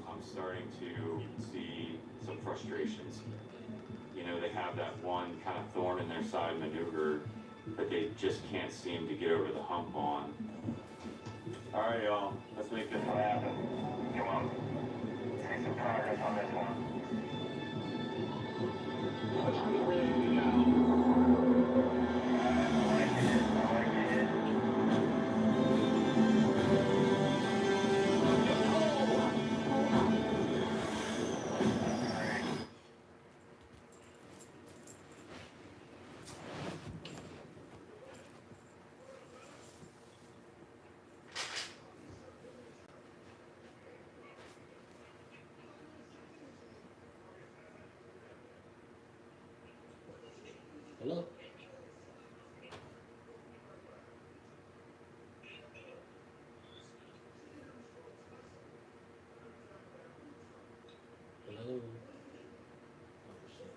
I'm starting to see some frustrations. You know, they have that one kind of thorn in their side maneuver that they just can't seem to get over the hump on. All right, y'all, let's make this happen. Come on, make some progress on this one. Let's get ready now. I like it. I like it. Hello? Hello? Oh, shit.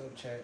So check.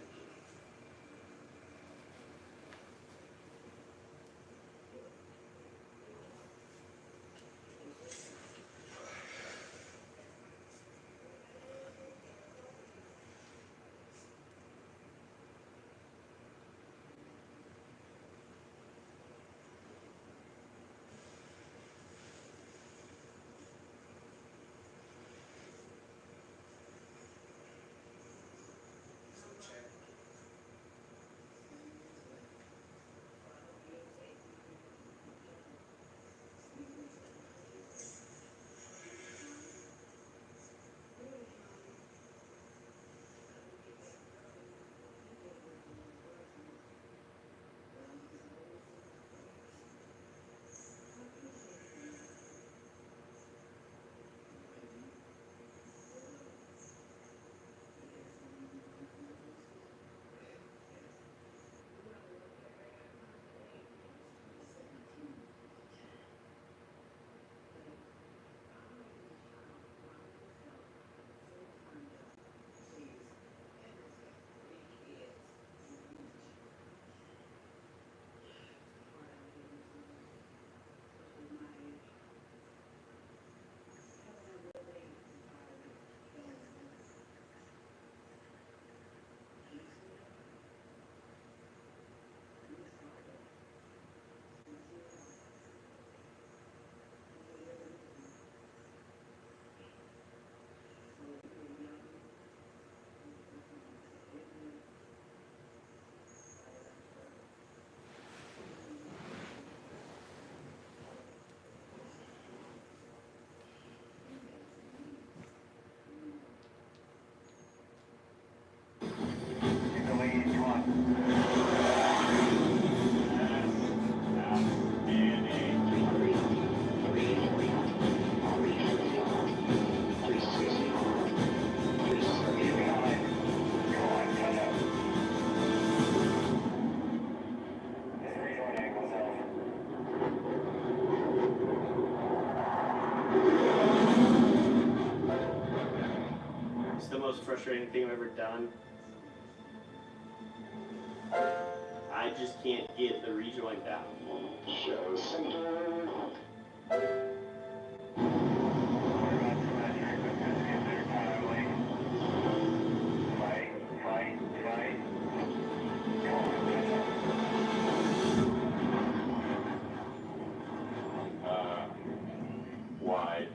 It's the most frustrating thing I've ever done. I just can't get the rejoin down. Show center. Wide.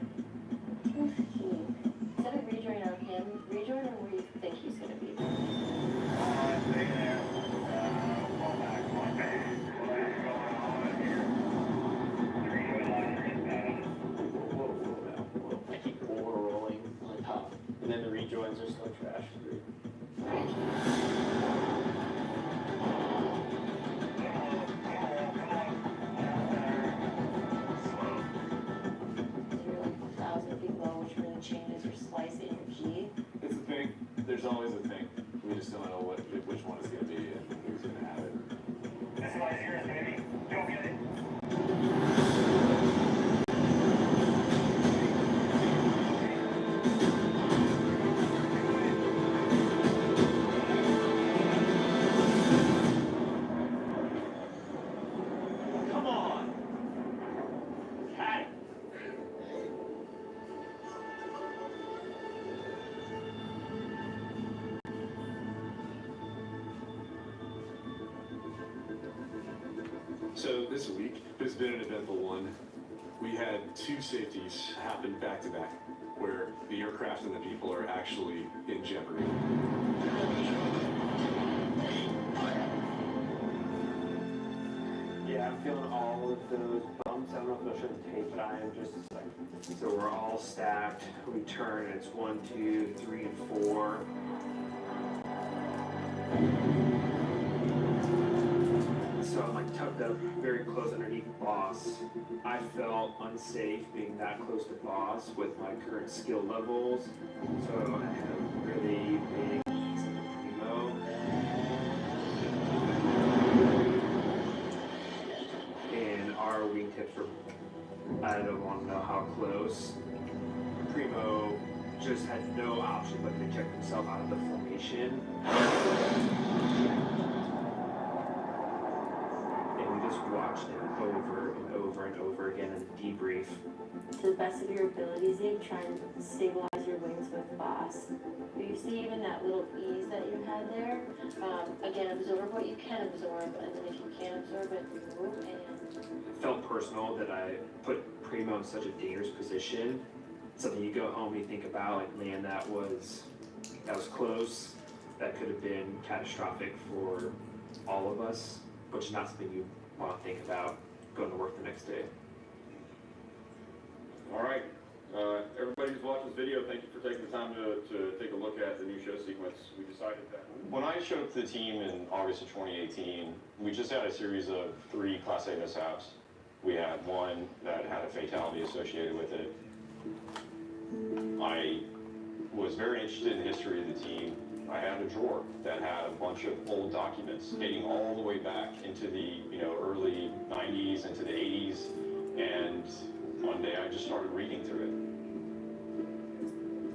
Instead of rejoin on him, rejoin on where you think he's gonna be. I keep rolling on top, and then the rejoins are still trash. You're like 1,000 feet low, which really changes your slice and your G. It's a thing. There's always a thing. We just don't know which one it's gonna be and who's gonna have it. This one is yours, baby. Go get it. Come on! Cat! So this week has been an eventful one. We had two safeties happen back to back, where the aircraft and the people are actually in jeopardy. Yeah, I'm feeling all of those bumps. I don't know if I should tape, but I am just like. So we're all stacked. We turn. It's 1, 2, 3, and 4. So I'm like tucked up very close underneath boss. I felt unsafe being that close to boss with my current skill levels. So I have really big ease in the primo. And our wingtips were, I don't want to know how close. Primo just had no option but to check himself out of the formation. And we just watched it over and over and over again in the debrief. To the best of your abilities, Zeke, try and stabilize your wings with boss. You see even that little ease that you had there? Again, absorb what you can absorb, and then if you can't absorb it, move and... It felt personal that I put Primo in such a dangerous position. Something you go home and you think about, like, man, that was close. That could have been catastrophic for all of us, which is not something you want to think about going to work the next day. All right, everybody who's watched this video, thank you for taking the time to take a look at the new show sequence. We decided that. When I showed up to the team in August of 2018, we just had a series of 3 Class A mishaps. We had one that had a fatality associated with it. I was very interested in the history of the team. I had a drawer that had a bunch of old documents dating all the way back into the early 90s, into the 80s, and one day I just started reading through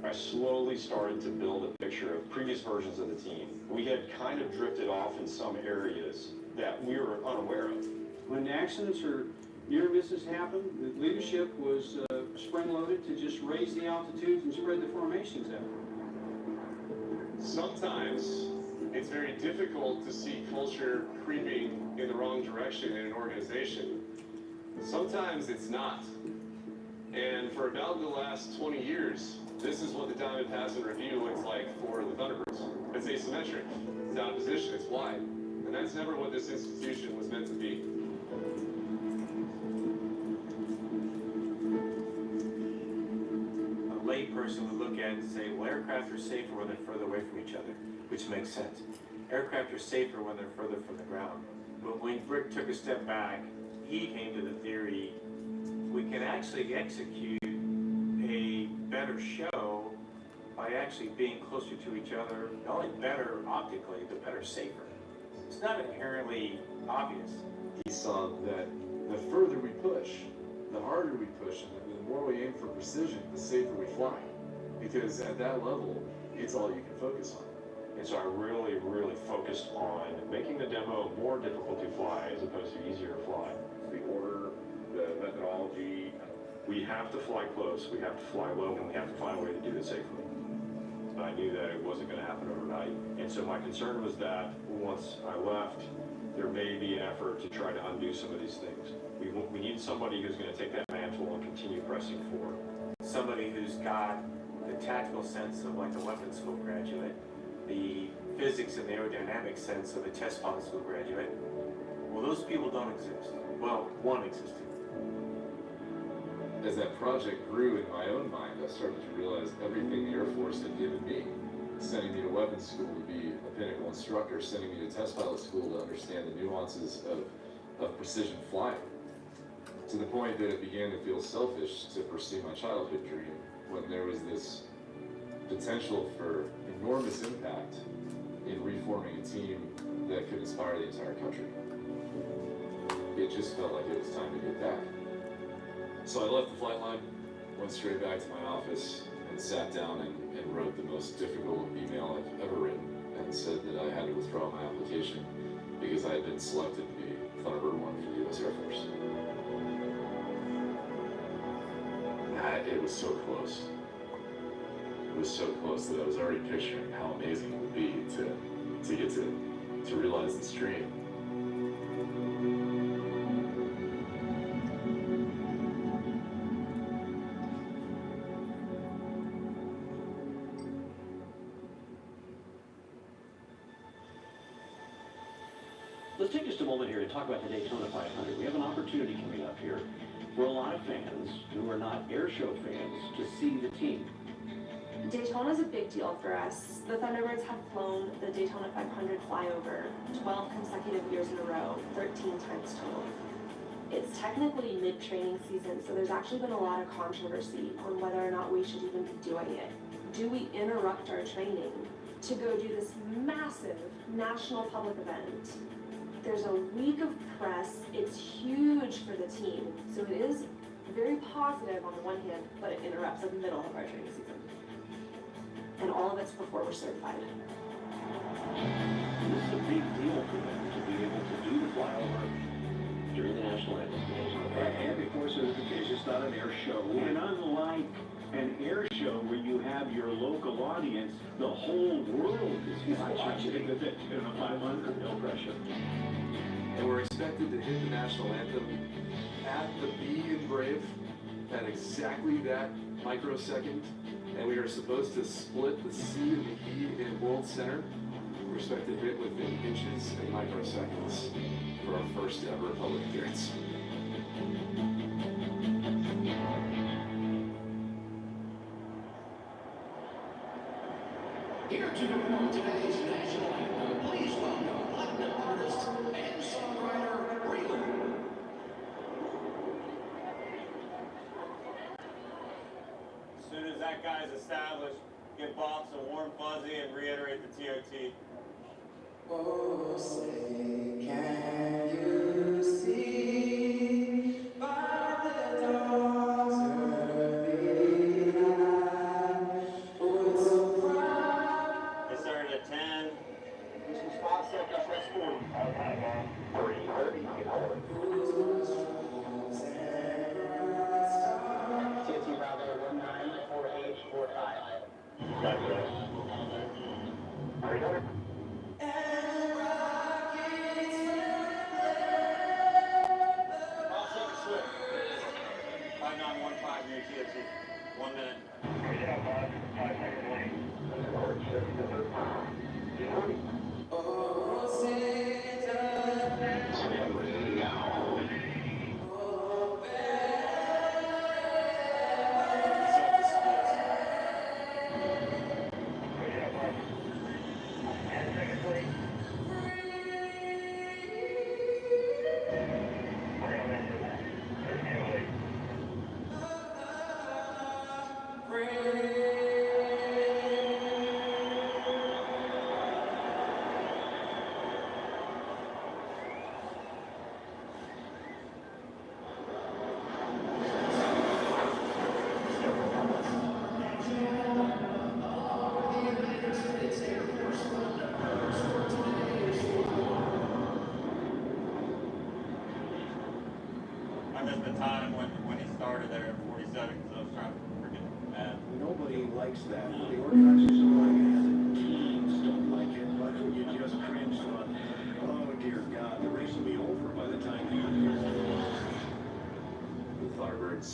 it. I slowly started to build a picture of previous versions of the team. We had kind of drifted off in some areas that we were unaware of. When accidents or near misses happen, the leadership was spring-loaded to just raise the altitudes and spread the formations out. Sometimes it's very difficult to see culture creeping in the wrong direction in an organization. Sometimes it's not. And for about the last 20 years, this is what the Diamond Pass and Review looks like for the Thunderbirds. It's asymmetric, it's out of position, it's wide. And that's never what this institution was meant to be. A layperson would look at it and say, well, aircraft are safer when they're further away from each other, which makes sense. Aircraft are safer when they're further from the ground. But when Rick took a step back, he came to the theory, we can actually execute a better show by actually being closer to each other, not only better optically, but better safer. It's not inherently obvious. He saw that the further we push, the harder we push, and the more we aim for precision, the safer we fly. Because at that level, it's all you can focus on. And so I really focused on making the demo more difficult to fly as opposed to easier to fly. The order, the methodology. We have to fly close, we have to fly low, and we have to find a way to do it safely. But I knew that it wasn't going to happen overnight. And so my concern was that once I left, there may be an effort to try to undo some of these things. We need somebody who's going to take that mantle and continue pressing forward. Somebody who's got the tactical sense of like a weapons school graduate, the physics and aerodynamic sense of a test pilot school graduate. Well, those people don't exist. Well, one existed. As that project grew in my own mind, I started to realize everything the Air Force had given me, sending me to weapons school to be a pinnacle instructor, sending me to test pilot school to understand the nuances of precision flying, to the point that it began to feel selfish to pursue my childhood dream when there was this potential for enormous impact in reforming a team that could inspire the entire country. It just felt like it was time to get back. So I left the flight line, went straight back to my office, and sat down and wrote the most difficult email I've ever written, and said that I had to withdraw my application because I had been selected to be Thunderbird 1 for the U.S. Air Force. It was so close. It was so close that I was already picturing how amazing it would be to get to realize this dream. Let's take just a moment here to talk about the Daytona 500. We have an opportunity coming up here for a lot of fans who are not air show fans to see the team. Daytona is a big deal for us. The Thunderbirds have flown the Daytona 500 flyover 12 consecutive years in a row, 13 times total. It's technically mid-training season, so there's actually been a lot of controversy on whether or not we should even be doing it. Do we interrupt our training to go do this massive national public event? There's a week of press. It's huge for the team. So it is very positive on the one hand, but it interrupts the middle of our training season. all of it's before we're certified. This is a big deal for them to be able to do the flyover during the national anthem. And before certification, it's not an air show. And unlike an air show where you have your local audience, the whole world is watching the 500, no pressure. And we're expected to hit the national anthem at the B in Brave at exactly that microsecond. And we are supposed to split the C and the E in World Center. We're expected to hit within inches and microseconds for our first ever public appearance. Here to perform today's national anthem, please welcome platinum artist and songwriter Relu. As soon as that guy's established, give Bob some warm fuzzy and reiterate the TOT. Oh, say, can you see by the dawn's early light? Oh, it's so bright. They started at 10. This is 5 seconds, that's 40. Okay, 3:30. TOT Bravo 194845. Gotcha. 300. Near TOT. 1 minute. 5 seconds late. Oh, Santa, I missed the time when he started there at 47 because I was trying to forget that. Nobody likes that. The organizers don't like it. The teams don't like it. But you just cringe on, oh dear God, the race will be over by the time you get here. The Thunderbirds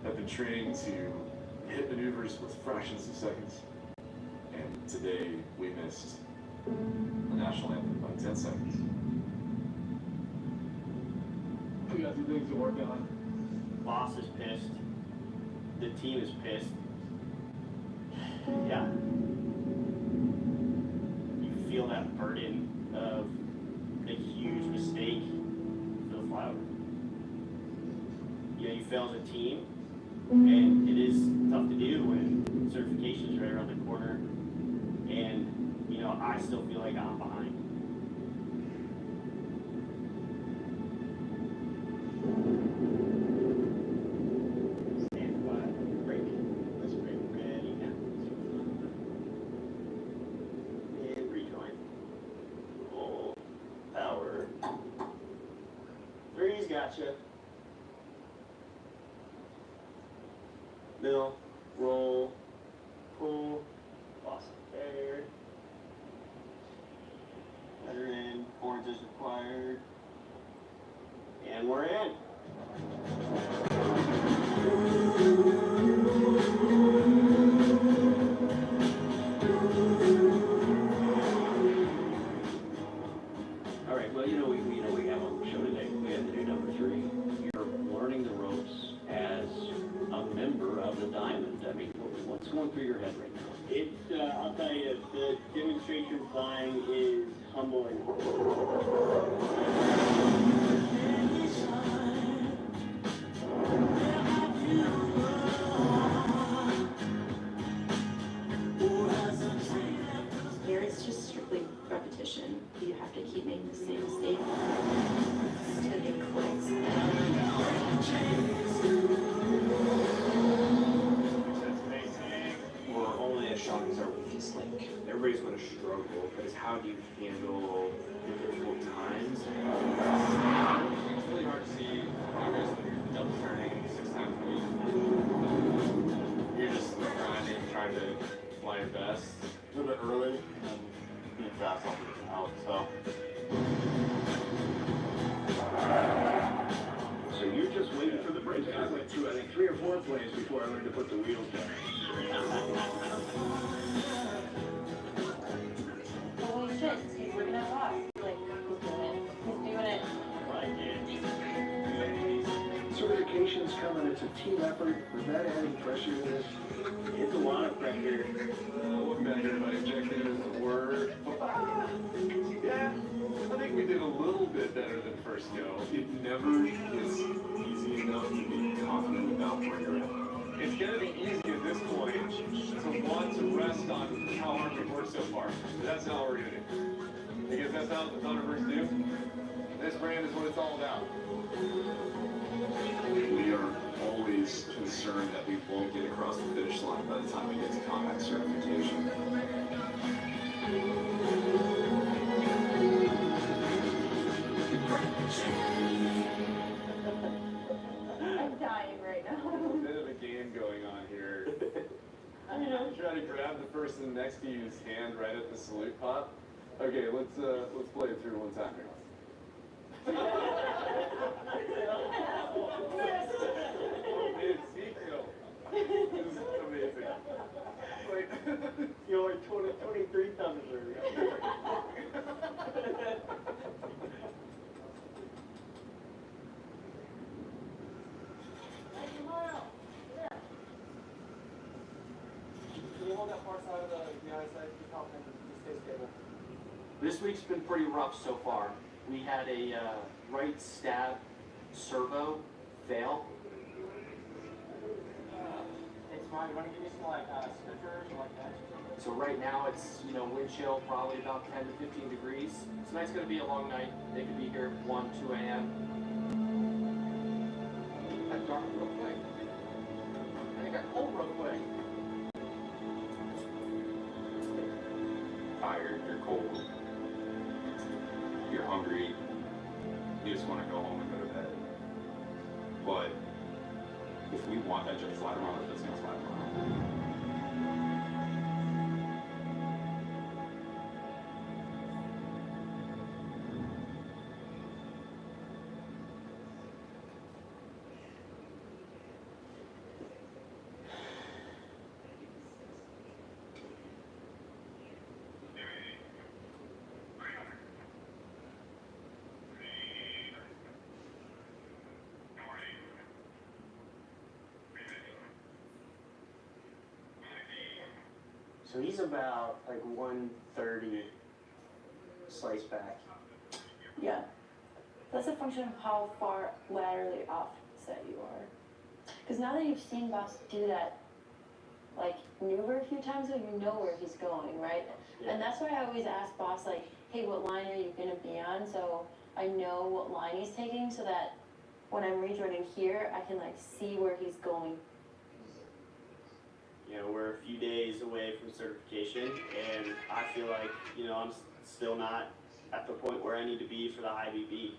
have been training to hit maneuvers with fractions of seconds. And today we missed the national anthem by 10 seconds. We got some things to work on. Boss is pissed. The team is pissed. Yeah. You feel that burden of a huge mistake for the flyover. You know, you fail as a team, and it is tough to do when certification is right around the corner. And, you know, I still feel like I'm behind. Stand by, break. Let's break ready now. And rejoin. Full power. 3's gotcha. Middle, roll, pull, boss there. Letter in, boards is required. And we're in. All right, well, you know, we have on the show today, we have the new number 3. You're learning the ropes as a member of the Diamond. I mean, what's going through your head right now? It's, I'll tell you, the demonstration flying is humbling. Here it's just strictly repetition. You have to keep making the same mistake until it clicks. We're only as shocked as our Space Link. Everybody's going to struggle, but it's how do you handle the difficult times? It's really hard to see progress when you're double turning 6 times a week. You're just grinding, trying to fly your best. A little bit early and being fast off the out, so. So you're just waiting for the break. I went through, I think, 3 or 4 plays before I learned to put the wheels down. Holy shit, he's working out boss. Like, he's doing it. Certification's coming, it's a team effort. Was that adding pressure to this? It's a lot of pressure. Look back at my objectives were, yeah, I think we did a little bit better than first go. It never is easy enough to be confident about where you're at. It's gonna be easy at this point to want to rest on how hard we've worked so far. That's not what we're gonna do. Because that's not what the Thunderbirds do. This brand is what it's all about. We are always concerned that we won't get across the finish line by the time we get to combat certification. I'm dying right now. A bit of a game going on here. I don't know. Try to grab the person next to you's hand right at the salute pop. Okay, let's play it through one time here. Ezekiel. This is amazing. Like, You're like 23 thumbs early. Can you hold that far side of the United States space cable? This week's been pretty rough so far. We had a right stab servo fail. Hey, Smart, you want to give me some like sniffers or like that? So right now it's, wind chill probably about 10 to 15 degrees. Tonight's going to be a long night. They could be here 1, 2 a.m. Got dark real quick. And it got cold real quick. Tired, you're cold, you're hungry, you just want to go home and go to bed. But if we want that jet to fly around, it's going to fly around. So he's about like 130 slice back. Yeah. That's a function of how far laterally offset you are. Because now that you've seen Boss do that, like, maneuver a few times, you know where he's going, right? Yeah. And that's why I always ask Boss, like, hey, what line are you going to be on? So I know what line he's taking so that when I'm rejoining here, I can, like, see where he's going. You know, we're a few days away from certification, and I feel like, I'm still not at the point where I need to be for the IBB.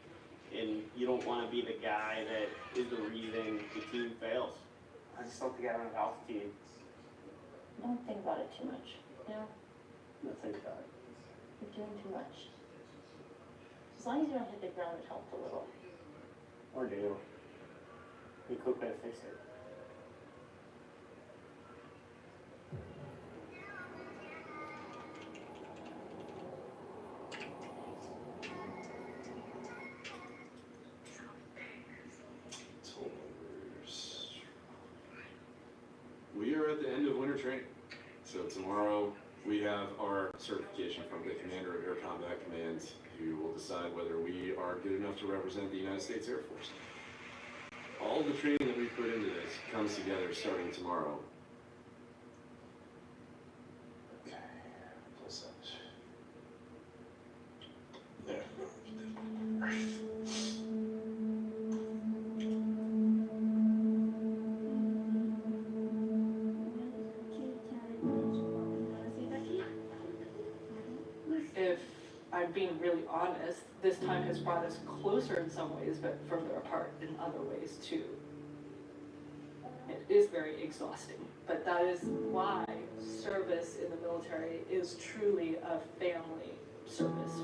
And you don't want to be the guy that is the reason the team fails. I just don't think I have enough altitude. Don't think about it too much, Not think about it. You're doing too much. As long as you don't hit the ground, it helps a little. Or do. We could better fix it. We are at the end of winter training. So tomorrow we have our certification from the Commander of Air Combat Command, who will decide whether we are good enough to represent the United States Air Force. All the training that we put into this comes together starting tomorrow. Okay, plus that. There. I'm being really honest, this time has brought us closer in some ways, but further apart in other ways too. It is very exhausting, but that is why service in the military is truly a family service.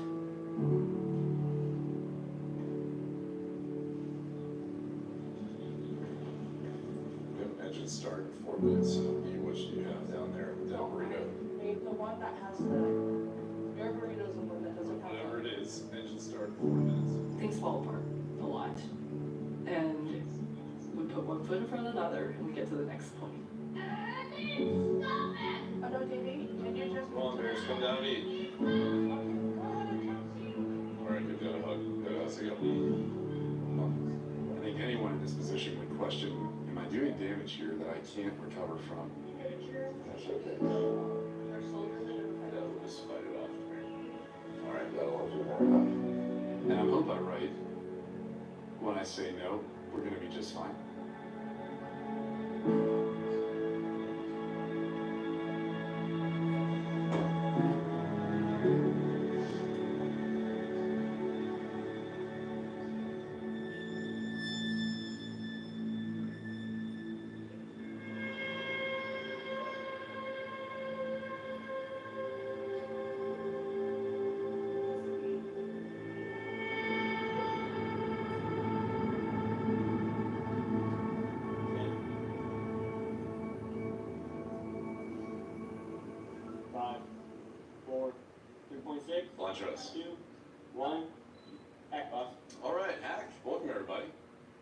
We have an engine start in 4 minutes, so which do you have down there with that burrito? The one that has your burrito's the one that doesn't have Whatever it is, engine start in 4 minutes. things fall apart a lot. And we put one foot in front of another and we get to the next point. Hello, Davey. Can you just Come on, Bears, come down and eat. All right, give that a hug. So you I think anyone in this position would question, am I doing damage here that I can't recover from? That's okay. We'll just fight it off. All right, that'll do more. And I hope I'm right when I say no, we're gonna be just fine. Launch us. 2, 1, hack boss. All right, Hack. Welcome, everybody.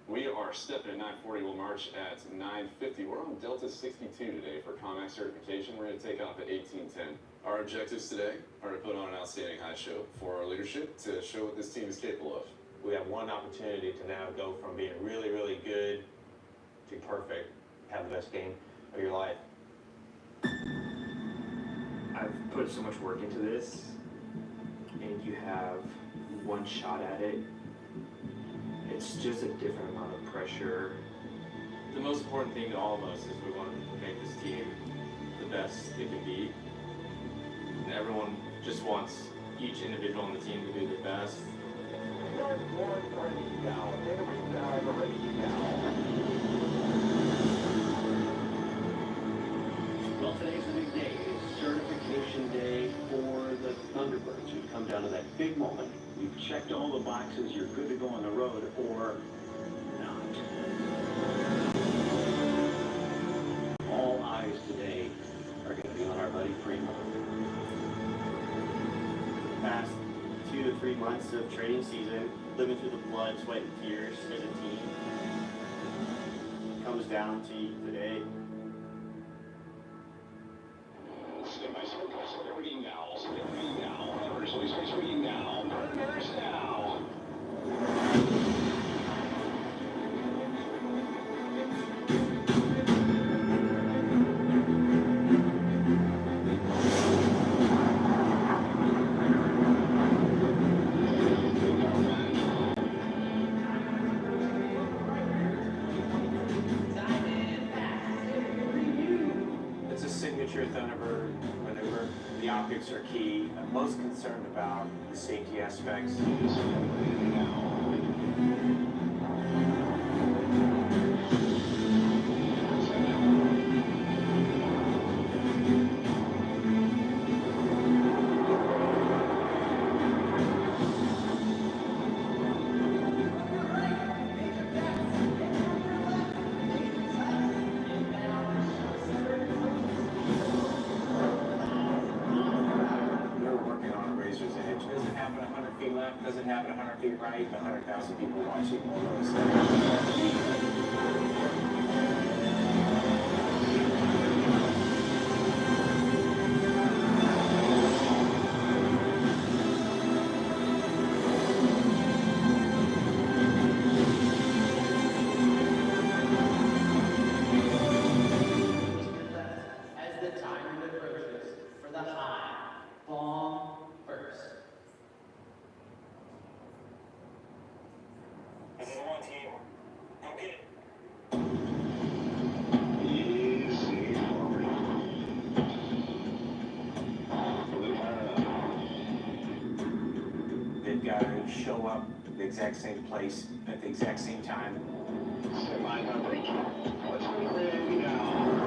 We are stepping at 9:40. We'll march at 9:50. We're on Delta 62 today for COMAC certification. We're going to take off at 1810. Our objectives today are to put on an outstanding high show for our leadership to show what this team is capable of. We have one opportunity to now go from being really, really good to perfect, have the best game of your life. I've put so much work into this, and you have one shot at it. It's just a different amount of pressure. The most important thing to all of us is we want to make this team the best it can be. And everyone just wants each individual on the team to do their best. Well, today's the big day. It's certification day for the Thunderbirds. We've come down to that big moment. You've checked all the boxes. You're good to go on the road, or not. All eyes today are going to be on our buddy Primo. Past 2 to 3 months of training season, living through the blood, sweat, and tears as a team, comes down to today. Step by step, step reading now, step reading now, universally space reading now, partners now. It's a signature Thunderbird maneuver. The optics are key. I'm most concerned about the safety aspects. We're working on a razor's edge. Does it happen 100 feet left? Does it happen 100 feet right? 100,000 people watching all those As the timer approaches for the high bomb first. This is one team. Go get it. show up at the exact same place at the exact same time. Semi coverage. Let's ready now.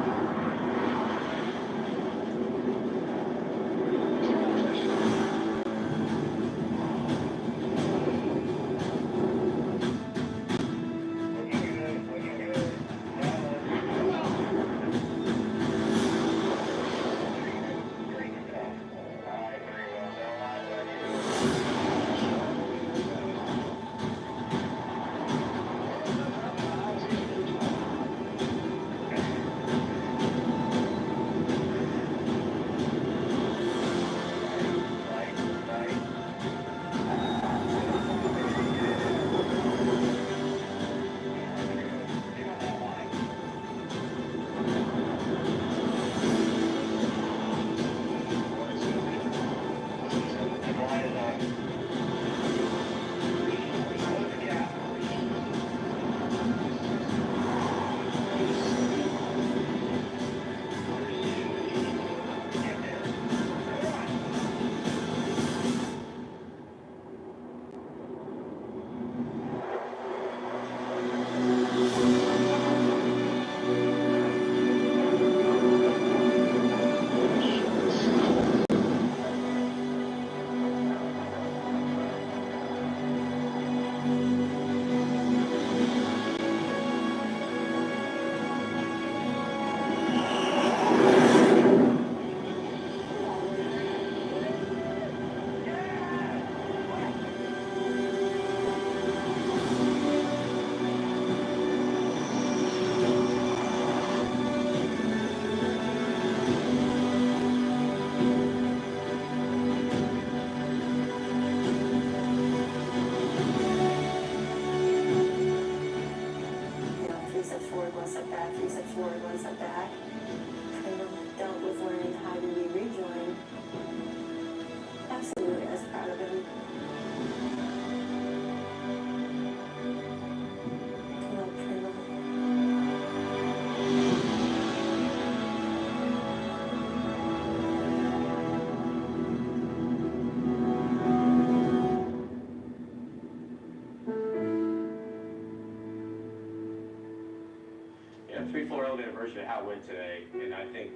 Three-floor elevator version of how it went today, and I think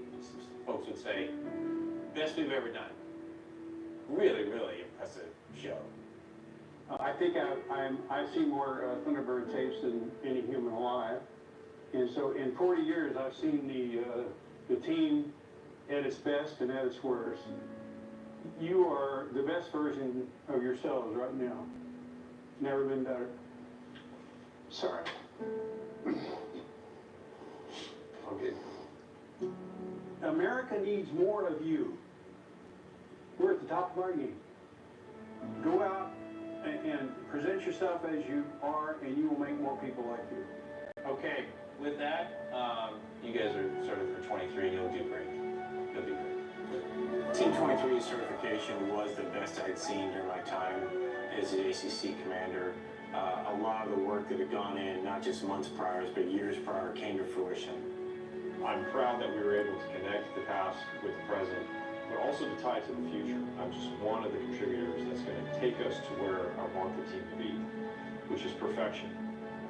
folks would say, best we've ever done. Really, really impressive show. I think I've seen more Thunderbird tapes than any human alive. And so in 40 years, I've seen the team at its best and at its worst. You are the best version of yourselves right now. Never been better. Sorry. Okay. America needs more of you. We're at the top of our game. Go out and present yourself as you are, and you will make more people like you. Okay, with that, you guys are started for 23, and you'll do great. You'll do great. Team 23 certification was the best I'd seen during my time as the ACC commander. A lot of the work that had gone in, not just months prior, but years prior, came to fruition. I'm proud that we were able to connect the past with the present, but also to tie it to the future. I'm just one of the contributors that's going to take us to where I want the team to be, which is perfection,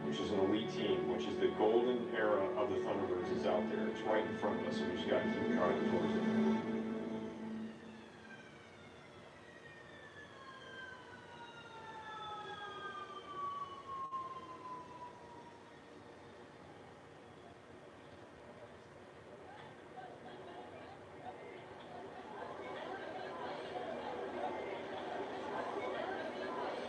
which is an elite team, which is the golden era of the Thunderbirds is out there. It's right in front of us, and we just got to keep driving towards it.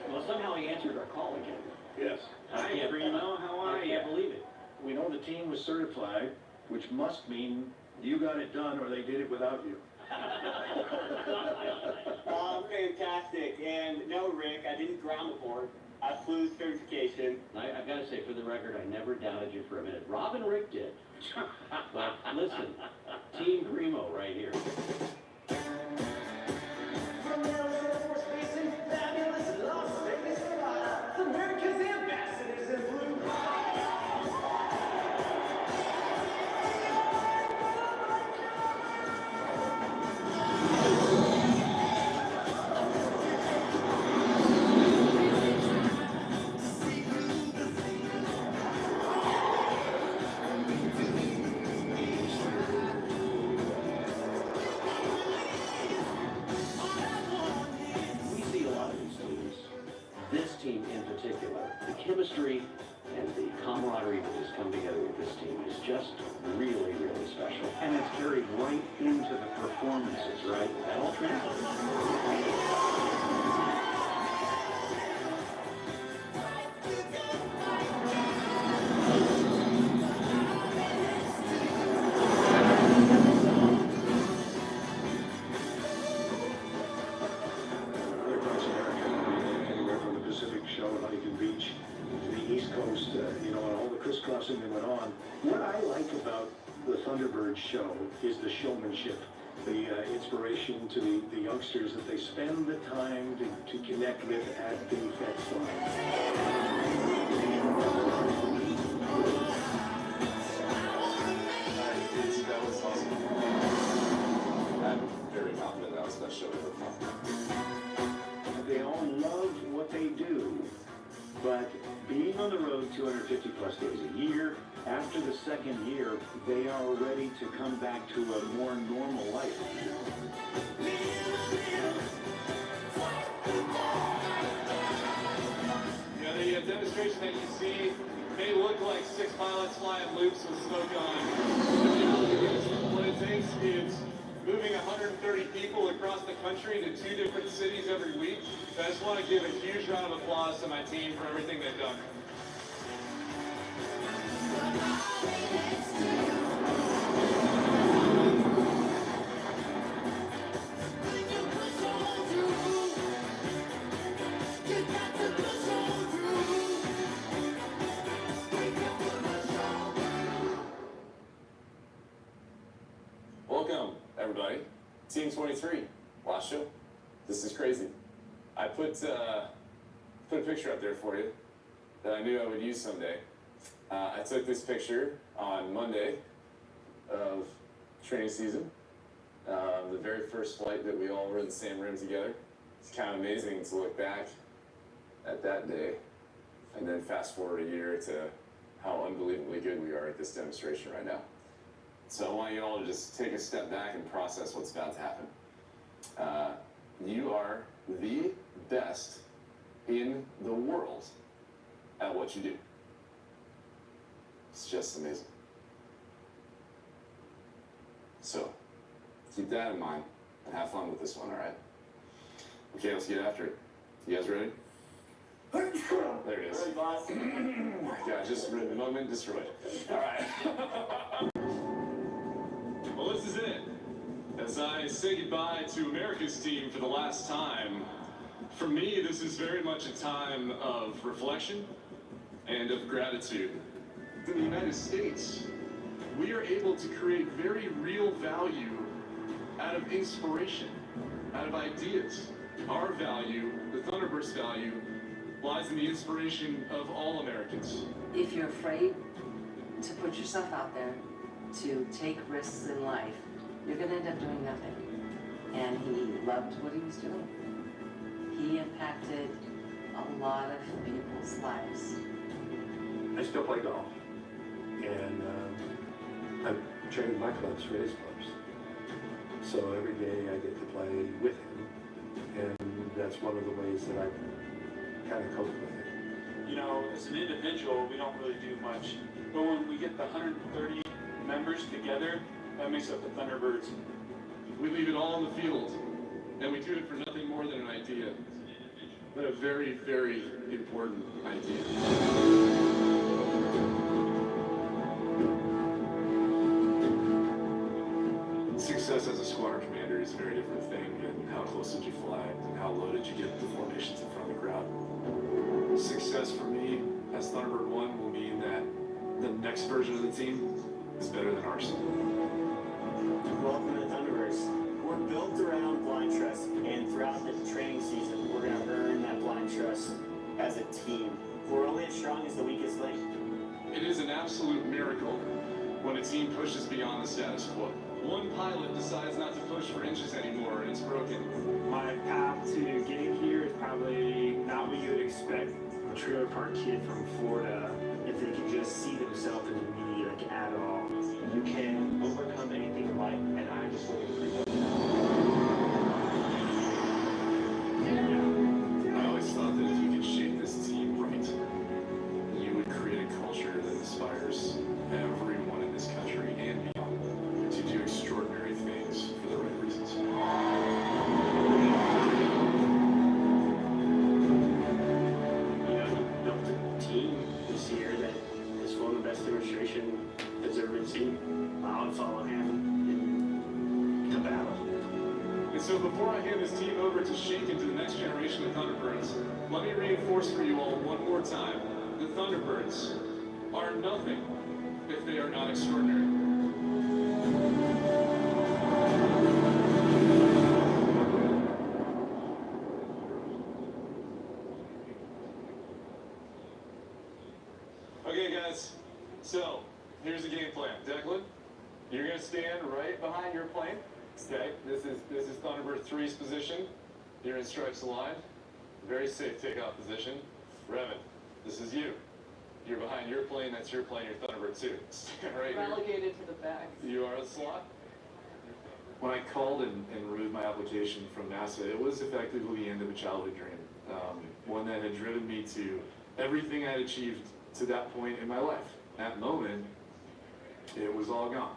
Well, somehow he answered our call again. Yes. Hi, Primo. How are you? I can't believe it. We know the team was certified, which must mean you got it done or they did it without you. Fantastic. And no, Rick, I didn't ground the board. I flew certification. I've got to say, for the record, I never doubted you for a minute. Rob and Rick did. But listen, Team Primo right here. right? At all travels. Across America, anywhere from the Pacific Show at Huntington Beach to the East Coast, and all the crisscrossing that went on. What I like about the Thunderbird show is the showmanship, the inspiration to the youngsters that they spend the time to connect with at the fence line. That was awesome. I'm very confident that was the best show ever filmed. They all love what they do, but being on the road 250 plus days a year, after the second year, they are ready to come back to a more normal life. Yeah, the demonstration that you see may look like 6 pilots flying loops with smoke on. What it takes is moving 130 people across the country to 2 different cities every week. I just want to give a huge round of applause to my team for everything they've done. Welcome, everybody. Team 23, last show. This is crazy. I put a picture up there for you that I knew I would use someday. I took this picture on Monday of training season. The very first flight that we all were in the same room together. It's kind of amazing to look back at that day and then fast forward a year to how unbelievably good we are at this demonstration right now. So I want you all to just take a step back and process what's about to happen. You are the best in the world at what you do. It's just amazing. So, keep that in mind and have fun with this one, all right? Okay, let's get after it. You guys ready? There it is. Ready, boss? Yeah, just the moment destroyed. All right. Well, this is it. As I say goodbye to America's team for the last time, for me, this is very much a time of reflection and of gratitude. In the United States, we are able to create very real value out of inspiration, out of ideas. Our value, the Thunderbird's value, lies in the inspiration of all Americans. If you're afraid to put yourself out there, to take risks in life, you're going to end up doing nothing. And he loved what he was doing. He impacted a lot of people's lives. I still play golf, and I'm training my clubs for his clubs. So every day I get to play with him, and that's one of the ways that I kind of cope with it. You know, as an individual, we don't really do much, but when we get the 130 members together, that makes up the Thunderbirds. We leave it all on the field, and we do it for nothing more than an idea, but a very, very important idea. Success as a squadron commander is a very different thing than how close did you fly and how low did you get the formations in front of the crowd. Success for me as Thunderbird 1 will mean that the next version of the team is better than ours. Welcome to the Thunderbirds. We're built around blind trust, and throughout the training season, we're going to earn that blind trust as a team. We're only as strong as the weakest link. It is an absolute miracle when a team pushes beyond the status quo. One pilot decides not to push for inches anymore, and it's broken. My path to getting here is probably not what you would expect. A trailer park kid from Florida, if they can just see themselves in me, like, at all. You can overcome anything in life, and I'm just looking for you. I always thought that if you could shape this team right, you would create a culture that inspires everyone in this country and beyond to do extraordinary things for the right reasons. So before I hand this team over to shake into the next generation of Thunderbirds, let me reinforce for you all one more time. The Thunderbirds are nothing if they are not extraordinary. Okay guys, so here's the game plan. Declan, you're gonna stand right behind your plane. Okay, this is Thunderbird 3's position. You're in stripes aligned. Very safe takeoff position. Revan, this is you. You're behind your plane, that's your plane, you're Thunderbird 2. Stand right here. Relegated to the back. You are the slot. When I called and removed my application from NASA, it was effectively the end of a childhood dream. One that had driven me to everything I'd achieved to that point in my life. That moment, it was all gone.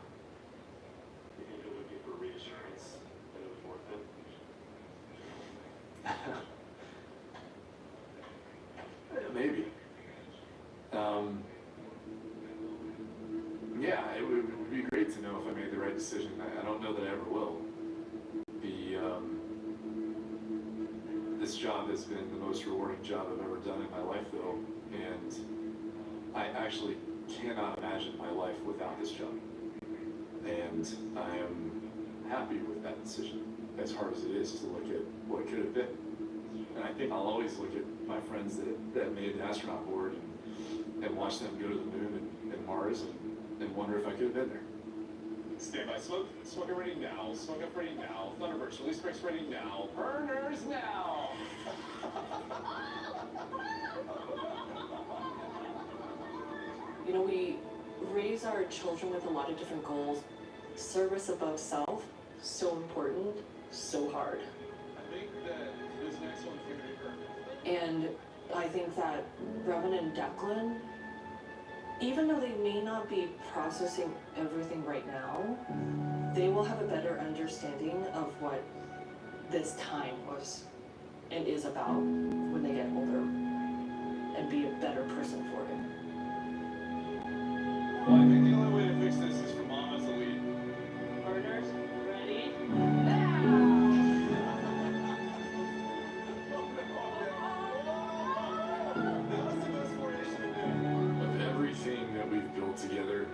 You're looking for reassurance that it was worth it? Maybe. Yeah, it would be great to know if I made the right decision. I don't know that I ever will. This job has been the most rewarding job I've ever done in my life, though, and I actually cannot imagine my life without this job. And I am happy with that decision, as hard as it is to look at what could have been. And I think I'll always look at my friends that made the astronaut board and watch them go to the moon and Mars and wonder if I could have been there. Stand by, smoke up ready now, smoke up ready now, Thunderbirds release brakes ready now, burners now! You know, we raise our children with a lot of different goals. Service above self, so important, so hard. I think that this next one's gonna be perfect. And I think that Revan and Declan, even though they may not be processing everything right now, they will have a better understanding of what this time was and is about when they get older and be a better person for it. Well, I think the only way to fix this is for Mom as the lead. Burners, ready? Of everything that we've built together,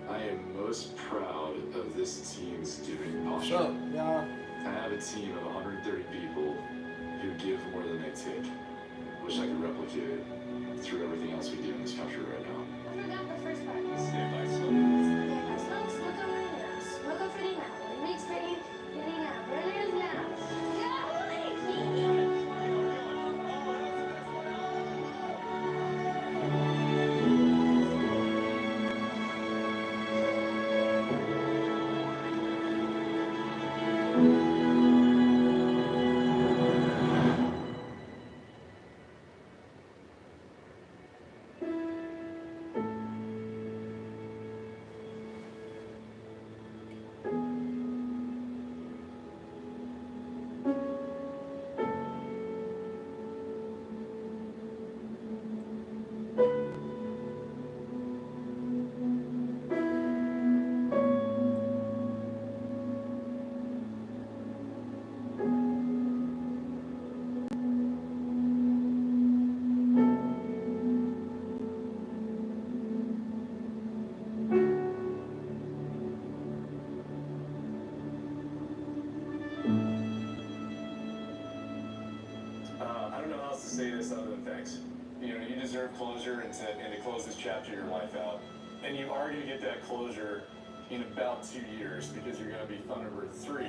I am most proud of this team's giving posture. Yeah. I have a team of 130 people who give more than they take. Wish I could replicate it through everything else we do in this country right now. I forgot the first part. Stand by, Smoke over now. Smoke over now. Mix ready now. Burners now. I don't know how else to say this other than thanks. You know, you deserve closure and to close this chapter of your life out. And you are going to get that closure in about 2 years because you're going to be Thunderbird 3.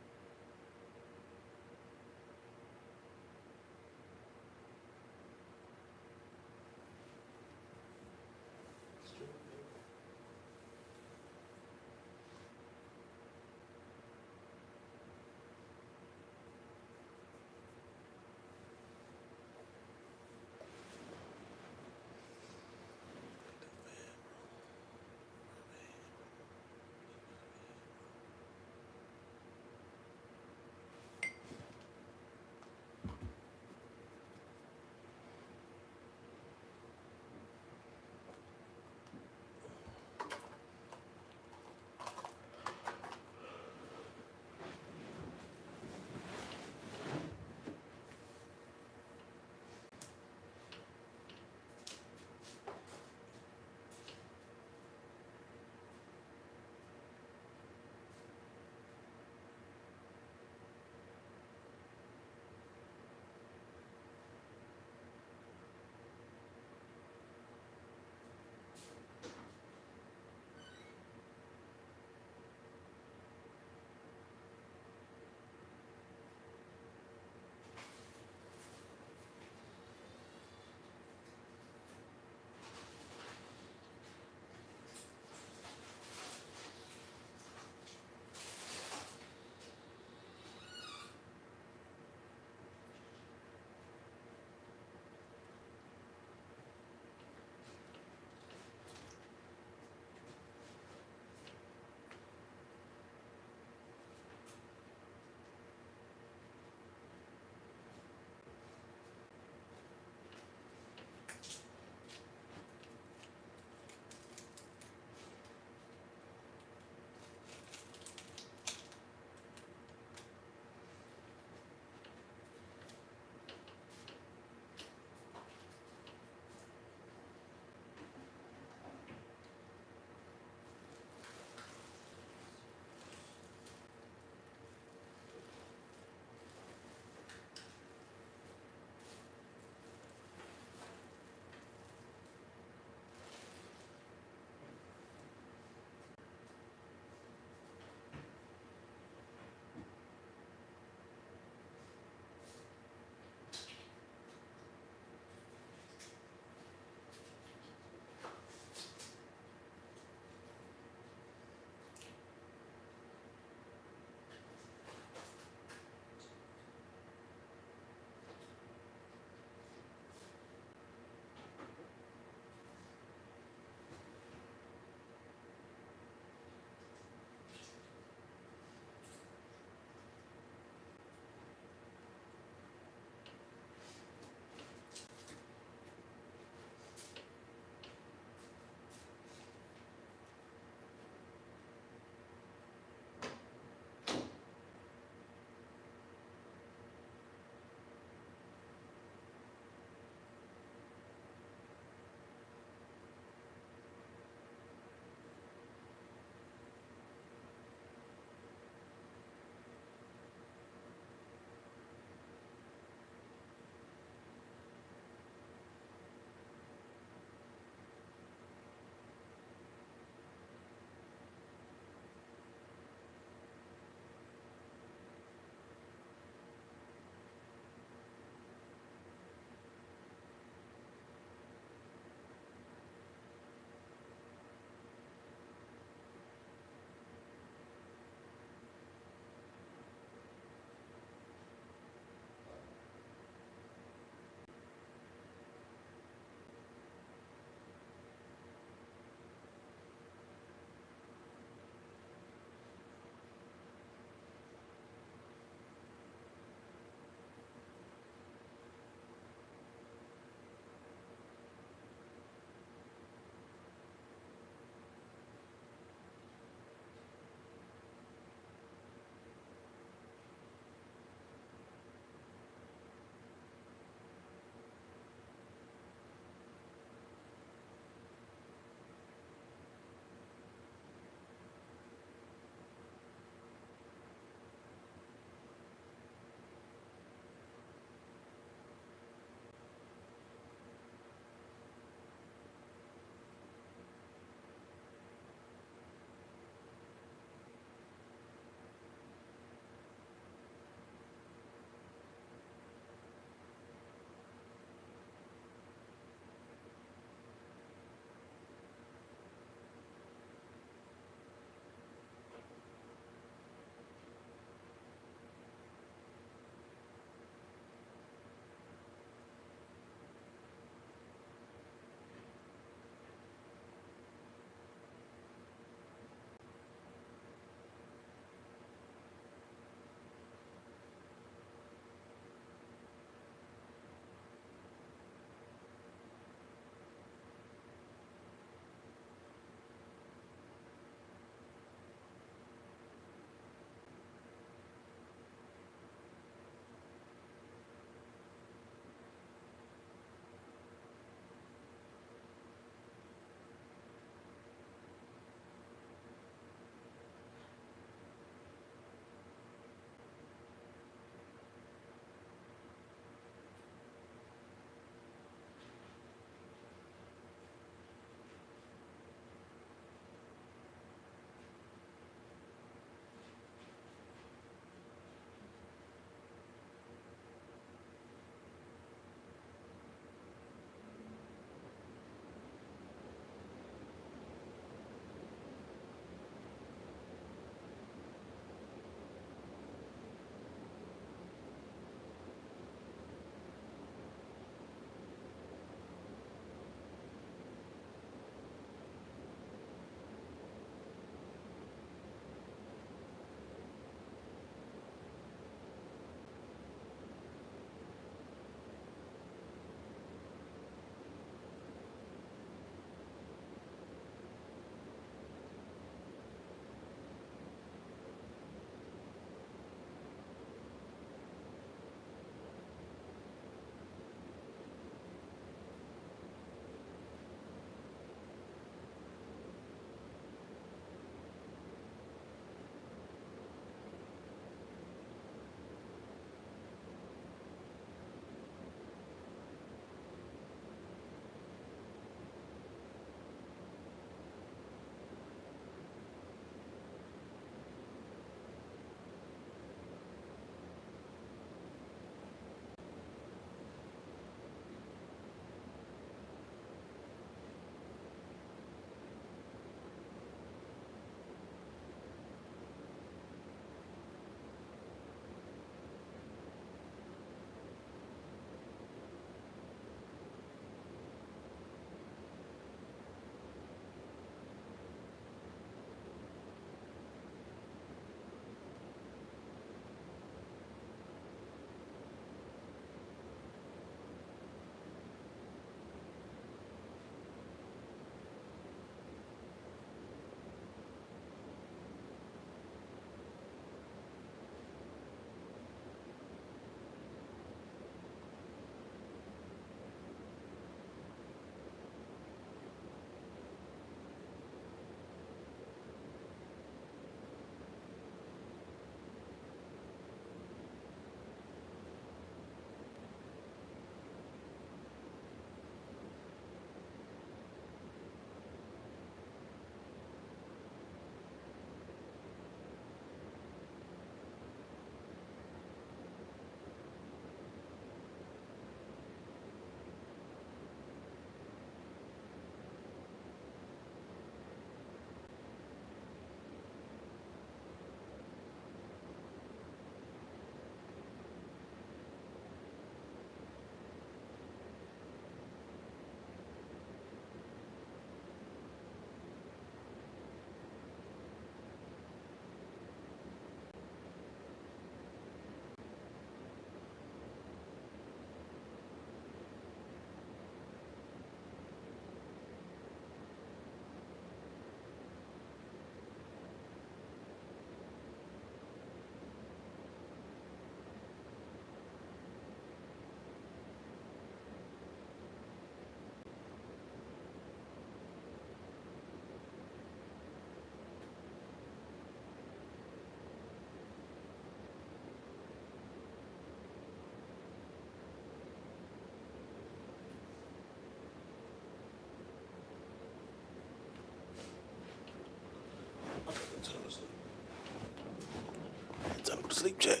sleep, chat.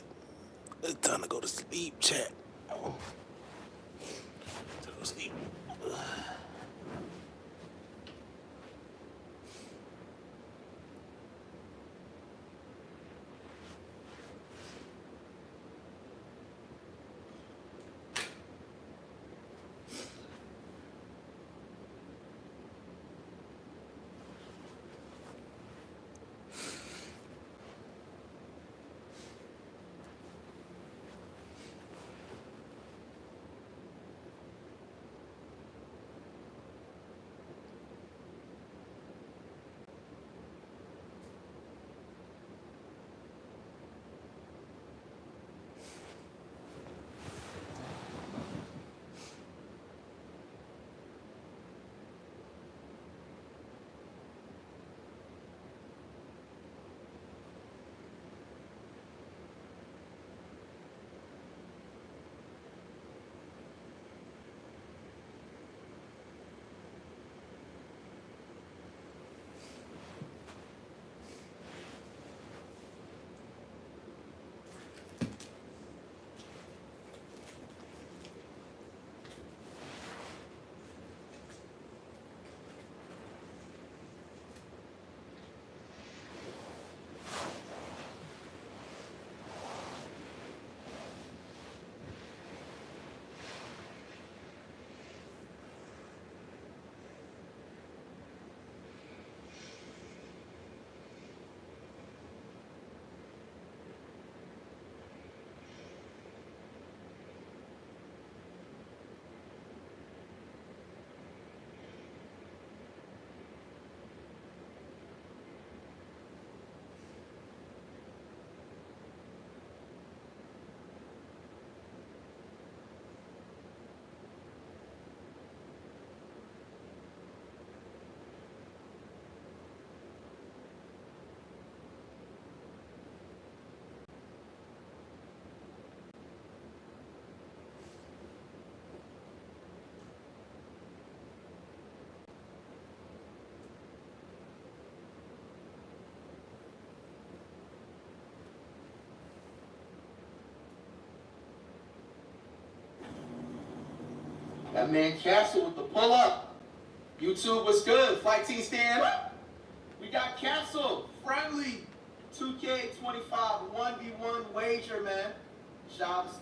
It's time to go to sleep, chat. Time to go to sleep. That man Castle with the pull up. YouTube was good. Flight team stand up. We got Castle. Friendly. 2K25 1v1 wager, man. Shots.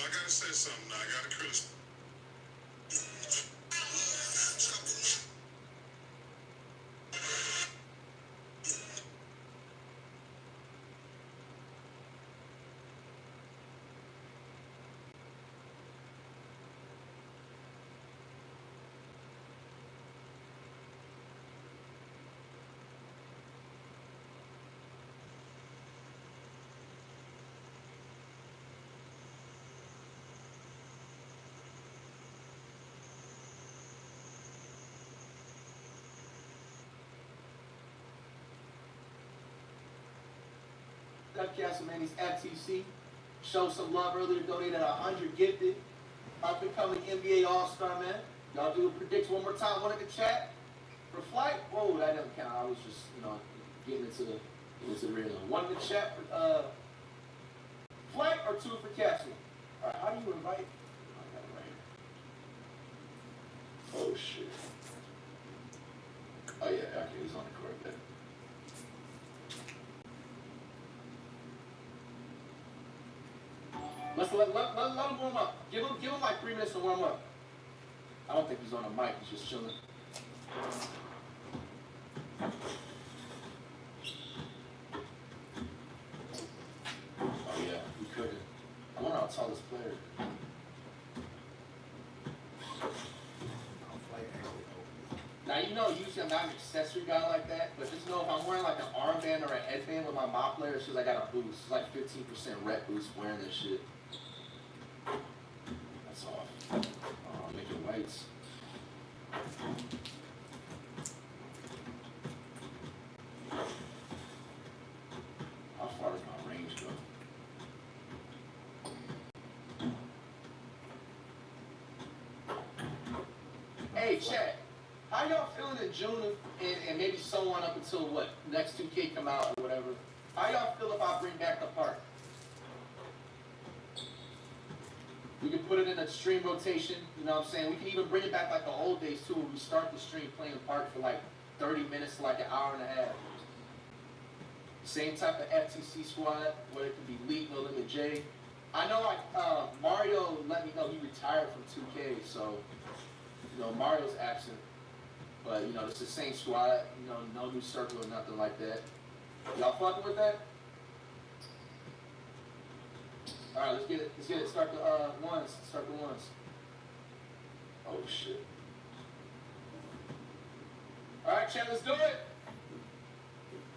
I gotta say something now. I gotta criticize. Doug Castle, man, he's FTC. Show some love earlier, donated 100 gifted. Up and coming NBA All-Star, man. Y'all do a predict one more time, one in the chat. For flight, whoa, that doesn't count. I was just, getting into the rear now. One in the chat for flight or two for Castle. All right, how do you invite? I got it right here. Oh, shit. Oh, yeah, okay, he's on the court there. Let him warm up. Give him like 3 minutes to warm up. I don't think he's on a mic. He's just chilling. Oh yeah, he couldn't. I wonder how tall this player is. Now usually I'm not an accessory guy like that, but just know if I'm wearing like an armband or a headband with my mop player, it's because I got a boost. It's like 15% rep boost wearing this shit. That's off. Oh, I'm making whites. How far does my range go? Hey, chat. How y'all feeling in June and maybe so on up until what? Next 2K come out or whatever. How y'all feel if I bring back the park? We can put it in a stream rotation, you know what I'm saying? We can even bring it back like the old days too, where we start the stream playing the park for like 30 minutes to like an hour and a half. Same type of FTC squad, where it can be League, No Limit J. I know like Mario let me know he retired from 2K, so Mario's absent. But it's the same squad, no new circle or nothing like that. Y'all fucking with that? Alright, let's get it. Start the ones. Oh shit. Alright, chat, let's do it.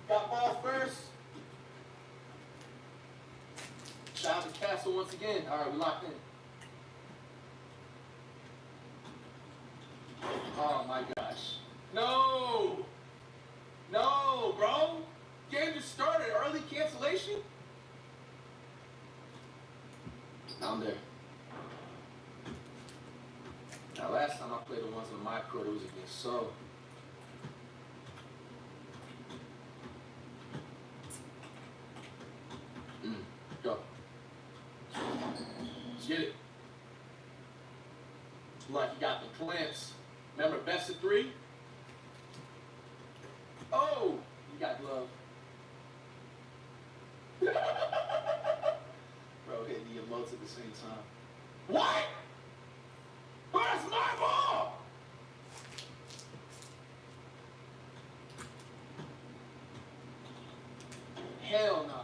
Got ball first. Shout out to Castle once again. Alright, we locked in. Oh my gosh. No! No, bro! Game just started. Early cancellation? I'm there. Now, last time I played the ones on my court, it was against So. Go. Let's get it. Like you got the clamps. Remember, best of 3? Oh! You got glove. Bro, hitting the emotes at the same time. What? Where's my ball? Hell no.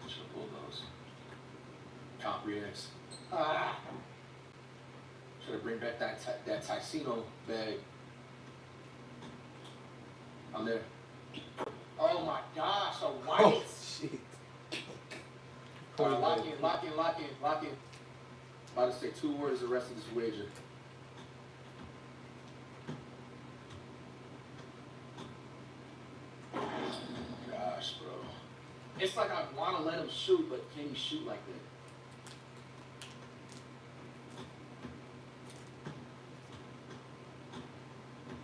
Should have pulled those. Comp reacts. Should have bring back that Ticino bag. I'm there. Oh my gosh, a white. Oh, shit. All right, lock in. About to say 2 words the rest of this wager. Gosh, bro. It's like I want to let him shoot, but can he shoot like that?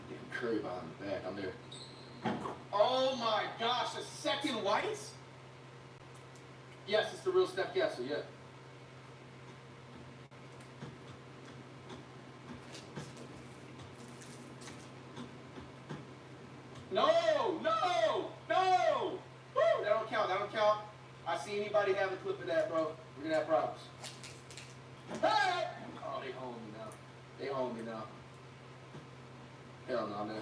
Damn, Curry behind the back. I'm there. Oh my gosh, a second whites? Yes, it's the real Steph Castle, yeah. No! Woo! That don't count. see anybody have a clip of that, bro, we're gonna have problems. Hey! Oh, they home me now. They home me now. Hell no, man.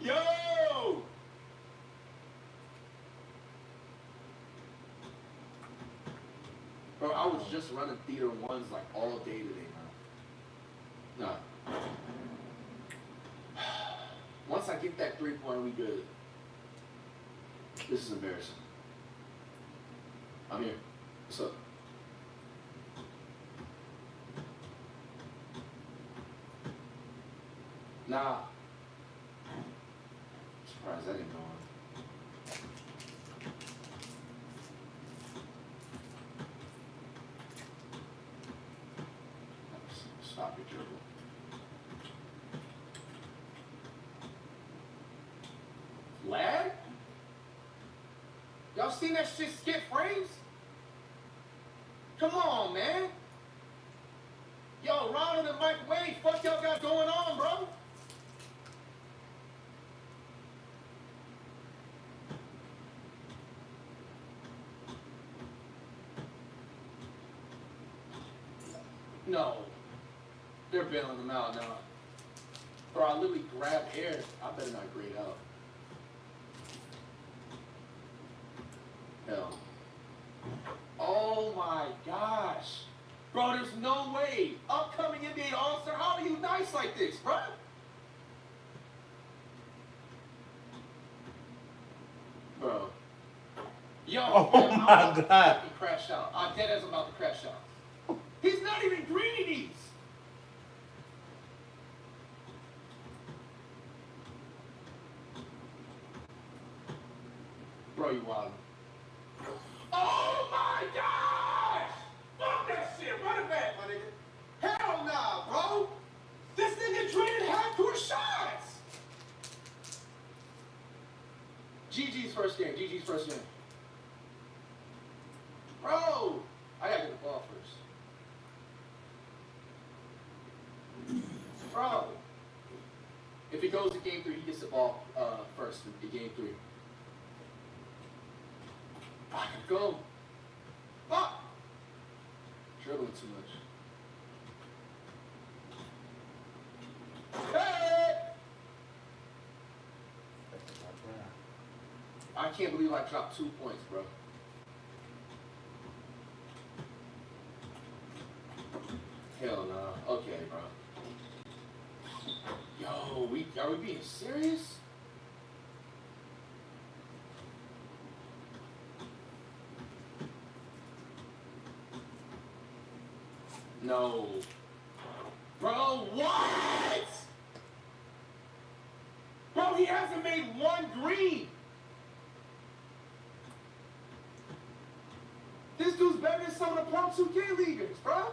Yo! Bro, I was just running theater ones like all day today, man. Nah. Once I get that 3-point, we good. This is embarrassing. I'm here. What's up? Nah. Surprised that didn't go on. Stop your dribble. Lad? Y'all seen that shit skip frames? Come on, man. Yo, Ronald and Mike Wade, fuck y'all got going on, bro? No. They're bailing them out now. Bro, I literally grabbed air. I better not grade out. Hell. Oh my gosh. Bro, there's no way. Upcoming NBA All-Star, how are you nice like this, bro? Bro. Yo, Oh man, my I'm about to God. fucking crash out. I'm dead as I'm about to crash out. He's not even greening these. Bro, you wild. Oh my gosh! Fuck that shit! Run it back, my nigga. Hell nah, bro! This nigga traded half-court shots! GG's first game. GG's first game. Bro! I gotta get the ball first. Bro! If he goes to game 3, he gets the ball first in game 3. I gotta go. Fuck! Dribbling too much. Hey! I can't believe I dropped 2 points, bro. Hell no. Okay, bro. Yo, are we being serious? No. Bro, what? Bro, he hasn't made one green. This dude's better than some of the Pro 2K leaguers, bro.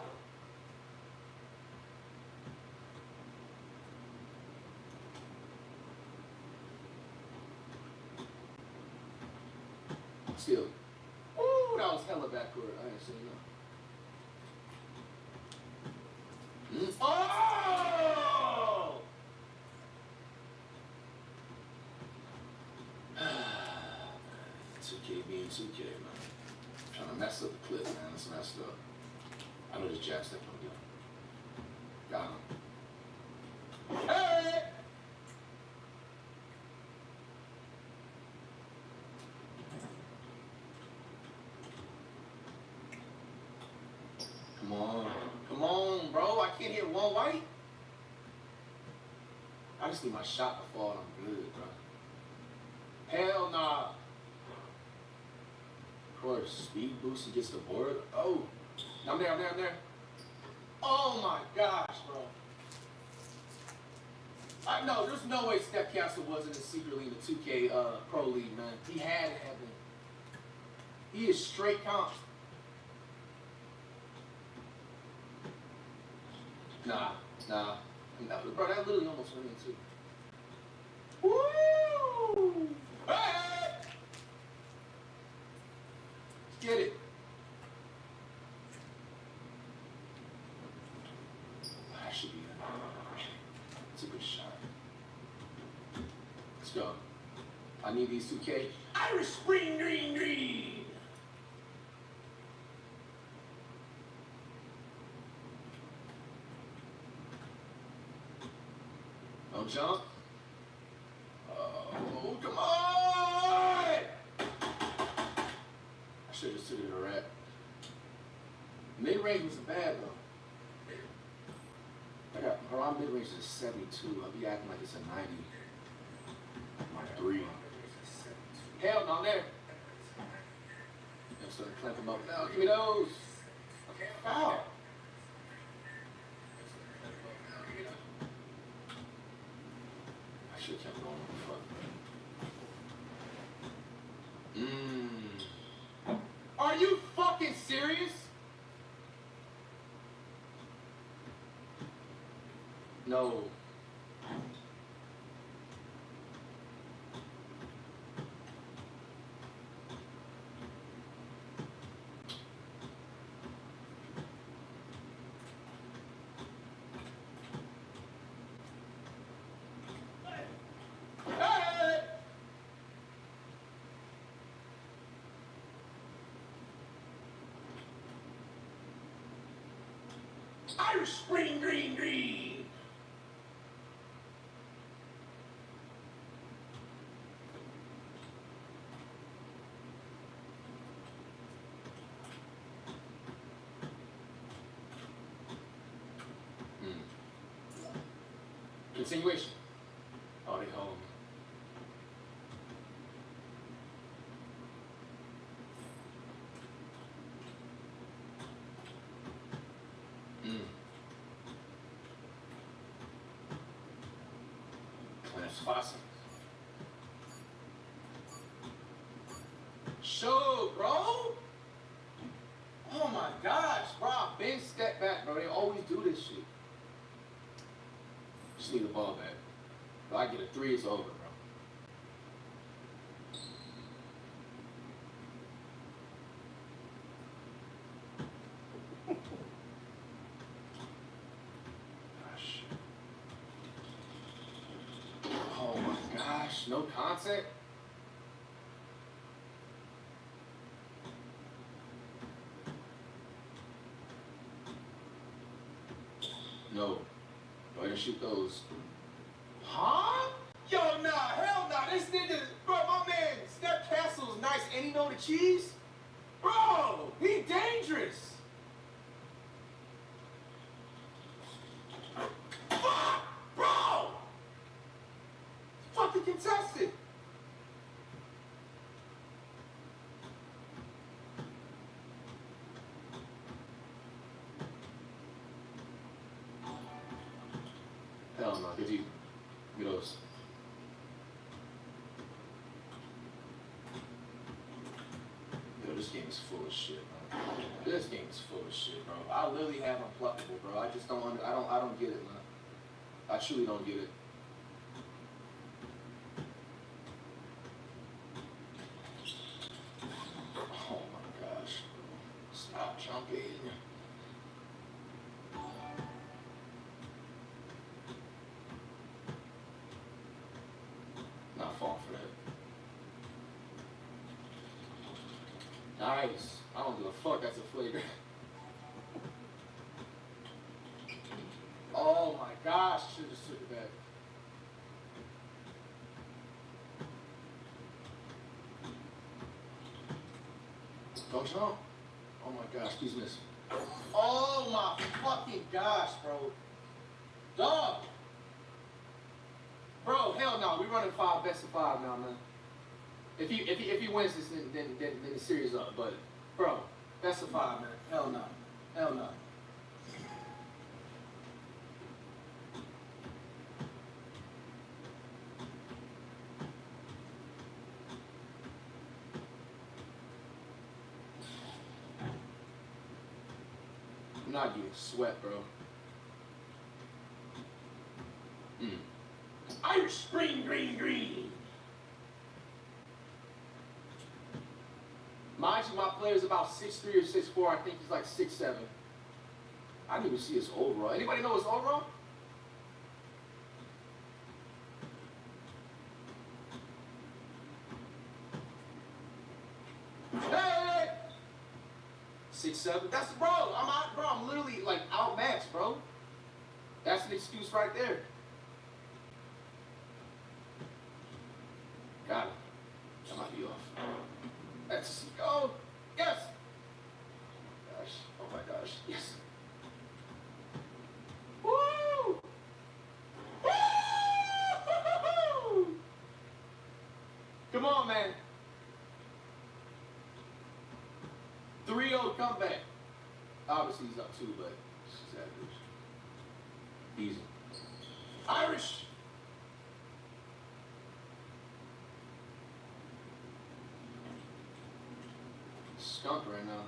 Still. Ooh, that was hella backcourt. I ain't seen that. Oh! 2K being 2K, man. Trying to mess up the clip, man. It's messed up. I know this jab step on gun. Got him. Hey! Come on. Come on, bro. I can't hit one white. I just need my shot to fall and I'm good, bro. Hell nah. Of course, speed boost and gets the board. Oh. I'm there. Oh my gosh, bro. I know, there's no way Steph Castle wasn't secretly in the 2K Pro League, man. He had to have been. He is straight comp. Nah. Bro, that literally almost went in too. Woo! Hey! Get it. That should be it. It's a good shot. Let's go. I I need these 2K. Irish Spring Green Green! Don't jump. Oh, come on! I should have just took it to the rack. Mid-range wasn't bad, though. Her mid-range is a 72. I'll be acting like it's a 90. Like 3. Hell no, there. I'm starting to clamp them up now. Give me those. Foul. I should have kept going on the front. Are you fucking serious? No. Irish Spring Green Green! Continuation. Oh, they home. Class Fossey. Show, bro. Oh my gosh, bro. Big step back, bro. They always do this shit. Just need the ball back. If I get a 3, it's over, bro. Gosh. Oh my gosh, no contact. No. Go ahead and shoot those. Huh? Yo, nah, hell nah. This nigga, bro, my man, Steph Castle's nice and he know the cheese? Bro, he dangerous. Fuck, bro. Fucking contested. Hell no, give you those. Yo, this game is full of shit, bro. This game is full of shit, bro. I literally have unpluckable, bro. I just don't I don't get it, man. I truly don't get it. Oh my gosh, bro. Stop jumping. Not falling for that. Nice. I don't give a fuck. That's a flagrant. Oh my gosh. Should have just took it back. Don't jump. Oh my gosh. He's missing. Oh my fucking gosh, bro. Dog. Bro, hell no. We running 5 best of 5 now, man. If he wins this, then the series up. But bro, best of 5, man. Hell no. Hell no. I'm not getting sweat, bro. Irish Spring Green Green. Mind you, my player's about 6'3" or 6'4". I think he's like 6'7". I didn't even see his overall. Anybody know his overall? 6'7". That's bro. I'm literally like outmatched, bro. That's an excuse right there. Got it. That might be off. That's oh yes. Oh my gosh. Yes. Woo! Woo! Come on, man. 3-0 comeback. Obviously he's up 2, but she's average. Easy. Irish. Skunk right now.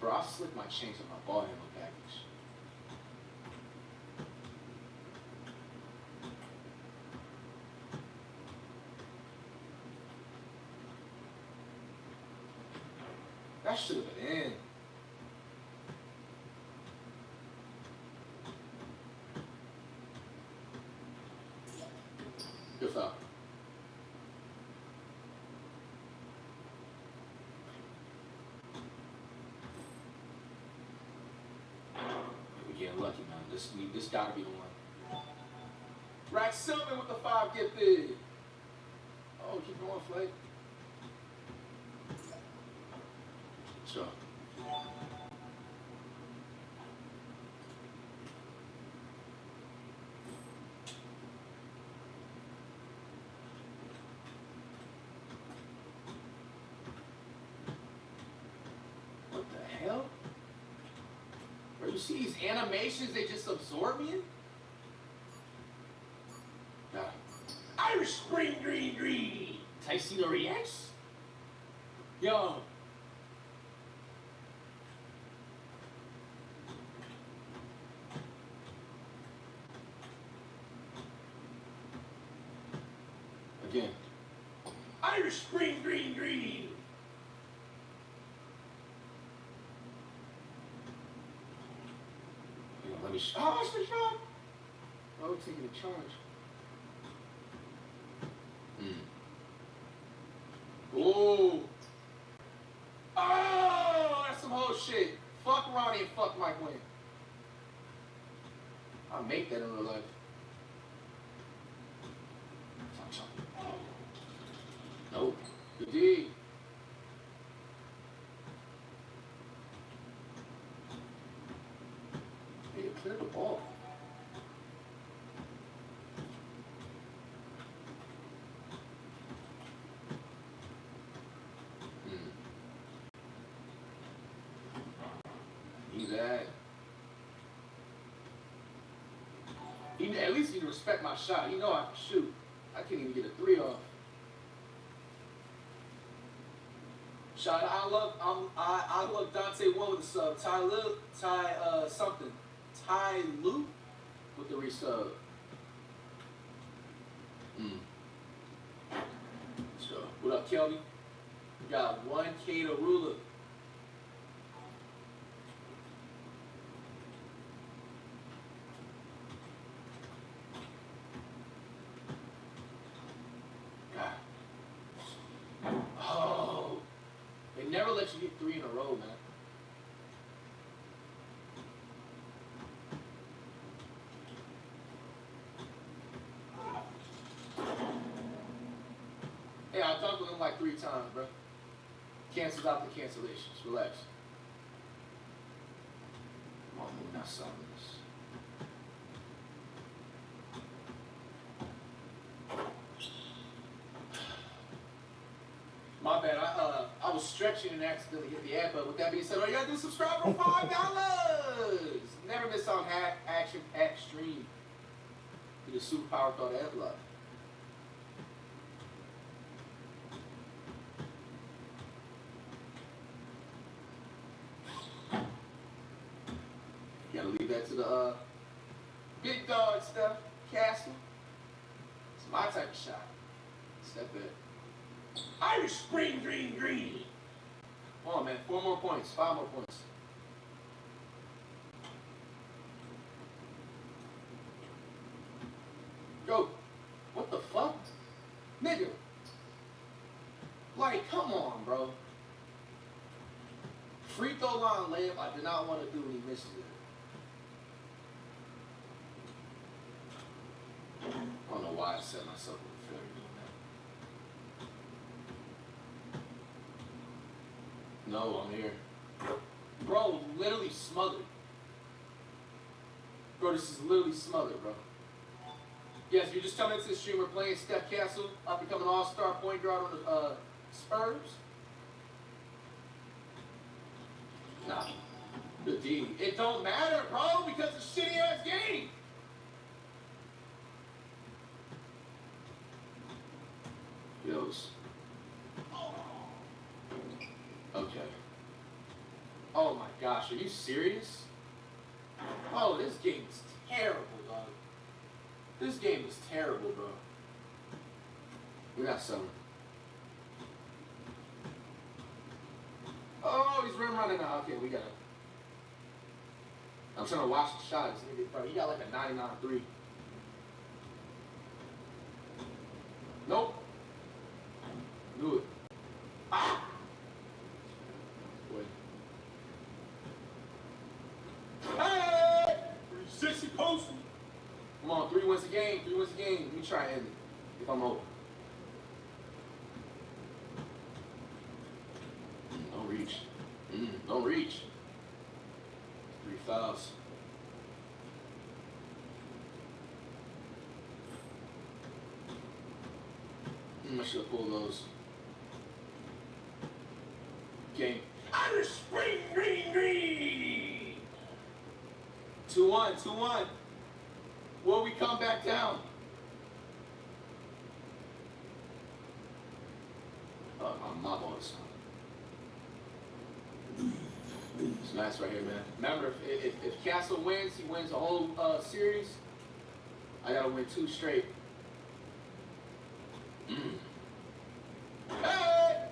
Bro, I slicked my chains on my ball handle package. That should have been in. Good foul. We're getting lucky, man. This gotta be the one. Rack Silman with the 5 gifted. Oh, keep going, Flake. Sure. What the hell? Bro, you see these animations, they just absorb me in? Nah. Irish Spring Green. Tycino reacts? Yo. Again. Irish Spring Green. Let me oh, it's the shot. Oh, taking a charge. Ooh. Oh, that's some whole shit. Fuck Ronnie and fuck Mike Wayne. I'll make that in real life. Nope. Good D. Hey, clear the ball. He's that. At least you respect my shot. You know I can shoot. I can't even get a 3 off. Shot. I love Dante One with the sub. Ty Lue with the resub. So what up, Kelby? We got 1K to ruler. Never let you get 3 in a row, man. Hey, I talked with him like 3 times, bro. Cancels out the cancellations. Relax. Come on, we're not solving this. My bad, I was stretching and accidentally hit the ad button. With that being said, all you gotta do is subscribe for $5. Never miss on action pack stream. Get a superpower called AdBlock. You gotta leave that to the big dog stuff, Castle. It's my type of shot. Step back. Irish Spring Green. Come on, man. 4 more points. 5 more points. Go. What the fuck? Nigga. Like, come on, out-of-bound layup I did not want to do, and he missed it. I don't know why I set myself up for failure doing that. No, I'm here. Bro, literally smothered. Bro, this is literally smothered, bro. Yes, if you're just coming into the stream, we're playing Steph Castle, up becoming an all-star point guard on the Spurs. Nah, the D. It don't matter, bro, because it's a shitty-ass game. Yos. Okay. Oh my gosh, are you serious? Oh, this game is terrible, dog. This game is terrible, bro. We got some. Oh, he's running now. Okay, we got it. I'm trying to watch the shot. This nigga, bro, he got like a 99-3. Nope. Do it. Ah! Wait. Hey! 360 posting. Come on, 3 wins a game. 3 wins a game. Let me try and end it. If I'm open. Don't reach. Don't reach. 3 fouls. I should have pulled those. Game. Outer spring green. 2-1, 2-1. Will we come back down? My ball is it's nice right here, man. Remember, if Castle wins, he wins the whole series. I gotta win 2 straight. Hey!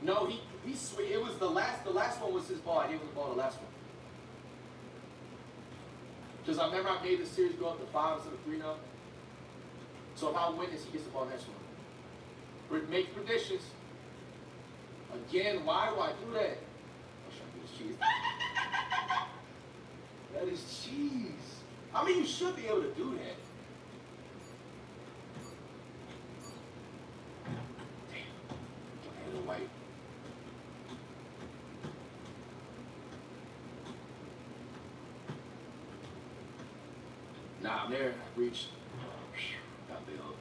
No, he it was the last one was his ball. I gave him the ball the last one. Because I remember I made the series go up to 5 instead of 3 now. So if I win this, he gets the ball next one. Make predictions. Again, why do I do that? I'm trying to do this cheese. That is cheese. I mean, you should be able to do that. Damn. Little white. Nah, I'm there. I reached. Got big up.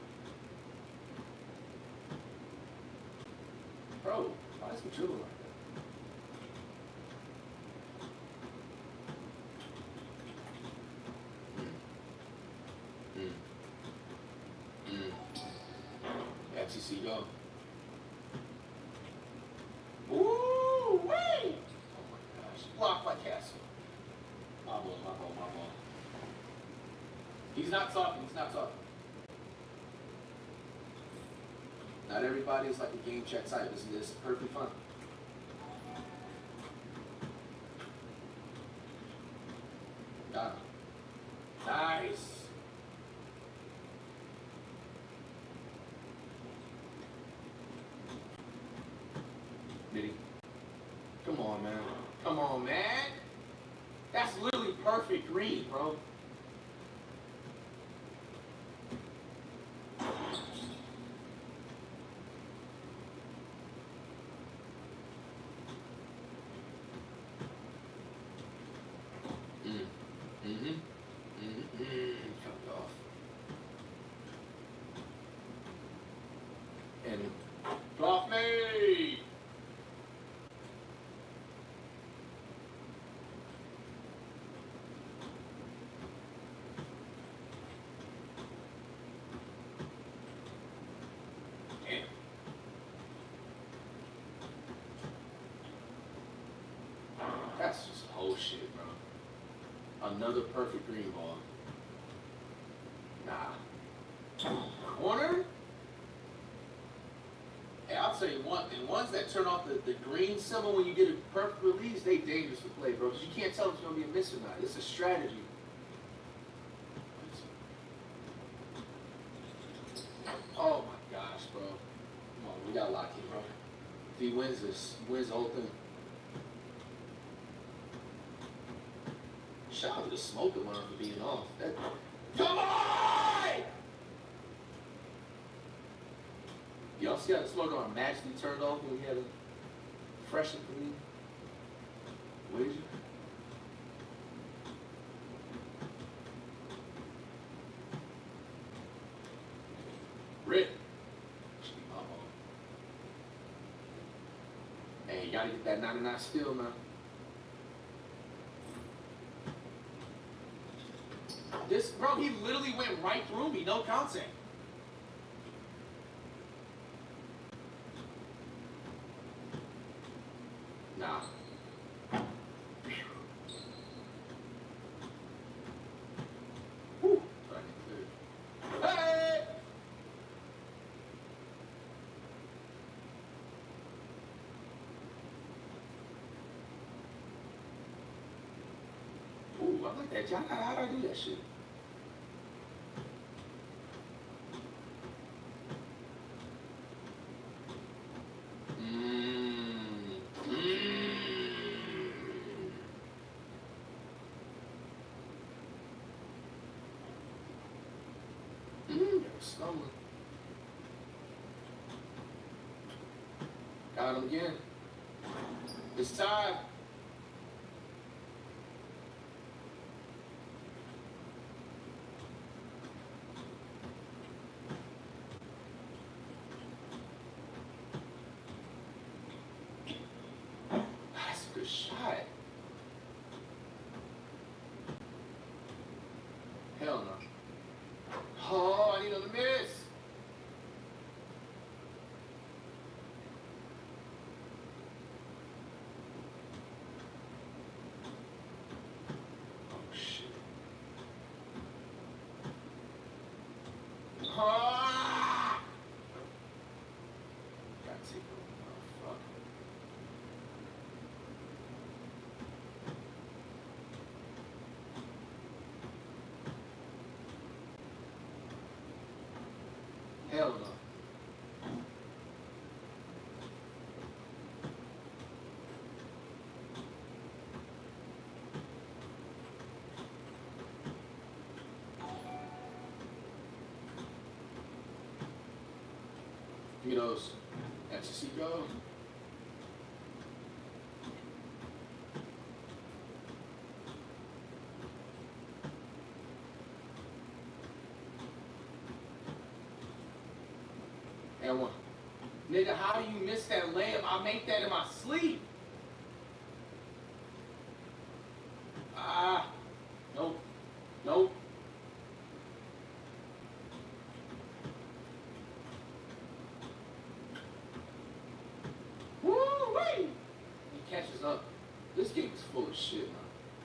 Bro, why is he dribbling like that? FTC go. Ooh, wait! Oh my gosh. Blocked by Castle. My ball. He's not talking. Not everybody is like a game check type. Isn't this perfectly fun? Got him. Nice. Did he? Come on, man. That's literally perfect green, bro. Cut off. And off me. Damn. That's just whole shit, bro. Another perfect green ball. Nah. Corner? Hey, I'll tell you one thing. Ones that turn off the green symbol when you get a perfect release, they dangerous to play, bro. Because you can't tell if it's going to be a miss or not. It's a strategy. Oh my gosh, bro. Come on, we got to lock in, bro. If he wins this, he wins the whole thing. Shout out to the smoking one for being off. Come on! Y'all see how the smoke on magically turned off when we had a fresh and clean wager? Rick. Hey, you gotta get that 99 still, man. This, bro, he literally went right through me, no contact. Nah. Whew. Hey! Ooh, I like that. How'd I do that shit? Stumbling. Got him again. It's time. That's a good shot. Hell no. Oh, I need another miss. Oh, shit. Ah! Gotta take it. Oh, fuck. Hell no. Give me those. Ecstasy go. And one. Nigga, how do you miss that layup? I make that in my sleep. Ah. Nope. Nope. Woo-wee! He catches up. This game is full of shit, man.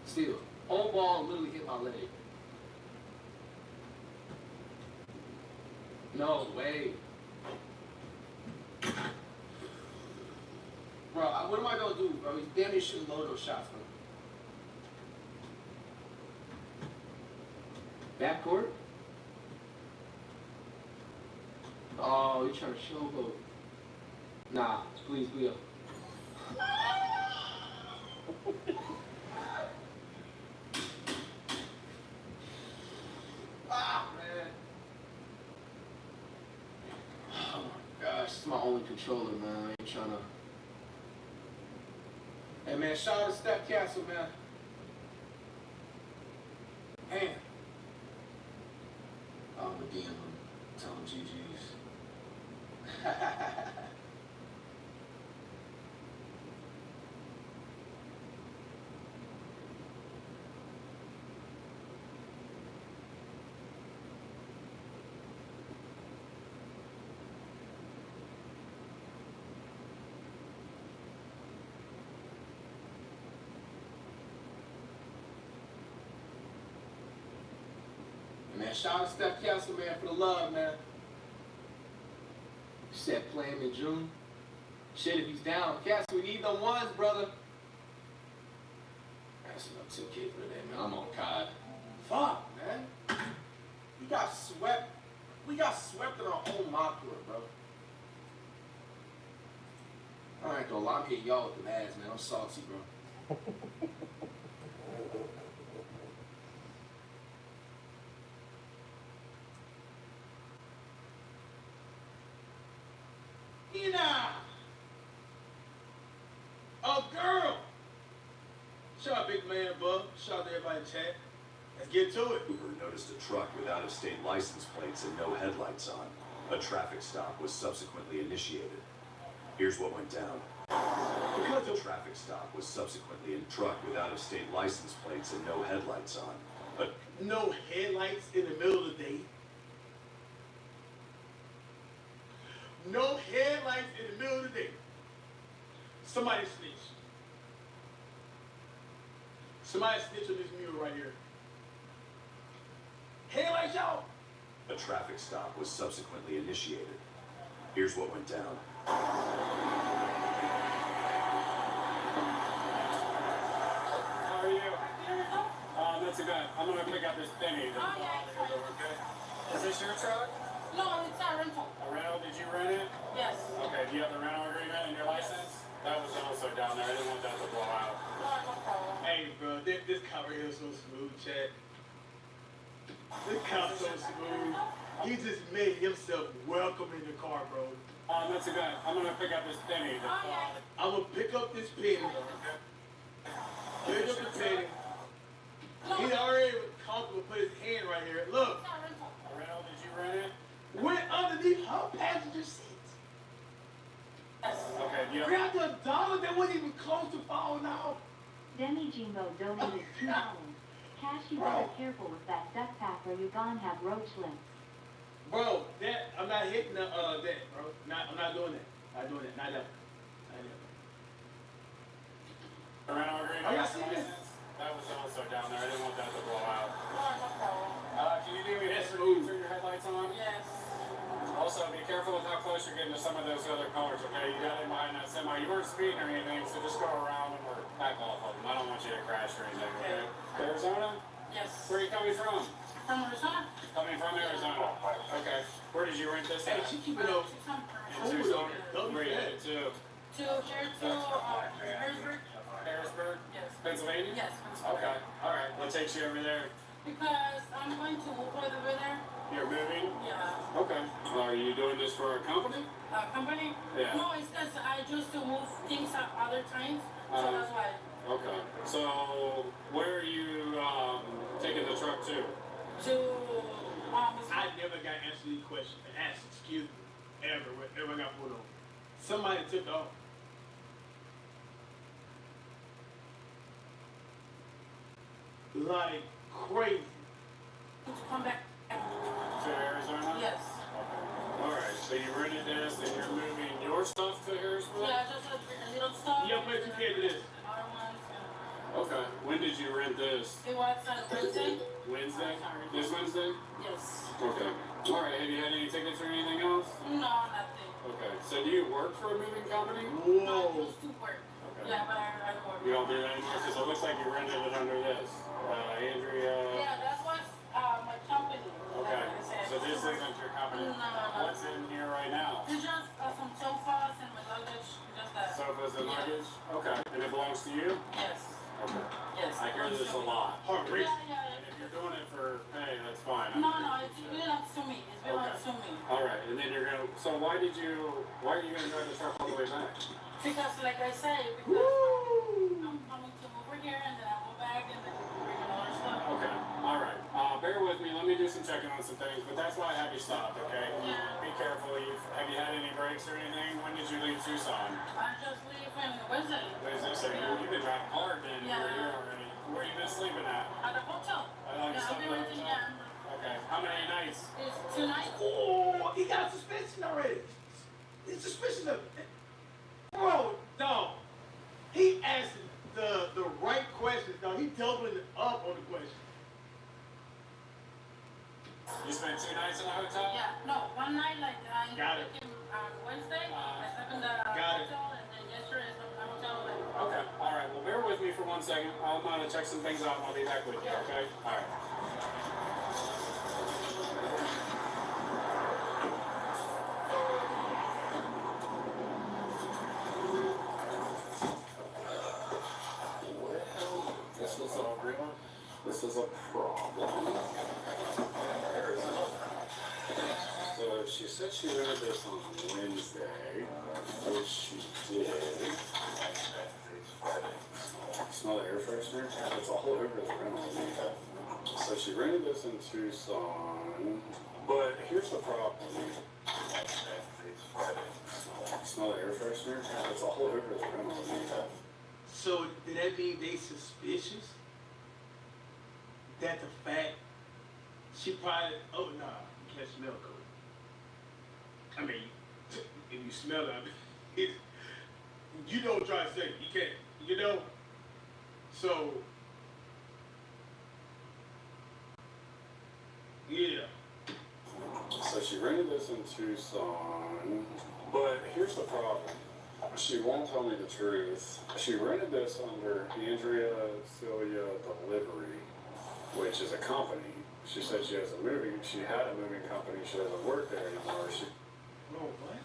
Still, whole ball literally hit my leg. No way. Bro, what am I gonna do, bro? He's damn near shooting low those shots, bro. Backcourt? Oh, you trying to showboat. Nah, please, Leo. Ah, man. Oh my gosh, it's my only controller, man. I ain't trying to. Hey, man, shout out to Steph Castle, man. Man. I'm gonna DM him. Tell him GG's. Man, shout out to Steph Castle, man, for the love, man. You said play him in June. Shit, if he's down. Castle, we need them ones, brother. That's enough 2K for today, man. I'm on COD. Fuck, man. We got swept. We got swept in our own mock court, bro. I ain't gonna lie, I'm hitting y'all with the ass, man. I'm salty, bro. Ina! Oh, girl! Shout out, big man above. Shout out to everybody in chat. Let's get to it. Uber noticed a truck with out-of-state license plates and no headlights on. A traffic stop was subsequently initiated. Here's what went down. The traffic stop was subsequently in truck with out-of-state license plates and no headlights on. No headlights in the middle of the day. No headlights in the middle of the day. Somebody snitch. Somebody snitch on this mule right here. Headlights, y'all. A traffic stop was subsequently initiated. Here's what went down. How are you? Not too bad. I'm gonna pick up this penny. Okay. Is this your truck? No, it's a rental. A rental? Did you rent it? Yes. Okay. Do you have the rental agreement and your license? That was also down there. I didn't want that to blow out. No problem. Hey, bro, this cop right here is so smooth, Chad. This cop's so smooth. He just made himself welcome in the car, bro. Not too bad. I'm gonna pick up this penny. I'm gonna pick up this penny. Pick up the penny. He already comfortable put his hand right here. Look. A rental? Did you rent it? Went underneath her passenger seat. Okay. Do you have? Grabbed a dollar that wasn't even close to falling out. Demi Jimbo donated $2. Cash, you better careful with that duck pack or you gonna have roach lips. Bro, that I'm not hitting that, bro. I'm not doing that. Not doing that. Not that. Not that. A rental agreement? Oh, y'all see this? That was also down there. I didn't want that to blow out. No problem. Can you do me That's this? smooth. Turn your headlights on? Yes. Also, be careful with how close you're getting to some of those other cars, okay? You got in behind that semi. You weren't speeding or anything, so just go around and we're back off of them. I don't want you to crash or anything, okay? Arizona? Yes. Where are you coming from? From Arizona? Coming from Arizona. Okay. Where did you rent this Hey, at? she keep it up. In Tucson? Where you headed to? Harrisburg? Harrisburg? Yes. Pennsylvania? Yes, Okay. All right. What takes you over there? because I'm going to move over there. You're moving? Yeah. Okay. Are you doing this for a company? Company? Yeah. No, it's because I used to move things at other times, so that's why. Okay. So, where are you taking the truck to? I never got answered these questions and asked excuse me ever whenever I got pulled over. Somebody took off. Like crazy. To come back. To Arizona? Yes. Okay. Alright, so you rented this and you're moving your stuff to Harrisburg? Yeah, just a little stuff. Yeah, but you can't do this. Other ones. Okay. When did you rent this? It was Wednesday. Wednesday? This Wednesday? Yes. Okay. Alright, have you had any tickets or anything else? No, nothing. Okay. So do you work for a moving company? I used to work. Okay. Yeah, but I don't work. You don't do that anymore? Because it looks like you rented it under this. Andrea. Yeah, that's what's my company. Okay. Like I said. So this isn't your company? No. What's in here right now? It's just some sofas and my luggage. Just that. Sofas and luggage? Okay. And it belongs to you? Yes. Okay. Yes. I hear this a lot. Heartbreak. Yeah. And if you're doing it for pay, that's fine. No, it belongs to me. It belongs to me. All right, and then you're gonna. So why are you gonna drive the truck all the way back? Because, like I say, I'm coming to over here and then I go back and then bring another stuff. Okay. All right. Bear with me. Let me do some checking on some things, but that's why I have you stopped. Okay. Yeah. Be careful. Have you had any breaks or anything? When did you leave Tucson? I just leave in Wednesday. Wednesday. So you've been driving hard, then. Yeah. You're here already. Where you been sleeping at? At the hotel. You Yeah, I've slept been at the renting, hotel? yeah. Okay. How many nights? It's 2 nights. Oh, he got a suspension already. He's suspicious of it. Bro, dog. He asked the right questions, dog. He doubling it up on the question. You spent 2 nights in the hotel? Yeah, no, one night like I Got it. came on Wednesday. I slept in the Got it. hotel and then yesterday I slept in the hotel. Okay. All right. Well, bear with me for 1 second. I'm gonna check some things out and I'll be back with you. Okay. All right. This is a problem. So she said she rented this on Wednesday, which she did. Smell the air freshener? It's all over the rental. So she rented this in Tucson, but here's the problem. Smell the air freshener? It's all over the rental. So, did that mean they suspicious? That the fact she probably, oh nah, you can't smell coke. I mean, if you smell it, you know what I'm trying to say. You can't, you know? So, yeah. So she rented this in Tucson, but here's the problem. She won't tell me the truth. She rented this under Andrea Celia Delivery, which is a company. She said she has a moving, she had a moving company. She doesn't work there anymore. Bro, what?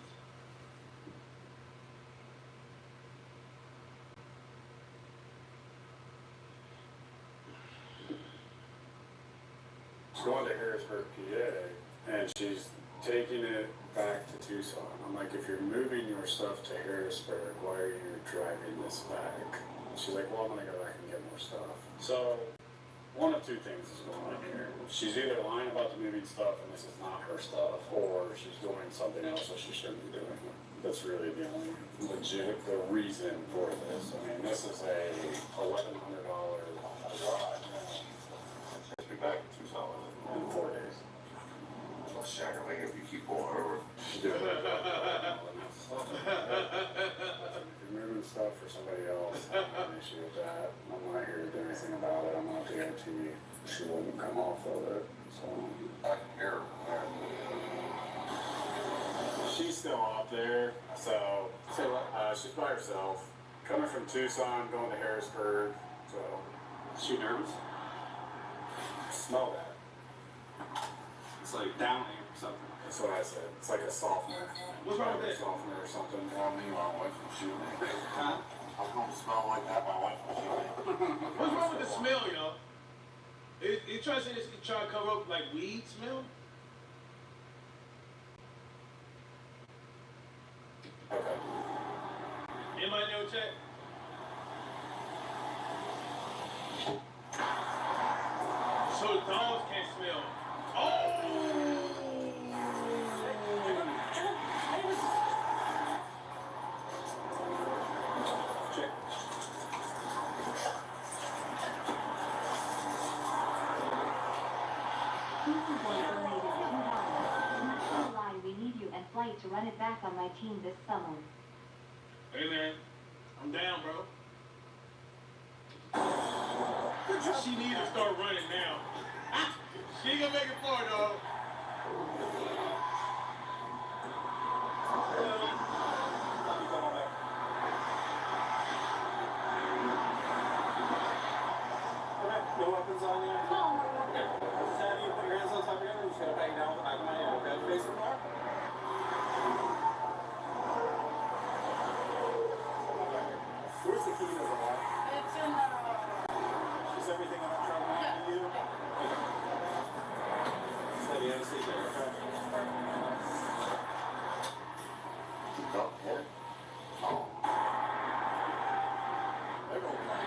She's going to Harrisburg, PA, and she's taking it back to Tucson. I'm like, if you're moving your stuff to Harrisburg, why are you driving this back? She's like, well, I'm gonna go back and get more stuff. So, one of two things is going on here. She's either lying about the moving stuff and this is not her stuff, or she's doing something else that she shouldn't be doing. That's really the only the reason for this. I mean, this is a $1,100 ride. Be back in Tucson In 4 days. Well, shackling if you keep going over. If you're moving stuff for somebody else, I have an issue with that. I'm not here to do anything about it. I'm not guarantee she wouldn't come off of it. So I can hear her. She's still up there, so she's by herself. Coming from Tucson, going to Harrisburg. So is she nervous? Smell that. It's like downing or something. That's what I said. It's like a softener. What's wrong with that? Softener or something. Well, me, my wife from shooting. Huh? I'm gonna smell like that, my wife will shoot me. What's wrong with the smell, y'all? It tries to say this, it try to cover up like weed smell? Okay. Anybody know chat? So the dogs can't smell. Oh! Check. We need you and flight to run it back on my team this summer. Hey man, I'm down, bro. She need to start running now. She ain't gonna make it far, dog. No weapons on you? No. Just have you put your hands on top of your head and just gotta bang down with the back of my hand. Okay, face the car. Where's the key to the car? It's in the. Is everything on that truck behind you? So you have a seat there, okay? Go ahead. Oh. They're gonna play.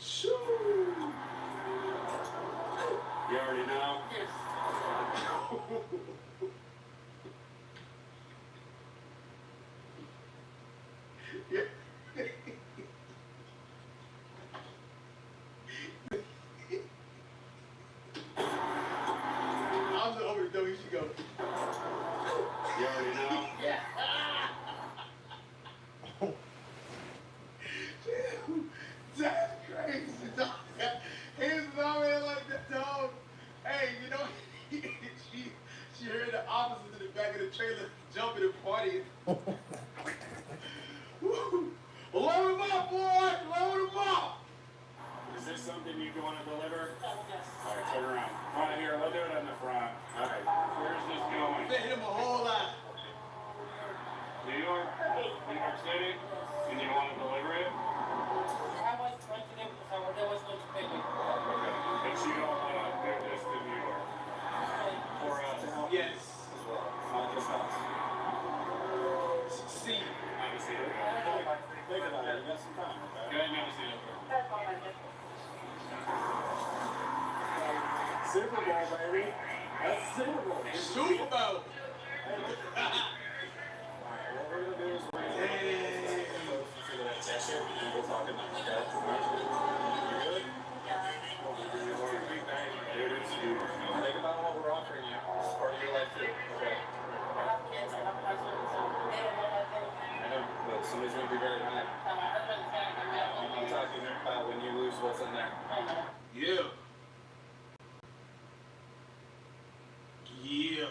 Shoo! You already know? Yes. I'm the over the door, you should go. You already know? Yeah. That's crazy, dog. His mom ain't like that, dog. Hey, you know, she heard the officers in the back of the trailer jumping and partying. Woo. Load him up, boy! Load him up! Is this something you want to deliver? Yes. All right, turn around. Right here, we'll do it on the front. All right, where's this going? Fit him a whole lot. New York? New York City? And you want to deliver it? I was going to them because they was going to pay me. Okay. But you don't want to do this to New York? For us? Yes. As well. Not just us. See. Have a seat. Think about it. You got some time, okay? Go ahead and have a seat up there. That's all I did. Super Bowl, baby. That's Super Bowl. Super Bowl. What we're gonna do is we're gonna to that session and we'll talk about it. Okay? You good? Think about what we're offering you. It's part of your life too. Okay. I have kids, I have husbands, so they don't know that they I know, but somebody's gonna be very mad. my husband's gonna get mad at me. I'm talking about when you lose what's in there. I know. Yeah. Yeah.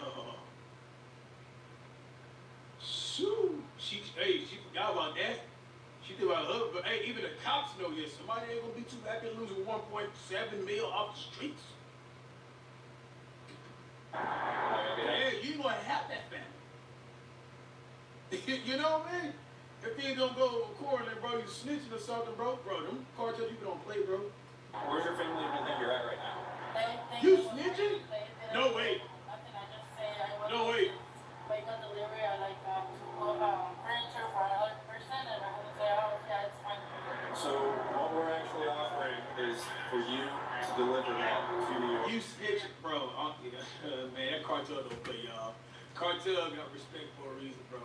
Shoo. She forgot about that. She did about her, but hey, even the cops know this. Somebody ain't gonna be too happy losing 1.7 mil off the streets. Yeah, you gonna have that family. You know what I mean? If things don't go accordingly, bro, you snitching or something, bro, them cartel people don't play, bro. Where's your family even think you're at right now? You snitching? No way. Nothing, I just say I want No way. make a delivery, I like furniture for another person, and I would say, oh, yeah, it's fine. So what we're actually offering is for you to deliver that to New York. You snitching, bro. Man, that cartel don't play, y'all. Cartel got respect for a reason, bro.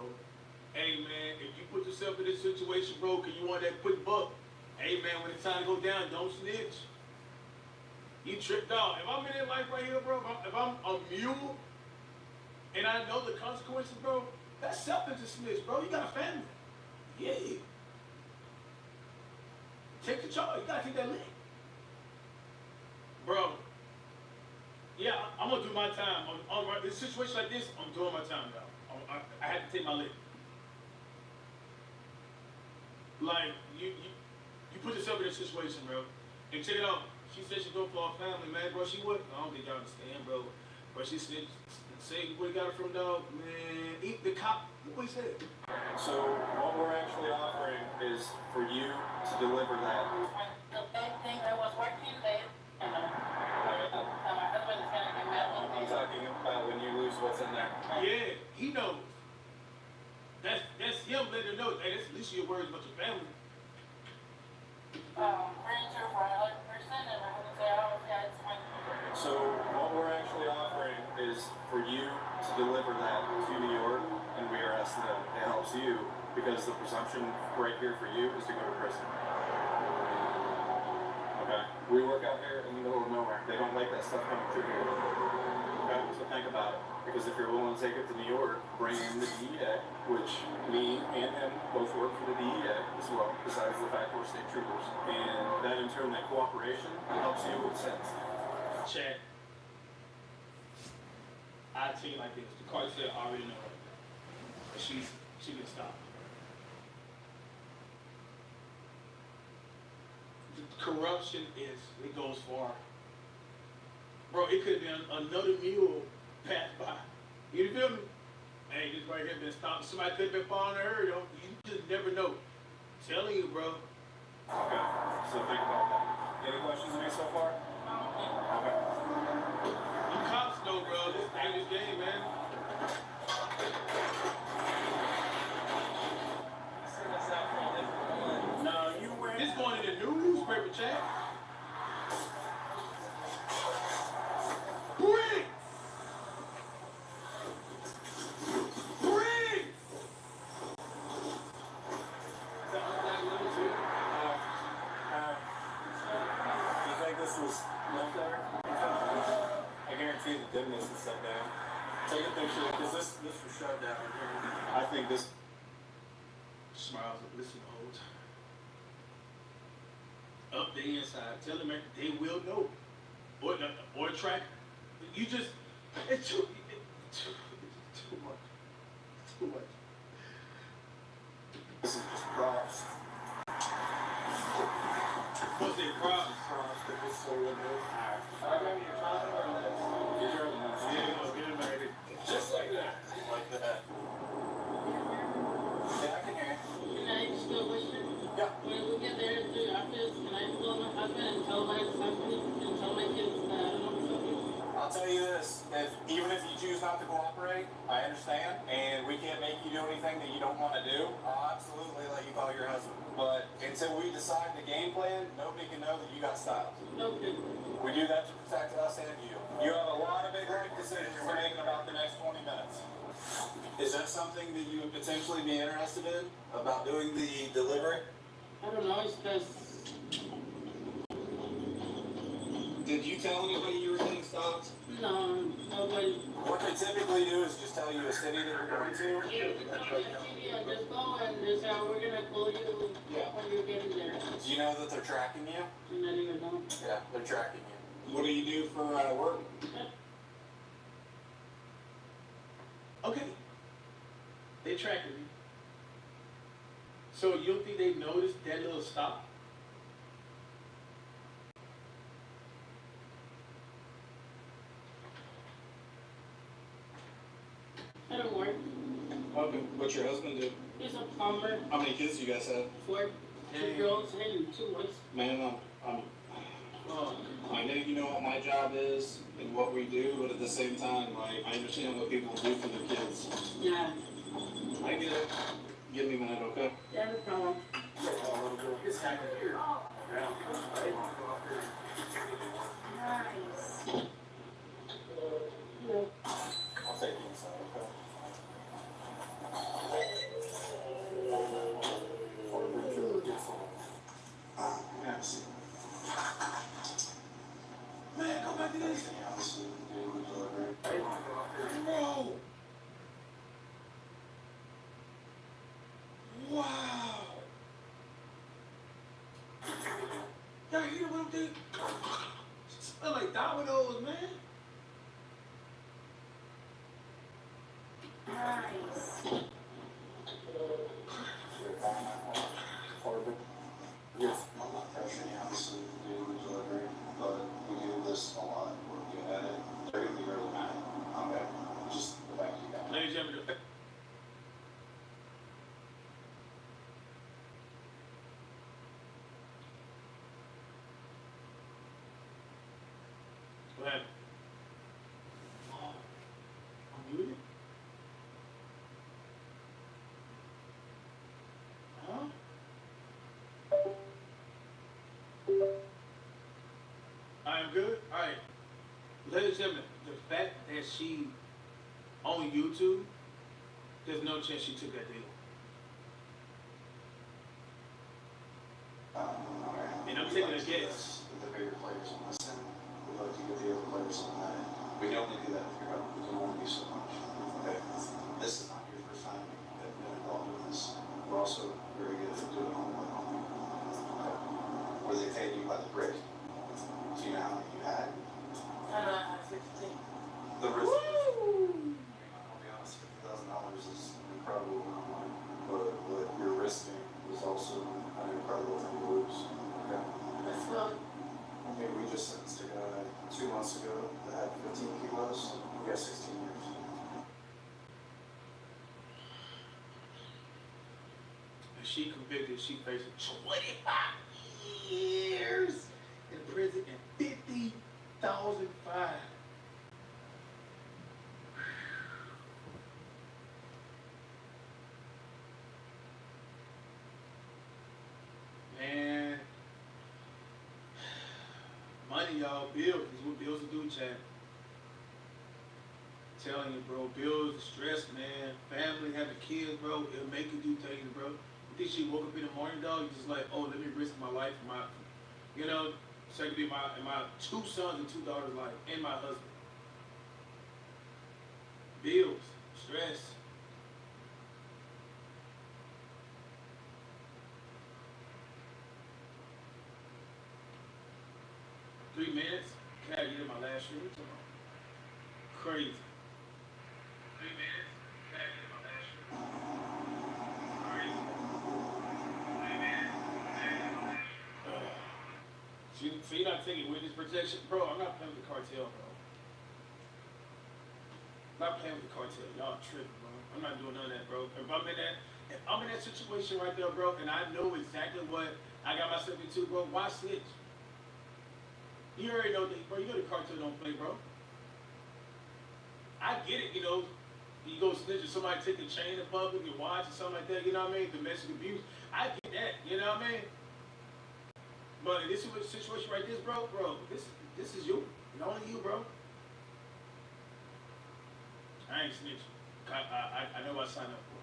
Hey, man, if you put yourself in this situation, bro, cause you want that quick buck, hey, man, when it's time to go down, don't snitch. You tripped out. If I'm in that life right here, bro, if I'm a mule, and I know the consequences, bro, that's something to snitch, bro. You got a family. Yeah. Take the charge. You gotta take that lick. Bro. Yeah, I'm gonna do my time. On this situation like this, I'm doing my time, y'all. I had to take my lick. Like, you put yourself in this situation, bro. And check it out. She said she's doing for her family, man, bro. She would. I don't think y'all understand, bro. But she snitched. Say where you got it from, dog, man. The cop, look what he said. So what we're actually offering is for you to deliver that. The same thing I was working late, and my husband is gonna get mad at me. I'm talking about when you lose what's in there. Yeah, he knows. That's him letting her know. Hey, that's at least your words about your family. Furniture for another person, and I would say, oh, yeah, it's fine. So what we're actually offering is for you to deliver that to New York, and we are asking that it helps you because the presumption right here for you is to go to prison. Okay? We work out here in the middle of nowhere. They don't like that stuff coming through here. Okay? So think about it. Because if you're willing to take it to New York, bring in the DEA, which me and him both work for the DEA as well, besides the fact we're state troopers. And that in turn, that cooperation helps you with sentence. Chad, I tell you like this, the cartel already know her. But she been stopped. The corruption it goes far. Bro, it could have been another mule passed by. You feel me? Hey, this right here been stopped. Somebody could have been following her, though. You just never know. Telling you, bro. Okay, so think about that. Any questions on me so far? Okay. You cops know, bro. This dangerous game, man. No, you win. This going in the newspaper the chat. Bricks! Bricks! You think this was leftover? I guarantee the dimness is set down. Take a picture, because this was shoved down in here. I think this. Smiles and listen the whole time. Up the inside, tell them that they will know. Or track. You just, it's too much. Too much. This is just props. What's it, props? Props, but this is so good. Just like that. Like that. Yeah, I can hear you. Can I still listen? Yeah. When we get there to the office, can I call my husband and tell my husband and tell my kids that I don't know something? I'll tell you this, even if you choose not to cooperate, I understand, and we can't make you do anything that you don't want to do. I'll absolutely let you call your husband. But until we decide the game plan, nobody can know that you got stopped. Okay. We do that to protect us and you. You have a lot of big life decisions to make in about the next 20 minutes. Is that something that you would potentially be interested in, about doing the delivery? I don't know, it's because Did you tell anybody you were getting stopped? no, nobody. What they typically do is just tell you a city that you're going to. Yeah, just go and just we're gonna call you when you're getting there. Do you know that they're tracking you? You not even know. Yeah, they're tracking you. What do you do for work? Okay. They tracking me. So you don't think they noticed that little stop? I don't work. Okay. What's your husband do? He's a plumber. How many kids do you guys have? 4, 2 girls and 2 boys. Man, I know you know what my job is and what we do, but at the same time, I understand what people do for their kids. Yeah. I get it. Give me a minute, okay? Yeah, no problem. Nice. I'll take you inside, okay? Yes. Man, go back to this. Bro. Wow. Y'all hear what I'm doing? Smell like Domino's, man. Nice. Yes. I'm not pressuring you, obviously, to do the delivery, but we do this a lot. We're good at it. They're gonna be really mad. Okay. Just the fact you got. Ladies and gentlemen, what happened? Oh, I'm muted? Huh? I am good? Alright. Ladies and gentlemen, the fact that she on YouTube, there's no chance she took that deal. And I'm taking a guess. The bigger players on this end, we'd like to get the other players on that end. We can only do that if you're up. We can only do so much. Okay? This is not your first time that been involved in this. We're also very good at doing homework on you. Okay? Were they paying you by the brick? Do you know how many you had? 16. The risk. I'll be honest, $50,000 is an incredible amount of money, but what you're risking is also an incredible thing to lose. Okay? That's what. Okay, we just sentenced a guy 2 months ago that had 15 kilos. We got 16 years. And she convicted, she facing 25 years in prison and 50,000 fine. Man, telling y'all, bills. This is what bills will do, Chad. Telling you, bro, bills, the stress, man, family, having kids, bro, it'll make you do things, bro. You think she woke up in the morning, dog? You just like, oh, let me risk my life, you know, so it could be my 2 sons and 2 daughters' life, and my husband. Bills, stress. Three minutes? Can I get in my last year? What you talking about? Crazy. 3 minutes? Can I get in my last year? Crazy. 3 minutes? Can I get in my last year? So you're not taking witness protection? Bro, I'm not playing with the cartel, bro. I'm not playing with the cartel. Y'all tripping, bro. I'm not doing none of that, bro. If I'm in that situation right there, bro, and I know exactly what I got myself into, bro, why snitch? You already know that, bro. You know the cartel don't play, bro. I get it, you know. You go snitch or somebody take a chain in public, your watch or something like that, you know what I mean? Domestic abuse. I get that, you know what I mean? But in this situation right this, bro, this is you. And only you, bro. I ain't snitching. I know what I signed up for.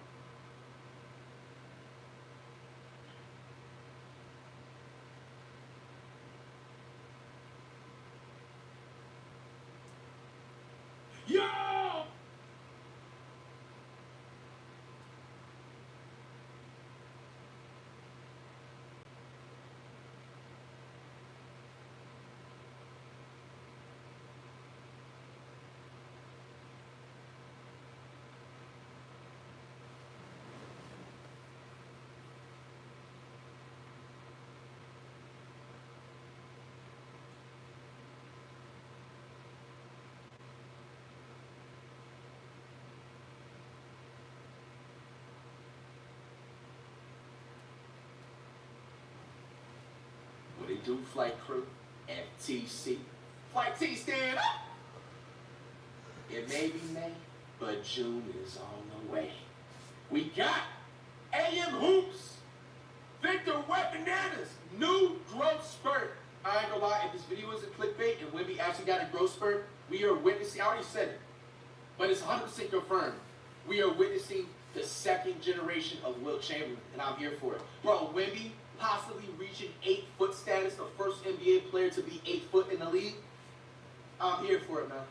Yo! What it do, flight crew? FTC. Flight T, stand up! It may be May, but June is on the way. We got AM Hoops, Victor Bananas, new growth spurt. I ain't gonna lie, if this video is a clickbait and Wemby actually got a growth spurt, we are witnessing, I already said it, but it's 100% confirmed. We are witnessing the 2nd generation of Wilt Chamberlain, and I'm here for it. Bro, Wemby possibly reaching 8-foot status, the first NBA player to be 8 foot in the league. I'm here for it, man.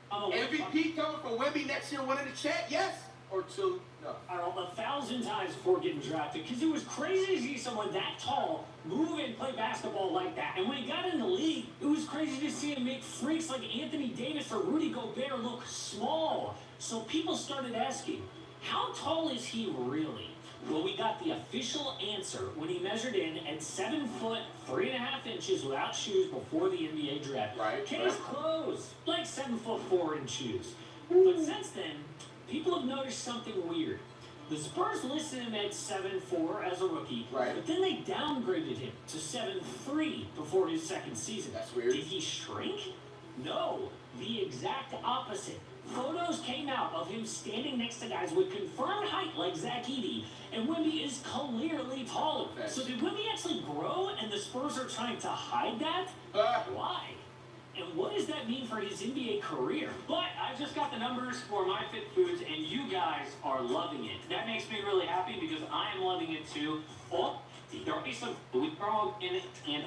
MVP coming from Wemby next year, winning the chat, yes? Or 2, no. I don't know, 1,000 times before getting drafted, because it was crazy to see someone that tall move and play basketball like that. And when he got in the league, it was crazy to see him make freaks like Anthony Davis or Rudy Gobert look small. So people started asking, how tall is he really? Well, we got the official answer when he measured in at 7 foot 3.5 inches without shoes before the NBA draft. Right. Case closed, like 7 foot 4 in shoes. But since then, people have noticed something weird. The Spurs listed him at 7'4" as a rookie, but then they downgraded him to 7'3" before his 2nd season. That's weird. Did he shrink? No, the exact opposite. Photos came out of him standing next to guys with confirmed height like Zach Edey, and Wemby is clearly taller. So did Wemby actually grow and the Spurs are trying to hide that? Why? And what does that mean for his NBA career? But I just got the numbers for MyFitFoods, and you guys are loving it. That makes me really happy because I am loving it too. Oh, there'll be some with promo in it and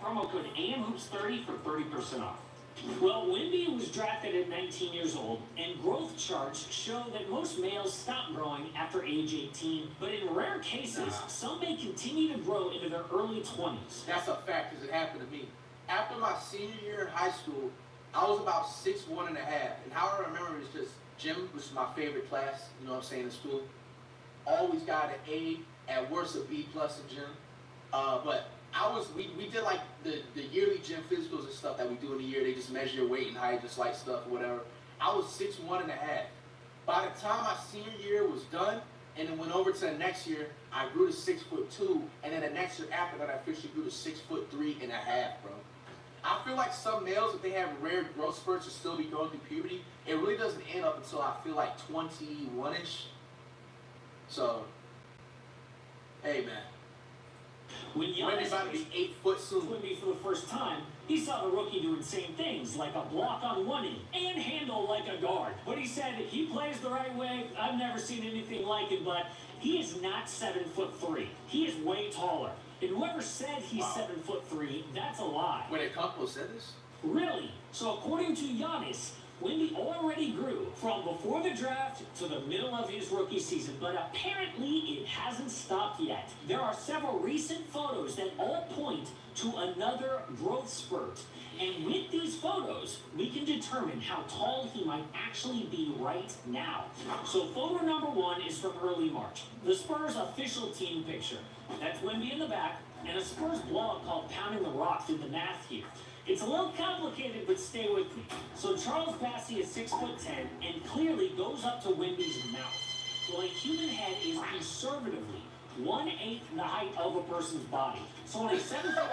promo code AMHOOPS30 for 30% off. Well, Wemby was drafted at 19 years old, and growth charts show that most males stop growing after age 18, but in rare cases, some may continue to grow into their early 20s. That's a fact, because it happened to me. After my senior year in high school, I was about 6'1.5", and how I remember is just gym was my favorite class, you know what I'm saying, in school. Always got an A, at worst a B+ in gym. But we did like the yearly gym physicals and stuff that we do in the year. They just measure your weight and height, just like stuff or whatever. I was 6'1.5". By the time my senior year was done, and then went over to the next year, I grew to 6'2", and then the next year after that, I officially grew to 6'3.5", bro. I feel like some males, if they have rare growth spurts, will still be going through puberty. It really doesn't end up until I feel like 21-ish. So, hey man, When Wemby's Giannis about to be 8 foot soon. Wemby for the first time, he saw the rookie do insane things like a block on one end and handle like a guard. But he said he plays the right way. I've never seen anything like it, but he is not 7'3". He is way taller. And whoever said he's 7'3", that's a lie. Wait, a couple said this? Really? So according to Giannis, Wemby already grew from before the draft to the middle of his rookie season, but apparently it hasn't stopped yet. There are several recent photos that all point to another growth spurt. And with these photos, we can determine how tall he might actually be right now. So photo number 1 is from early March. The Spurs official team picture. That's Wemby in the back, and a Spurs blog called Pounding the Rock did the math here. It's a little complicated, but stay with me. So Charles Bassey is 6'10" and clearly goes up to Wemby's mouth. Well, a human head is conservatively 1/8 the height of a person's body. So on a 7 foot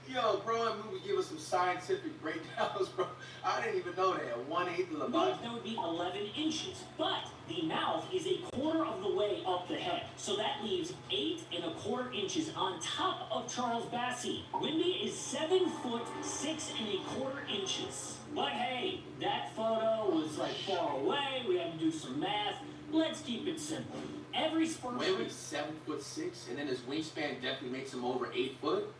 Yo, bro, that movie give us some scientific breakdowns, bro. I didn't even know that. 1/8 of the body. that would be 11 inches. But the mouth is a quarter of the way up the head. So that leaves 8 1/4 inches on top of Charles Bassey. Wemby is 7 foot 6 1/4 inches. But hey, that photo was like far away. We had to do some math. Let's keep it simple. Every Spurs Wemby's 7'6", and then his wingspan definitely makes him over 8 foot.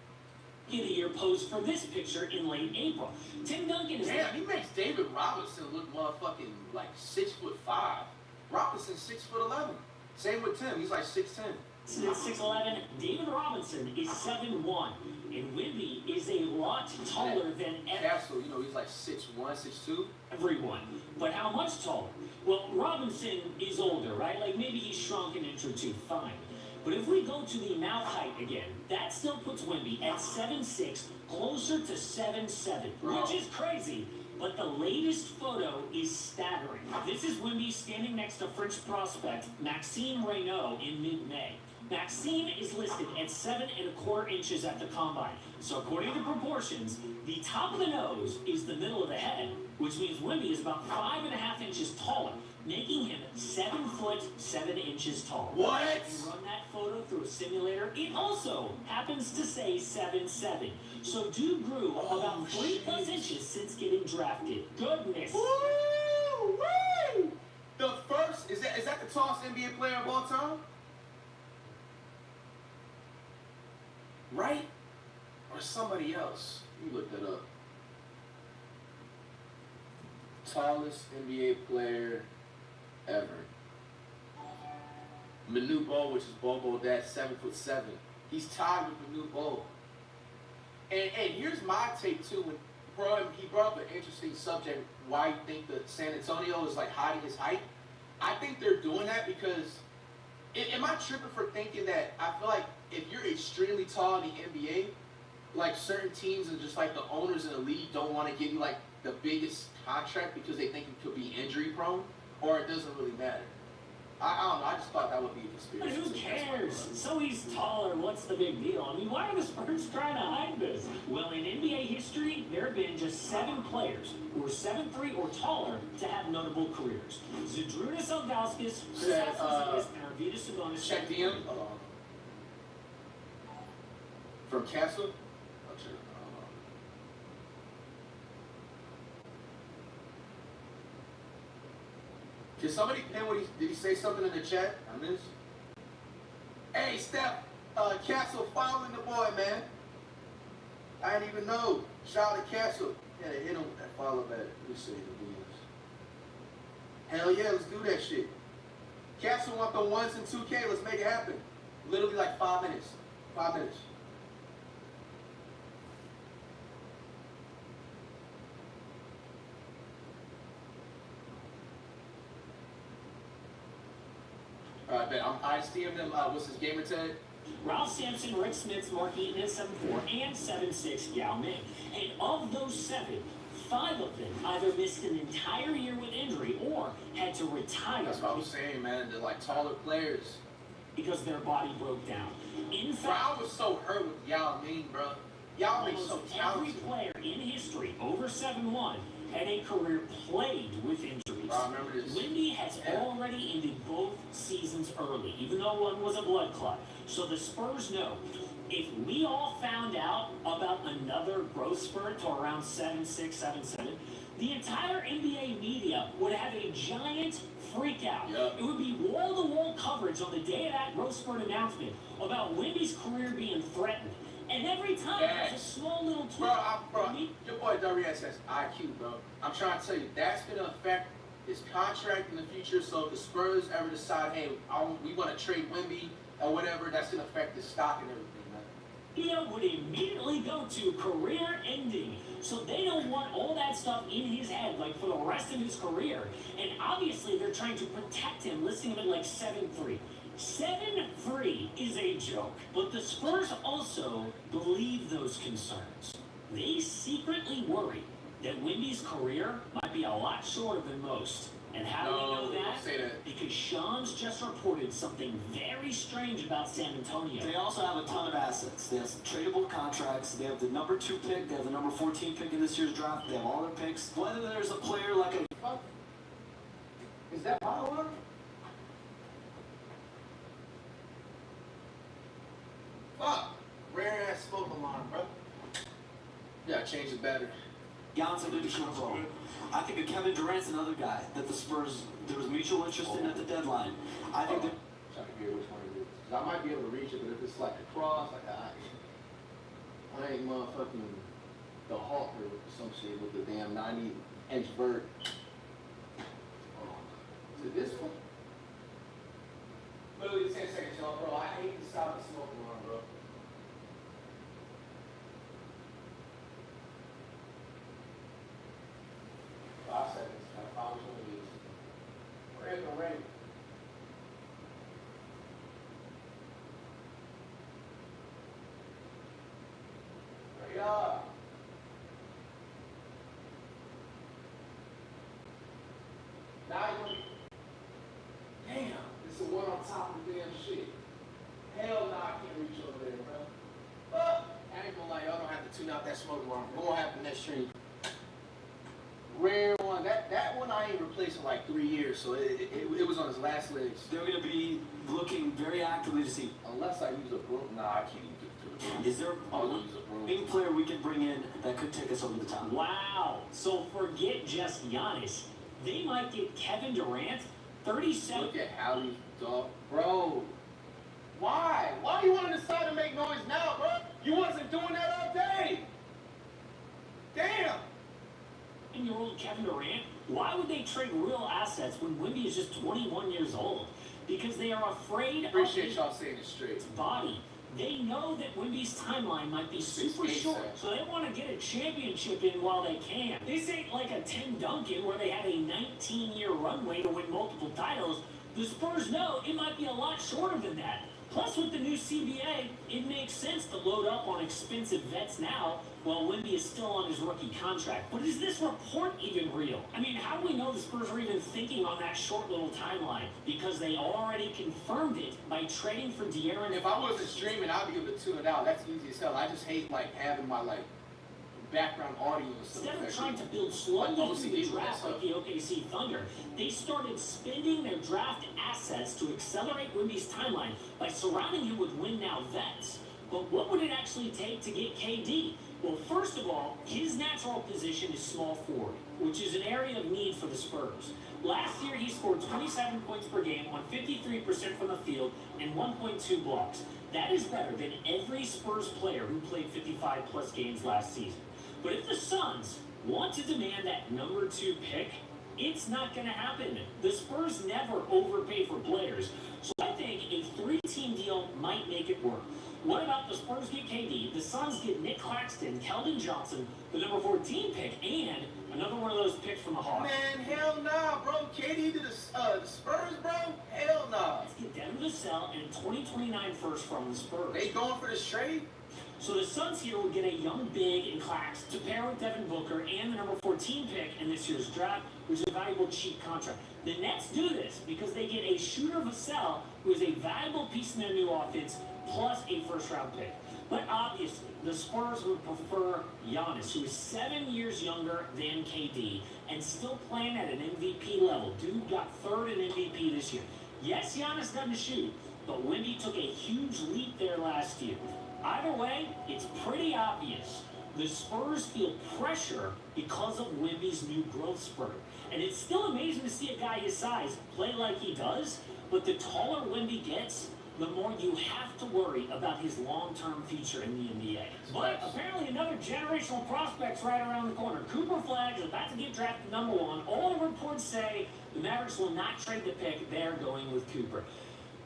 Rookie of the Year posed for this picture in late April. Tim Duncan is Damn, he makes David Robinson look motherfucking like 6'5". Robinson's 6'11". Same with Tim, he's like 6'10". Since 6'11", David Robinson is 7'1", and Wemby is a lot taller than Castle, you know, he's like 6'1", 6'2". everyone. But how much taller? Well, Robinson is older, right? Like maybe he's shrunk an inch or two, fine. But if we go to the mouth height again, that still puts Wemby at 7'6", closer to 7'7", which is crazy. But the latest photo is staggering. This is Wemby standing next to French prospect Maxime Reynaud in mid-May. Maxime is listed at 7 1/4 inches at the combine. So according to proportions, the top of the nose is the middle of the head, which means Wemby is about 5.5 inches taller, making him 7 foot 7 inches tall. What? If you run that photo through a simulator, it also happens to say 7'7". So dude grew about 3+ inches since getting drafted. Goodness. Woo! Woo! The first, is that the tallest NBA player of all time? Right? Or somebody else? Let me look that up. Tallest NBA player ever. Manute Bol, which is Bobo Dad, 7'7". He's tied with Manute Bol. And here's my take too. When he brought up an interesting subject, why you think that San Antonio is like hiding his height. I think they're doing that because, am I tripping for thinking that I feel like if you're extremely tall in the NBA, like certain teams and just like the owners in the league don't want to give you like the biggest contract because they think it could be injury prone, or it doesn't really matter. I don't know, I just thought that would be a But conspiracy. who cares? So he's taller, what's the big deal? I mean, why are the Spurs trying to hide this? Well, in NBA history, there have been just 7 players who were 7'3" or taller to have notable careers. Zydrunas Ilgauskas, Kristaps Porzingis, and Arvydas Sabonis. Check DM. From Castle? Can somebody pin what did he say something in the chat? I missed. Hey, Steph, Castle following the boy, man. I didn't even know. Shout out to Castle. Yeah, hit him and follow back. Let me see the videos. Hell yeah, let's do that shit. Castle want the 1s and 2K. Let's make it happen. Literally like 5 minutes. 5 minutes. All right, bet. I DM'd them. What's his gamer tag? Ralph Sampson, Rick Smits, Mark Eaton at 7'4", and 7'6", Yao Ming. And of those 7, 5 of them either missed an entire year with injury or had to retire. That's what I was saying, man. They're like taller players. Because their body broke down. In fact, bro, I was so hurt with Yao Ming, bro. Yao Ming's so every talented. player in history over 7'1" had a career plagued with injuries. I remember this. Wemby has already ended both seasons early, even though one was a blood clot. So the Spurs know, if we all found out about another growth spurt to around 7'6", 7'7", the entire NBA media would have a giant freak out. It would be wall-to-wall coverage on the day of that growth spurt announcement about Wemby's career being threatened. And every time there's a small little tweak. Bro, your boy Darius says IQ, bro. I'm trying to tell you, that's going to affect his contract in the future. So if the Spurs ever decide, hey, we want to trade Wemby or whatever, that's going to affect his stock and everything, man. Media would immediately go to career ending. So they don't want all that stuff in his head, like for the rest of his career. And obviously they're trying to protect him, listing him at like 7'3". 7'3" is a joke, but the Spurs also believe those concerns. They secretly worry that Wemby's career might be a lot shorter than most. And how do we know that? Say that. Because Shams just reported something very strange about San Antonio. They also have a ton of assets. They have some tradable contracts. They have the number 2 pick. They have the number 14 pick in this year's draft. They have all their picks. Whether there's a player like a... Is that my one? Fuck! Rare ass smoke alarm, bro. Yeah, change the battery. Giannis Antetokounmpo. I think that Kevin Durant's another guy that the Spurs, there was mutual interest in at the deadline. I think that... Trying to figure which one it is. 'Cause I might be able to reach it, but if it's like a cross, like I ain't motherfucking the Hulk or some shit with the damn 90-inch vert. Is it this one? Literally 10 seconds, y'all, bro. I hate to stop the smoke alarm, bro. Five seconds. Gotta follow which one it is. We're in the rain. Hurry up. Now you damn, it's the one on top of the damn shit. Hell nah, I can't reach over there, bro. I ain't gonna lie, y'all don't have to tune out that smoke alarm. What will happen next stream? Rare one. That one I ain't replaced in like 3 years, so it was on his last legs. They're going to be looking very actively to see. Unless I use a broom. Nah, I can't even get through the broom. Is there any player we can bring in that could take us over the top? Wow. So forget just Giannis. They might get Kevin Durant, 37. Look at Howie's dog. Bro. Why? Why do you want to decide to make noise now, bro? You wasn't doing that all day. Damn. 10-year-old Kevin Durant, why would they trade real assets when Wemby is just 21 years old? Because they are afraid Appreciate y'all saying it straight. his body. They know that Wemby's timeline might be super short, so they want to get a championship in while they can. This ain't like a Tim Duncan where they had a 19-year runway to win multiple titles. The Spurs know it might be a lot shorter than that. Plus, with the new CBA, it makes sense to load up on expensive vets now while Wemby is still on his rookie contract. But is this report even real? I mean, how do we know the Spurs are even thinking on that short little timeline? Because they already confirmed it by trading for De'Aaron. If I wasn't streaming, I'd be able to tune it out. That's easy as hell. I just hate like having my like background audio and stuff. Instead of trying to build slowly through the draft like the OKC Thunder, they started spending their draft assets to accelerate Wemby's timeline by surrounding him with win-now vets. But what would it actually take to get KD? Well, first of all, his natural position is small forward, which is an area of need for the Spurs. Last year, he scored 27 points per game on 53% from the field and 1.2 blocks. That is better than every Spurs player who played 55-plus games last season. But if the Suns want to demand that number 2 pick, it's not going to happen. The Spurs never overpay for players. So I think a 3-team deal might make it work. What about the Spurs get KD, the Suns get Nick Claxton, Keldon Johnson, the number 14 pick, and another one of those picks from the Hawks? Man, hell nah, bro. KD to the Spurs, bro? Hell nah. Let's get Denver to sell and a 2029 first from the Spurs. They going for this trade? So the Suns here would get a young big in Clax to pair with Devin Booker and the number 14 pick in this year's draft, which is a valuable cheap contract. The Nets do this because they get a shooter Vassell, who is a valuable piece in their new offense, plus a first-round pick. But obviously, the Spurs would prefer Giannis, who is 7 years younger than KD and still playing at an MVP level. Dude got third in MVP this year. Yes, Giannis doesn't shoot, but Wemby took a huge leap there last year. Either way, it's pretty obvious. The Spurs feel pressure because of Wemby's new growth spurt. And it's still amazing to see a guy his size play like he does, but the taller Wemby gets, the more you have to worry about his long-term future in the NBA. But apparently another generational prospect's right around the corner. Cooper Flag is about to get drafted #1. All the reports say the Mavericks will not trade the pick. They're going with Cooper.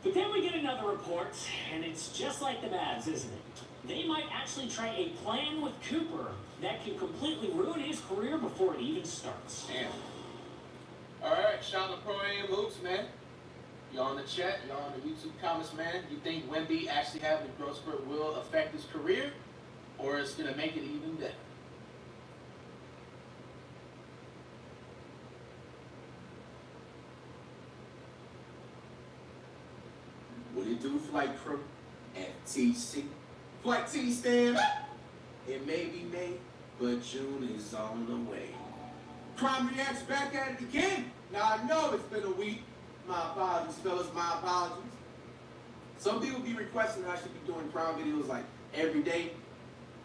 But then we get another report, and it's just like the Mavs, isn't it? They might actually try a plan with Cooper that could completely ruin his career before it even starts. Damn. All right, shout out to Pro AM Hoops, man. Y'all in the chat, y'all in the YouTube comments, man. You think Wemby actually having a growth spurt will affect his career, or it's gonna make it even better? What do you do, Flight Crew? FTC. Flight T stand up. It may be May, but June is on the way. Crime Reacts back at it again. Now I know it's been a week. My apologies, fellas, my apologies. Some people be requesting that I should be doing crime videos like every day.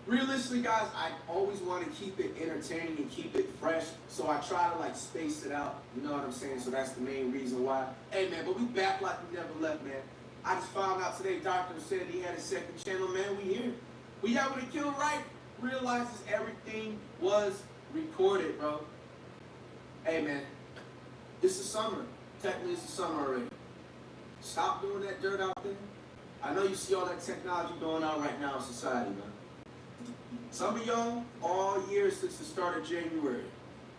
Realistically, guys, I always want to keep it entertaining and keep it fresh, so I try to like space it out. You know what I'm saying? So that's the main reason why. Hey man, but we back like we never left, man. I just found out today, doctor said he had a second channel, man. We here. We able to kill right. Realizes everything was recorded, bro. Hey man, it's the summer. Technically, it's the summer already. Stop doing that dirt out there. I know you see all that technology going on right now in society, man. Some of y'all, all year since the start of January,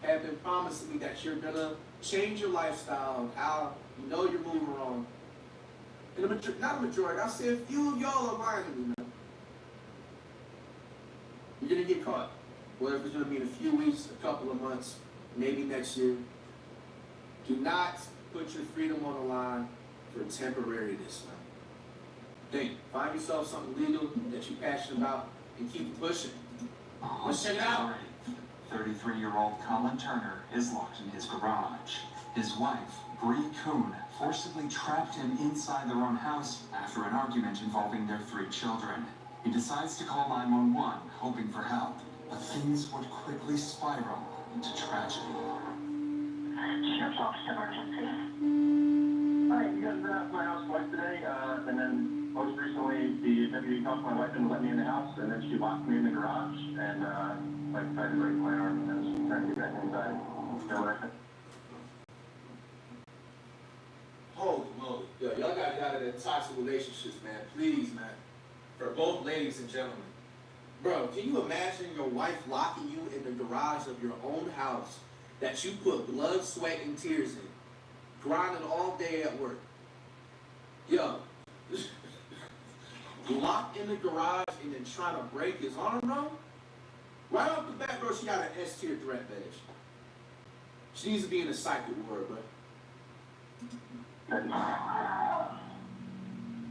have been promising me that you're gonna change your lifestyle, how you know you're moving wrong. And not a majority, I'll say a few of y'all are lying to me, man. You're gonna get caught. Whether it's gonna be in a few weeks, a couple of months, maybe next year. Do not put your freedom on the line for temporariness, man. Think, find yourself something legal that you're passionate about and keep pushing. Let's check it out. 33-year-old Colin Turner is locked in his garage. His wife, Bree Kuhn, forcibly trapped him inside their own house after an argument involving their 3 children. He decides to call 911, hoping for help, but things would quickly spiral into tragedy. Sheriff's Office Emergency. Hi, you guys been out to my house twice today, and then most recently the deputy talked to my wife and let me in the house, and then she locked me in the garage, and like tried to break my arm, and I was trying to get back inside. You know what I said? Holy moly. Yo, y'all gotta get out of that toxic relationships, man. Please, man. For both ladies and gentlemen. Bro, can you imagine your wife locking you in the garage of your own house that you put blood, sweat, and tears in, grinding all day at work? Yo, locked in the garage and then trying to break his arm, bro? Right off the bat, bro, she got an S-tier threat badge. She needs to be in a psychic ward, bro.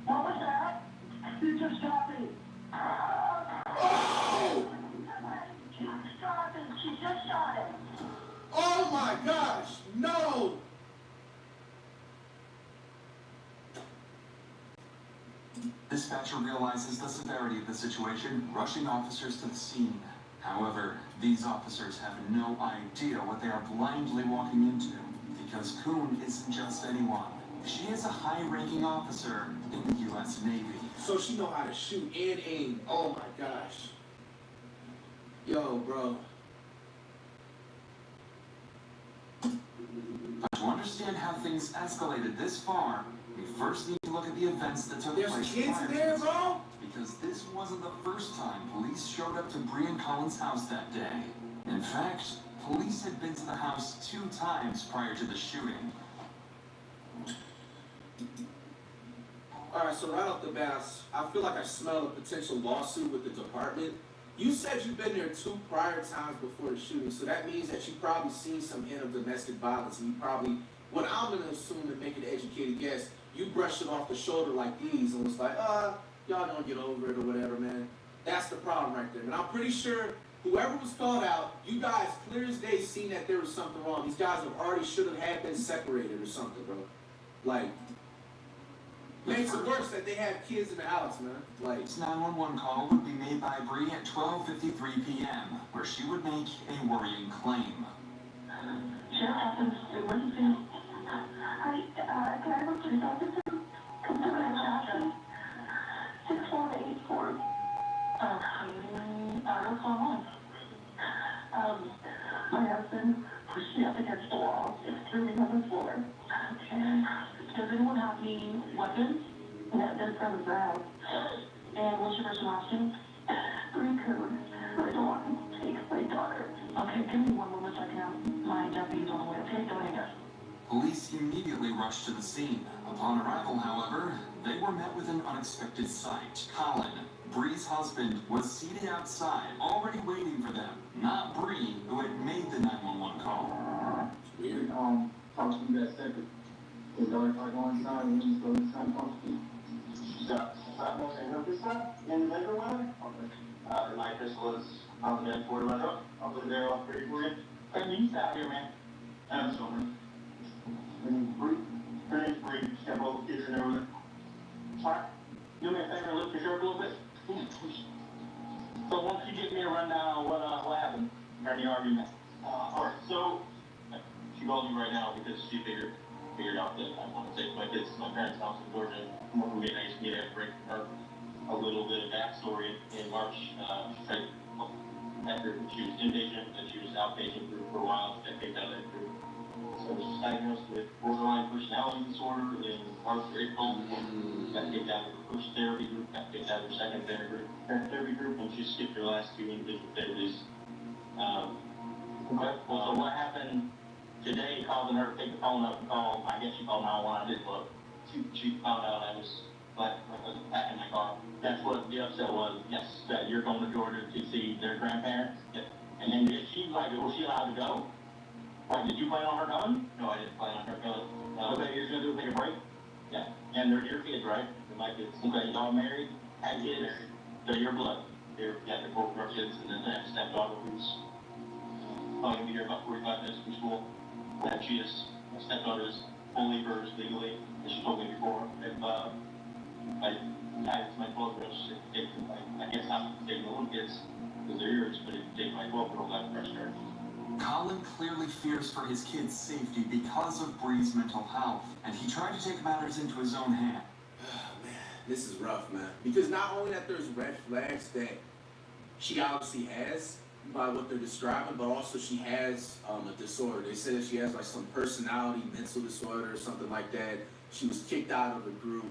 What was that? You just shot me. Oh! She just shot him. Oh my gosh, no! Dispatcher realizes the severity of the situation, rushing officers to the scene. However, these officers have no idea what they are blindly walking into, because Kuhn isn't just anyone. She is a high-ranking officer in the U.S. Navy. So she know how to shoot and aim. Oh my gosh. Yo, bro. But to understand how things escalated this far, we first need to look at the events that took place. There's kids in there, bro? Because this wasn't the first time police showed up to Bree and Colin's house that day. In fact, police had been to the house 2 times prior to the shooting. Alright, so right off the bat, I feel like I smell a potential lawsuit with the department. You said you've been there 2 prior times before the shooting, so that means that you've probably seen some hint of domestic violence, and you probably, what I'm going to assume and make an educated guess, you brushed it off the shoulder like these and was like, y'all don't get over it or whatever, man. That's the problem right there. And I'm pretty sure whoever was called out, you guys clear as day seen that there was something wrong. These guys have already should have had been separated or something, bro. Like, makes it worse that they have kids in the house, man. Like, This 911 call would be made by Bree at 12:53 p.m., where she would make a worrying claim. Sheriff happens to Wednesday. Hi, can I look to the office? Come to my Johnson. 6484. Okay, what's going on? My husband pushed me up against the wall. It's threw me on the floor. Okay. Does anyone have any weapons? No, that's from his house. And what's your first and last name? Bree Coon. My daughter. Take my daughter. Okay, give me 1 moment so I can have my deputies on the way. Okay, don't hang up. Police immediately rushed to the scene. Upon arrival, however, they were met with an unexpected sight. Colin, Bree's husband, was seated outside, already waiting for them. Not Bree, who had made the 911 call. Weird. Talk to you that second. His daughter tried going inside and he was going inside talk to you. Stop motion. Help yourself. In the bedroom with her? Okay. My pistol is on the bed for the truck. I'll put it there off pretty for you. Hey, you stop here, man. Absolutely. And Bree, her name's Bree. She's got both kids in there with her. Alright. Do me a favor and lift your shirt a little bit. So once you give me a rundown on what happened during the argument. Alright, so she called me right now because she figured out that I want to take my kids to my parents' house in Georgia. And what would be nice for me to bring her a little bit of backstory. In March, she said after she was inpatient, then she was outpatient for a while. She got kicked out of that group. So she was diagnosed with borderline personality disorder in March or April. Got kicked out of her first therapy group, got kicked out of her second therapy group, and she skipped her last 2 individual therapies. Well, so what happened today, causing her to pick the phone up and call, I guess she called 911, I didn't look. She found out I was back in my car. That's what the upset was, yes, that you're going to Georgia to see their grandparents. Yeah. And then was she allowed to go? Like, did you plan on her going? No, I didn't plan on her going. Okay, you're just going to take a break? Yeah. And they're your kids, right? They're my kids. Okay, y'all married? Had kids? They're your blood. They're both our kids, and then they have a stepdaughter who's probably going to be here about 45 minutes from school. That she is, my stepdaughter is fully hers legally, as she told me before. If I my 12-year-old, I guess not take the little kids because they're yours, but if you take my 12-year-old, I'm frustrated. Colin clearly fears for his kids' safety because of Bree's mental health, and he tried to take matters into his own hand. man, this is rough, man. Because not only that there's red flags that she obviously has by what they're describing, but also she has a disorder. They said that she has like some personality, mental disorder or something like that. She was kicked out of the group.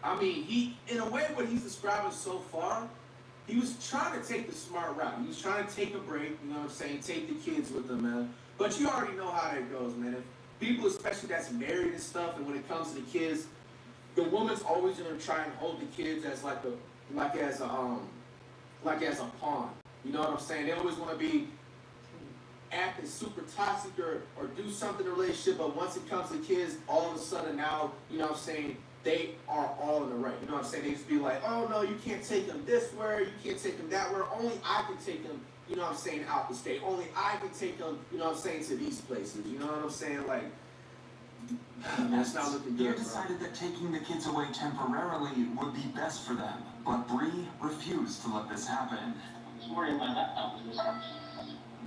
I mean, in a way, what he's describing so far, he was trying to take the smart route. He was trying to take a break, you know what I'm saying, take the kids with him, man. But you already know how that goes, man. If people, especially that's married and stuff, and when it comes to the kids, the woman's always gonna try and hold the kids as as a pawn. You know what I'm saying? They always want to be acting super toxic or do something in a relationship, but once it comes to kids, all of a sudden now, you know what I'm saying, they are all in the right. You know what I'm saying? They just be like, oh no, you can't take them this way, you can't take them that way. Only I can take them, you know what I'm saying, out the state. Only I can take them, you know what I'm saying, to these places. You know what I'm saying? Like, that's not looking good, They decided that taking the kids away temporarily would be best for them, but Bree refused to let this happen. This morning, my laptop was missing.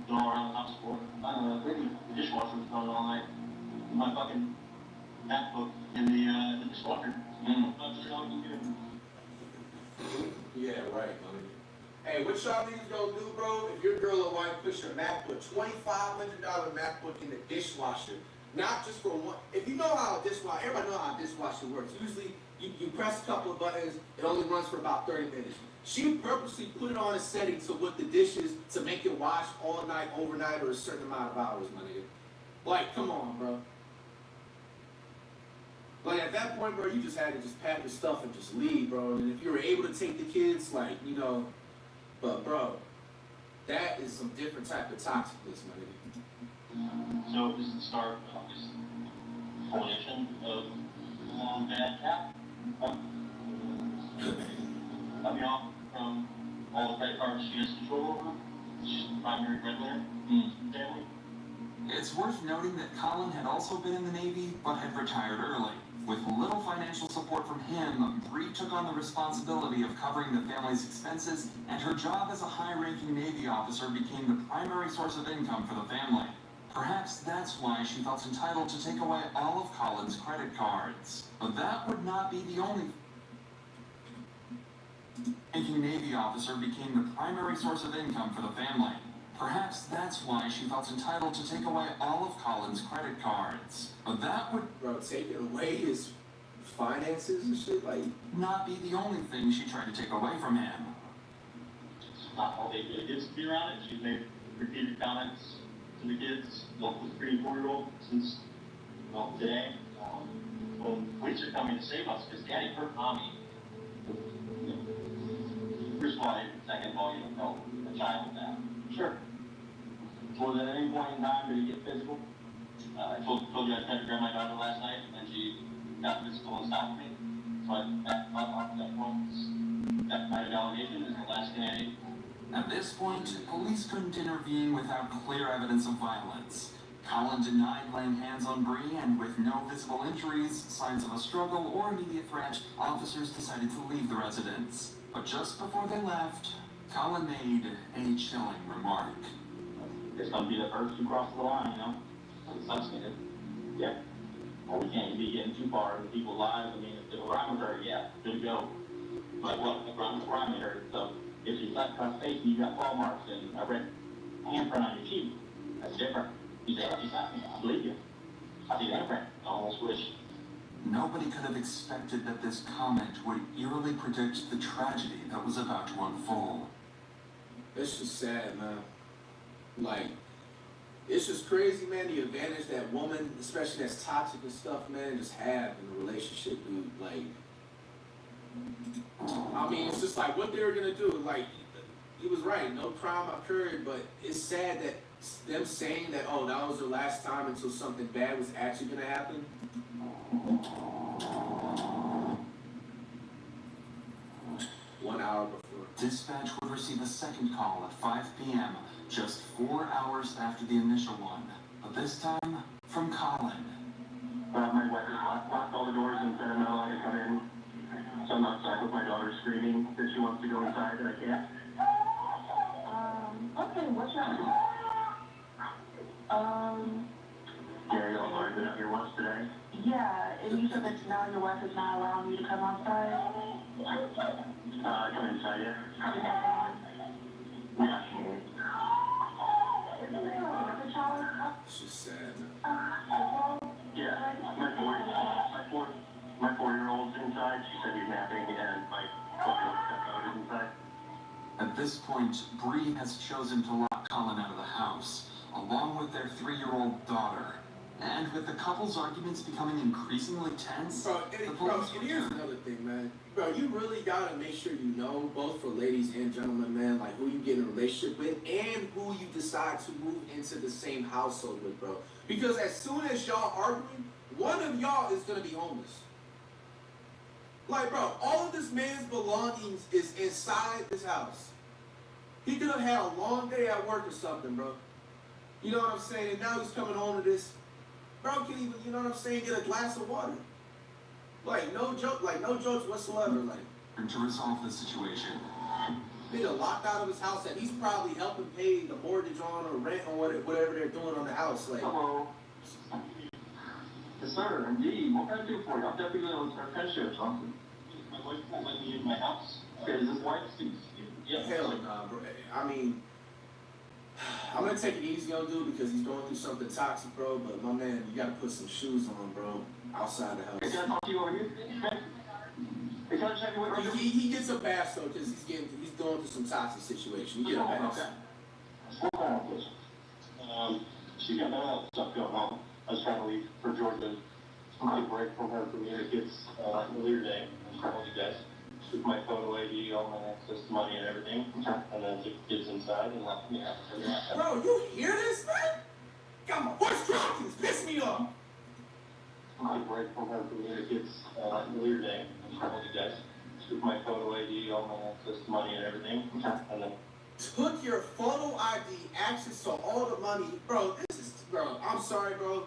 Going around the house for the dishwasher was going all night. My fucking MacBook in the dishwasher. Yeah, right, buddy. Hey, what y'all niggas gonna do, bro? If your girl or wife push her MacBook, $2,500 MacBook in the dishwasher, not just for one. If you know how a dishwasher, everybody know how a dishwasher works. Usually, you press a couple of buttons, it only runs for about 30 minutes. She purposely put it on a setting to with the dishes to make it wash all night, overnight, or a certain amount of hours, my nigga. Like, come on, bro. Like, at that point, bro, you just had to just pack your stuff and just leave, bro. And if you were able to take the kids, like, you know, but, bro, that is some different type of toxicness, my nigga. So this is the start of this coalition of bad cap. Cut me off from all the credit cards she has control over. She's the primary breadwinner in the family. It's worth noting that Colin had also been in the Navy, but had retired early. With little financial support from him, Bree took on the responsibility of covering the family's expenses, and her job as a high-ranking Navy officer became the primary source of income for the family. Perhaps that's why she felt entitled to take away all of Colin's credit cards. But that would not be the only ranking Navy officer became the primary source of income for the family. Perhaps that's why she felt entitled to take away all of Colin's credit cards. But that would, bro, taking away his finances and shit, like, not be the only thing she tried to take away from him. Not all they did is be around it. She's made repeated comments to the kids, both the 3 and 4-year-old, since, well, today. When police are coming to save us, because Daddy hurt Mommy. First of all, second of all, you don't know a child with that. Sure. Was at any point in time did he get physical? I told you I tried to grab my daughter last night, and she got physical and stopped me. So that point, that kind of allegation is the last thing I need. At this point, police couldn't intervene without clear evidence of violence. Colin denied laying hands on Bree, and with no visible injuries, signs of a struggle, or immediate threat, officers decided to leave the residence. But just before they left, Colin made a chilling remark. It's gonna be the first to cross the line, you know? It's substantive. Yeah. Well, we can't be getting too far into people's lives. I mean, if the crime occurred, yeah, good to go. But what? The crime occurred. So if you slapped across the face and you got claw marks and a red handprint on your cheek, that's different. You say, you slapped me, I believe you. I see the handprint. I almost wish. Nobody could have expected that this comment would eerily predict the tragedy that was about to unfold. it's just sad, man. Like, it's just crazy, man, the advantage that woman, especially that's toxic and stuff, man, just have in a relationship, dude. Like, I mean, it's just like what they were gonna do. Like, he was right, no crime occurred, but it's sad that them saying that, oh, that was the last time until something bad was actually gonna happen. 1 hour before. Dispatch would receive a second call at 5 p.m., just 4 hours after the initial one. But this time, from Colin. My wife has locked all the doors and said I'm not allowed to come in. So I'm outside with my daughter screaming that she wants to go inside and I can't. Okay, what's your Gary, I've already been out here once today. Yeah, and you said that now your wife is not allowing you to come outside? Come inside, yeah. It's just sad, man. Yeah, my 4-year-old's inside. She said he's napping and my 12-year-old stepdaughter is inside. At this point, Bree has chosen to lock Colin out of the house, along with their 3-year-old daughter. And with the couple's arguments becoming increasingly tense, Bro, and here's another thing, man. Bro, you really gotta make sure you know, both for ladies and gentlemen, man, like who you get in a relationship with and who you decide to move into the same household with, bro. Because as soon as y'all arguing, one of y'all is gonna be homeless. Like, bro, all of this man's belongings is inside this house. He could have had a long day at work or something, bro. You know what I'm saying? And now he's coming home to this. Bro, can't even, you know what I'm saying, get a glass of water. Like, no joke, like, no jokes whatsoever, like. And to resolve the situation, Nigga locked out of his house that he's probably helping pay the mortgage on or rent or whatever they're doing on the house, like. Hello. Yes, sir, indeed. What can I do for you? I'm Deputy Leon's friendship, something. My wife won't let me in my house. Okay, is this wife? Yes. Hell nah, bro. I mean, I'm gonna take it easy on dude because he's going through something toxic, bro. But my man, you gotta put some shoes on, bro, outside the house. Can I talk to you over here? Hey, can I check you with He gets a pass though because he's going through some toxic situation. He get a pass. She got mental health stuff going on. I was trying to leave for Georgia. Take a break from her for me and the kids earlier today. I called you guys. Took my photo ID, all my access to money and everything. And then took the kids inside and left me out. Bro, you hear this, man? Got my voice cracking. It's pissing me off. I took a break from her for me and the kids earlier today. I told you guys, took my photo ID, all my access to money and everything, and then Took your photo ID, access to all the money, bro. Bro, I'm sorry, bro.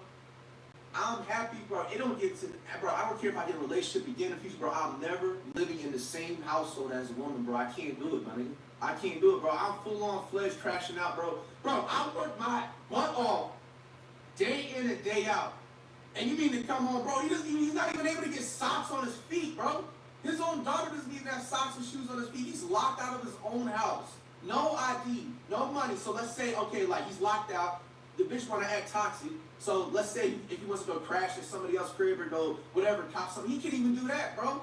I'm happy, bro. It don't get to, bro. I don't care if I get a relationship again in the future, bro. I'm never living in the same household as a woman, bro. I can't do it, my nigga. I can't do it, bro. I'm full on fledged crashing out, bro. Bro, I work my butt off day in and day out. And you mean to come home, bro? He's not even able to get socks on his feet, bro. His own daughter doesn't even have socks and shoes on his feet. He's locked out of his own house. No ID, no money. So let's say, okay, like he's locked out. The bitch wanna act toxic. So let's say if he wants to go crash at somebody else's crib or go whatever, cop something, he can't even do that, bro.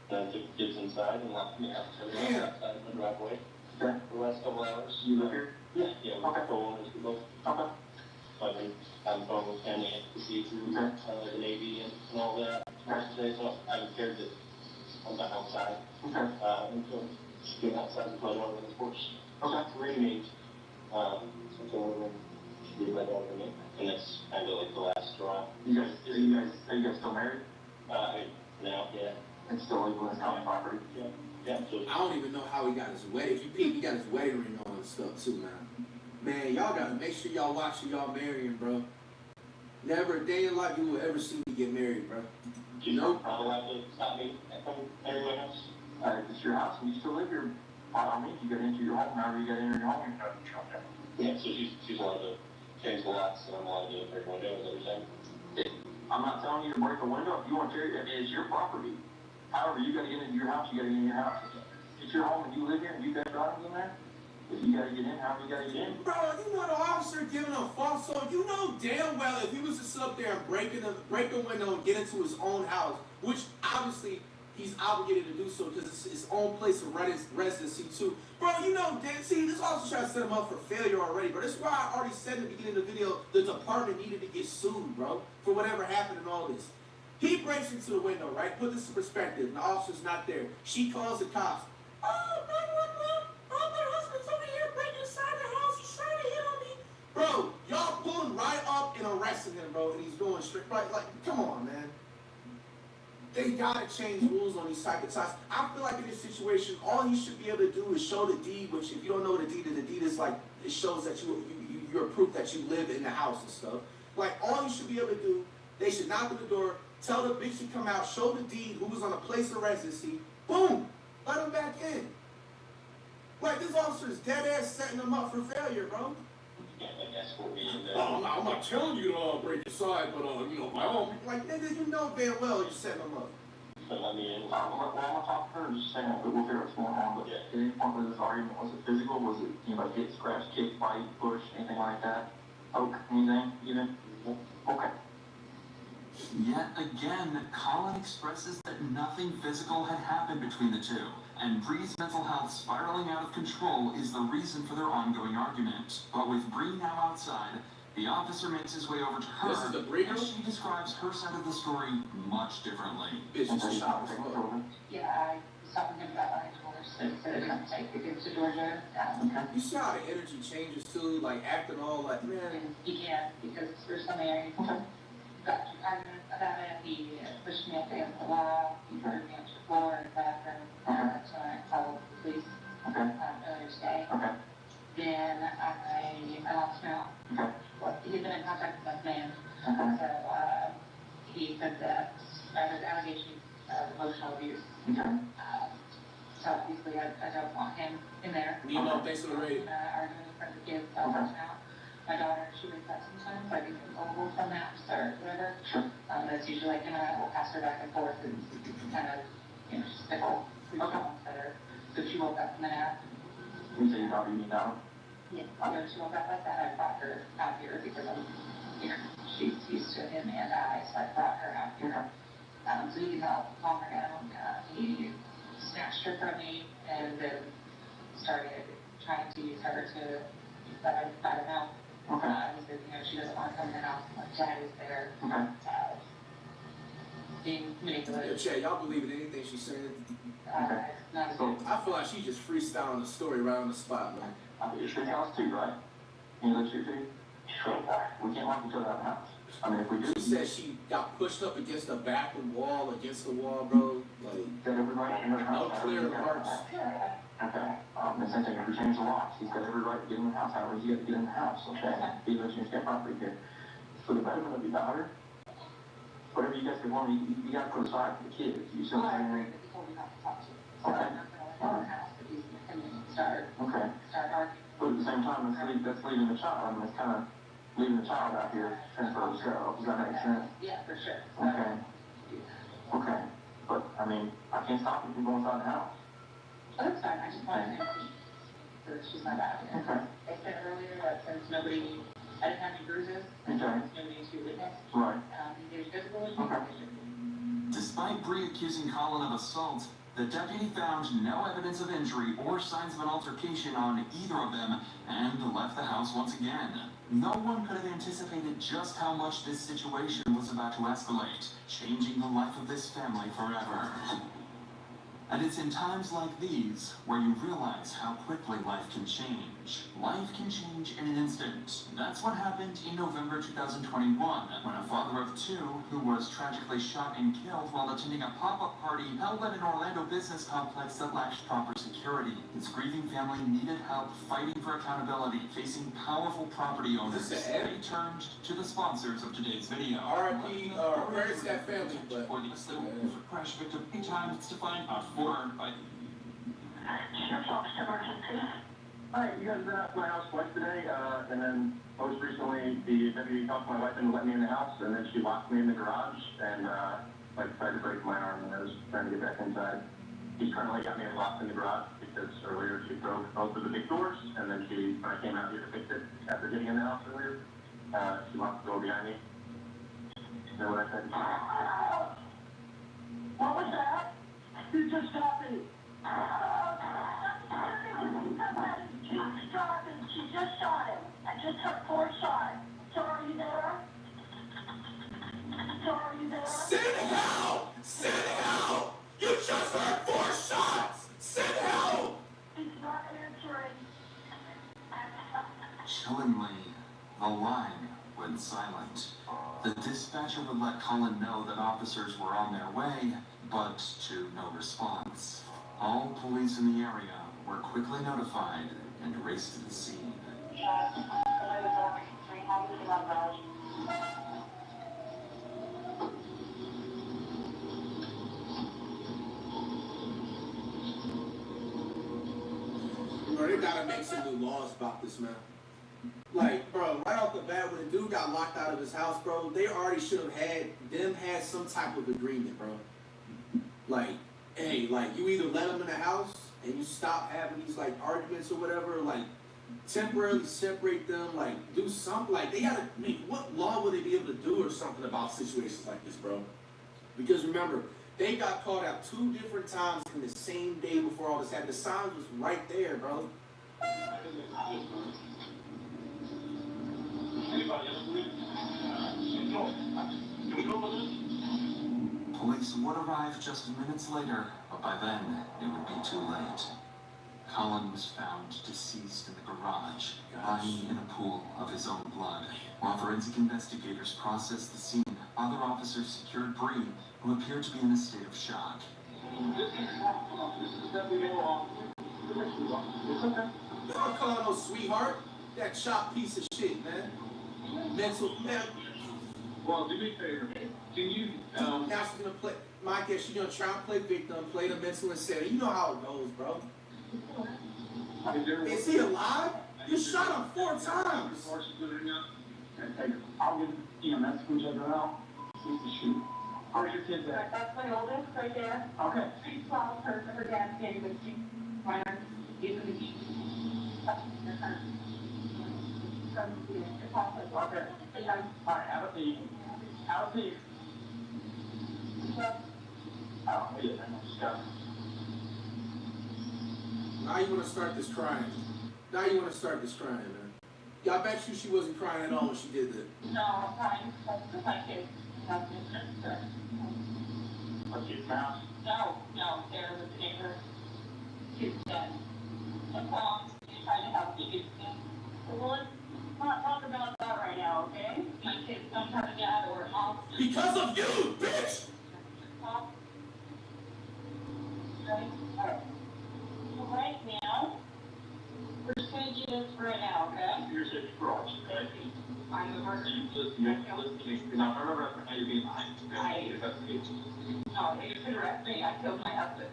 took the kids inside and locked me out. So they were outside in the driveway. Okay. For the last couple hours. You live here? Yeah, we Okay. co-owners, we both. Okay. So I've been on the phone with Kenny at the C2, the Navy and all that. Today, so I haven't cared that I'm not outside. Okay. And so just being outside and playing over the sports. Okay. Remade. So she did let over me, and that's kind of like the last straw. Are you guys still married? Now, yeah. And still living in common property? Yeah. Yeah. So I don't even know how he got his wedding. If you peep, he got his wedding ring on and stuff too, man. Man, y'all gotta make sure y'all watch who y'all marrying, bro. Never a day in life you will ever see me get married, bro. you know, probably have to stop me at everyone else. It's your house and you still live here. By all means, you get into your home. However you get into your home, you have to jump in. Yeah, so she's allowed to change the locks, and I'm allowed to break windows every time. I'm not telling you to break a window. If you want to, it's your property. However, you gotta get into your house, you gotta get in your house. It's your home and you live here and you got items in there. If you gotta get in, however you gotta get in. Bro, you know the officer giving a false hope. You know damn well if he was to sit up there and break a window and get into his own house, which obviously he's obligated to do so because it's his own place of residency too. Bro, you know, see, this officer trying to set him up for failure already, bro. That's why I already said in the beginning of the video, the department needed to get sued, bro, for whatever happened in all this. He breaks into the window, right? Put this in perspective. The officer's not there. She calls the cops. Oh, 911. Oh, my husband's over here breaking inside the house. He's trying to hit on me. Bro, y'all pull him right up and arresting him, bro, and he's going straight. Like, come on, man. They gotta change rules on these type of ties. I feel like in this situation, all he should be able to do is show the deed, which if you don't know what the deed is like, it shows that you're proof that you live in the house and stuff. Like, all you should be able to do, they should knock on the door, tell the bitch to come out, show the deed, who was on a place of residency, boom, let him back in. Like, this officer is dead ass setting him up for failure, bro. Oh, I'm not telling you to break inside, but you know, my own. Like, nigga, you know damn well you're setting him up. Well, I'm gonna talk to her in just a second, but we'll figure out what's going on. But at any point with this argument, was it physical? Was it, hit, scratch, kick, bite, push, anything like that? Poke, anything, even? Okay. Yet again, Colin expresses that nothing physical had happened between the two, and Bree's mental health spiraling out of control is the reason for their ongoing argument. But with Bree now outside, the officer makes his way over to her, This is the Bree and she describes her side of the story much differently. It's just a shock. Yeah, I was talking to him about my divorce, and said I'm gonna take the kids to Georgia. You see how the energy changes too, like acting all like, man. He can't, because we're still married. Got to argument about it, he pushed me up against the wall, he threw me onto the floor in the bathroom, so I called the police earlier today. Then I lost him out. He's been in contact with that man, so he said that there's allegations of emotional abuse. So obviously I don't want him in there. Nemo, thanks for the rating. Arguing in front of the kids, I lost him out. My daughter, she wakes up sometimes, I get consolable from that, or whatever. That's usually like, we'll pass her back and forth and kind of, just fickle. So she woke up from the nap. You say your daughter, you mean now? Yeah, she woke up like that. I brought her out here because she's used to him and I, so I brought her out here. So he got calm her down. He snatched her from me and then started trying to use her to let him out. He said, she doesn't want to come in the house. Like, Dad is there. Being manipulated. Yeah, Chad, y'all believe in anything she's saying? Not So I feel like she's just freestyling the story right on the spot, man. It's your house too, right? You live here too? Sure. We can't lock each other out of the house. I mean, if we do. She said she got pushed up against the bathroom wall, against the wall, bro. Like, Got every right in the house. no clear marks. Okay, the same thing, if we change the locks, he's got every right to get in the house, however he has to get in the house, okay? He lives in his property here. For the betterment of your daughter, whatever you guys can want, you gotta put aside for the kids, you see what I'm saying? Okay. Okay. But at the same time, that's leaving the child, I mean, it's kind of leaving the child out here, transfer themselves, does that make sense? Yeah, for sure. Okay. Okay, but, I mean, I can't stop you from going inside the house. That's fine, I just wanted to see that she's not out here. Okay. I said earlier that since nobody, I didn't have any bruises, Okay. nobody to witness, Right. there's visible. Okay. Despite Bree accusing Colin of assault, the deputy found no evidence of injury or signs of an altercation on either of them and left the house once again. No one could have anticipated just how much this situation was about to escalate, changing the life of this family forever. And it's in times like these where you realize how quickly life can change. Life can change in an instant. That's what happened in November 2021, when a father of two, who was tragically shot and killed while attending a pop-up party held at an Orlando business complex that lacked proper security. His grieving family needed help fighting for accountability, facing powerful property owners. They turned to the sponsors of today's video. R.I.P. Prayers to that family, but for the crash victim, 8 times to find out. Sheriff's Office emergency. Hi, you guys been at my house twice today, and then most recently the deputy talked to my wife and let me in the house, and then she locked me in the garage, and I decided to break my arm, and I was trying to get back inside. She's currently got me locked in the garage because earlier she broke both of the big doors, and then when I came out here to fix it after getting in the house earlier, she locked the door behind me. You know what I said? What was that? You just happened. She just shot him. I just heard 4 shots. So are you there? So are you there? Sit hell! Sit hell! You just heard 4 shots! Sit hell! He's not answering. Chillingly, the line went silent. The dispatcher would let Colin know that officers were on their way, but to no response. All police in the area were quickly notified and raced to the scene. Bro, they gotta make some new laws about this, man. Like, bro, right off the bat, when the dude got locked out of his house, bro, they already should have had some type of agreement, bro. Like, hey, like, you either let them in the house and you stop having these, like, arguments or whatever, like, temporarily separate them, like, do something, like, they gotta, I mean, what law would they be able to do or something about situations like this, bro? Because remember, they got called out 2 different times in the same day before all this happened. The sign was right there, bro. Police would arrive just minutes later, but by then, it would be too late. Colin was found deceased in the garage, lying in a pool of his own blood. While forensic investigators processed the scene, other officers secured Bree, who appeared to be in a state of shock. Don't call no sweetheart. That chopped piece of shit, man. Mental, man. Well, do me a favor. Can you, Now she's gonna play, my guess, she's gonna try and play victim, play the mental insanity. You know how it goes, bro. Is he alive? You shot him 4 times. I'll get EMS from General now. He's the shoot. Where's your kids at? That's my oldest right there. Okay. She's 12, her dad's getting with you. Minor, he's in the beach. Okay. All right, have a seat. Have a seat. Oh, yeah, just go. Now you wanna start this crying. Now you wanna start this crying, man. Yeah, I bet you she wasn't crying at all when she did that. No, I'm fine. That's my kid. That's it. What's your mouth? No, there was a neighbor. He's dead. And he's trying to help you. Well, let's not talk about that right now, okay? My kid's, I'm trying to get Because I remember how you're being behind. No, you could arrest me. I killed my husband.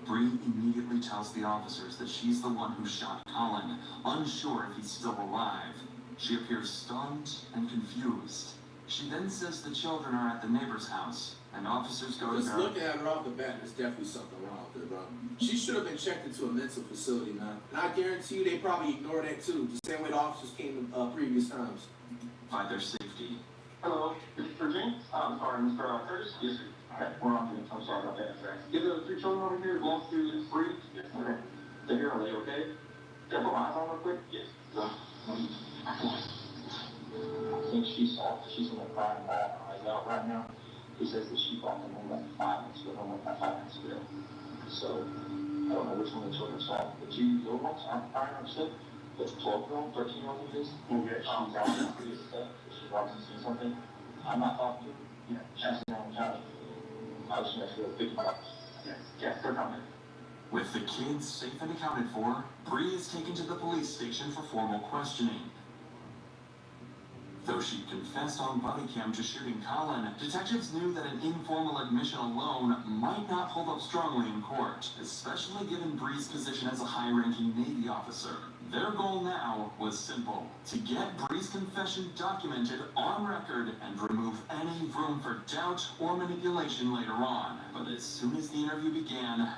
Bree immediately tells the officers that she's the one who shot Colin, unsure if he's still alive. She appears stunned and confused. She then says the children are at the neighbor's house, and officers go to Just her. looking at her off the bat, there's definitely something wrong with her, bro. She should have been checked into a mental facility, man. And I guarantee you they probably ignore that too, the same way the officers came in previous times. By their safety. Hello, Mr. James? I'm sorry, Mr. Curtis? Yes, sir. Okay, we're on to it. I'm sorry about that. Give the 3 children over here belong to Bree? Yes. Okay. They're here, are they okay? Can I put my eyes on real quick? Yes. I think she's in the crying eyes out right now. He says that she brought them home like 5 minutes ago, home like 5 minutes ago. So, I don't know which one the children saw. The 2 little ones aren't crying or sick. The 12-year-old, 13-year-old is. Okay. She's out pretty upset. She's obviously seen something. I'm not talking to her. Yeah. She's on the couch. I was just going to pick them up. Yes, they're coming. With the kids safe and accounted for, Bree is taken to the police station for formal questioning. Though she confessed on body cam to shooting Colin, detectives knew that an informal admission alone might not hold up strongly in court, especially given Bree's position as a high-ranking Navy officer. Their goal now was simple: to get Bree's confession documented on record and remove any room for doubt or manipulation later on. But as soon as the interview began,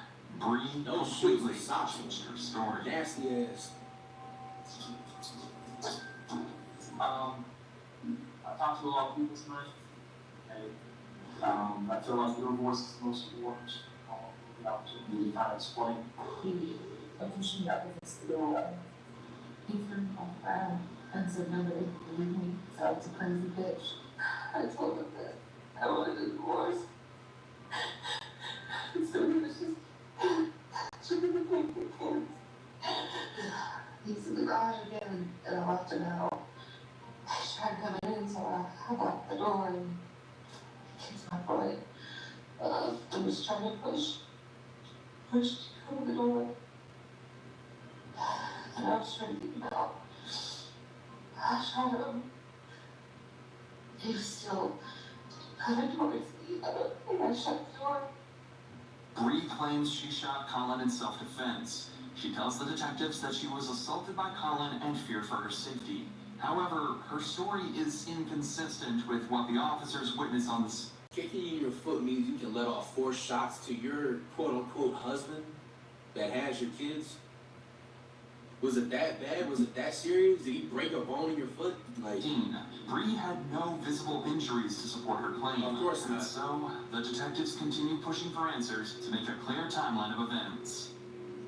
Bree completely changed her story. Nasty ass. I talked to a lot of people tonight, and I feel like your voice is the most important. You know, to really kind of explain. I pushing that against the door. He turned my phone and said nobody believed me, so I was a crazy bitch. I told him that I wanted a divorce. So he was just trying to take the kids. He's in the garage again, and I left him out. He tried coming in, so I locked the door and kicked my foot. I was trying to push through the door. And I was trying to get him out. I shot him. He was still coming towards me, and I shut the door. Bree claims she shot Colin in self-defense. She tells the detectives that she was assaulted by Colin and feared for her safety. However, her story is inconsistent with what the officers witnessed on the Kicking you in your foot means you can let off 4 shots to your quote-unquote husband that has your kids. Was it that bad? Was it that serious? Did he break a bone in your foot? Like, Bree had no visible injuries to support her claim. Of course not. And so, the detectives continue pushing for answers to make a clear timeline of events.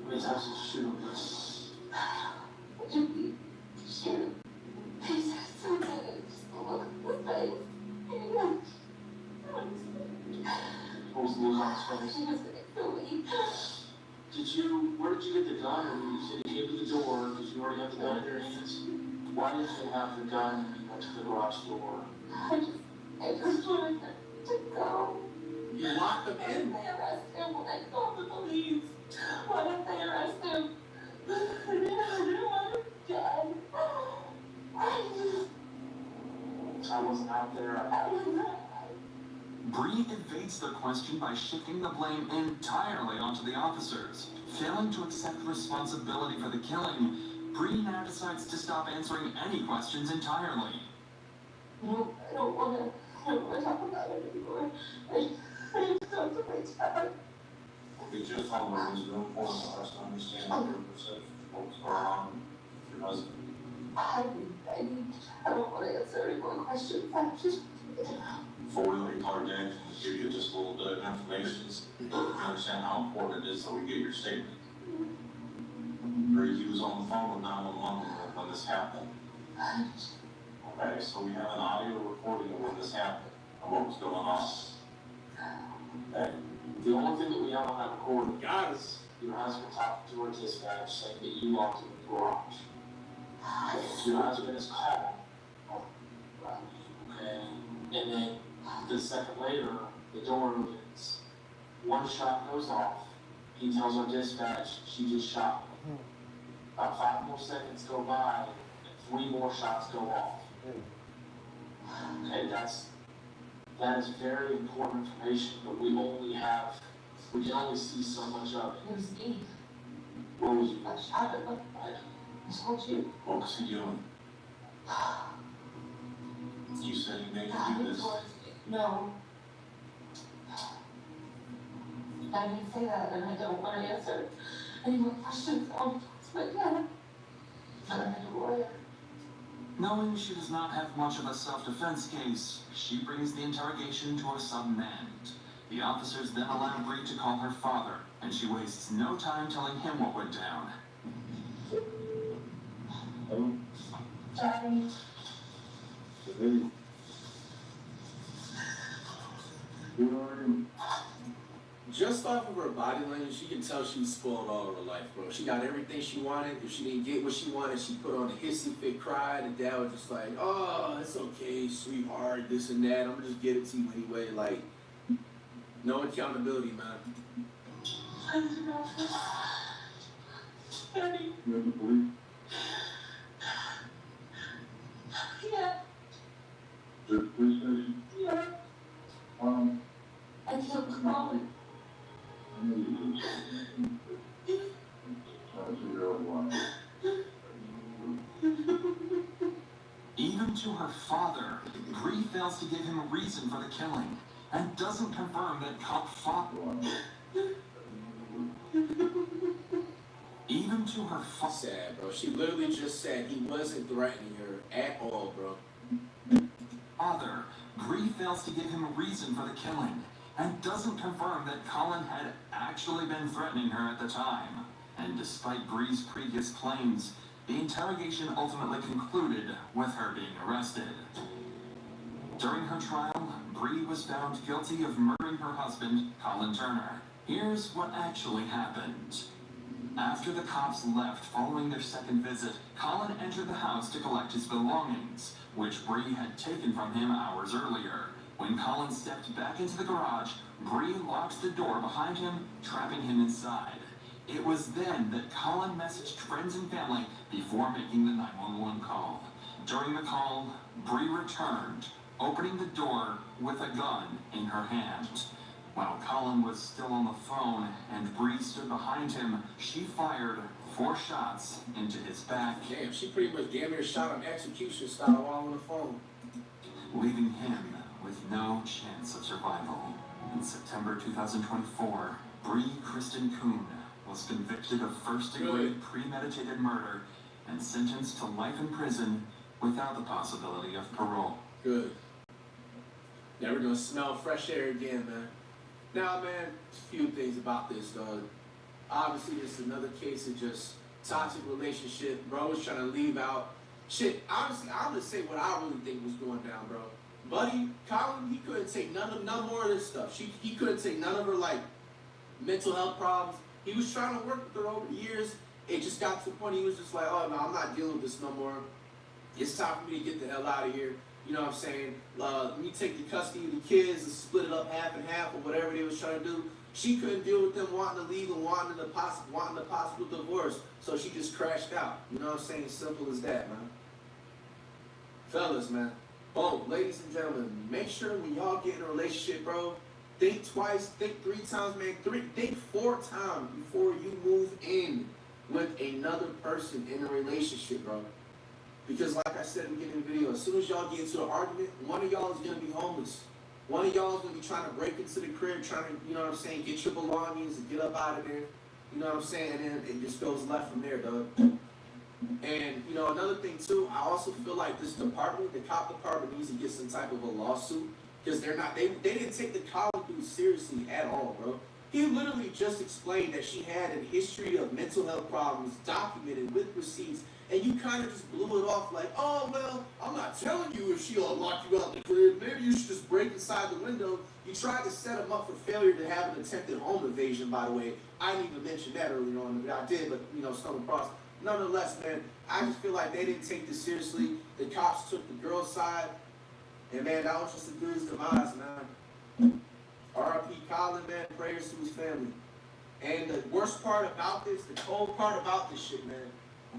Where's the shoot? Shoot him. He's so bad. Just look at his face. What was the look on his face? He was so weak. Where did you get the gun when you said you came to the door because you already had the gun in your hands? Why did you have the gun when you went to the garage door? I just wanted to go. you locked them in? They arrest him when they call the police. Why didn't they arrest him? I didn't want him dead. I wasn't out there. I was not. Bree evades the question by shifting the blame entirely onto the officers. Failing to accept responsibility for the killing, Bree now decides to stop answering any questions entirely. I don't want to talk about it anymore. I just talk to my child. It's just all of it is real important for us to understand the purpose of what's going on with your husband. I don't want to answer any more questions. I just Before we let you call James, I'll give you just a little bit of information so you understand how important it is that we get your statement. Bree, he was on the phone with 911 when this happened. Okay, so we have an audio recording of when this happened and what was going on. Okay. The only thing that we have on that recording is your husband talking to our dispatch saying that you locked him in the garage. Your husband is calm. Okay. And then the second later, the door opens. 1 shot goes off. He tells our dispatch she just shot me. About 5 more seconds go by, and 3 more shots go off. Okay, that is very important information, but we can only see so much of it. It was me. What was it? I shot it, but I told you. What was he doing? You said he made you do this. No. I didn't say that, and I don't want to answer any more questions. I'll talk to my dad. But I'm a lawyer. Knowing she does not have much of a self-defense case, she brings the interrogation to a sudden end. The officers then allow Bree to call her father, and she wastes no time telling him what went down. Daddy. Just off of her body language, you can tell she was spoiled all her life, bro. She got everything she wanted. If she didn't get what she wanted, she put on a hissy fit cry, and dad was just like, oh, it's okay, sweetheart, this and that. I'm gonna just get it to you anyway. Like, no accountability, man. I don't know. Daddy. You have the police? Yeah. The police station? Yeah. I killed Colin. I know you did. That's a girl one. Even to her father, Bree fails to give him a reason for the killing, and doesn't confirm that Cop fought one. Even to her sad, bro. She literally just said he wasn't threatening her at all, bro. Father, Bree fails to give him a reason for the killing, and doesn't confirm that Colin had actually been threatening her at the time. And despite Bree's previous claims, the interrogation ultimately concluded with her being arrested. During her trial, Bree was found guilty of murdering her husband, Colin Turner. Here's what actually happened. After the cops left following their second visit, Colin entered the house to collect his belongings, which Bree had taken from him hours earlier. When Colin stepped back into the garage, Bree locked the door behind him, trapping him inside. It was then that Colin messaged friends and family before making the 911 call. During the call, Bree returned, opening the door with a gun in her hand. While Colin was still on the phone and Bree stood behind him, she fired 4 shots into his back. Damn, she pretty much damn near shot him execution style while on the phone. Leaving him with no chance of survival. In September 2024, Bree Kristen Kuhn was convicted of first-degree premeditated murder and sentenced to life in prison without the possibility of parole. Good. Never gonna smell fresh air again, man. Now, man, a few things about this, dog. Obviously, this is another case of just toxic relationship. Bro was trying to leave out. Shit, honestly, I'll just say what I really think was going down, bro. Buddy, Colin, he couldn't take none more of this stuff. He couldn't take none of her, like, mental health problems. He was trying to work with her over the years. It just got to the point he was just like, oh, no, I'm not dealing with this no more. It's time for me to get the hell out of here. You know what I'm saying? Let me take the custody of the kids and split it up half and half or whatever they was trying to do. She couldn't deal with them wanting to leave and wanting the possible divorce. So she just crashed out. You know what I'm saying? Simple as that, man. Fellas, man. Oh, ladies and gentlemen, make sure when y'all get in a relationship, bro, think twice, think 3 times, man. Think 4 times before you move in with another person in a relationship, bro. Because like I said in the beginning of the video, as soon as y'all get into an argument, one of y'all is going to be homeless. One of y'all is going to be trying to break into the crib, trying to, you know what I'm saying, get your belongings and get up out of there. You know what I'm saying? And then it just goes left from there, dog. And, you know, another thing, too, I also feel like this department, the cop department, needs to get some type of a lawsuit. Because they didn't take the Colin dude seriously at all, bro. He literally just explained that she had a history of mental health problems documented with receipts. And you kind of just blew it off like, oh, well, I'm not telling you if she'll unlock you out the crib. Maybe you should just break inside the window. You tried to set him up for failure to have an attempted home invasion, by the way. I didn't even mention that earlier on. I did, but, you know, stumbled across. Nonetheless, man, I just feel like they didn't take this seriously. The cops took the girl's side. And, man, that was just a dude's demise, man. R.I.P. Colin, man. Prayers to his family. And the worst part about this, the cold part about this shit, man.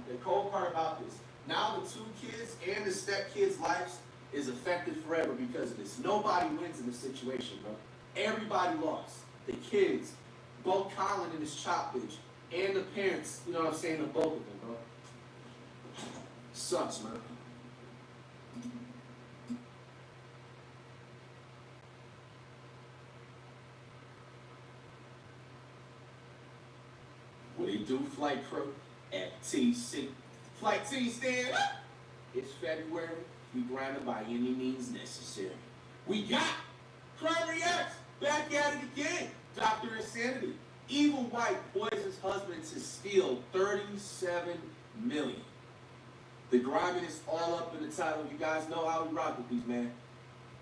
The cold part about this, now the 2 kids and the stepkids' lives is affected forever because of this. Nobody wins in this situation, bro. Everybody lost. The kids, both Colin and his chop bitch, and the parents, you know what I'm saying, of both of them, bro. Sucks, man. What they do, Flight Crew, FTC. Flight T stand up. It's February. We grinding by any means necessary. We got Crime Reacts back at it again. Dr. Insanity. Evil wife poisons husband to steal $37 million. The griminess all up in the title. You guys know how we rock with these, man.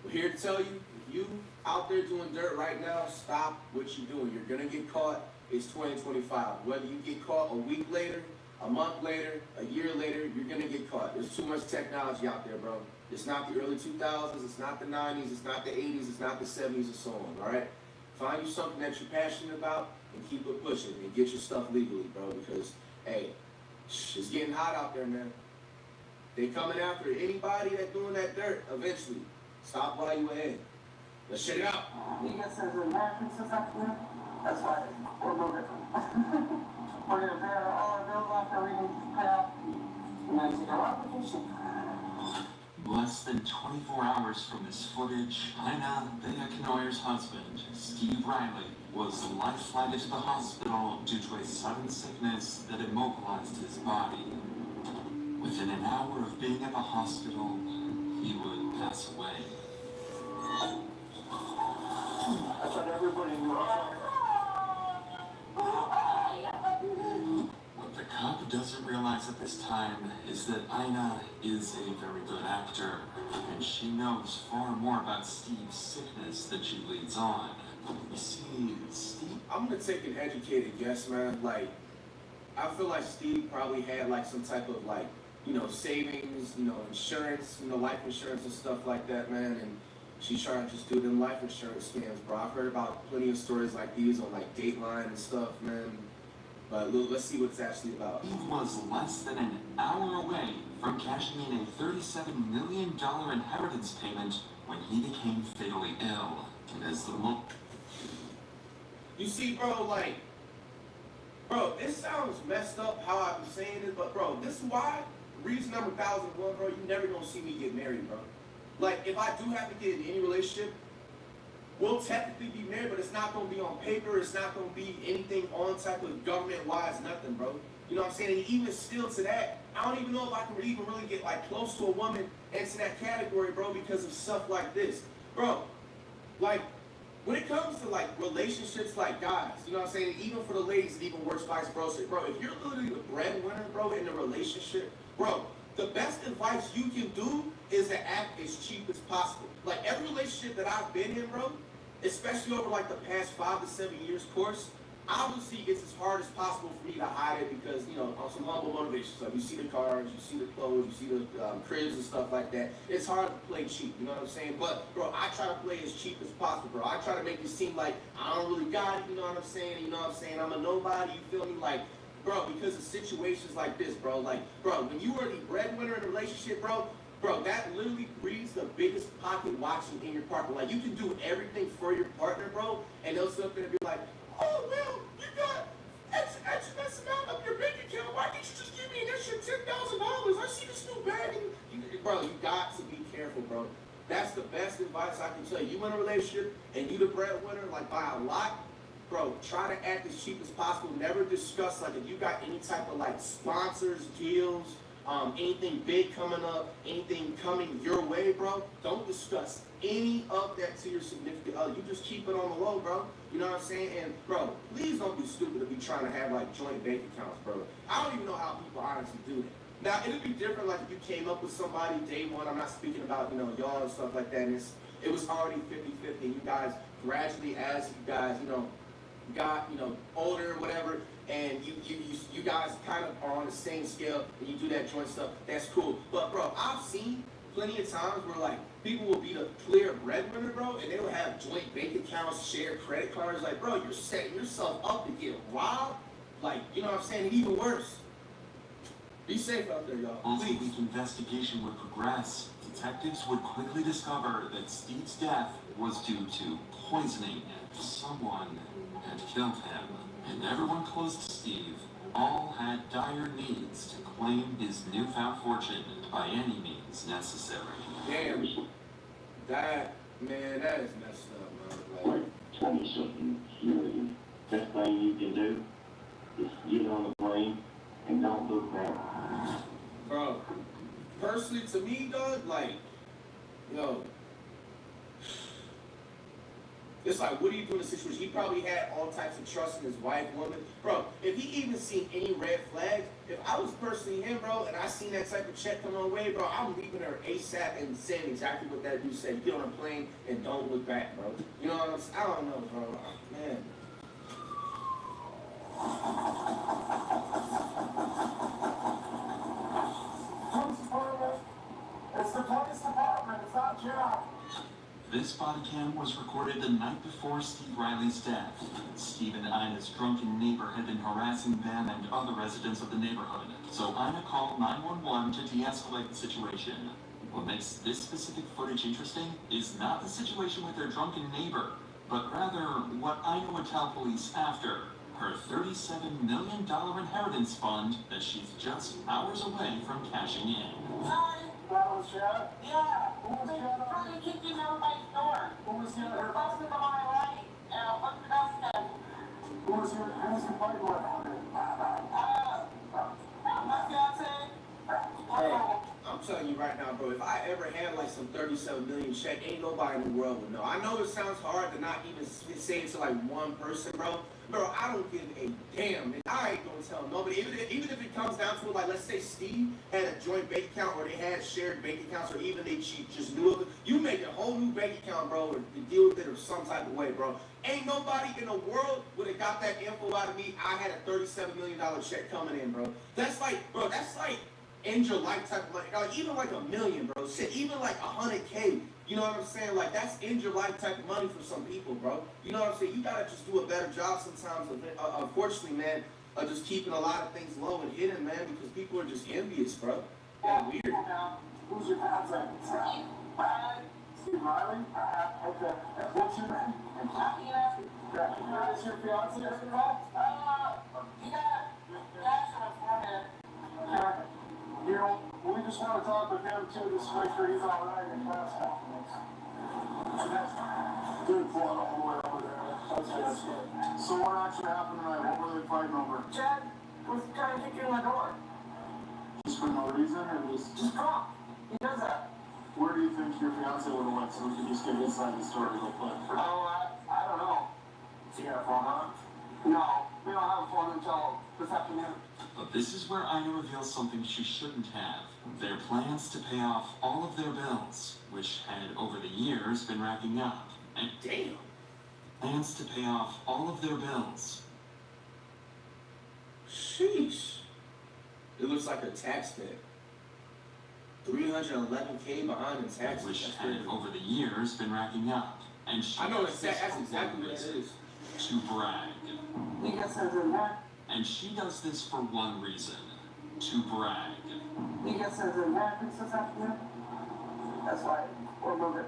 We're here to tell you, if you out there doing dirt right now, stop what you're doing. You're going to get caught. It's 2025. Whether you get caught a week later, a month later, a year later, you're going to get caught. There's too much technology out there, bro. It's not the early 2000s. It's not the 90s. It's not the 80s. It's not the 70s and so on, all right? Find you something that you're passionate about and keep it pushing and get your stuff legally, bro, because, hey, it's getting hot out there, man. They coming after anybody that's doing that dirt eventually. Stop while you ahead. Let's check it out. You guys are Americans this afternoon? That's why we're a little different. We're going to bear all our bills after we can pay off and then take our application. Less than 24 hours from this footage, Ina Beakanoyer's husband, Steve Riley, was life-flighted to the hospital due to a sudden sickness that immobilized his body. Within an hour of being at the hospital, he would pass away. I thought everybody knew. What the cop doesn't realize at this time is that Ina is a very good actor, and she knows far more about Steve's sickness than she leads on. You see, Steve... I'm gonna take an educated guess, man. Like, I feel like Steve probably had like some type of like, you know, savings, you know, insurance, you know, life insurance and stuff like that, man. And she's trying to just do them life insurance scams, bro. I've heard about plenty of stories like these on like Dateline and stuff, man. But let's see what it's actually about. Steve was less than an hour away from cashing in a $37 million inheritance payment when he became fatally ill. And as the You see, bro, like, bro, it sounds messed up how I've been saying it, but bro, this is why, reason number 1001, bro, you never gonna see me get married, bro. Like, if I do have to get in any relationship, we'll technically be married, but it's not gonna be on paper, it's not gonna be anything on type of government-wise, nothing, bro. You know what I'm saying? And even still to that, I don't even know if I can even really get like close to a woman into that category, bro, because of stuff like this. Bro, like, when it comes to like relationships like guys, you know what I'm saying? Even for the ladies, it even works vice versa. Bro, if you're literally the breadwinner, bro, in a relationship, bro, the best advice you can do is to act as cheap as possible. Like every relationship that I've been in, bro, especially over like the past 5 to 7 years course, obviously it's as hard as possible for me to hide it because, you know, on some humble motivations. Like you see the cars, you see the clothes, you see the cribs and stuff like that. It's hard to play cheap, you know what I'm saying? But, bro, I try to play as cheap as possible, bro. I try to make it seem like I don't really got it, you know what I'm saying? You know what I'm saying? I'm a nobody, you feel me? Like, bro, because of situations like this, bro. Like, bro, when you are the breadwinner in a relationship, bro, that literally breeds the biggest pocket watching in your partner. Like, you can do everything for your partner, bro, and they'll sit up there and be like, oh, well, you got X amount of your bank account. Why didn't you just give me an extra $10,000? I see this new bag. Bro, you got to be careful, bro. That's the best advice I can tell you. You in a relationship and you the breadwinner, like by a lot, bro, try to act as cheap as possible. Never discuss, like, if you got any type of, like, sponsors, deals, anything big coming up, anything coming your way, bro, don't discuss any of that to your significant other. You just keep it on the low, bro. You know what I'm saying? And, bro, please don't be stupid to be trying to have, like, joint bank accounts, bro. I don't even know how people honestly do that. Now, it'd be different, like, if you came up with somebody day one. I'm not speaking about, you know, y'all and stuff like that. And it was already 50-50. You guys gradually, as you guys, you know, got, you know, older or whatever, and you guys kind of are on the same scale, and you do that joint stuff, that's cool. But, bro, I've seen plenty of times where, like, people will be the clear breadwinner, bro, and they will have joint bank accounts, shared credit cards. Like, bro, you're setting yourself up to get robbed. Like, you know what I'm saying? And even worse. Be safe out there, y'all. As the Please. investigation would progress, detectives would quickly discover that Steve's death was due to poisoning. Someone had killed him, and everyone close to Steve all had dire needs to claim his newfound fortune by any means necessary. Damn. That is messed up, man. Like 20-something million. Best thing you can do is get on the plane and don't look back. Bro, personally, to me, dog, like, yo, it's like, what do you do in a situation? He probably had all types of trust in his wife, woman. Bro, if he even seen any red flags, if I was personally him, bro, and I seen that type of check come my way, bro, I'm leaving her ASAP and saying exactly what that dude said. Get on a plane and don't look back, bro. You know what I'm saying? I don't know, bro. Man. It's the police department, it's not Jim. This body cam was recorded the night before Steve Riley's death. Steve and Ina's drunken neighbor had been harassing them and other residents of the neighborhood, so Ina called 911 to de-escalate the situation. What makes this specific footage interesting is not the situation with their drunken neighbor, but rather what Ina would tell police after her $37 million inheritance fund that she's just hours away from cashing in. Hi. That was Chad? Yeah. Who was They Chad? probably kicked in everybody's door. Who was here? They're busting to my right. What's the best thing? Who was here? Who was your fight with? My fiance. Hey, I'm telling you right now, bro, if I ever had like some 37 million check, ain't nobody in the world would know. I know it sounds hard to not even say it to like one person, bro. Bro, I don't give a damn. And I ain't gonna tell nobody. Even if it comes down to it, like let's say Steve had a joint bank account or they had shared bank accounts or even they just knew of it. You make a whole new bank account, bro, or deal with it or some type of way, bro. Ain't nobody in the world would have got that info out of me. I had a $37 million check coming in, bro. That's like end your life type of money. Like, even like $1 million, bro. Shit, even like 100K. You know what I'm saying? Like, that's end your life type of money for some people, bro. You know what I'm saying? You gotta just do a better job sometimes of it. Unfortunately, man, just keeping a lot of things low and hidden, man, because people are just envious, bro. Yeah, weird. Who's your fiance? Steve. Steve Riley? Okay. What's your name? Is your fiance involved? You know, we just want to talk with him too, just to make sure he's all right and class confidence. Good fought all the way over there. That's good. So what actually happened tonight? What were they fighting over? Chad was trying to kick you in the door. Just for no reason, or just drunk. He does that. Where do you think your fiance would have went so we can just get inside the story real quick? I don't know. Does he have a phone on? No, we don't have a phone until this afternoon. But this is where Ina reveals something she shouldn't have. Their plans to pay off all of their bills, which had over the years been racking up. And damn! Plans to pay off all of their bills. Sheesh. It looks like a tax debt. 311K behind the taxes. Which had over the years been racking up. And she I know does this that's for exactly one what it reason, is. to brag. You guys have a what? And she does this for one reason, to brag. You guys have a Netflix this afternoon? That's why we're moving.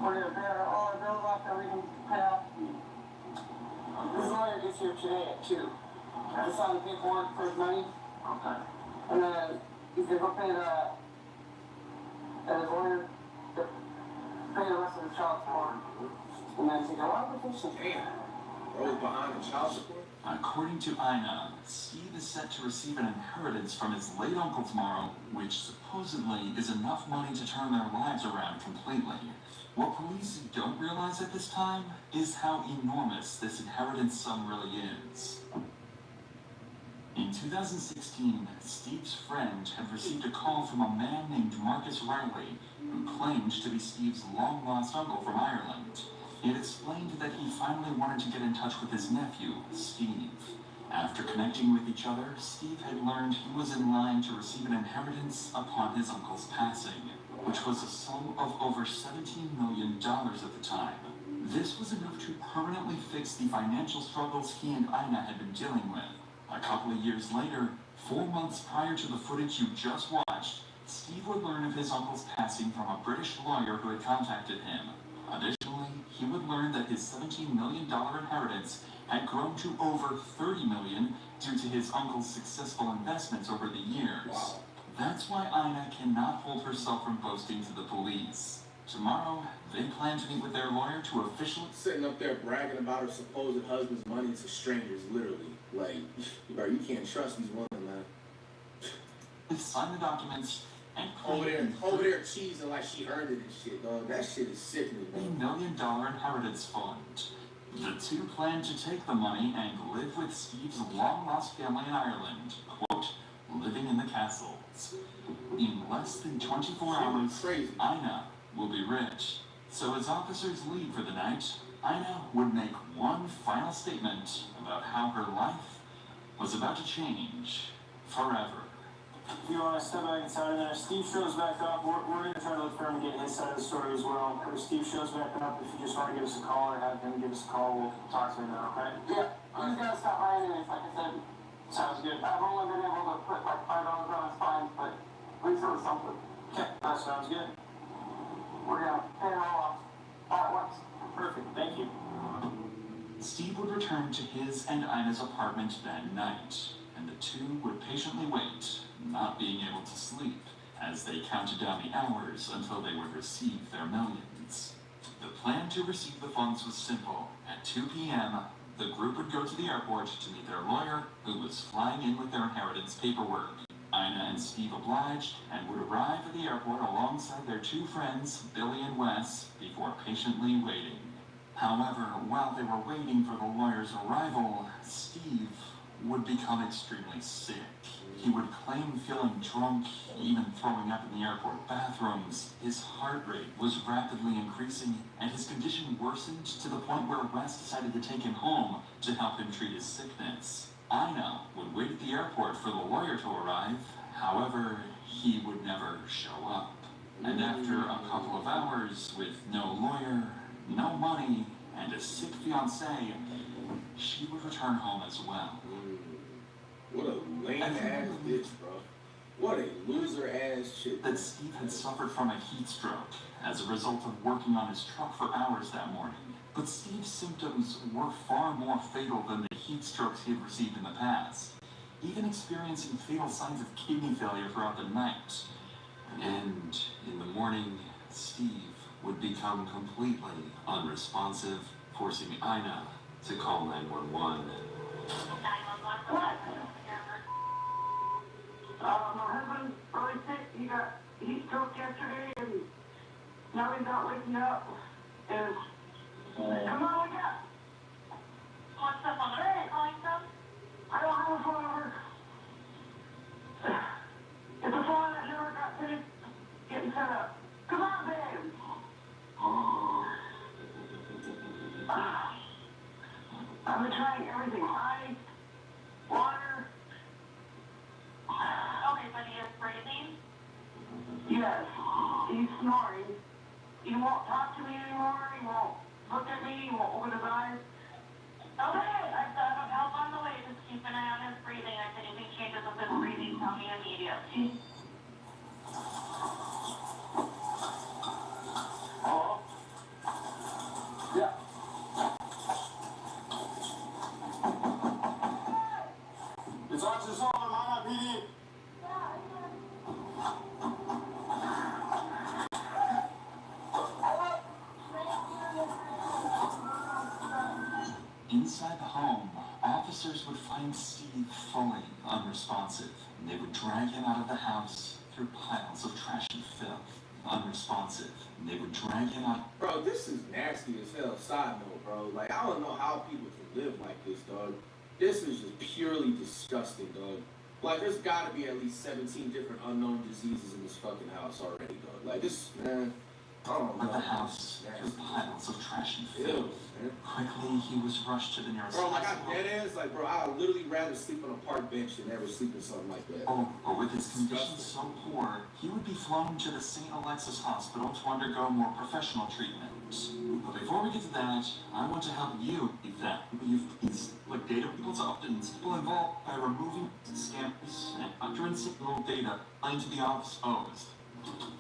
We're gonna pay all our bills off that we can pay off. This lawyer gets here today at 2. I saw the paperwork for his money. Okay. And then he's gonna go pay his lawyer to pay the rest of the child support. And then take a lot of vacation. Damn. Bro, behind the child support? According to Ina, Steve is set to receive an inheritance from his late uncle tomorrow, which supposedly is enough money to turn their lives around completely. What police don't realize at this time is how enormous this inheritance sum really is. In 2016, Steve's friend had received a call from a man named Marcus Riley, who claimed to be Steve's long-lost uncle from Ireland. He had explained that he finally wanted to get in touch with his nephew, Steve. After connecting with each other, Steve had learned he was in line to receive an inheritance upon his uncle's passing, which was a sum of over $17 million at the time. This was enough to permanently fix the financial struggles he and Ina had been dealing with. By A couple of years later, 4 months prior to the footage you just watched, Steve would learn of his uncle's passing from a British lawyer who had contacted him. Additionally, he would learn that his $17 million inheritance had grown to over $30 million due to his uncle's successful investments over the years. Wow. That's why Ina cannot hold herself from boasting to the police. Tomorrow, they plan to meet with their lawyer to officially... Sitting up there bragging about her supposed husband's money to strangers, literally. Like, bro, you can't trust these women, man. sign the documents and over there cheesing like she earned it and shit, dog. That shit is sickening, $1 man. million inheritance fund. The two plan to take the money and live with Steve's long-lost family in Ireland, quote, living in the castles. In less than 24 hours, Ina will be rich. So as officers leave for the night, Ina would make one final statement about how her life was about to change forever. If you want to step back inside of there, Steve shows back up. We're going to try to look for him and get his side of the story as well. If Steve shows back up, if you just want to give us a call or have him give us a call, we'll talk to him now, okay? Yeah, he's gonna stop by anyways, like I said. Sounds good. I've only been able to put like $5 on his fines, but at least it was something. Okay, that sounds good. We're gonna pay it all off all at once. Perfect, thank you. Steve would return to his and Ina's apartment that night, and the two would patiently wait, not being able to sleep, as they counted down the hours until they would receive their millions. The plan to receive the funds was simple. At 2 p.m., the group would go to the airport to meet their lawyer, who was flying in with their inheritance paperwork. Ina and Steve obliged and would arrive at the airport alongside their two friends, Billy and Wes, before patiently waiting. However, while they were waiting for the lawyer's arrival, Steve would become extremely sick. He would claim feeling drunk, even throwing up in the airport bathrooms. His heart rate was rapidly increasing, and his condition worsened to the point where Wes decided to take him home to help him treat his sickness. Ina would wait at the airport for the lawyer to arrive. However, he would never show up. And after a couple of hours with no lawyer, no money, and a sick fiancé, she would return home as well. What a lame ass bitch, bro. What a loser ass shit. That Steve had suffered from a heat stroke as a result of working on his truck for hours that morning. But Steve's symptoms were far more fatal than the heat strokes he had received in the past, even experiencing fatal signs of kidney failure throughout the night. And in the morning, Steve would become completely unresponsive, forcing Ina to call 911. What? My husband's really sick. He got heat stroke yesterday, and now he's not waking up. And come on, wake up! What's up on the bed? Calling stuff? I don't have a phone number. It's a phone that never got finished getting set up. Come on, babe! I've been trying everything. Ice, water. Okay, but he is breathing? Yes, he's snoring. He won't talk to me anymore. He won't look at me. He won't open his eyes. Okay, I've got help on the way. Just keep an eye on his breathing. If anything changes with his breathing, tell me immediately. Hello? Yeah. It's Officer Sullivan, Minot PD. Inside the home, officers would find Steve fully unresponsive, and they would drag him out of the house through piles of trash and filth. Unresponsive, and they would drag him out. Bro, this is nasty as hell. Side note, bro. Like, I don't know how people can live like this, dog. This is just purely disgusting, dog. Like, there's gotta be at least 17 different unknown diseases in this fucking house already, dog. Like, this, man, I don't know. The house through piles of trash and filth. Ew, man. Quickly, he was rushed to the nearest Bro, like, hospital. I dead ass, like, bro, I would literally rather sleep on a park bench than ever sleep in something like that. Oh, but with his condition so poor, he would be flown to the St. Alexis Hospital to undergo more professional treatment. But before we get to that, I want to help you that. These like data people's often still involved by removing scammers and doctoring signal data into the office posed.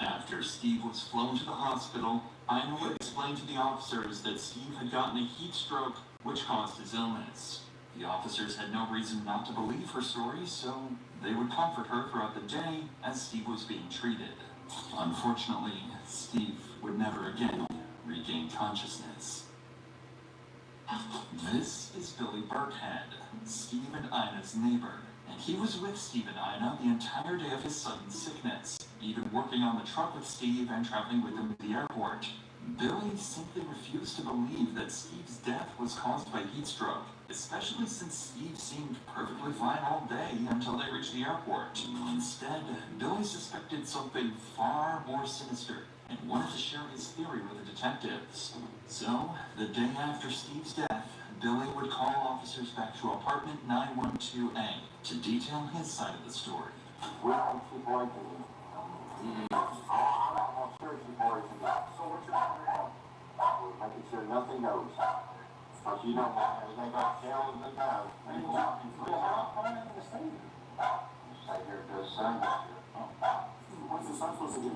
After Steve was flown to the hospital, Ina would explain to the officers that Steve had gotten a heat stroke which caused his illness. The officers had no reason not to believe her story, so they would comfort her throughout the day as Steve was being treated. Unfortunately, Steve would never again regain consciousness. This is Billy Burkhead, Steve and Ina's neighbor, and he was with Steve and Ina the entire day of his sudden sickness, even working on the truck with Steve and traveling with him to the airport. Billy simply refused to believe that Steve's death was caused by heat stroke, especially since Steve seemed perfectly fine all day until they reached the airport. Instead, Billy suspected something far more sinister and wanted to share his theory with the detectives. So, the day after Steve's death, Billy would call officers back to apartment 912A to detail his side of the story. We're on 242. I'm not sure 242. So what you doing? Making sure nothing goes. Because you don't want everything got killed in the time. I understand. Stay here to the sun. What's the sun supposed to do?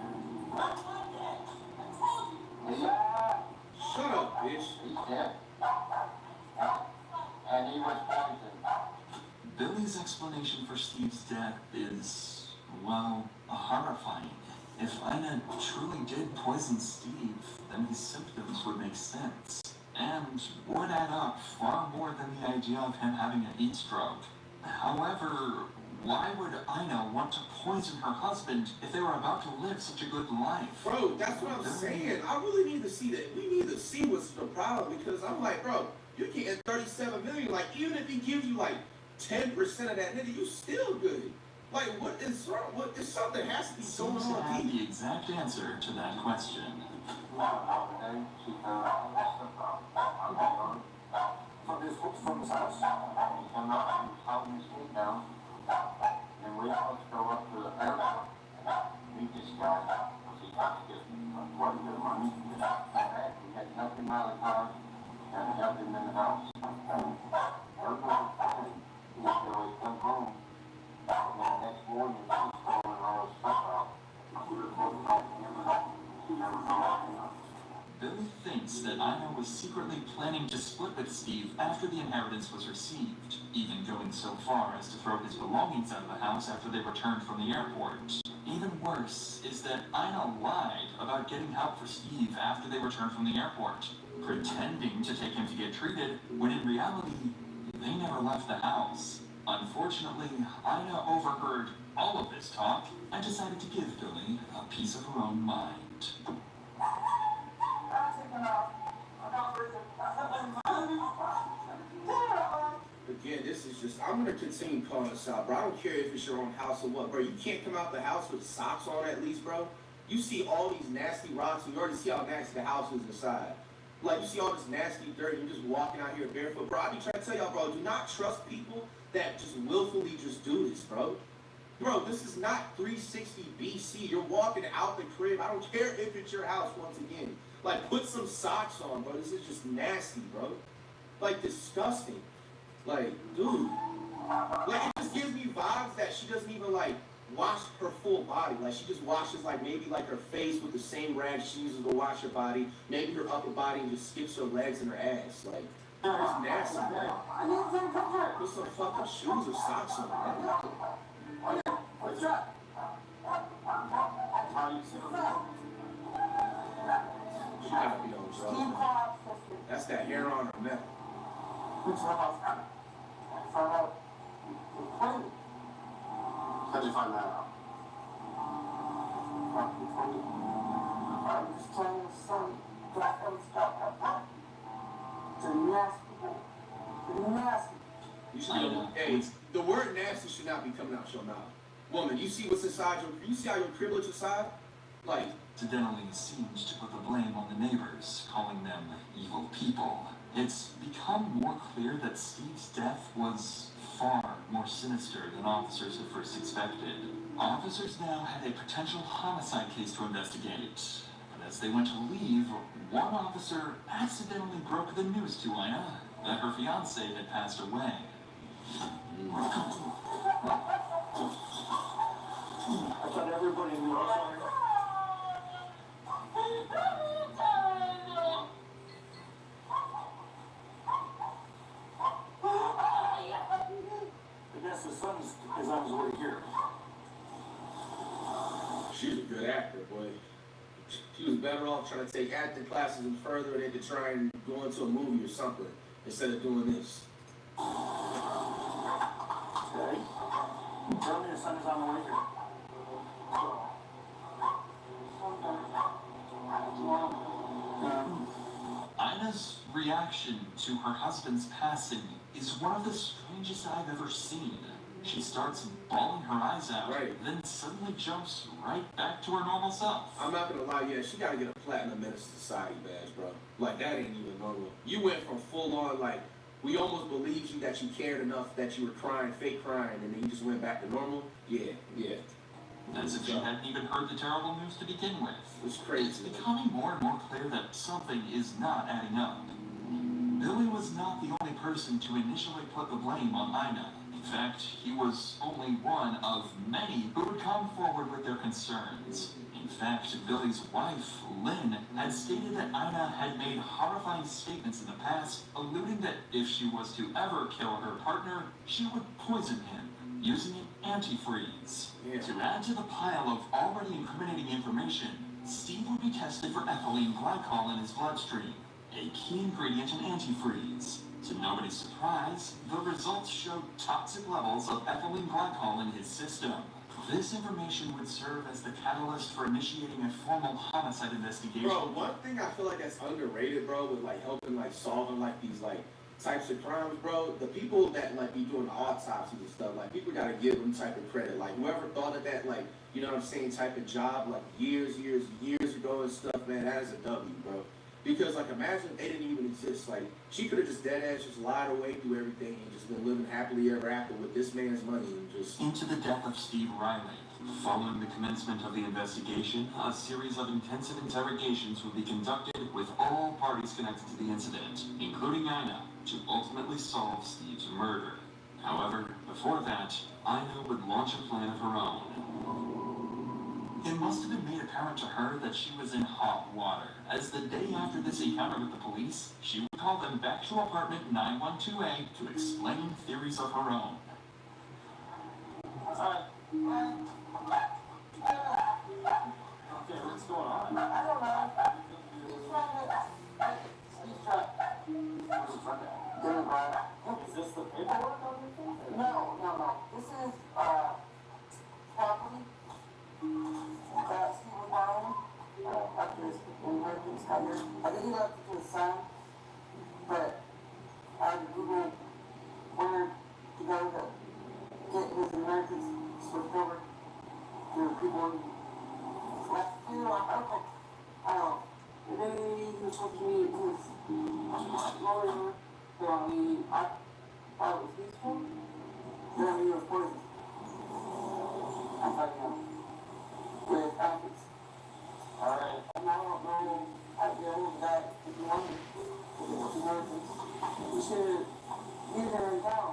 Shut up, bitch. He's dead. And he was poisoned. Billy's explanation for Steve's death is, well, horrifying. If Ina truly did poison Steve, then his symptoms would make sense, and would add up far more than the idea of him having a heat stroke. However, why would Ina want to poison her husband if they were about to live such a good life? Bro, that's what I'm saying. I really need to see that. We need to see what's the problem, because I'm like, bro, you getting 37 million. Like, even if he gives you like 10% of that nigga, you still good. Like, what is wrong? What is something has to be going Seems to on have deep. the exact answer to that question. From his house. He came up and he was holding his head down. And we all go up to the airport and meet this guy. Because he got to get quite a bit of money. We had nothing out of the car and helped him in the house. Everybody was he always come home. And then the next morning, he was throwing all his stuff out. We were both talking to him. He never called me. Billy thinks that Ina was secretly planning to split with Steve after the inheritance was received, even going so far as to throw his belongings out of the house after they returned from the airport. Even worse is that Ina lied about getting help for Steve after they returned from the airport, pretending to take him to get treated, when in reality, they never left the house. Unfortunately, Ina overheard all of this talk and decided to give Billy a piece of her own mind. Again, this is just, I'm gonna continue calling this out, bro. I don't care if it's your own house or what, bro. You can't come out the house with socks on at least, bro. You see all these nasty rocks, and you already see how nasty the house is inside. Like, you see all this nasty dirt, and you're just walking out here barefoot, bro. I be trying to tell y'all, bro, do not trust people that just willfully just do this, bro. Bro, this is not 360 BC. You're walking out the crib. I don't care if it's your house once again. Like, put some socks on, bro. This is just nasty, bro. Like, disgusting. Like, dude. Like, it just gives me vibes that she doesn't even, like, wash her full body. Like, she just washes, like, maybe, like, her face with the same rag she uses to wash her body. Maybe her upper body and just skips her legs and her ass. Like, it's nasty, bro. Put some fucking shoes or socks on, man. What's up? How you She gotta be on drugs. That's that hair on her neck. How'd you find that out? I'm just telling you some black stuff. It's nasty. You should be, hey, the word nasty should not be coming out your mouth. Woman, you see what's inside your, you see how your crib looks inside? Like, Incidentally seemed to put the blame on the neighbors, calling them evil people. It's become more clear that Steve's death was far more sinister than officers had first expected. Officers now had a potential homicide case to investigate. But as they went to leave, one officer accidentally broke the news to Ina that her fiance had passed away. I thought everybody knew. I guess the sun is on his way here. She's a good actor, boy. She was better off trying to take acting classes and further than to try and go into a movie or something instead of doing this. Okay. Tell me the sun is on the way here. Ina's reaction to her husband's passing is one of the strangest I've ever seen. She starts bawling her eyes out, then suddenly jumps right back to her normal self. I'm not gonna lie, yeah, she gotta get a Platinum Menace Society badge, bro. Like, that ain't even normal. You went from full on, like, we almost believed you that you cared enough that you were crying, fake crying, and then you just went back to normal? Yeah. As if she hadn't even heard the terrible news to begin with. It's crazy. It's becoming more and more clear that something is not adding up. Billy was not the only person to initially put the blame on Ina. In fact, he was only one of many who would come forward with their concerns. In fact, Billy's wife, Lynn, had stated that Ina had made horrifying statements in the past, alluding that if she was to ever kill her partner, she would poison him, using an antifreeze. To add to the pile of already incriminating information, Steve would be tested for ethylene glycol in his bloodstream, a key ingredient in antifreeze. To nobody's surprise, the results showed toxic levels of ethylene glycol in his system. This information would serve as the catalyst for initiating a formal homicide investigation. Bro, one thing I feel like that's underrated, bro, with like helping like solving like these like types of crimes, bro, the people that like be doing the autopsies and stuff, like people gotta give them type of credit. Like whoever thought of that, like, you know what I'm saying, type of job like years ago and stuff, man, that is a W, bro. Because like imagine if they didn't even exist. Like she could have just dead ass just lied her way through everything and just been living happily ever after with this man's money and just into the death of Steve Riley. Following the commencement of the investigation, a series of intensive interrogations would be conducted with all parties connected to the incident, including Ina, to ultimately solve Steve's murder. However, before that, Ina would launch a plan of her own. It must have been made apparent to her that she was in hot water, as the day after this encounter with the police, she would call them back to apartment 912A to explain theories of her own. Okay, what's going on? I don't know. Where's the front end? Is this the paperwork on your thing? No. This is, property. That Steve was buying, after his Americans got here. I think he left it to his son, but I had to Google where to go to get his Americans switched over to people who left to, okay. The day he was supposed to meet his lawyer, I thought it was peaceful, then he was poisoned. I'm fucking him. With packets. Alright. And I don't know how to get hold of that if you want to. With the Americans. You should be there in town.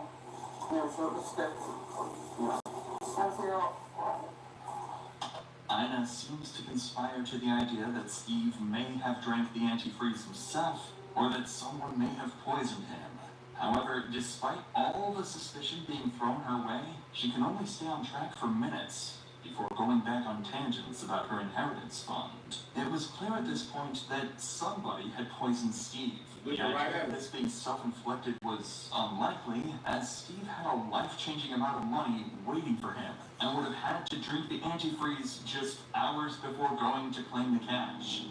Show respect. That's your Ina seems to conspire to the idea that Steve may have drank the antifreeze himself, or that someone may have poisoned him. However, despite all the suspicion being thrown her way, she can only stay on track for minutes before going back on tangents about her inheritance fund. It was clear at this point that somebody had poisoned Steve. The idea of this being self-inflicted was unlikely, as Steve had a life-changing amount of money waiting for him, and would have had to drink the antifreeze just hours before going to claim the cash.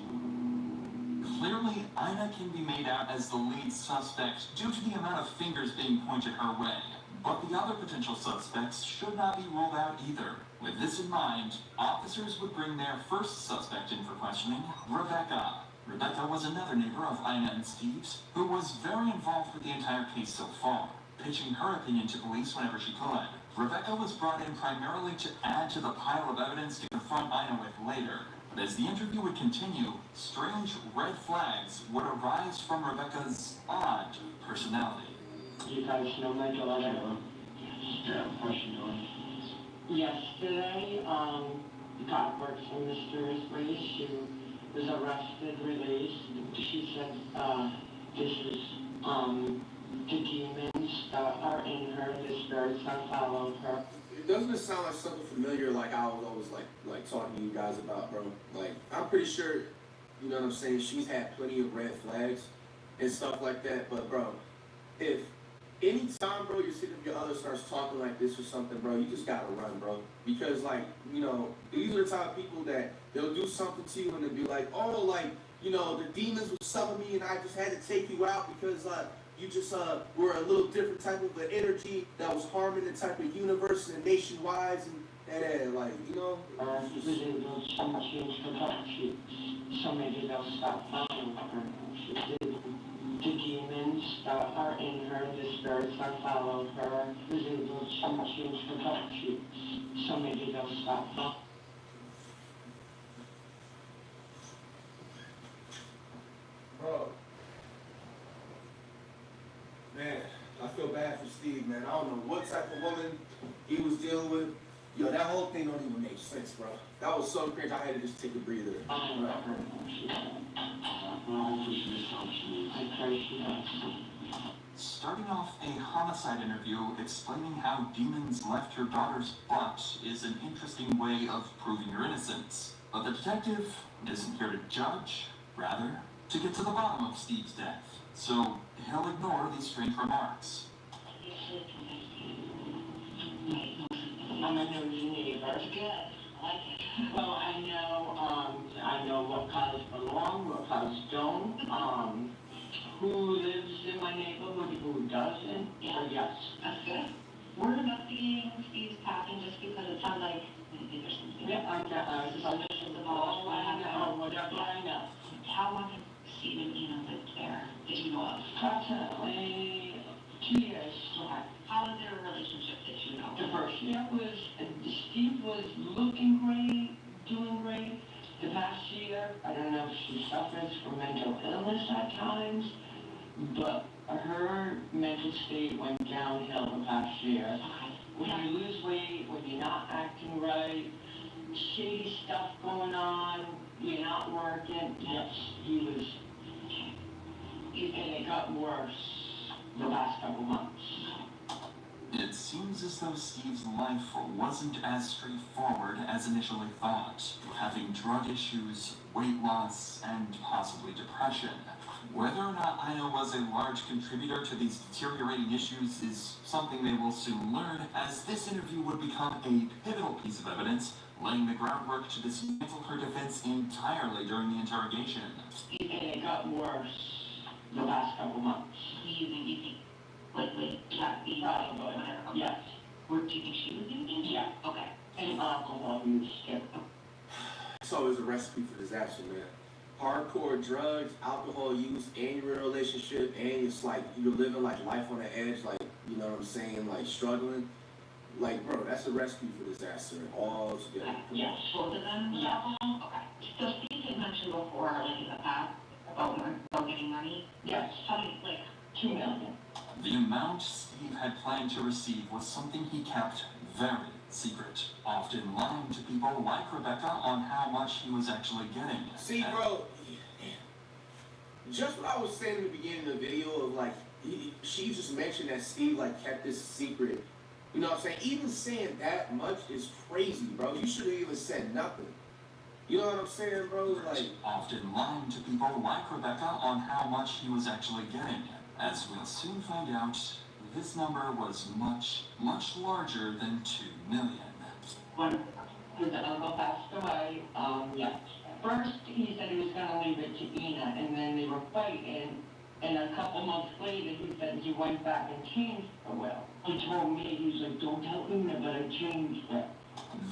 Clearly, Ina can be made out as the lead suspect due to the amount of fingers being pointed her way. But the other potential suspects should not be ruled out either. With this in mind, officers would bring their first suspect in for questioning, Rebecca. Rebecca was another neighbor of Ina and Steve's, who was very involved with the entire case so far, pitching her opinion to police whenever she could. Rebecca was brought in primarily to add to the pile of evidence to confront Ina with later. But as the interview would continue, strange red flags would arise from Rebecca's odd personality. You guys know my daughter? Yeah, of course you do. Yesterday, God works in mysterious ways. She was arrested, released. She said, this is, the demons that are in her, the spirits that follow her. Doesn't it sound like something familiar like I was always like talking to you guys about, bro? Like, I'm pretty sure, you know what I'm saying, she's had plenty of red flags and stuff like that, but bro, if anytime, bro, you're sitting with your other starts talking like this or something, bro, you just gotta run, bro. Because, like, you know, these are the type of people that they'll do something to you and they'll be like, oh, like, you know, the demons were summon me and I just had to take you out because, you just were a little different type of an energy that was harming the type of universe and nationwide and like, you know. Within those change the touch, so maybe they'll stop following her. The demons that are in her, the spirits that follow her, within those change the touch, so maybe they'll stop following. Bro. Man, I feel bad for Steve, man. I don't know what type of woman he was dealing with. Yo, that whole thing don't even make sense, bro. That was so cringe, I had to just take a breather. Starting off a homicide interview explaining how demons left your daughter's butt is an interesting way of proving your innocence. But the detective isn't here to judge, rather, to get to the bottom of Steve's death. So he'll ignore these strange remarks. I'm a new neighbor. Good. Well, I know what cars belong, what cars don't, who lives in my neighborhood, who doesn't. Yeah. Yes. That's good. We're investigating Steve's passing just because it sounds like maybe there's something. Yeah, I listen to all I know, whatever I know. How long has Steve and Ina lived there that you know of? Approximately 2 years. Okay. How is their relationship that you know? The first year was, Steve was looking great, doing great. The past year, I don't know if she suffers from mental illness at times, but her mental state went downhill the past year. When you lose weight, when you're not acting right, shady stuff going on, you're not working. Yes, he was, and it got worse the last couple months. It seems as though Steve's life wasn't as straightforward as initially thought, having drug issues, weight loss, and possibly depression. Whether or not Ina was a large contributor to these deteriorating issues is something they will soon learn, as this interview would become a pivotal piece of evidence, laying the groundwork to dismantle her defense entirely during the interrogation. And it got worse the last couple months. You think, like, Probably. Yes. What do you think she was using? Yeah. Okay. And alcohol use, yeah. It's always a recipe for disaster, man. Hardcore drugs, alcohol use, and your relationship, and it's like you're living like life on the edge, like, you know what I'm saying, like struggling. Like, bro, that's a recipe for disaster all together. Yes. Both of them? Yeah. Okay. So Steve had mentioned before, like in the past, about getting money. Yes. How many, like? $2 million. The amount Steve had planned to receive was something he kept very secret, often lying to people like Rebecca on how much he was actually getting. See, bro, just what I was saying in the beginning of the video of like, she just mentioned that Steve like kept this secret. You know what I'm saying? Even saying that much is crazy, bro. You should have even said nothing. You know what I'm saying, bro? Like, often lying to people like Rebecca on how much he was actually getting. As we'll soon find out, this number was much, much larger than $2 million. When his uncle passed away, first he said he was going to leave it to Ina, and then they were fighting, and a couple months later he said he went back and changed the will. He told me, he's like, don't tell Ina, but I changed it.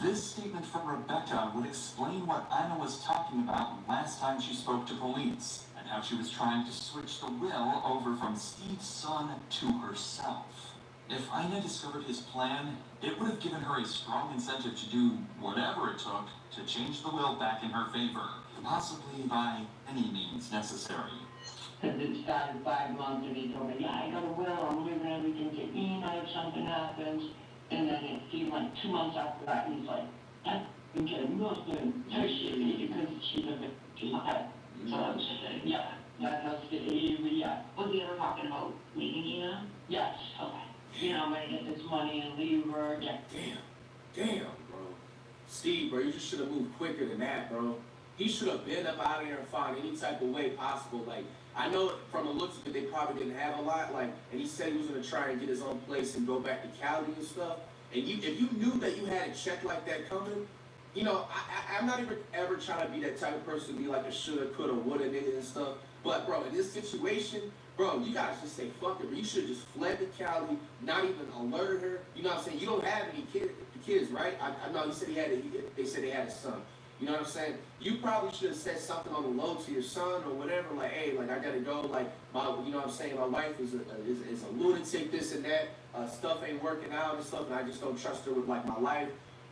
This statement from Rebecca would explain what Ina was talking about last time she spoke to police, and how she was trying to switch the will over from Steve's son to herself. If Ina discovered his plan, it would have given her a strong incentive to do whatever it took to change the will back in her favor, possibly by any means necessary. Because it started 5 months and he told me, yeah, I got a will, I'm leaving everything to Ina if something happens. And then it seemed like 2 months after that, he's like, I didn't get nothing. So she, because she doesn't, she's not. So I was just saying, yeah, that's how yeah. Was he ever talking about leaving Ina? Yes. Okay. You know, I'm gonna get this money and leave her. Yeah. Damn, bro. Steve, bro, you just should have moved quicker than that, bro. He should have been up out of there and found any type of way possible. Like, I know from the looks of it, they probably didn't have a lot. Like, and he said he was gonna try and get his own place and go back to Cali and stuff. And if you knew that you had a check like that coming, you know, I'm not ever trying to be that type of person to be like a shoulda, coulda, woulda nigga and stuff. But bro, in this situation, bro, you gotta just say fuck it. Bro. You should have just fled to Cali, not even alerted her. You know what I'm saying? You don't have any kids, right? I know he said they said they had a son. You know what I'm saying? You probably should have said something on the low to your son or whatever, like, hey, like I gotta go, like you know what I'm saying? My wife is a lunatic, this and that. Stuff ain't working out and stuff, and I just don't trust her with like my life.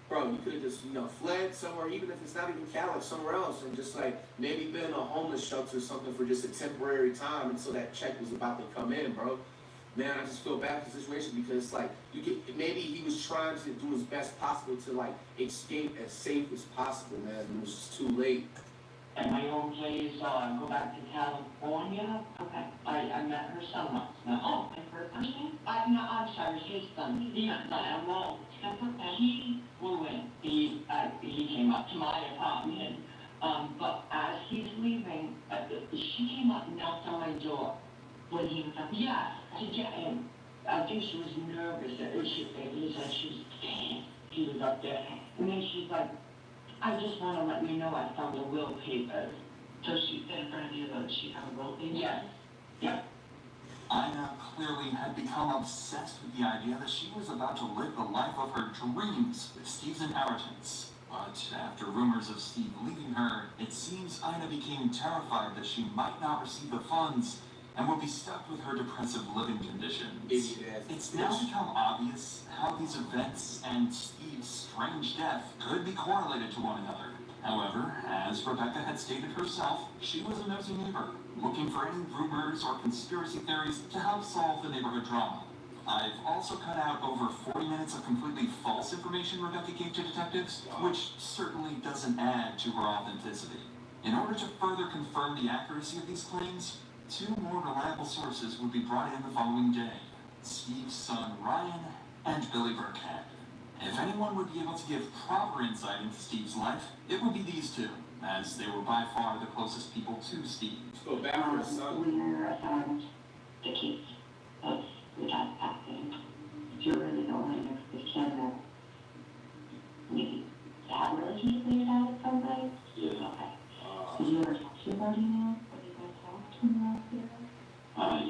Bro, you could have just, you know, fled somewhere, even if it's not even Cali, somewhere else, and just like maybe been in a homeless shelter or something for just a temporary time until that check was about to come in, bro. Man, I just feel bad for the situation because like maybe he was trying to do his best possible to like escape as safe as possible, man. It was just too late. At my own place, go back to California. Okay. I met her son once. Oh, and her person? I'm sorry, his son. I won't. He flew in. He came up to my apartment. But as he's leaving, she came up and knocked on my door. When he was up? Yeah. And I think she was nervous. It was like she was scared. He was up there. And then she's like, I just want to let you know I found the will papers. So she said in front of you that she found will papers? Yes. Yeah. Ina clearly had become obsessed with the idea that she was about to live the life of her dreams with Steve's inheritance. But after rumors of Steve leaving her, it seems Ina became terrified that she might not receive the funds and will be stuck with her depressive living conditions. It's now become obvious how these events and Steve's strange death could be correlated to one another. However, as Rebecca had stated herself, she was a nosy neighbor, looking for any rumors or conspiracy theories to help solve the neighborhood drama. I've also cut out over 40 minutes of completely false information Rebecca gave to detectives, which certainly doesn't add to her authenticity. In order to further confirm the accuracy of these claims, 2 more reliable sources would be brought in the following day: Steve's son Ryan and Billy Burkhead. If anyone would be able to give proper insight into Steve's life, it would be these 2, as they were by far the closest people to Steve. Go back for his son. We were the kids of the dad passing. You're really the only next kid that you have a relationship with your dad at some point? Yeah. Okay. Did you ever talk to your buddy now? What did you guys talk to him last year?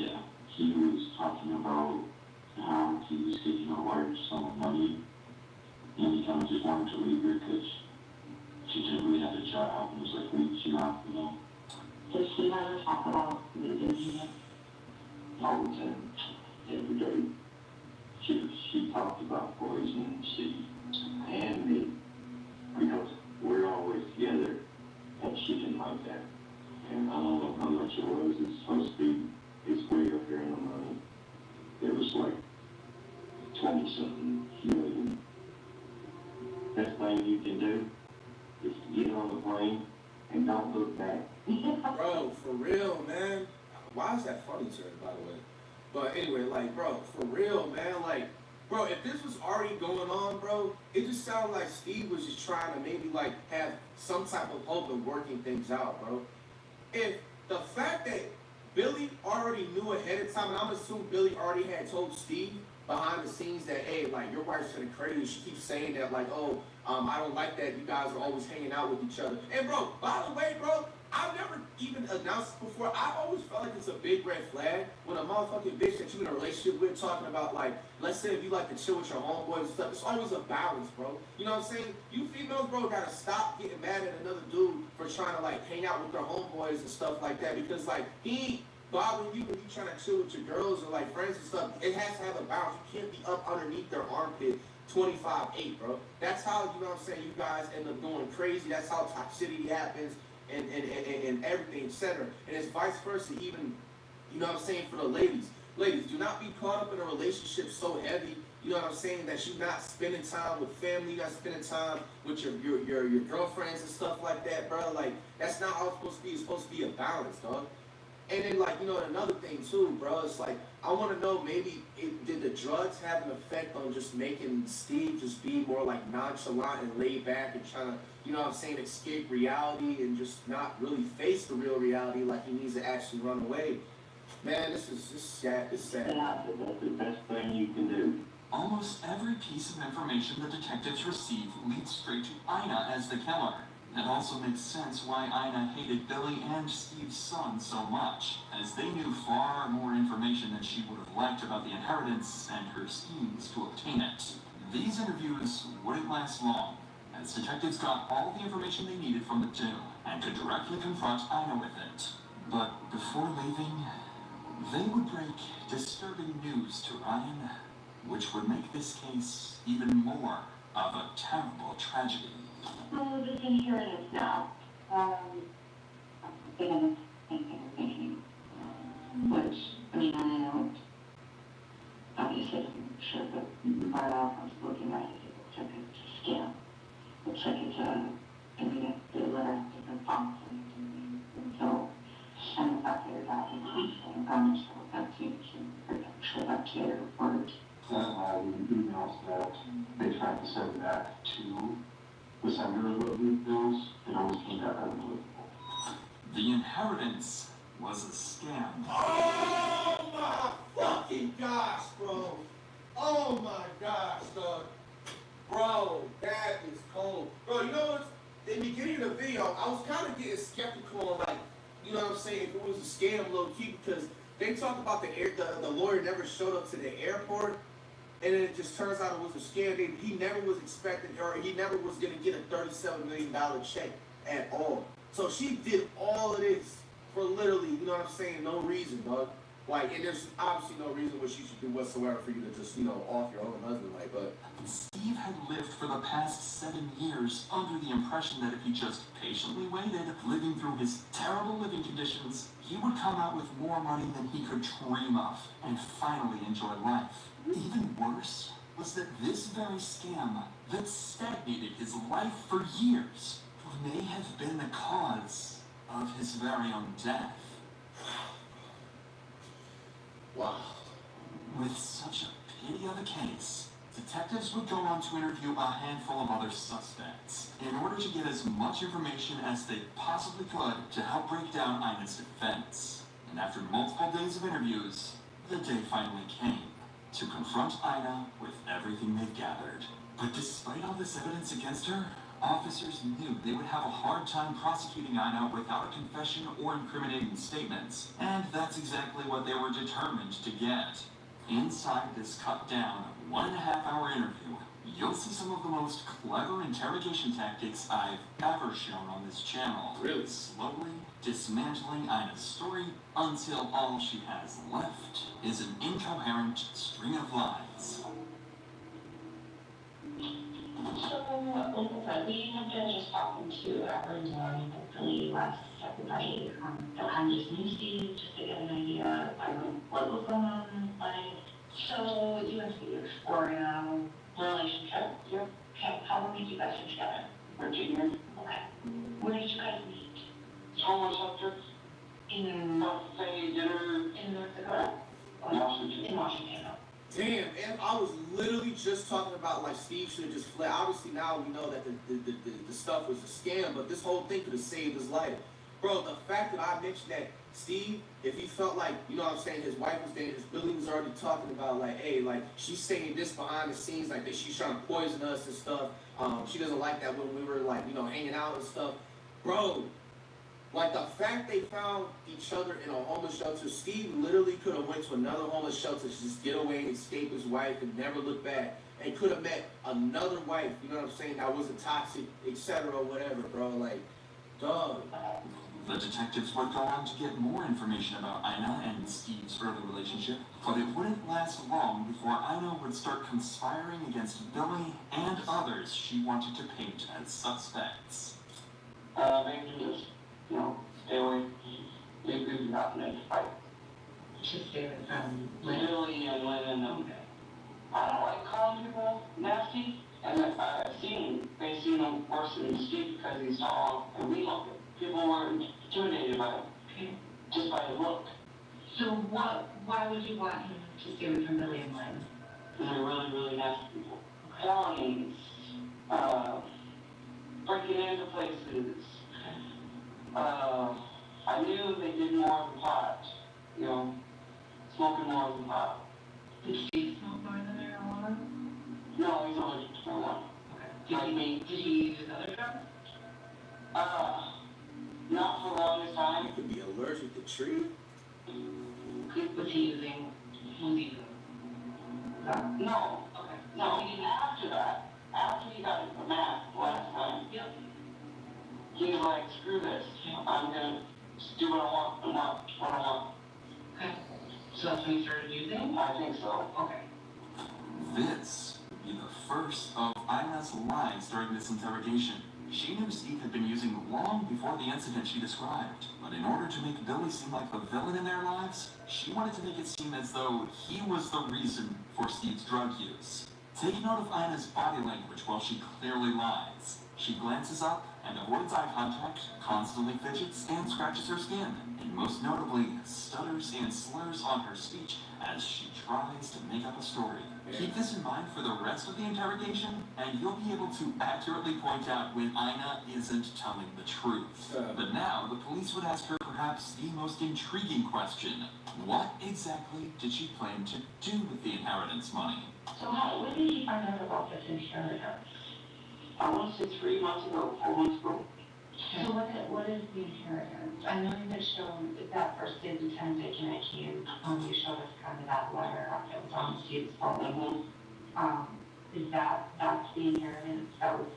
Yeah. He was talking about how he was taking a large sum of money and he kind of just wanted to leave her because she didn't really have a job and was like reaching out, you know. Does she ever talk about religion? All the time, every day. She talked about poison seed and me because we're always together and she didn't like that. And I don't know how much it was. It's supposed to be, it's way up here in the money. It was like 20-something million. Best thing you can do is to get on the plane and don't look back. Bro, for real, man. Why is that funny to her, by the way? But anyway, like, bro, for real, man, like, bro, if this was already going on, bro, it just sounded like Steve was just trying to maybe, like, have some type of hope of working things out, bro. If the fact that Billy already knew ahead of time, and I'm assuming Billy already had told Steve behind the scenes that, hey, like, your wife's kind of crazy. She keeps saying that, like, oh, I don't like that you guys are always hanging out with each other. And, bro, by the way, bro, I've never even announced it before. I always felt like it's a big red flag when a motherfucking bitch that you in a relationship with talking about, like, let's say if you like to chill with your homeboys and stuff, it's always a balance, bro. You know what I'm saying? You females, bro, gotta stop getting mad at another dude for trying to, like, hang out with their homeboys and stuff like that because, like, he Bob, when you trying to chill with your girls or like friends and stuff, it has to have a balance. You can't be up underneath their armpit 25-8, bro. That's how, you know what I'm saying, you guys end up going crazy. That's how toxicity happens and everything, etc. And it's vice versa, even, you know what I'm saying, for the ladies. Ladies, do not be caught up in a relationship so heavy, you know what I'm saying, that you're not spending time with family, you're not spending time with your girlfriends and stuff like that, bro. Like, that's not how it's supposed to be. It's supposed to be a balance, dog. And then, like, you know, another thing, too, bro, it's like, I want to know, maybe, did the drugs have an effect on just making Steve just be more, like, nonchalant and laid back and trying to, you know what I'm saying, escape reality and just not really face the real reality like he needs to actually run away? Man, this is sad. It's sad. Yeah, that's the best thing you can do. Almost every piece of information the detectives receive leads straight to Ina as the killer. It also makes sense why Ina hated Billy and Steve's son so much, as they knew far more information than she would have liked about the inheritance and her schemes to obtain it. These interviews wouldn't last long, as detectives got all the information they needed from the two and could directly confront Ina with it. But before leaving, they would break disturbing news to Ryan, which would make this case even more of a terrible tragedy. Well, this inheritance now, thinking, which, I mean, I know, obviously, I'm sure, but right off, I was looking at it, it looks like it's a scam. Looks like it's a letter, different fonts, and so, and the fact that it's out in the promise of that team, I'm sure that kid reported. The emails that they tried to send back to the sender of the bills, it always came back unbelievable. The inheritance was a scam. Oh my fucking gosh, bro. Oh my gosh, dog. Bro, that is cold. Bro, you know what? In the beginning of the video, I was kind of getting skeptical on, like, you know what I'm saying, if it was a scam low-key, because they talked about the lawyer never showed up to the airport, and then it just turns out it was a scam. He never was expecting, or he never was going to get a $37 million check at all. So she did all of this for literally, you know what I'm saying, no reason, dog. Like, and there's obviously no reason what she should do whatsoever for you to just, you know, off your own husband, like, but... Steve had lived for the past 7 years under the impression that if he just patiently waited, living through his terrible living conditions, he would come out with more money than he could dream of and finally enjoy life. Even worse was that this very scam that stagnated his life for years may have been the cause of his very own death. Wow. With such a pity of a case, detectives would go on to interview a handful of other suspects in order to get as much information as they possibly could to help break down Ina's defense. And after multiple days of interviews, the day finally came to confront Ina with everything they've gathered. But despite all this evidence against her, officers knew they would have a hard time prosecuting Ina without a confession or incriminating statements, and that's exactly what they were determined to get. Inside this cut-down, 1.5-hour interview, you'll see some of the most clever interrogation tactics I've ever shown on this channel. Really? Slowly dismantling Ina's story until all she has left is an incoherent string of lies. So, we have been just talking to everyone, hopefully last everybody, that had this new Steve, just to get an idea of what was going on, like, so you and Steve were in a relationship. Yep. Okay, how long did you guys been together? 13 years. Okay. Where did you guys meet? Homeless shelters. In Buffet dinner. In North Dakota? Washington. In Washington. Damn, and I was literally just talking about, like, Steve should have just fled. Obviously, now we know that the stuff was a scam, but this whole thing could have saved his life. Bro, the fact that I mentioned that Steve, if he felt like, you know what I'm saying, his wife was there, his Billy was already talking about, like, hey, like, she's saying this behind the scenes, like, that she's trying to poison us and stuff. She doesn't like that when we were, like, you know, hanging out and stuff. Bro, like, the fact they found each other in a homeless shelter, Steve literally could have went to another homeless shelter to just get away and escape his wife and never look back. And could have met another wife, you know what I'm saying, that wasn't toxic, etc. or whatever, bro. Like, dog. The detectives would go on to get more information about Ina and Steve's early relationship, but it wouldn't last long before Ina would start conspiring against Billy and others she wanted to paint as suspects. Maybe just, stay away. Maybe we've gotten in a fight. Just stay away from Literally and Lynn, I don't like calling people nasty, and I've seen them worse than Steve because he's tall and we look. People were intimidated by him, just by his look. So why would you want him to stay away from Billy and Lynn? They're really, really nasty people. Felonies, breaking into places. I knew they did more than pot, smoking more than pot. Did Steve smoke more than marijuana? No, he's allergic to marijuana. Okay. Did he use other drugs? Not for the longest time. You could be allergic to tree? Was he using illegal? No. Okay. No, after that, after he got the mask last time, he was like, screw this. I'm gonna just do what I want and not what I want. Okay. So that's when he started using? I think so. Okay. This would be the first of Ina's lies during this interrogation. She knew Steve had been using long before the incident she described, but in order to make Billy seem like the villain in their lives, she wanted to make it seem as though he was the reason for Steve's drug use. Take note of Ina's body language while she clearly lies. She glances up and avoids eye contact, constantly fidgets and scratches her skin, and most notably, stutters and slurs on her speech as she tries to make up a story. Keep this in mind for the rest of the interrogation, and you'll be able to accurately point out when Ina isn't telling the truth. But now, the police would ask her perhaps the most intriguing question. What exactly did she plan to do with the inheritance money? So when did he find out about this inheritance? I want to say 3 months ago, 4 months ago. So what is the inheritance? I know you had shown that first day of the 10 day connect you showed us kind of that letter that was on Steve's phone. Is that's the inheritance? That was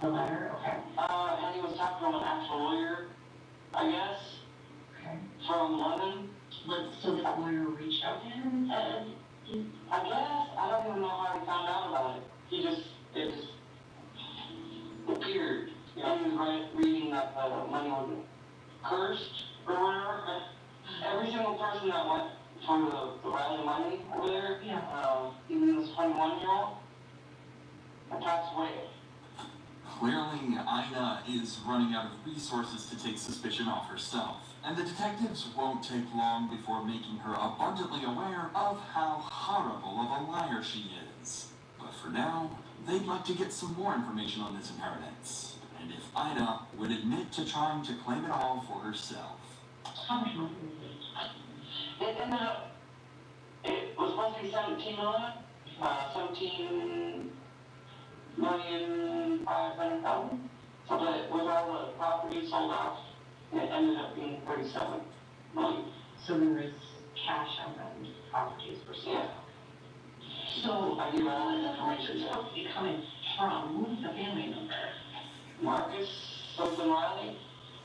the letter? Okay. And he was talking from an actual lawyer, I guess. Okay. From London. So that lawyer reached out to him and said, I guess. I don't even know how he found out about it. It just appeared. He was reading that the money was cursed or whatever. Every single person that went for the Riley money over there, even this 21-year-old, passed away. Clearly, Ina is running out of resources to take suspicion off herself, and the detectives won't take long before making her abundantly aware of how horrible of a liar she is. But for now, they'd like to get some more information on this inheritance. And if Ina would admit to trying to claim it all for herself. how much money is it? It ended up, it was supposed to be 17 million, 17,500,000. So that with all the properties sold off, it ended up being 37 million. So there was cash on those properties for sale. Yeah. So I give all this information information supposed to be coming from? Who's the family member? Marcus something Riley,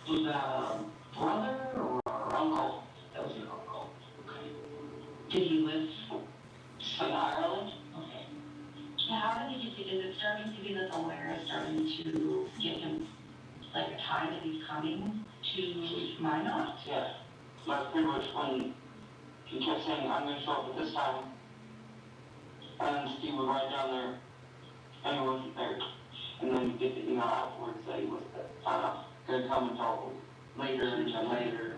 Was a brother or uncle. that was your uncle? Okay. Did he live In Ireland. Okay. How did you is it starting to be that the lawyer is starting to give him like a time that he's coming to Minot? Yeah. That's pretty much when he kept saying, I'm gonna show up at this time. And Steve would write down there, and he wasn't there. And then you get the email afterwards that he was gonna come until later and later.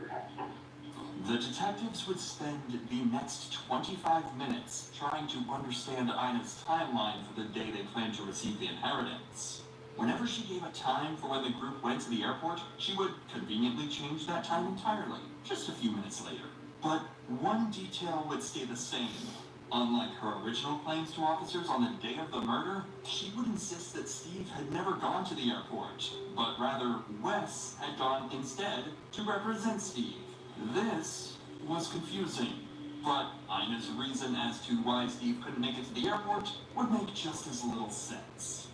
The detectives would spend the next 25 minutes trying to understand Ina's timeline for the day they planned to receive the inheritance. Whenever she gave a time for when the group went to the airport, she would conveniently change that time entirely, just a few minutes later. But one detail would stay the same. Unlike her original claims to officers on the day of the murder, she would insist that Steve had never gone to the airport, but rather Wes had gone instead to represent Steve. This was confusing, but Ina's reason as to why Steve couldn't make it to the airport would make just as little sense.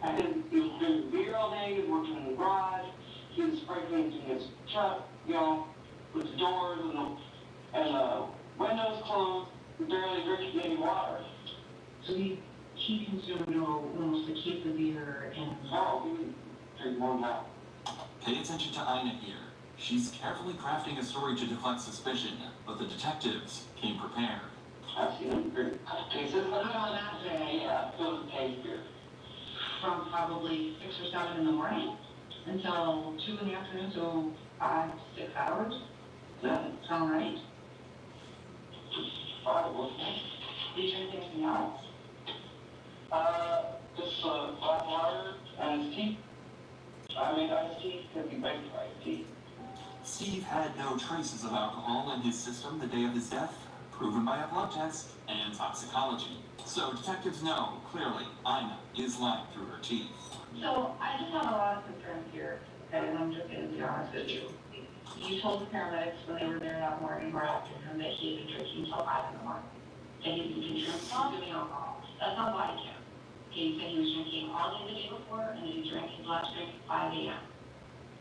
And he was drinking beer all day, he was working in the garage, kids spray painting his truck, you know, with the doors and the windows closed, barely drinking any water. So he consumed almost a case of beer and... No, he didn't drink more than that. Pay attention to Ina here. She's carefully crafting a story to deflect suspicion, but the detectives came prepared. I've seen him drink cases. Look on that day, yeah, it was a case beer. From probably 6 or 7 in the morning until 2 in the afternoon, so 5, 6 hours. Does that sound right? Probably. Did you drink anything else? Just black water and tea. I made iced tea, could be baked iced tea. Steve had no traces of alcohol in his system the day of his death, proven by a blood test and toxicology. So detectives know, clearly, Ina is lying through her teeth. So I just have a lot of concerns here, and I'm just going to be honest with you. You told the paramedics when they were there that morning or afternoon that he had been drinking until 5 in the morning. And he had been consuming alcohol. That's not body count. Okay, he said he was drinking all day the day before, and then he drank his last drink at 5 a.m.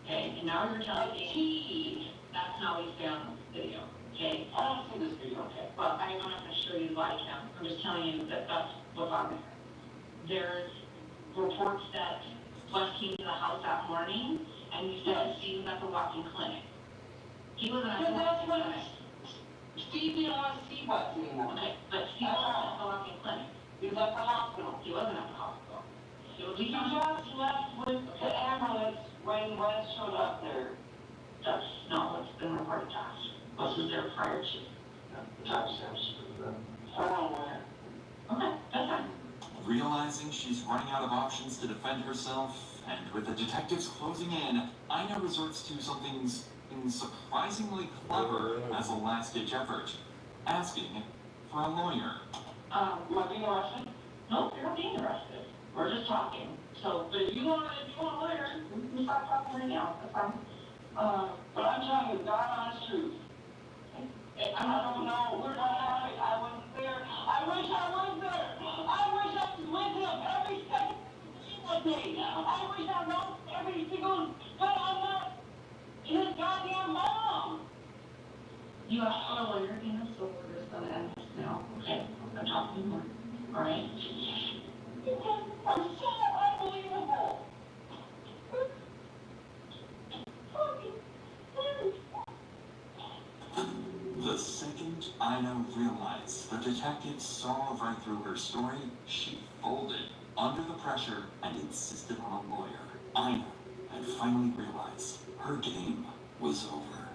Okay, and now you're telling me that's not what he's found on the video. Okay? I don't see this video, okay? Well, I'm not going to show you the body count. I'm just telling you that that's what's on there. There's reports that Wes came to the house that morning, and he said Steve was at the walk-in clinic. He wasn't at the walk-in clinic. Steve didn't want to see Wes anymore. Okay, but Steve wasn't at the walk-in clinic. He was at the hospital. He wasn't at the hospital. He just left with the ambulance when Wes showed up there. That's not what's been reported to us. Wes was there prior to. Okay, that's fine. Realizing she's running out of options to defend herself, and with the detectives closing in, Ina resorts to something surprisingly clever as a last-ditch effort, asking for a lawyer. Am I being arrested? No, you're not being arrested. We're just talking. So, but if you want a lawyer, we can start talking right now. That's fine. But I'm telling you, God honest truth. I don't know where I wasn't there. I wish I was there. I wish I was with him every single day. I wish I know every single, but I'm not his goddamn mom. You asked for a lawyer, Dina, so we're just gonna end this now. Okay? I'm talking more. Alright? I'm so unbelievable. The second Ina realized the detectives saw right through her story, she folded under the pressure and insisted on a lawyer. Ina had finally realized her game was over.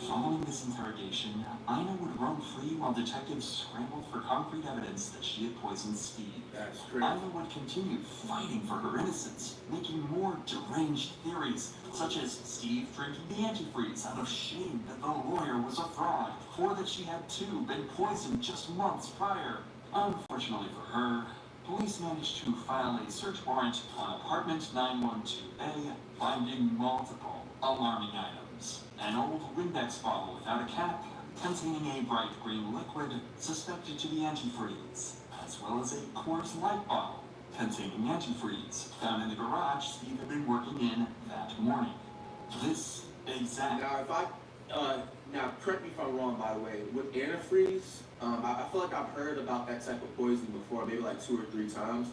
Following this interrogation, Ina would roam free while detectives scrambled for concrete evidence that she had poisoned Steve. That's crazy. Ina would continue fighting for her innocence, making more deranged theories, such as Steve drinking the antifreeze out of shame that the lawyer was a fraud, or that she had too been poisoned just months prior. Unfortunately for her, police managed to file a search warrant on apartment 912A, finding multiple alarming items. An old Windex bottle without a cap, containing a bright green liquid suspected to be antifreeze, as well as a Coors Light bottle containing antifreeze found in the garage Steve had been working in that morning. This exact... Now, correct me if I'm wrong, by the way. With antifreeze, I feel like I've heard about that type of poisoning before, maybe like 2 or 3 times.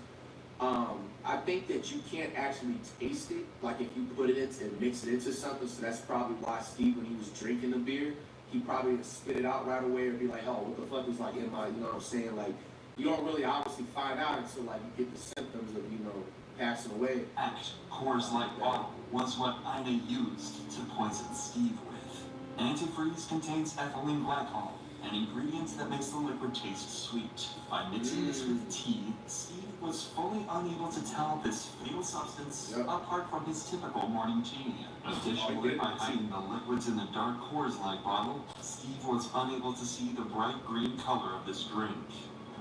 I think that you can't actually taste it, like if you put it in and mix it into something, so that's probably why Steve, when he was drinking the beer, he probably would spit it out right away or be like, oh, what the fuck is like in my, you know what I'm saying? Like, you don't really obviously find out until like you get the symptoms of, you know, passing away. That Coors Light bottle was what Ina used to poison Steve with. Antifreeze contains ethylene glycol, an ingredient that makes the liquid taste sweet. By mixing this with tea, Steve was fully unable to tell this fatal substance apart from his typical morning tea. Additionally, by hiding the liquids in the dark Coors Light bottle, Steve was unable to see the bright green color of this drink.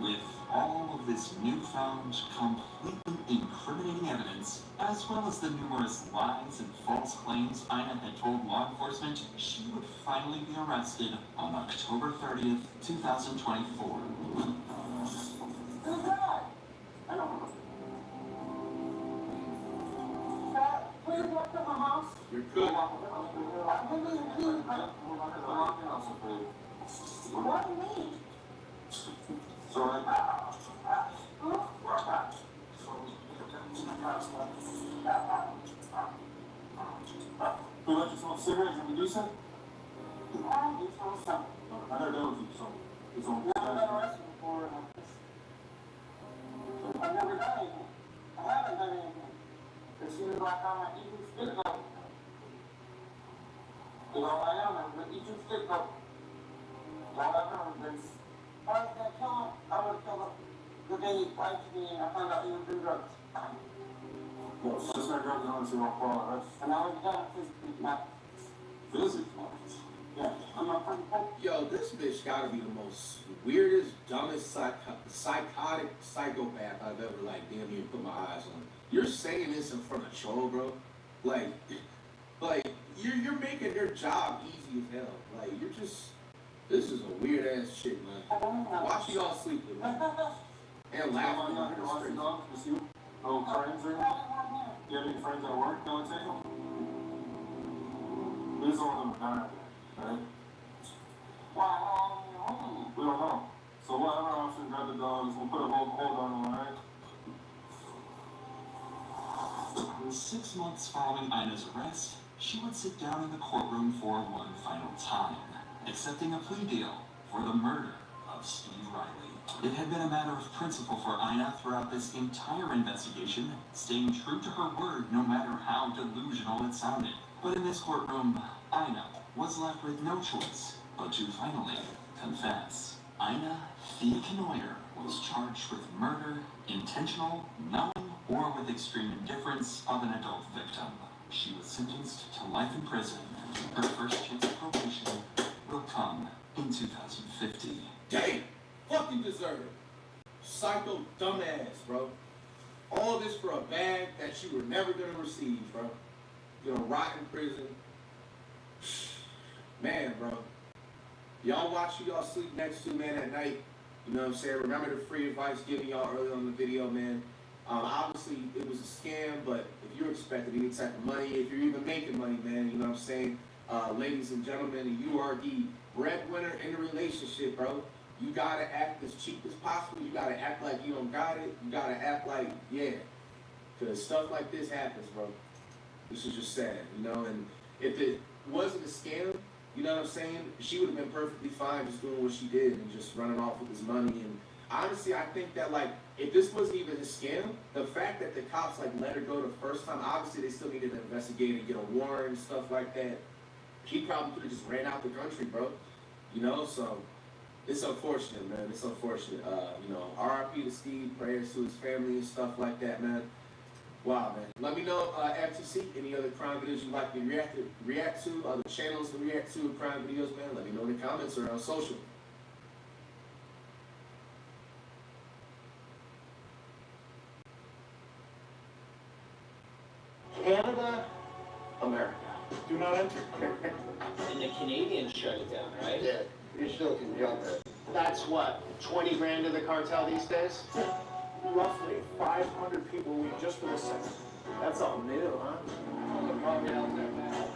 With all of this newfound, completely incriminating evidence, as well as the numerous lies and false claims Ina had told law enforcement, she would finally be arrested on October 30th, 2024. Who's that? I don't know. Please walk to my house. You're good. You like to smoke cigarettes and do something? I never done with you, so it's on. I've never arrested before. I've never done anything. I haven't done anything. As soon as I found my eating stick up, you know, I am an eating stick up. However, if I was gonna kill him, I would kill him. The day he fights me and I found out he was doing drugs. Well, so it's not drugs and honestly won't fall, right? And I was done physically, not physically. Yeah, I'm not fucking. Yo, this bitch gotta be the most weirdest, dumbest, psychotic psychopath I've ever, like, damn near put my eyes on. You're saying this in front of Cho, bro? Like, you're making their job easy as hell. Like, you're just, this is a weird ass shit, man. Watch y'all sleep with, man. And laughing at her straight. Just you? No friends or anything? You have any friends at work that would take them? There's all of them dying, right? We don't know. So whatever option, grab the dogs, we'll put a hold on them, alright? For 6 months following Ina's arrest, she would sit down in the courtroom for one final time, accepting a plea deal for the murder of Steve Riley. It had been a matter of principle for Ina throughout this entire investigation, staying true to her word no matter how delusional it sounded. But in this courtroom, Ina was left with no choice but to finally confess. Ina Thea Knoyer was charged with murder, intentional, knowing, or with extreme indifference of an adult victim. She was sentenced to life in prison. Her first chance at probation will come in 2050. Damn! Fuck you deserve it. Psycho dumbass, bro. All this for a bag that you were never gonna receive, bro. You're gonna rot in prison. Man, bro. Y'all watch who y'all sleep next to, man, at night. You know what I'm saying? Remember the free advice given y'all earlier on the video, man. Obviously, it was a scam, but if you're expecting any type of money, if you're even making money, man, you know what I'm saying? Ladies and gentlemen, you are the breadwinner in the relationship, bro. You gotta act as cheap as possible. You gotta act like you don't got it. You gotta act like, yeah. Because stuff like this happens, bro. This is just sad, you know? And if it wasn't a scam, you know what I'm saying? She would have been perfectly fine just doing what she did and just running off with his money. And honestly, I think that, like, if this wasn't even a scam, the fact that the cops, like, let her go the first time, obviously they still needed to investigate and get a warrant and stuff like that. He probably could have just ran out the country, bro. You know, so it's unfortunate, man. It's unfortunate. You know, RIP to Steve, prayers to his family and stuff like that, man. Wow, man. Let me know, FTC, any other crime videos you'd like me to react to, other channels to react to crime videos, man. Let me know in the comments or on social. Canada, America. Do not enter. And the Canadians shut it down, right? Yeah, you still can jump it. That's what, 20 grand to the cartel these days? Roughly 500 people a week just for the second. That's all new, huh? They're probably out there now.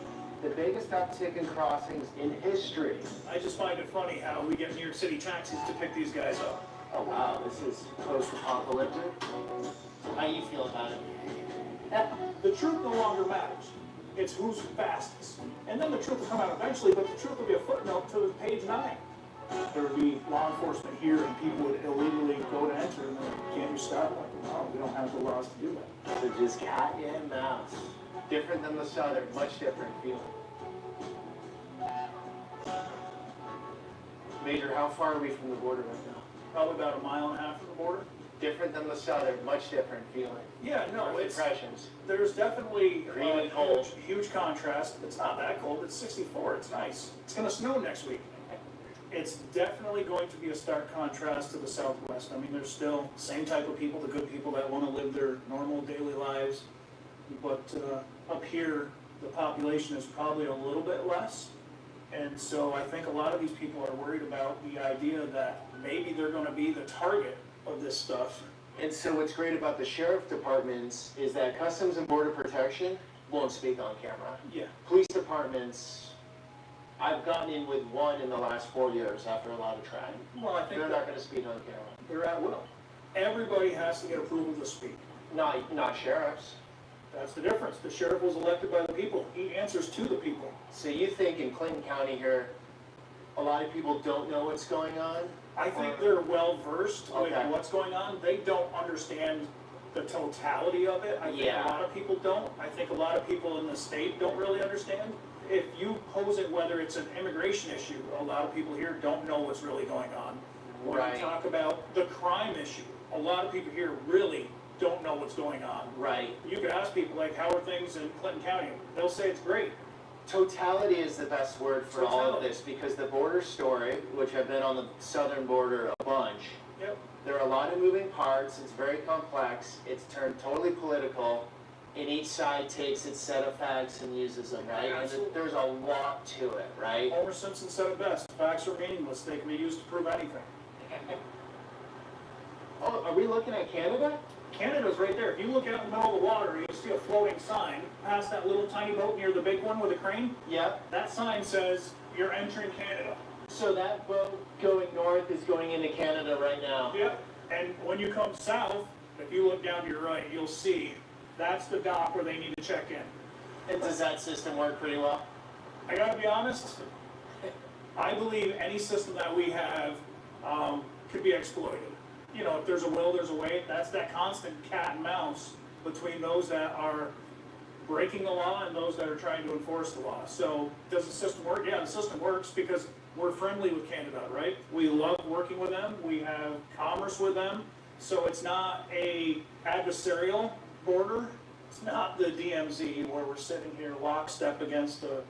The biggest uptick in crossings in history. I just find it funny how we get New York City taxis to pick these guys up. Oh wow, this is post-apocalyptic. How you feel about it? The truth no longer matters. It's who's fastest. And then the truth will come out eventually, but the truth will be a footnote to page 9. There would be law enforcement here and people would illegally go to enter and then can't you stop? Like, no, we don't have the laws to do that. So just cat and mouse. Different than the Southern, much different feeling. Major, how far are we from the border right now? Probably about 1.5 miles from the border. Different than the Southern, much different feeling. Yeah, no, First impressions. There's definitely Green cold. huge contrast. It's not that cold. It's 64. It's nice. It's going to snow next week. It's definitely going to be a stark contrast to the Southwest. I mean, there's still the same type of people, the good people that want to live their normal daily lives. But up here, the population is probably a little bit less. And so I think a lot of these people are worried about the idea that maybe they're going to be the target of this stuff. And so what's great about the sheriff departments is that Customs and Border Protection won't speak on camera. Yeah. Police departments, I've gotten in with one in the last 4 years after a lot of trying. Well, I think They're not gonna speak on camera. they're at will. Everybody has to get approval to speak. Not sheriffs. That's the difference. The sheriff was elected by the people. He answers to the people. So you think in Clinton County here, a lot of people don't know what's going on? I think they're well versed with Okay. what's going on. They don't understand the totality of it. I think Yeah. a lot of people don't. I think a lot of people in the state don't really understand. If you pose it whether it's an immigration issue, a lot of people here don't know what's really going on. When Right. you talk about the crime issue, a lot of people here really don't know what's going on. Right. You could ask people like, how are things in Clinton County? They'll say it's great. Totality is the best word for all of Totality. this, because the border story, which I've been on the southern border a bunch, Yep. there are a lot of moving parts, it's very complex, it's turned totally political, and each side takes its set of facts and uses them, right? And Absolutely. there's a lot to it, right? Homer Simpson said it best, facts are meaningless, they can be used to prove anything. Oh, are we looking at Canada? Canada's right there. If you look out in the middle of the water, you'll see a floating sign past that little tiny boat near the big one with a crane. Yep. That sign says, you're entering Canada. So that boat going north is going into Canada right now? Yep. And when you come south, if you look down to your right, you'll see that's the dock where they need to check in. And does that system work pretty well? I gotta be honest, I believe any system that we have could be exploited. You know, if there's a will, there's a way. That's that constant cat and mouse between those that are breaking the law and those that are trying to enforce the law. So does the system work? Yeah, the system works because we're friendly with Canada, right? We love working with them. We have commerce with them. So it's not a adversarial border. It's not the DMZ where we're sitting here lockstep against a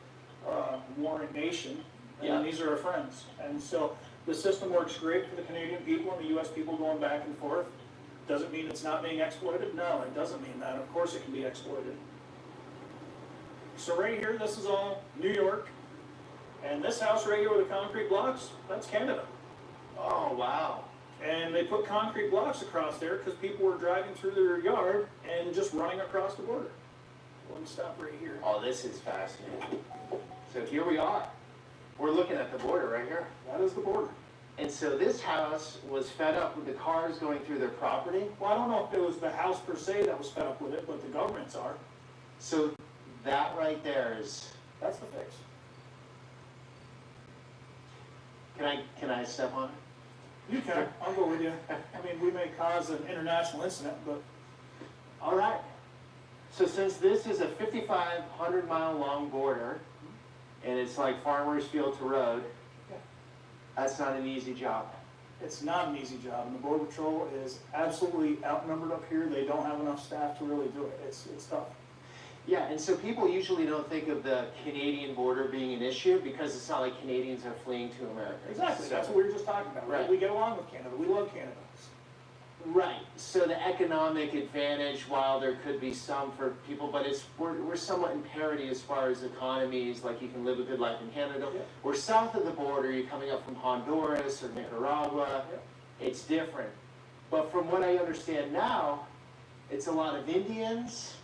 warring nation. And Yeah. these are our friends. And so the system works great for the Canadian people and the US people going back and forth. Doesn't mean it's not being exploited? No, it doesn't mean that. Of course it can be exploited. So right here, this is all New York. And this house right here with the concrete blocks, that's Canada. Oh, wow. And they put concrete blocks across there because people were driving through their yard and just running across the border. Let me stop right here. Oh, this is fascinating. So here we are. We're looking at the border right here. That is the border. And so this house was fed up with the cars going through their property? Well, I don't know if it was the house per se that was fed up with it, but the governments are. So that right there is... That's the fix. Can I step on it? You can. I'll go with you. I mean, we may cause an international incident, but... All right. So since this is a 5,500 mile long border, and it's like farmer's field to road, that's not an easy job. It's not an easy job, and the Border Patrol is absolutely outnumbered up here. They don't have enough staff to really do it. It's tough. Yeah, and so people usually don't think of the Canadian border being an issue because it's not like Canadians are fleeing to America. Exactly. So- That's what we were just talking about, right? Right. We get along with Canada. We love Canada. Right. So the economic advantage, while there could be some for people, but we're somewhat in parity as far as economies. Like you can live a good life in Canada. Yeah. We're south of the border. You're coming up from Honduras or Nicaragua. Yeah. It's different. But from what I understand now, it's a lot of Indians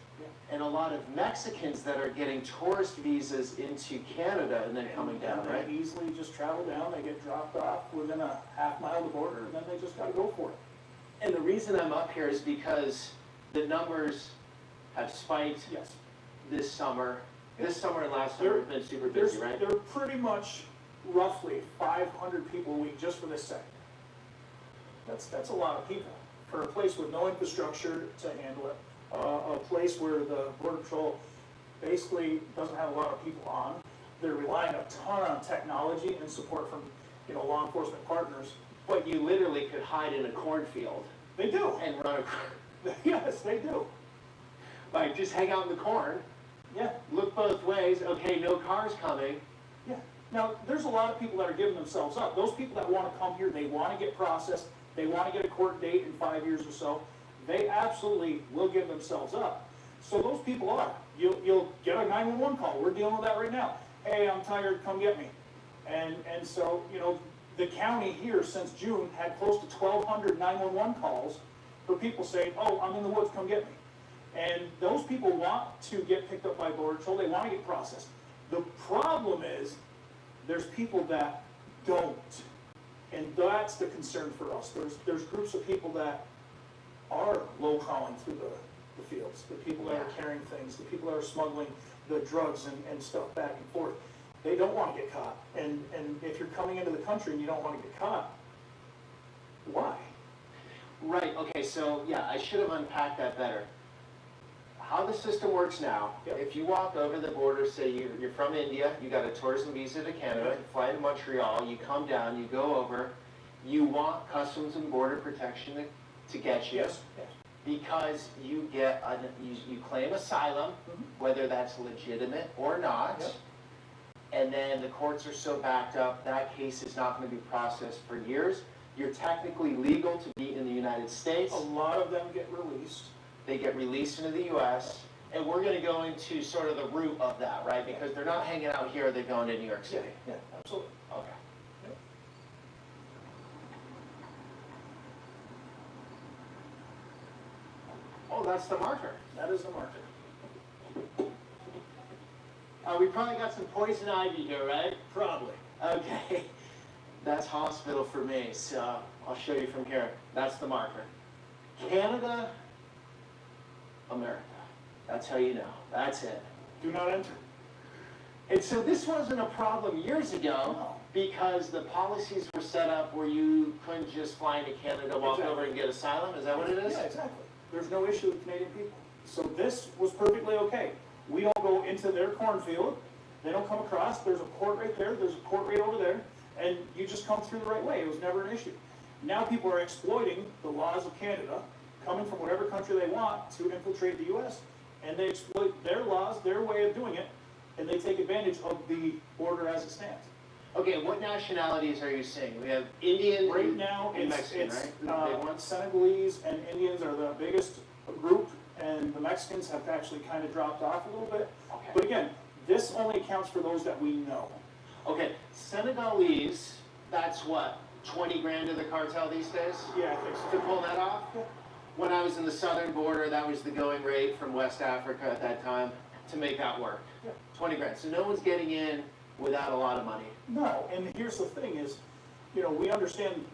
and a lot of Mexicans that are getting tourist visas into Canada and then coming down, right? They easily just travel down. They get dropped off within a half mile of the border, and then they just got to go for it. And the reason I'm up here is because the numbers have spiked this summer. This summer and last summer have been super busy, right? There are pretty much roughly 500 people a week just for this sector. That's a lot of people for a place with no infrastructure to handle it. A place where the Border Patrol basically doesn't have a lot of people on. They're relying a ton on technology and support from law enforcement partners. But you literally could hide in a cornfield. They do. And run across. Yes, they do. Like, just hang out in the corn. Yeah. Look both ways. Okay, no cars coming. Yeah. Now, there's a lot of people that are giving themselves up. Those people that want to come here, they want to get processed, they want to get a court date in 5 years or so. They absolutely will give themselves up. So those people are. You'll get a 911 call. We're dealing with that right now. Hey, I'm tired. Come get me. And so, the county here since June had close to 1,200 911 calls for people saying, oh, I'm in the woods, come get me. And those people want to get picked up by Border Patrol, they want to get processed. The problem is, there's people that don't. And that's the concern for us. There's groups of people that are low crawling through the fields, the people that are carrying things, the people that are smuggling the drugs and stuff back and forth. They don't want to get caught. And if you're coming into the country and you don't want to get caught, why? Right, okay, so yeah, I should have unpacked that better. How the system works now, if you walk over the border, say you're from India, you got a tourism visa to Canada, you fly to Montreal, you come down, you go over, you want Customs and Border Protection to get you. Yes. Because you get, you claim asylum, whether that's legitimate or not, and then the courts are so backed up, that case is not going to be processed for years. You're technically legal to be in the United States. A lot of them get released. They get released into the U.S., and we're going to go into sort of the root of that, right? Because they're not hanging out here, they're going to New York City. Yeah, absolutely. Okay. Oh, that's the marker. That is the marker. We probably got some poison ivy here, right? Probably. Okay. That's hospital for me, so I'll show you from here. That's the marker. Canada, America. That's how you know. That's it. Do not enter. And so this wasn't a problem years ago because the policies were set up where you couldn't just fly into Canada, walk over and get asylum. Is that what it is? Yeah, exactly. There's no issue with Canadian people. So this was perfectly okay. We don't go into their cornfield. They don't come across. There's a court right there. There's a court right over there. And you just come through the right way. It was never an issue. Now people are exploiting the laws of Canada, coming from whatever country they want to infiltrate the U.S. And they exploit their laws, their way of doing it, and they take advantage of the border as it stands. Okay, what nationalities are you seeing? We have Indian right now, and it's Mexican, right? Senegalese and Indians are the biggest group, and the Mexicans have actually kind of dropped off a little bit. Okay. But again, this only accounts for those that we know. Okay, Senegalese, that's what, 20 grand to the cartel these days? Yeah, I think so. To pull that off? Yeah. When I was in the southern border, that was the going rate from West Africa at that time to make that work. Yeah. 20 grand. So no one's getting in without a lot of money. No, and here's the thing is, you know, we understand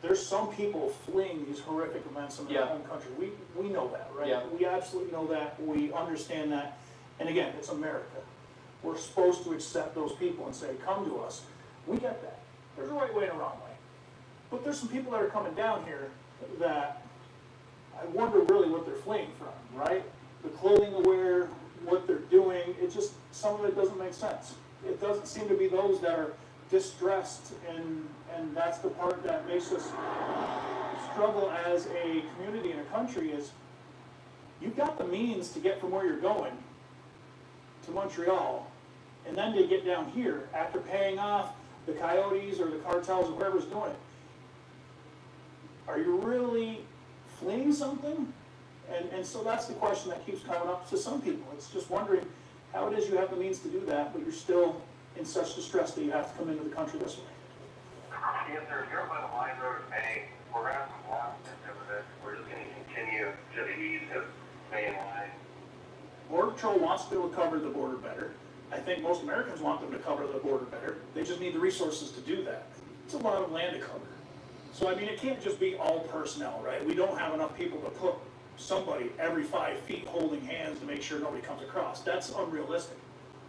there's some people fleeing these horrific events in their own country. We know that, right? Yeah. We absolutely know that. We understand that. And again, it's America. We're supposed to accept those people and say, come to us. We get that. There's a right way and a wrong way. But there's some people that are coming down here that I wonder really what they're fleeing from, right? The clothing they wear, what they're doing, it just, some of it doesn't make sense. It doesn't seem to be those that are distressed, and that's the part that makes us struggle as a community and a country is you've got the means to get from where you're going to Montreal, and then to get down here after paying off the coyotes or the cartels or whoever's doing it. Are you really fleeing something? And so that's the question that keeps coming up to some people. It's just wondering how it is you have the means to do that, but you're still in such distress that you have to come into the country this way. Yes, sir. If you're by the line road of May, we're going to have some lost of this. We're just going to continue to the east of May and Line. Border Patrol wants to be able to cover the border better. I think most Americans want them to cover the border better. They just need the resources to do that. It's a lot of land to cover. So, I mean, it can't just be all personnel, right? We don't have enough people to put somebody every 5 feet holding hands to make sure nobody comes across. That's unrealistic.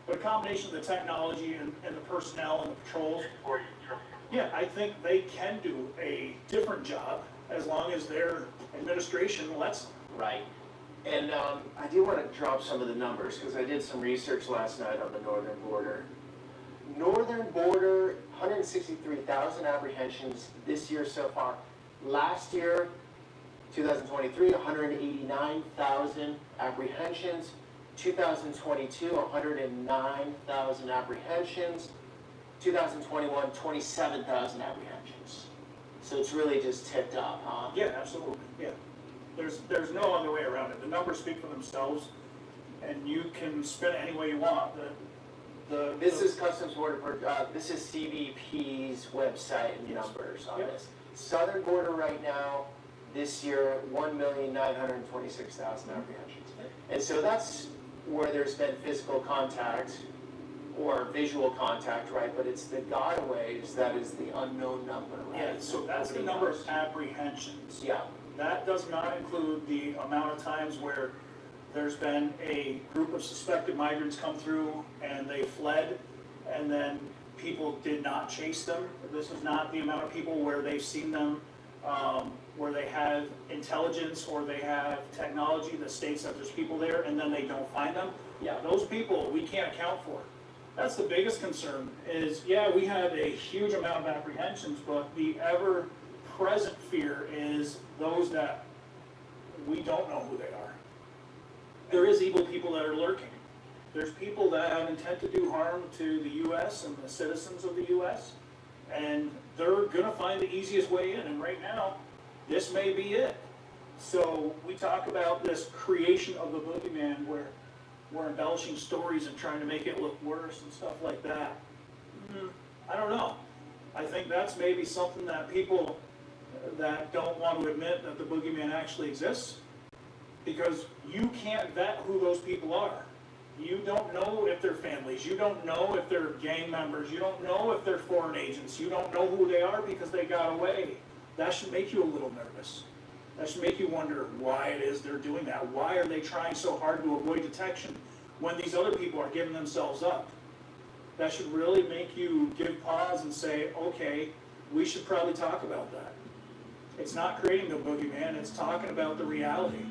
But a combination of the technology and the personnel and the patrols, yeah, I think they can do a different job as long as their administration lets them. Right. And I do want to drop some of the numbers because I did some research last night on the northern border. Northern border, 163,000 apprehensions this year so far. Last year, 2023, 189,000 apprehensions. 2022, 109,000 apprehensions. 2021, 27,000 apprehensions. So it's really just ticked up, huh? Yeah, absolutely. Yeah. There's no other way around it. The numbers speak for themselves, and you can spin it any way you want. This is Customs Border, this is CBP's website and numbers on this. Southern border right now, this year, 1,926,000 apprehensions. And so that's where there's been physical contact or visual contact, right? But it's the gotaways that is the unknown number, right? Yeah, so that's the number of apprehensions. Yeah. That does not include the amount of times where there's been a group of suspected migrants come through and they fled, and then people did not chase them. This is not the amount of people where they've seen them, where they have intelligence or they have technology that states that there's people there and then they don't find them. Yeah, those people we can't account for. That's the biggest concern is, yeah, we have a huge amount of apprehensions, but the ever-present fear is those that we don't know who they are. There is evil people that are lurking. There's people that have intent to do harm to the U.S. and the citizens of the U.S., and they're going to find the easiest way in, and right now, this may be it. So we talk about this creation of the boogeyman where we're embellishing stories and trying to make it look worse and stuff like that. I don't know. I think that's maybe something that people that don't want to admit that the boogeyman actually exists, because you can't vet who those people are. You don't know if they're families. You don't know if they're gang members. You don't know if they're foreign agents. You don't know who they are because they got away. That should make you a little nervous. That should make you wonder why it is they're doing that. Why are they trying so hard to avoid detection when these other people are giving themselves up? That should really make you give pause and say, okay, we should probably talk about that. It's not creating the boogeyman, it's talking about the reality.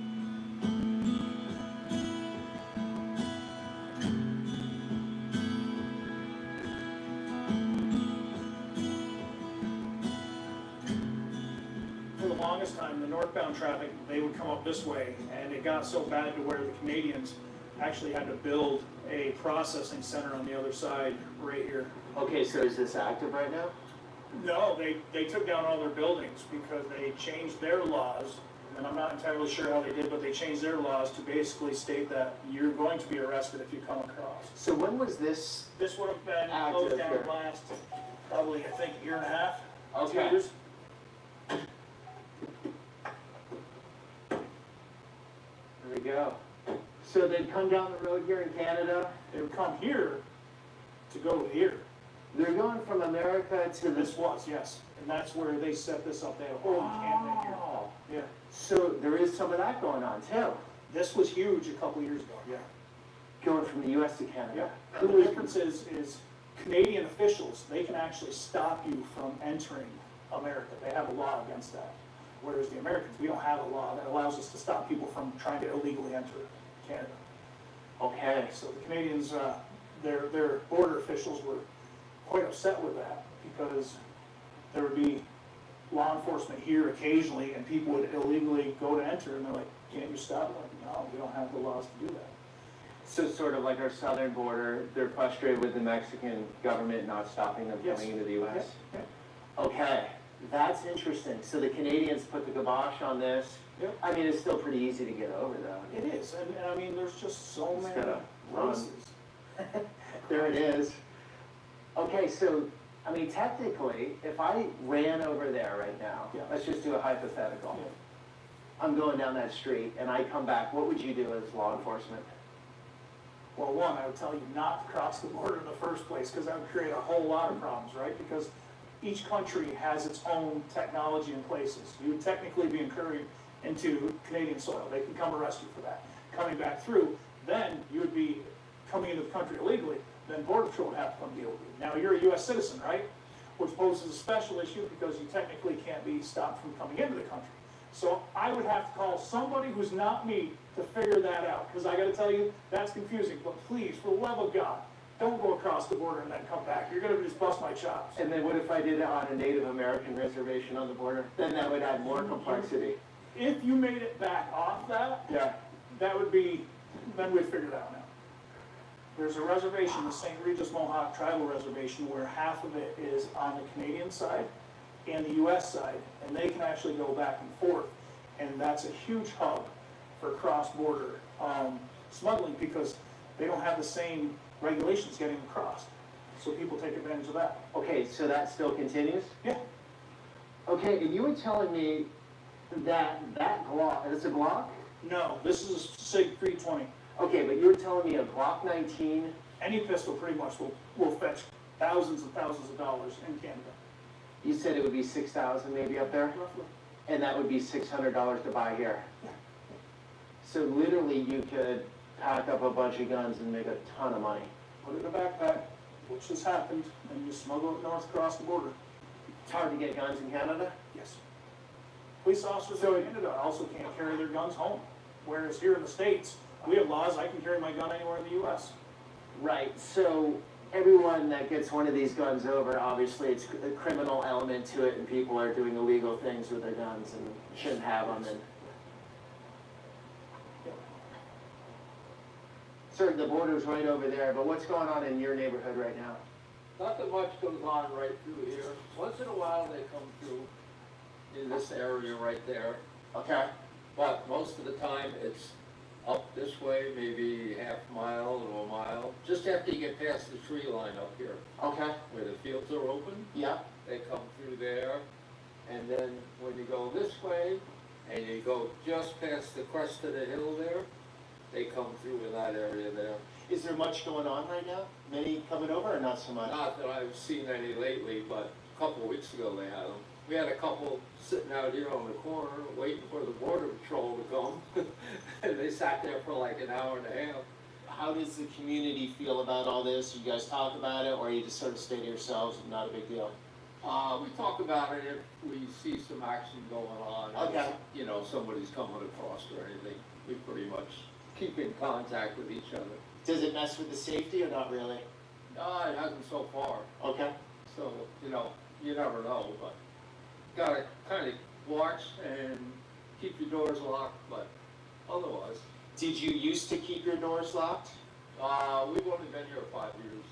Time, the northbound traffic, they would come up this way, and it got so bad to where the Canadians actually had to build a processing center on the other side right here. Okay, so is this active right now? No, they took down all their buildings because they changed their laws, and I'm not entirely sure how they did, but they changed their laws to basically state that you're going to be arrested if you come across. So when was this? This would have been closed down last, probably, I think, a year and a half, Okay. 2 years. There we go. So they'd come down the road here in Canada. They would come here to go here. They're going from America to This was, yes. And that's where they set this up. They had a whole encampment here. Yeah. So there is some of that going on too. This was huge a couple years ago, yeah. Going from the U.S. to Canada. Yeah. The difference is Canadian officials, they can actually stop you from entering America. They have a law against that. Whereas the Americans, we don't have a law that allows us to stop people from trying to illegally enter Canada. Okay. So the Canadians, their border officials were quite upset with that because there would be law enforcement here occasionally and people would illegally go to enter and they're like, can't you stop them? No, we don't have the laws to do that. So sort of like our southern border, they're frustrated with the Mexican government not stopping them Yes. coming into the U.S.? Yeah. Okay. That's interesting. So the Canadians put the kibosh on this. Yep. I mean, it's still pretty easy to get over, though. It is, and I mean, there's just so It's many gotta run. races. There it is. Okay, so, I mean, technically, if I ran over there right now, Yeah. let's just do a hypothetical. Yeah. I'm going down that street and I come back, what would you do as law enforcement? Well, one, I would tell you not to cross the border in the first place because that would create a whole lot of problems, right? Because each country has its own technology and places. You would technically be incurring into Canadian soil. They can come arrest you for that. Coming back through, then you would be coming into the country illegally. Then Border Patrol would have to come deal with you. Now, you're a U.S. citizen, right? Which poses a special issue because you technically can't be stopped from coming into the country. So I would have to call somebody who's not me to figure that out. Because I got to tell you, that's confusing. But please, for the love of God, don't go across the border and then come back. You're going to just bust my chops. And then what if I did it on a Native American reservation on the border? Then that would add more complexity. If you made it back off that, Yeah. that would be, then we'd figure it out now. There's a reservation, the St. Regis Mohawk Tribal Reservation, where half of it is on the Canadian side and the U.S. side, and they can actually go back and forth. And that's a huge hub for cross-border smuggling because they don't have the same regulations getting across. So people take advantage of that. Okay, so that still continues? Yeah. Okay, and you were telling me that Glock, it's a Glock? No, this is a SIG 320. Okay, but you were telling me a Glock 19, Any pistol pretty much will fetch thousands and thousands of dollars in Canada. you said it would be 6,000 maybe up there? Roughly. And that would be $600 to buy here. So literally you could pack up a bunch of guns and make a ton of money. Put it in a backpack, which has happened, and you smuggle it north across the border. It's hard to get guns in Canada? Yes. Police officers in Canada also can't carry their guns home. Whereas here in the States, we have laws, I can carry my gun anywhere in the US. Right, so everyone that gets one of these guns over, obviously it's a criminal element to it and people are doing illegal things with their guns and shouldn't have them. And sir, the border's right over there, but what's going on in your neighborhood right now? Nothing much goes on right through here. Once in a while they come through in this area right there. Okay. But most of the time it's up this way, maybe half mile to a mile. Just after you get past the tree line up here. Okay. Where the fields are open. Yeah. They come through there. And then when you go this way and you go just past the crest of the hill there, they come through in that area there. Is there much going on right now? Many coming over or not so much? Not that I've seen any lately, but a couple of weeks ago they had them. We had a couple sitting out here on the corner waiting for the border patrol to come. And they sat there for like an hour and a half. How does the community feel about all this? You guys talk about it, or you just sort of stay to yourselves and not a big deal? We talk about it if we see some action going on. Okay. You know, somebody's coming across or anything. We pretty much keep in contact with each other. Does it mess with the safety or not really? No, it hasn't so far. Okay. So, you know, you never know, but gotta kind of watch and keep your doors locked, but otherwise. Did you used to keep your doors locked? We've only been here 5 years.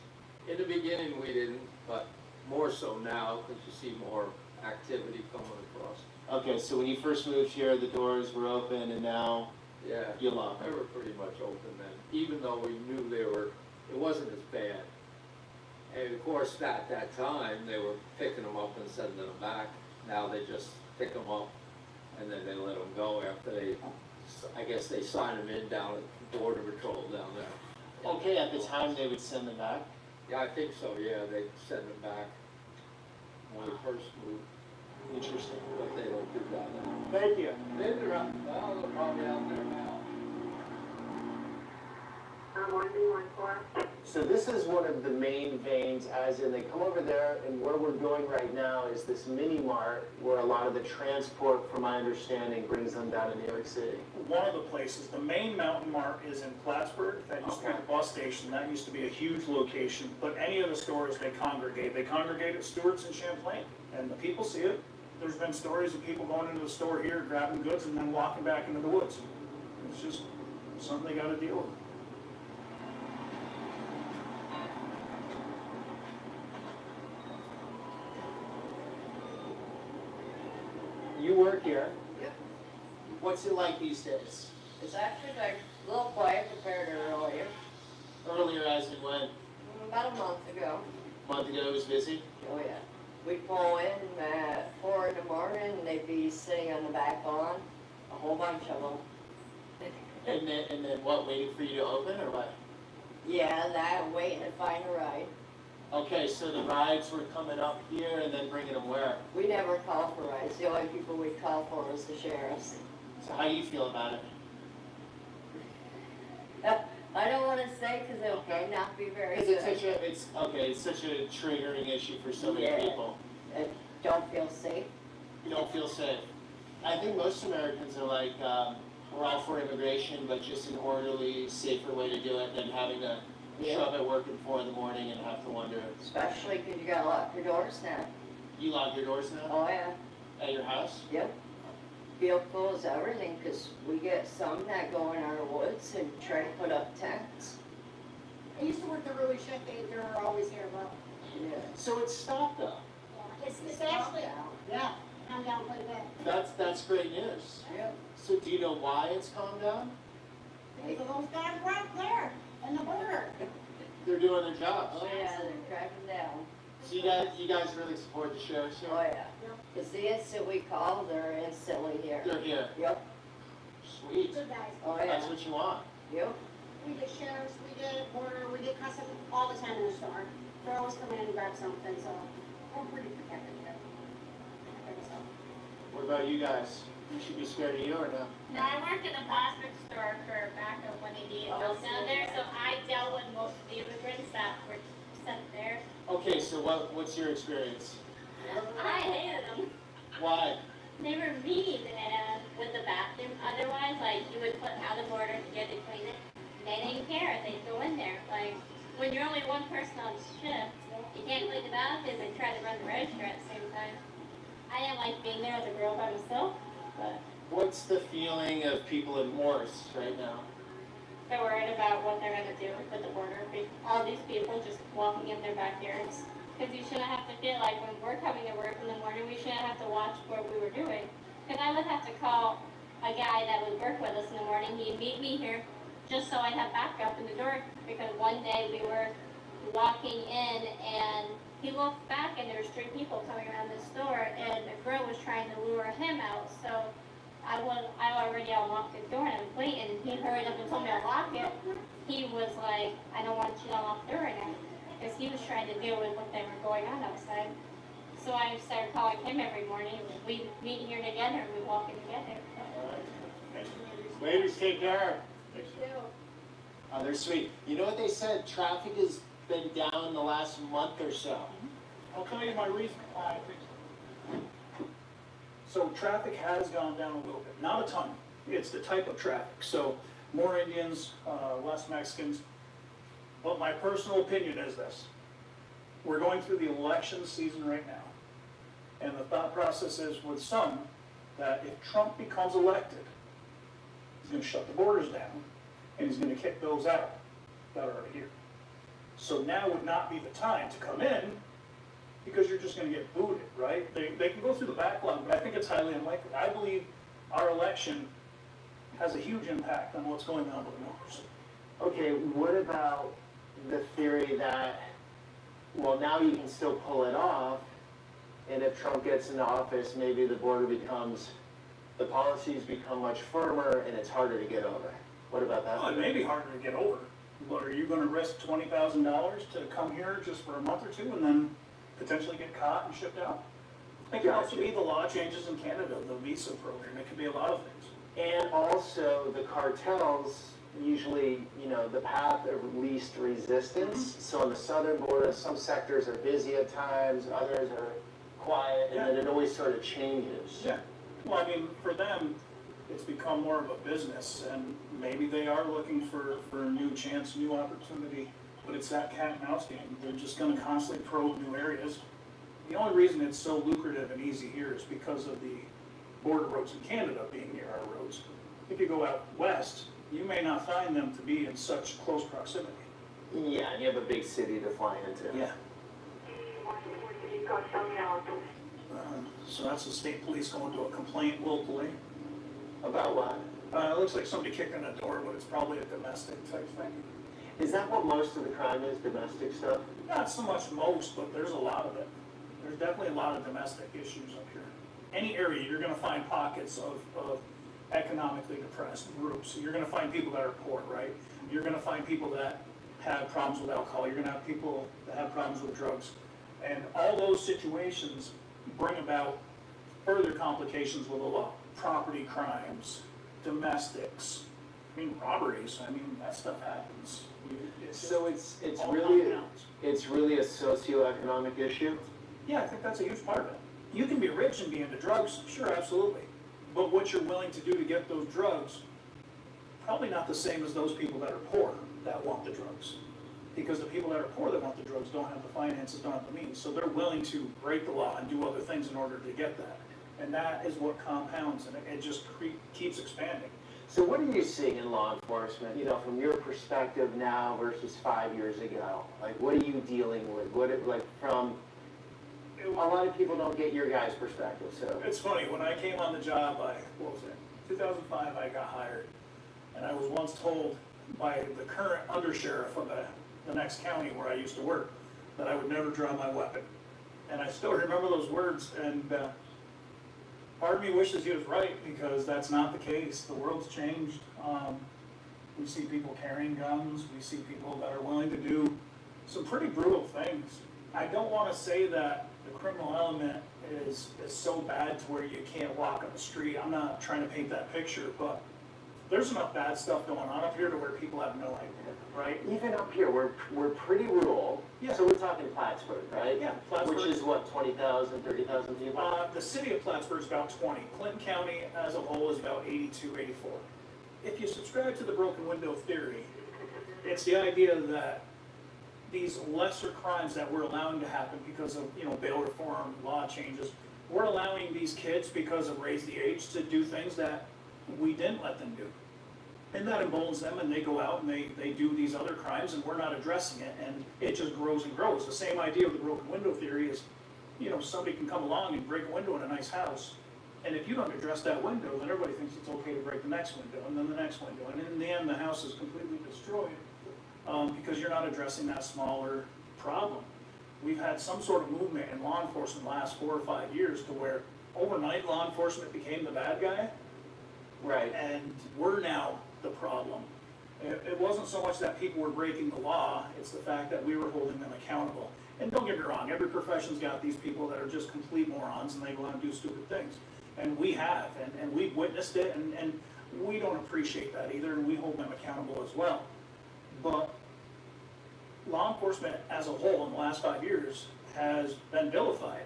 In the beginning we didn't, but more so now because you see more activity coming across. Okay, so when you first moved here, the doors were open and now Yeah, you lock they them. were pretty much open then, even though we knew it wasn't as bad. And of course, at that time, they were picking them up and sending them back. Now they just pick them up and then they let them go after I guess they sign them in down at Border Patrol down there. Okay, at the time they would send them back? Yeah, I think so, yeah, they'd send them back when we first moved. Interesting. But they don't do that now. Thank you. They're probably out there now. So this is one of the main veins, as in they come over there, and where we're going right now is this mini mart where a lot of the transport, from my understanding, brings them down to New York City. One of the places, the main Mountain Mart is in Plattsburgh. That used to be the bus station. That used to be a huge location. But any of the stores, they congregate. They congregate at Stewart's and Champlain. And the people see it. There's been stories of people going into the store here, grabbing goods, and then walking back into the woods. It's just something they gotta deal with. You work here. Yep. What's it like these days? It's actually like a little quiet compared to earlier. Earlier as in when? About a month ago. A month ago it was busy? Oh yeah. We'd pull in at 4 in the morning and they'd be sitting on the back lawn, a whole bunch of them. And then what, waiting for you to open or what? Yeah, that, waiting to find a ride. Okay, so the rides were coming up here and then bringing them where? We never call for rides. The only people we call for is the sheriffs. So how do you feel about it? I don't want to say because it may not be very Because good. it's such a triggering issue for so many Yeah. people. Don't feel safe. You don't feel safe. I think most Americans are like, we're all for immigration, but just an orderly, safer way to do it than having to show up at work at 4 in the morning and have to wonder. Especially because you gotta lock your doors now. You lock your doors now? Oh yeah. At your house? Yep. Vehicles, everything, because we get some that go in our woods and try to put up tents. I used to work the Ruby shift, they were always here, but Yeah. So it's stopped though. it's actually, yeah, calmed down quite a bit. That's great news. Yep. So do you know why it's calmed down? Because of those guys right there in the border. They're doing their jobs. Oh yeah, they're cracking down. So you guys really support the sheriff's here? Oh yeah. Because the instant we call, they're instantly here. They're here. Yep. Sweet. Good guys. Oh, yeah. That's what you want. You? We did sheriffs, we did border, we did custom all the time in the store. They're always coming in and grab something, so we're pretty protected here. What about you guys? You should be scared of you or no? No, I worked in a plastic store for back up when they did down there, so I dealt with most of the immigrants that were sent there. Okay, so what's your experience? I hated them. Why? They were mean and with the bathroom. Otherwise, like, you would put out the border to get to clean it. They didn't care. They'd go in there. Like, when you're only one person on shift, you can't clean the bathroom and try to run the register at the same time. I didn't like being there as a girl by myself, but What's the feeling of people in Morris right now? they're worried about what they're going to do with the border. All these people just walking in their backyards. Because you shouldn't have to feel like when we're coming to work in the morning, we shouldn't have to watch what we were doing. Because I would have to call a guy that would work with us in the morning. He'd meet me here just so I'd have backup in the door. Because one day we were walking in and he looked back and there was 3 people coming around the store and the girl was trying to lure him out. So I already unlocked the door and I was waiting and he hurried up and told me to lock it. He was like, I don't want you to unlock the door right now. Because he was trying to deal with what they were going on outside. So I started calling him every morning. We meet here together and we walk in together. Ladies, take care. Thank you. Oh, they're sweet. You know what they said? Traffic has been down the last month or so. I'll tell you my reason why I think so. So traffic has gone down a little bit, not a ton. It's the type of traffic. So more Indians, less Mexicans. But my personal opinion is this. We're going through the election season right now. And the thought process is with some that if Trump becomes elected, he's going to shut the borders down and he's going to kick those out that are already here. So now would not be the time to come in because you're just going to get booted, right? They can go through the backlog, but I think it's highly unlikely. I believe our election has a huge impact on what's going on with the numbers. Okay, what about the theory that, well, now you can still pull it off, and if Trump gets into office, maybe the border becomes, the policies become much firmer and it's harder to get over. What about that? Well, it may be harder to get over, but are you going to risk $20,000 to come here just for a month or two and then potentially get caught and shipped out? It could also be the law changes in Canada, the visa program. It could be a lot of things. And also the cartels, usually, you know, the path of least resistance. So on the southern border, some sectors are busy at times, others are quiet, and then it always sort of changes. Yeah. Well, I mean, for them, it's become more of a business, and maybe they are looking for a new chance, new opportunity, but it's that cat and mouse game. They're just going to constantly probe new areas. The only reason it's so lucrative and easy here is because of the border roads in Canada being near our roads. If you go out west, you may not find them to be in such close proximity. Yeah, and you have a big city to fly into. Yeah. So that's the state police going to a complaint locally. About what? It looks like somebody kicked in a door, but it's probably a domestic type thing. Is that what most of the crime is, domestic stuff? Not so much most, but there's a lot of it. There's definitely a lot of domestic issues up here. Any area, you're going to find pockets of economically depressed groups. You're going to find people that are poor, right? You're going to find people that have problems with alcohol. You're going to have people that have problems with drugs. And all those situations bring about further complications with the law. Property crimes, domestics, I mean robberies. I mean that stuff happens. So it's really a socioeconomic issue? Yeah, I think that's a huge part of it. You can be rich and be into drugs, sure, absolutely. But what you're willing to do to get those drugs, probably not the same as those people that are poor that want the drugs. Because the people that are poor that want the drugs don't have the finances, don't have the means. So they're willing to break the law and do other things in order to get that. And that is what compounds and it just keeps expanding. So what are you seeing in law enforcement, you know, from your perspective now versus 5 years ago? Like, what are you dealing with? A lot of people don't get your guys' perspective, so. It's funny, when I came on the job, 2005, I got hired. And I was once told by the current undersheriff of the next county where I used to work that I would never draw my weapon. And I still remember those words, and Part of me wishes he was right, because that's not the case. The world's changed. We see people carrying guns. We see people that are willing to do some pretty brutal things. I don't want to say that the criminal element is so bad to where you can't walk on the street. I'm not trying to paint that picture, but there's enough bad stuff going on up here to where people have no idea, right? Even up here, we're pretty rural. Yeah. So we're talking Plattsburgh, right? Yeah, Plattsburgh. Which is what, 20,000, 30,000 people? The city of Plattsburgh is about 20. Clinton County as a whole is about 82, 84. If you subscribe to the broken window theory, it's the idea that these lesser crimes that we're allowing to happen because of, bail reform, law changes, we're allowing these kids, because of raise the age, to do things that we didn't let them do. And that emboldens them, and they go out and they do these other crimes, and we're not addressing it, and it just grows and grows. The same idea of the broken window theory is, somebody can come along and break a window in a nice house, and if you don't address that window, then everybody thinks it's okay to break the next window, and then the next window, and in the end, the house is completely destroyed, because you're not addressing that smaller problem. We've had some sort of movement in law enforcement the last 4 or 5 years to where overnight law enforcement became the bad guy. Right. And we're now the problem. It wasn't so much that people were breaking the law, it's the fact that we were holding them accountable. And don't get me wrong, every profession's got these people that are just complete morons and they go out and do stupid things. And we have, and we've witnessed it, and we don't appreciate that either, and we hold them accountable as well. But law enforcement as a whole in the last 5 years has been vilified.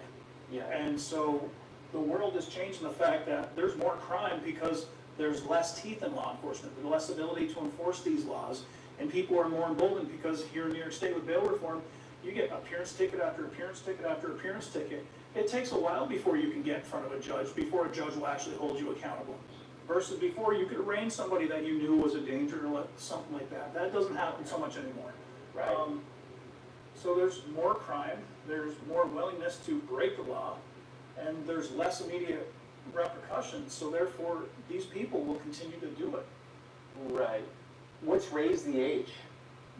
Yeah. And so the world has changed in the fact that there's more crime because there's less teeth in law enforcement, there's less ability to enforce these laws, and people are more emboldened because here in New York State with bail reform, you get appearance ticket after appearance ticket after appearance ticket. It takes a while before you can get in front of a judge, before a judge will actually hold you accountable. Versus before you could arraign somebody that you knew was a danger or something like that. That doesn't happen so much anymore. Right. So there's more crime, there's more willingness to break the law, and there's less immediate repercussions, so therefore these people will continue to do it. Right. What's raise the age?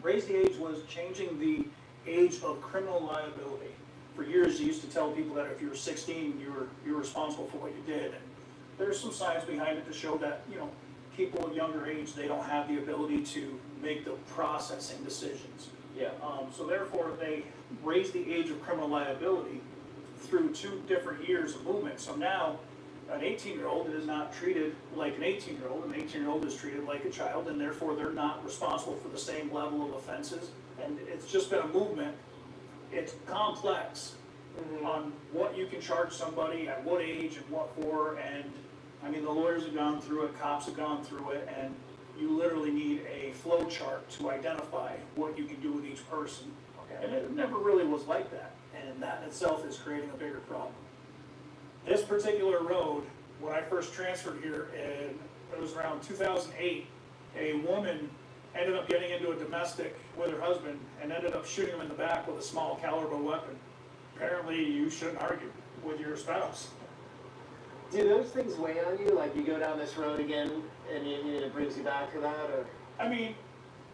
Raise the age was changing the age of criminal liability. For years, you used to tell people that if you were 16, you were responsible for what you did. And there's some science behind it to show that, people at younger age, they don't have the ability to make the processing decisions. Yeah. So therefore, they raised the age of criminal liability through 2 different years of movement. So now, an 18-year-old is not treated like an 18-year-old. An 18-year-old is treated like a child, and therefore they're not responsible for the same level of offenses. And it's just been a movement. It's complex on what you can charge somebody, at what age, and what for. And I mean, the lawyers have gone through it, cops have gone through it, and you literally need a flow chart to identify what you can do with each person. Okay. And it never really was like that. And that in itself is creating a bigger problem. This particular road, when I first transferred here, and it was around 2008, a woman ended up getting into a domestic with her husband and ended up shooting him in the back with a small caliber weapon. Apparently, you shouldn't argue with your spouse. Do those things weigh on you? Like you go down this road again and it brings you back to that? Or? I mean,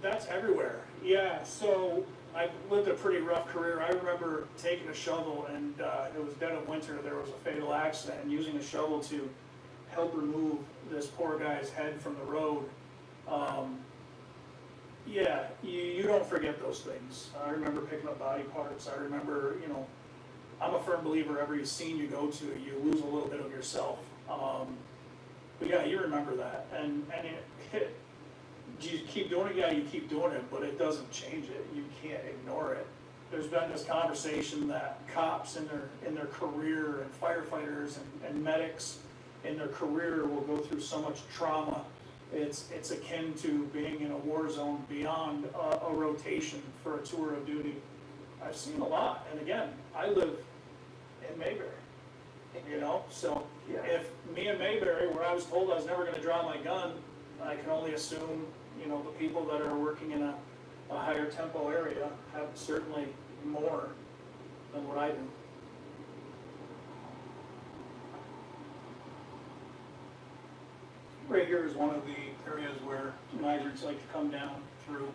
that's everywhere. Yeah, so I've lived a pretty rough career. I remember taking a shovel, and it was dead of winter. There was a fatal accident, and using a shovel to help remove this poor guy's head from the road. Yeah, you don't forget those things. I remember picking up body parts. I remember, I'm a firm believer every scene you go to, you lose a little bit of yourself. But yeah, you remember that. And you keep doing it, yeah, you keep doing it, but it doesn't change it. You can't ignore it. There's been this conversation that cops in their career, and firefighters and medics in their career will go through so much trauma. It's akin to being in a war zone beyond a rotation for a tour of duty. I've seen a lot, and again, I live in Mayberry, so yeah. If me in Mayberry, where I was told I was never going to draw my gun, I can only assume, the people that are working in a higher tempo area have certainly more than what I do. Right here is one of the areas where migrants like to come down through.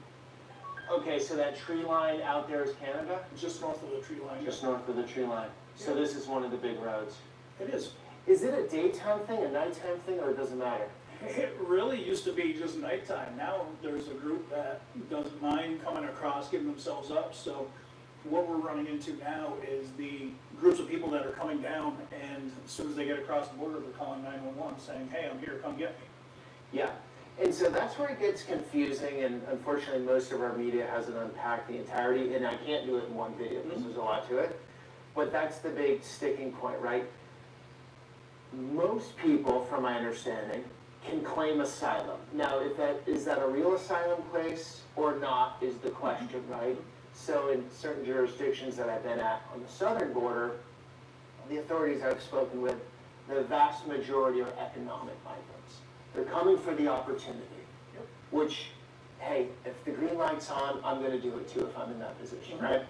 Okay, so that tree line out there is Canada? Just north of the tree line. Just north of the tree line. So this is one of the big roads. It is. Is it a daytime thing, a nighttime thing, or it doesn't matter? It really used to be just nighttime. Now there's a group that doesn't mind coming across, giving themselves up. So what we're running into now is the groups of people that are coming down, and as soon as they get across the border, they're calling 911 saying, hey, I'm here, come get me. Yeah, and so that's where it gets confusing, and unfortunately most of our media hasn't unpacked the entirety, and I can't do it in one video because there's a lot to it. But that's the big sticking point, right? Most people, from my understanding, can claim asylum. Now, is that a real asylum place or not is the question, right? So in certain jurisdictions that I've been at on the southern border, the authorities I've spoken with, the vast majority are economic migrants. They're coming for the opportunity, which, hey, if the green light's on, I'm gonna do it too if I'm in that position, right?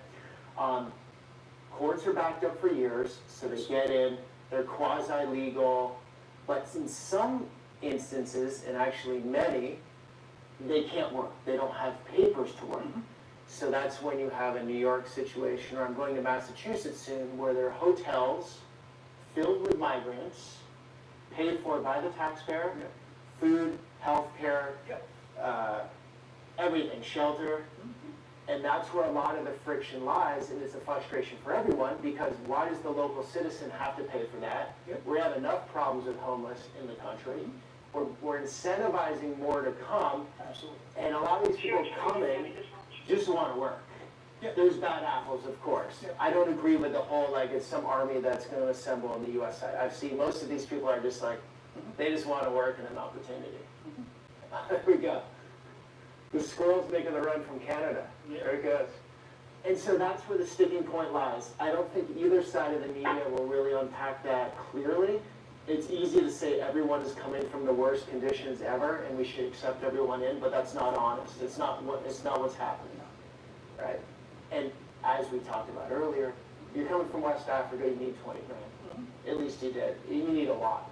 Courts are backed up for years, so they get in, they're quasi-legal, but in some instances, and actually many, they can't work. They don't have papers to work. So that's when you have a New York situation, or I'm going to Massachusetts soon, where there are hotels filled with migrants, paid for by the taxpayer, food, health care, everything, shelter. And that's where a lot of the friction lies, and it's a frustration for everyone, because why does the local citizen have to pay for that? We have enough problems with homeless in the country. We're incentivizing more to come, and a lot of these people coming just want to work. There's bad apples, of course. I don't agree with the whole, like, it's some army that's going to assemble on the U.S. side. I've seen most of these people are just like, they just want to work and an opportunity. There we go. The squirrel's making the run from Canada. There it goes. And so that's where the sticking point lies. I don't think either side of the media will really unpack that clearly. It's easy to say everyone is coming from the worst conditions ever and we should accept everyone in, but that's not honest. It's not what's happening, right? And as we talked about earlier, you're coming from West Africa, you need 20 grand. At least you did. You need a lot.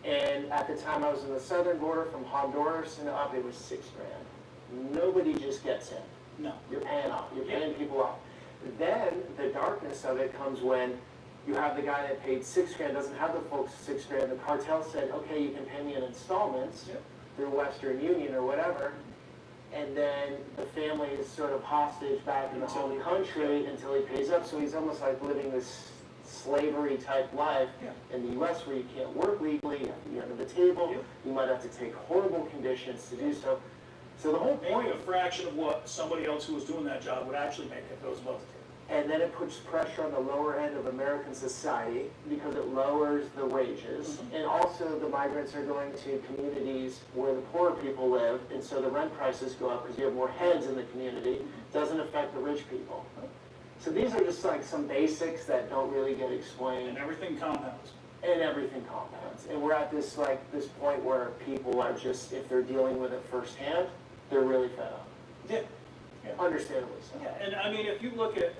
And at the time I was in the southern border from Honduras and up, it was 6 grand. Nobody just gets in. No. You're paying off. You're paying people off. Then the darkness of it comes when you have the guy that paid 6 grand, doesn't have the folks 6 grand. The cartel said, okay, you can pay me in installments through Western Union or whatever. And then the family is sort of hostage back in the home country until he pays up. So he's almost like living this slavery type life in the U.S. where you can't work legally, you have to be under the table, you might have to take horrible conditions to do so. So the whole point, a fraction of what somebody else who was doing that job would actually make if it was above the table. And then it puts pressure on the lower end of American society because it lowers the wages. And also the migrants are going to communities where the poor people live, and so the rent prices go up because you have more heads in the community. It doesn't affect the rich people. So these are just like some basics that don't really get explained. And everything compounds. And everything compounds. And we're at this this point where people are just, if they're dealing with it firsthand, they're really fed up. Understandably so. Yeah, and I mean, if you look at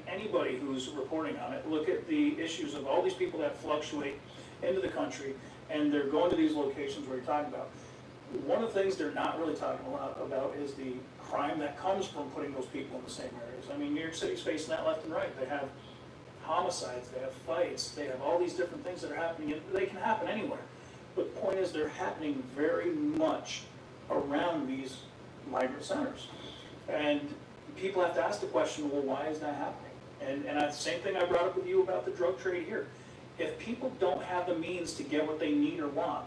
anybody who's reporting on it, look at the issues of all these people that fluctuate into the country, and they're going to these locations where you're talking about. One of the things they're not really talking a lot about is the crime that comes from putting those people in the same areas. I mean, New York City's facing that left and right. They have homicides, they have fights, they have all these different things that are happening, and they can happen anywhere. But the point is, they're happening very much around these migrant centers. And people have to ask the question, well, why is that happening? And the same thing I brought up with you about the drug trade here. If people don't have the means to get what they need or want,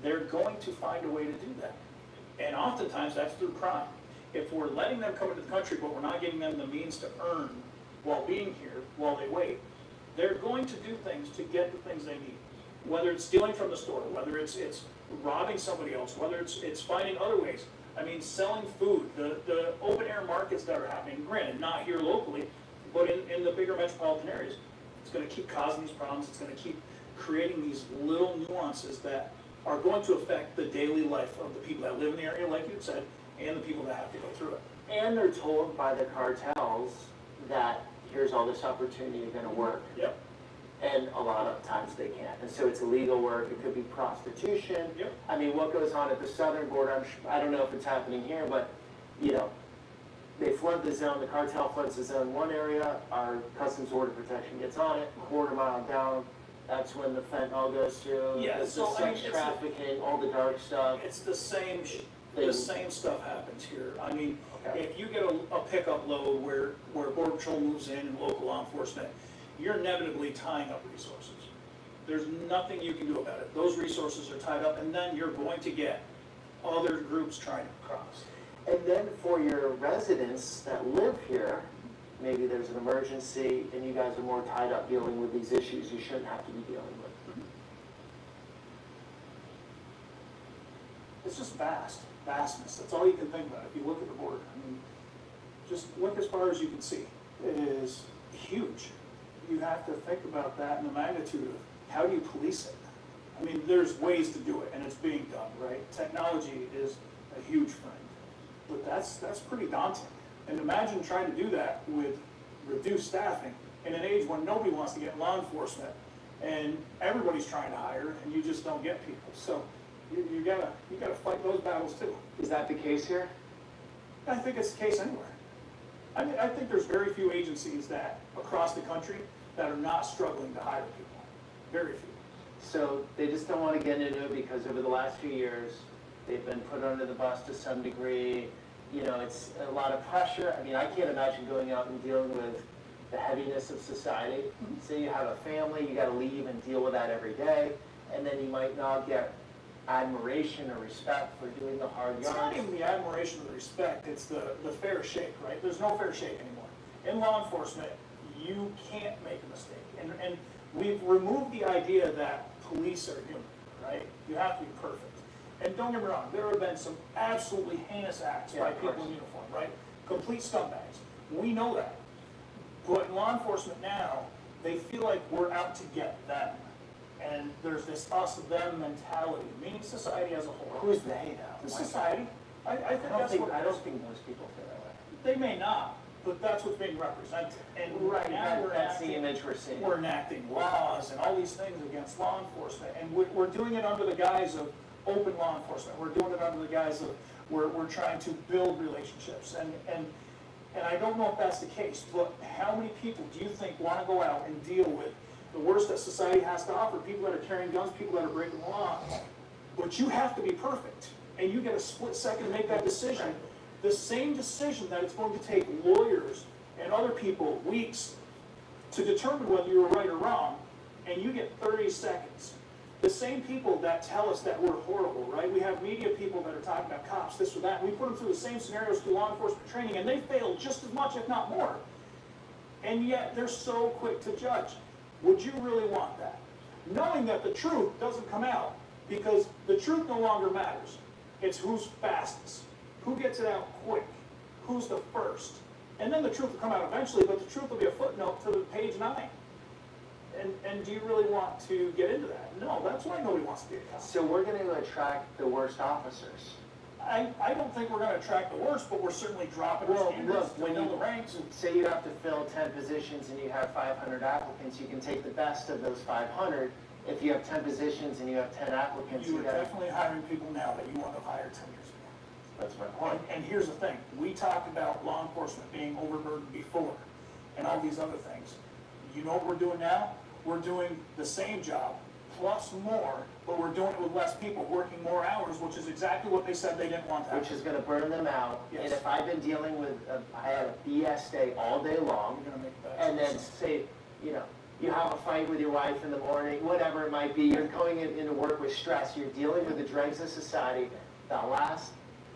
they're going to find a way to do that. And oftentimes that's through crime. If we're letting them come into the country, but we're not giving them the means to earn while being here, while they wait, they're going to do things to get the things they need. Whether it's stealing from the store, whether it's robbing somebody else, whether it's finding other ways. I mean, selling food, the open air markets that are happening, granted, not here locally, but in the bigger metropolitan areas, it's going to keep causing these problems. It's going to keep creating these little nuances that are going to affect the daily life of the people that live in the area, like you said, and the people that have to go through it. And they're told by the cartels that here's all this opportunity, you're going to work. Yep. And a lot of times they can't. And so it's illegal work. It could be prostitution. Yep. I mean, what goes on at the southern border, I don't know if it's happening here, but, they flood the zone. The cartel floods the zone in one area. Our Customs Border Protection gets on it. A quarter mile down, That's when the fentanyl goes through, Yeah, the so, I sex mean, it's- trafficking, all the dark stuff. It's the same, They- the same stuff happens here. I mean, Okay. if you get a pickup load where Border Patrol moves in and local law enforcement, you're inevitably tying up resources. There's nothing you can do about it. Those resources are tied up, and then you're going to get other groups trying to cross. And then for your residents that live here, maybe there's an emergency and you guys are more tied up dealing with these issues you shouldn't have to be dealing with. It's just vastness. That's all you can think about if you look at the border. I mean, just look as far as you can see. It is huge. You have to think about that and the magnitude of how do you police it. I mean, there's ways to do it, and it's being done, right? Technology is a huge friend, but that's pretty daunting. And imagine trying to do that with reduced staffing in an age when nobody wants to get in law enforcement, and everybody's trying to hire, and you just don't get people. So you gotta fight those battles too. Is that the case here? I think it's the case anywhere. I mean, I think there's very few agencies that across the country that are not struggling to hire people. Very few. So they just don't want to get into it because over the last few years, they've been put under the bus to some degree. You know, it's a lot of pressure. I mean, I can't imagine going out and dealing with the heaviness of society. Say you have a family, you got to leave and deal with that every day, and then you might not get admiration or respect for doing the hard It's not yards. even the admiration or the respect, it's the fair shake, right? There's no fair shake anymore. In law enforcement, you can't make a mistake. And we've removed the idea that police are human, right? You have to be perfect. And don't get me wrong, there have been some absolutely heinous acts by people in uniform, right? Complete scumbags. We know that. But in law enforcement now, they feel like we're out to get them. And there's this us-them mentality, meaning society as a whole. Who's they now? The society. I think that's what I don't think most people feel that way. they may not, but that's what's being represented. And Right, now that's the image we're seeing. We're enacting laws and all these things against law enforcement, and we're doing it under the guise of open law enforcement. We're doing it under the guise of we're trying to build relationships, and I don't know if that's the case, but how many people do you think want to go out and deal with the worst that society has to offer? People that are carrying guns, people that are breaking the law. But you have to be perfect, and you get a split second to make that decision. The same decision that it's going to take lawyers and other people weeks to determine whether you were right or wrong, and you get 30 seconds. The same people that tell us that we're horrible, right? We have media people that are talking about cops, this or that, and we put them through the same scenarios through law enforcement training, and they fail just as much, if not more. And yet, they're so quick to judge. Would you really want that? Knowing that the truth doesn't come out, because the truth no longer matters. It's who's fastest, who gets it out quick, who's the first. And then the truth will come out eventually, but the truth will be a footnote to the page 9. And do you really want to get into that? No, that's why nobody wants to be a cop. So we're going to attract the worst officers. I don't think we're going to attract the worst, but we're certainly dropping our standards. Look, when Fill you the ranks. say you have to fill 10 positions and you have 500 applicants, you can take the best of those 500. If you have 10 positions and you have 10 applicants, You are gotta- definitely hiring people now that you want to hire 10 years ago. That's my point. And here's the thing, we talked about law enforcement being overburdened before, and all these other things. You know what we're doing now? We're doing the same job, plus more, but we're doing it with less people, working more hours, which is exactly what they said they didn't want to happen. Which is going to burn them out. Yes. And if I've been dealing with, I had a BS day all day long, You're gonna make a bad and then choice. say, you know, you have a fight with your wife in the morning, whatever it might be, you're going into work with stress, you're dealing with the dregs of society, the last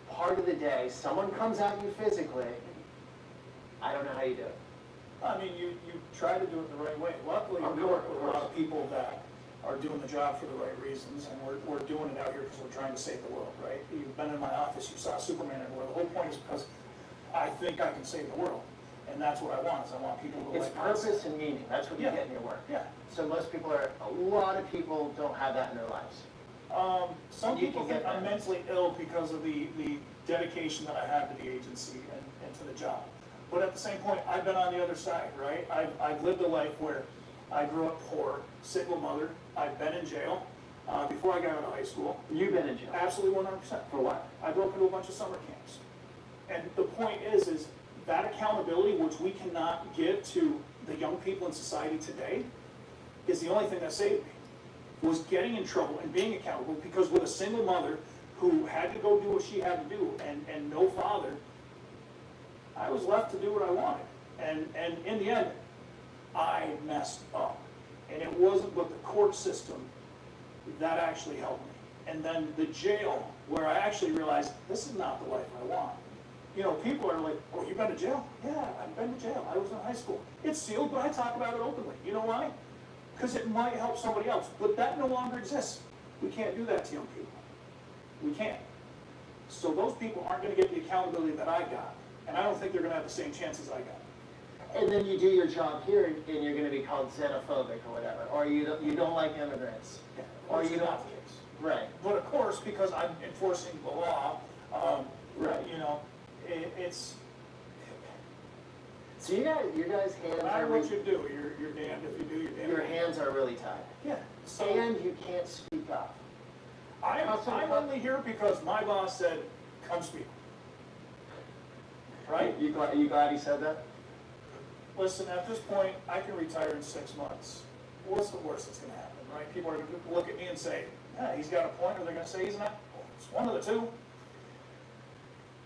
part of the day, someone comes at you physically, I don't know how you do it. I mean, you try to do it the right way. Luckily, Of we course, work with a lot of people that are doing the job for the right reasons, and we're doing it out here because we're trying to save the world, right? You've been in my office, you saw Superman everywhere. The whole point is because I think I can save the world, and that's what I want, is I want people to It's like purpose and meaning, that's what you Yeah. get in your work. Yeah. So most people a lot of people don't have that in their lives. Some You people can get think I'm that. mentally ill because of the dedication that I have to the agency and to the job. But at the same point, I've been on the other side, right? I've lived a life where I grew up poor, single mother. I've been in jail before I got out of high school. You've been in jail? Absolutely 100%. For what? I broke into a bunch of summer camps. And the point is that accountability, which we cannot give to the young people in society today, is the only thing that saved me, was getting in trouble and being accountable, because with a single mother who had to go do what she had to do and no father, I was left to do what I wanted. And in the end, I messed up. And it wasn't but the court system that actually helped me. And then the jail, where I actually realized this is not the life I want. You know, people are like, oh, you've been to jail? Yeah, I've been to jail. I was in high school. It's sealed, but I talk about it openly. You know why? Because it might help somebody else. But that no longer exists. We can't do that to young people. We can't. So those people aren't going to get the accountability that I got. And I don't think they're going to have the same chances I got. And then you do your job here, and you're going to be called xenophobic or whatever, or you don't like immigrants, Yeah, or you don't. not the case. Right. But of course, because I'm enforcing the law, Right. you know, it's. So your guys' hands No matter are what really, you do, you're damned if you do, you're damned. your hands are really tied. Yeah. So And you can't speak up. I'm only here because my boss said, come speak. Right? You glad he said that? Listen, at this point, I can retire in 6 months. What's the worst that's going to happen, right? People are going to look at me and say, yeah, he's got a point, or they're going to say he's not. Well, it's one of the two.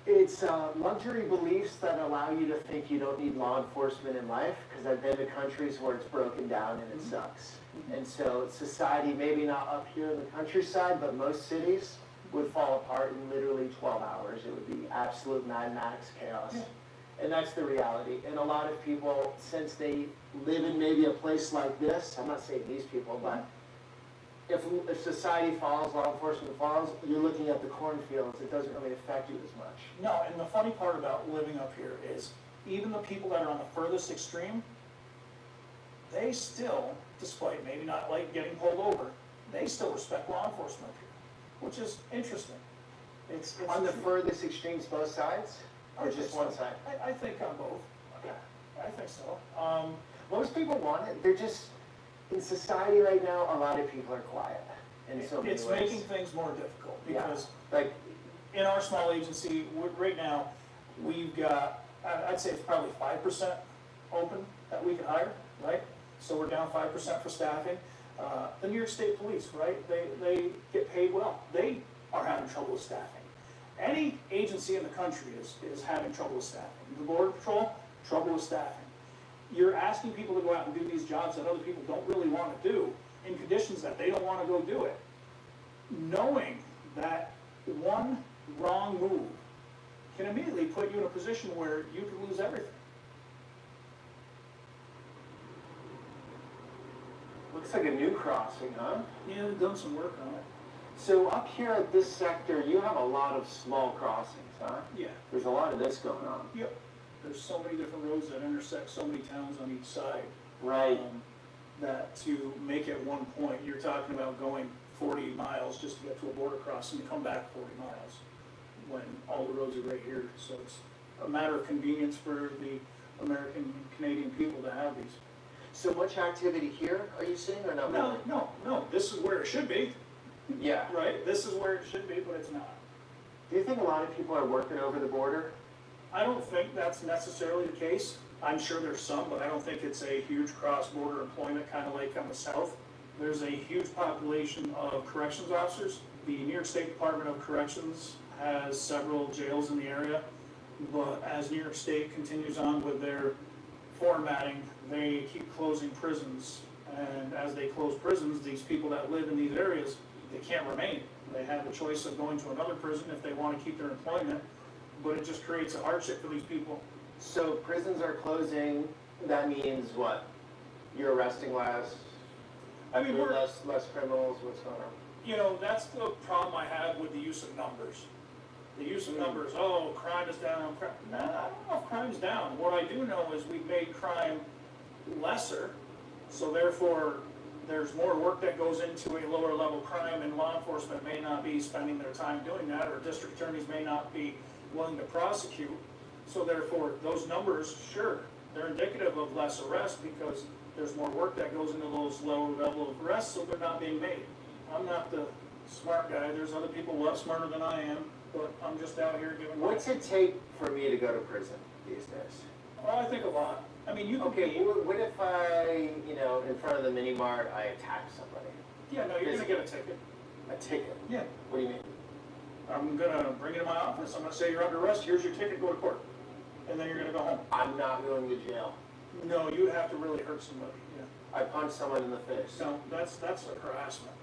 It's luxury beliefs that allow you to think you don't need law enforcement in life, because I've been to countries where it's broken down and it sucks. And so society, maybe not up here in the countryside, but most cities would fall apart in literally 12 hours. It would be absolute Mad Max chaos. Yeah. And that's the reality. And a lot of people, since they live in maybe a place like this, I'm not saying these people, but if society falls, law enforcement falls, you're looking at the cornfields. It doesn't really affect you as much. No, and the funny part about living up here is even the people that are on the furthest extreme, they still, despite maybe not like getting pulled over, they still respect law enforcement up here, which is interesting. It's On the furthest extremes, both sides? Or just one side? I think on both. Yeah. I think so. Most people want it. They're just, in society right now, a lot of people are quiet in so many It's ways. making things more difficult because Like, in our small agency, right now, we've got, I'd say it's probably 5% open that we can hire, right? So we're down 5% for staffing. The New York State Police, right? They get paid well. They are having trouble with staffing. Any agency in the country is having trouble with staffing. The Border Patrol, trouble with staffing. You're asking people to go out and do these jobs that other people don't really want to do in conditions that they don't want to go do it. Knowing that one wrong move can immediately put you in a position where you could lose everything. looks like a new crossing, huh? Yeah, they've done some work on it. So up here at this sector, you have a lot of small crossings, huh? Yeah. There's a lot of this going on. Yep. There's so many different roads that intersect so many towns on each side. Right. That to make it one point, you're talking about going 40 miles just to get to a border crossing to come back 40 miles when all the roads are right here. So it's a matter of convenience for the American and Canadian people to have these. So much activity here, are you seeing, or not really? No. This is where it should be. Yeah. Right? This is where it should be, but it's not. Do you think a lot of people are working over the border? I don't think that's necessarily the case. I'm sure there's some, but I don't think it's a huge cross-border employment kind of like on the south. There's a huge population of corrections officers. The New York State Department of Corrections has several jails in the area, but as New York State continues on with their formatting, they keep closing prisons. And as they close prisons, these people that live in these areas, they can't remain. They have the choice of going to another prison if they want to keep their employment, but it just creates a hardship for these people. So prisons are closing, that means what? You're arresting less? I mean, we're, less criminals, what's going on? you know, that's the problem I have with the use of numbers. The use of numbers, oh, crime is down, nah, I don't know if crime's down. What I do know is we've made crime lesser, so therefore there's more work that goes into a lower level crime, and law enforcement may not be spending their time doing that, or district attorneys may not be willing to prosecute. So therefore, those numbers, sure, they're indicative of less arrests because there's more work that goes into those lower level of arrests, so they're not being made. I'm not the smart guy. There's other people a lot smarter than I am, but I'm just out here giving. What's it take for me to go to prison these days? Oh, I think a lot. I mean, you can Okay, be, what if I, in front of the mini mart, I attack somebody? yeah, no, you're gonna get a ticket. A ticket? Yeah. What do you mean? I'm gonna bring it to my office, I'm gonna say you're under arrest, here's your ticket, go to court. And then you're gonna go home. I'm not going to jail. No, you would have to really hurt somebody, yeah. I punched someone in the face. No, that's a harassment.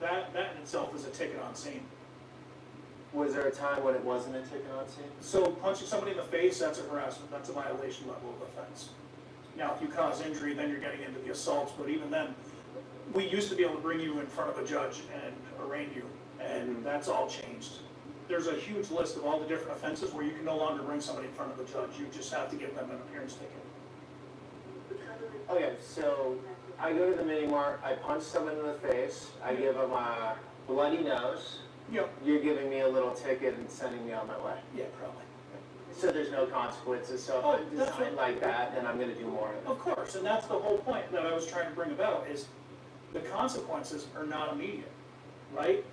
That in itself is a ticket on scene. Was there a time when it wasn't a ticket on scene? So punching somebody in the face, that's a harassment, that's a violation level of offense. Now, if you cause injury, then you're getting into the assaults, but even then, we used to be able to bring you in front of a judge and arraign you, and that's all changed. There's a huge list of all the different offenses where you can no longer bring somebody in front of a judge, you just have to give them an appearance ticket. Okay, so I go to the mini mart, I punch someone in the face, I give them a bloody nose. Yep. You're giving me a little ticket and sending me on my way. Yeah, probably. So there's no consequences, so if Oh, I'm that's designed like that, then I'm gonna do more of it. Of course, and that's the whole point that I was trying to bring about, is the consequences are not immediate, right?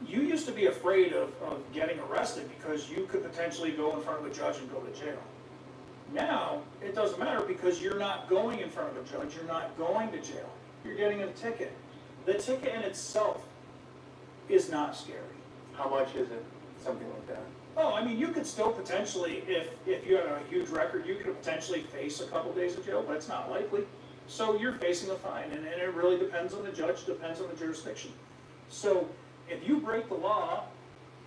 You used to be afraid of getting arrested because you could potentially go in front of a judge and go to jail. Now, it doesn't matter because you're not going in front of a judge, you're not going to jail. You're getting a ticket. The ticket in itself is not scary. How much is it? Something like that? Oh, I mean, you could still potentially, if you had a huge record, you could potentially face a couple days of jail, but it's not likely. So you're facing a fine, and it really depends on the judge, depends on the jurisdiction. So if you break the law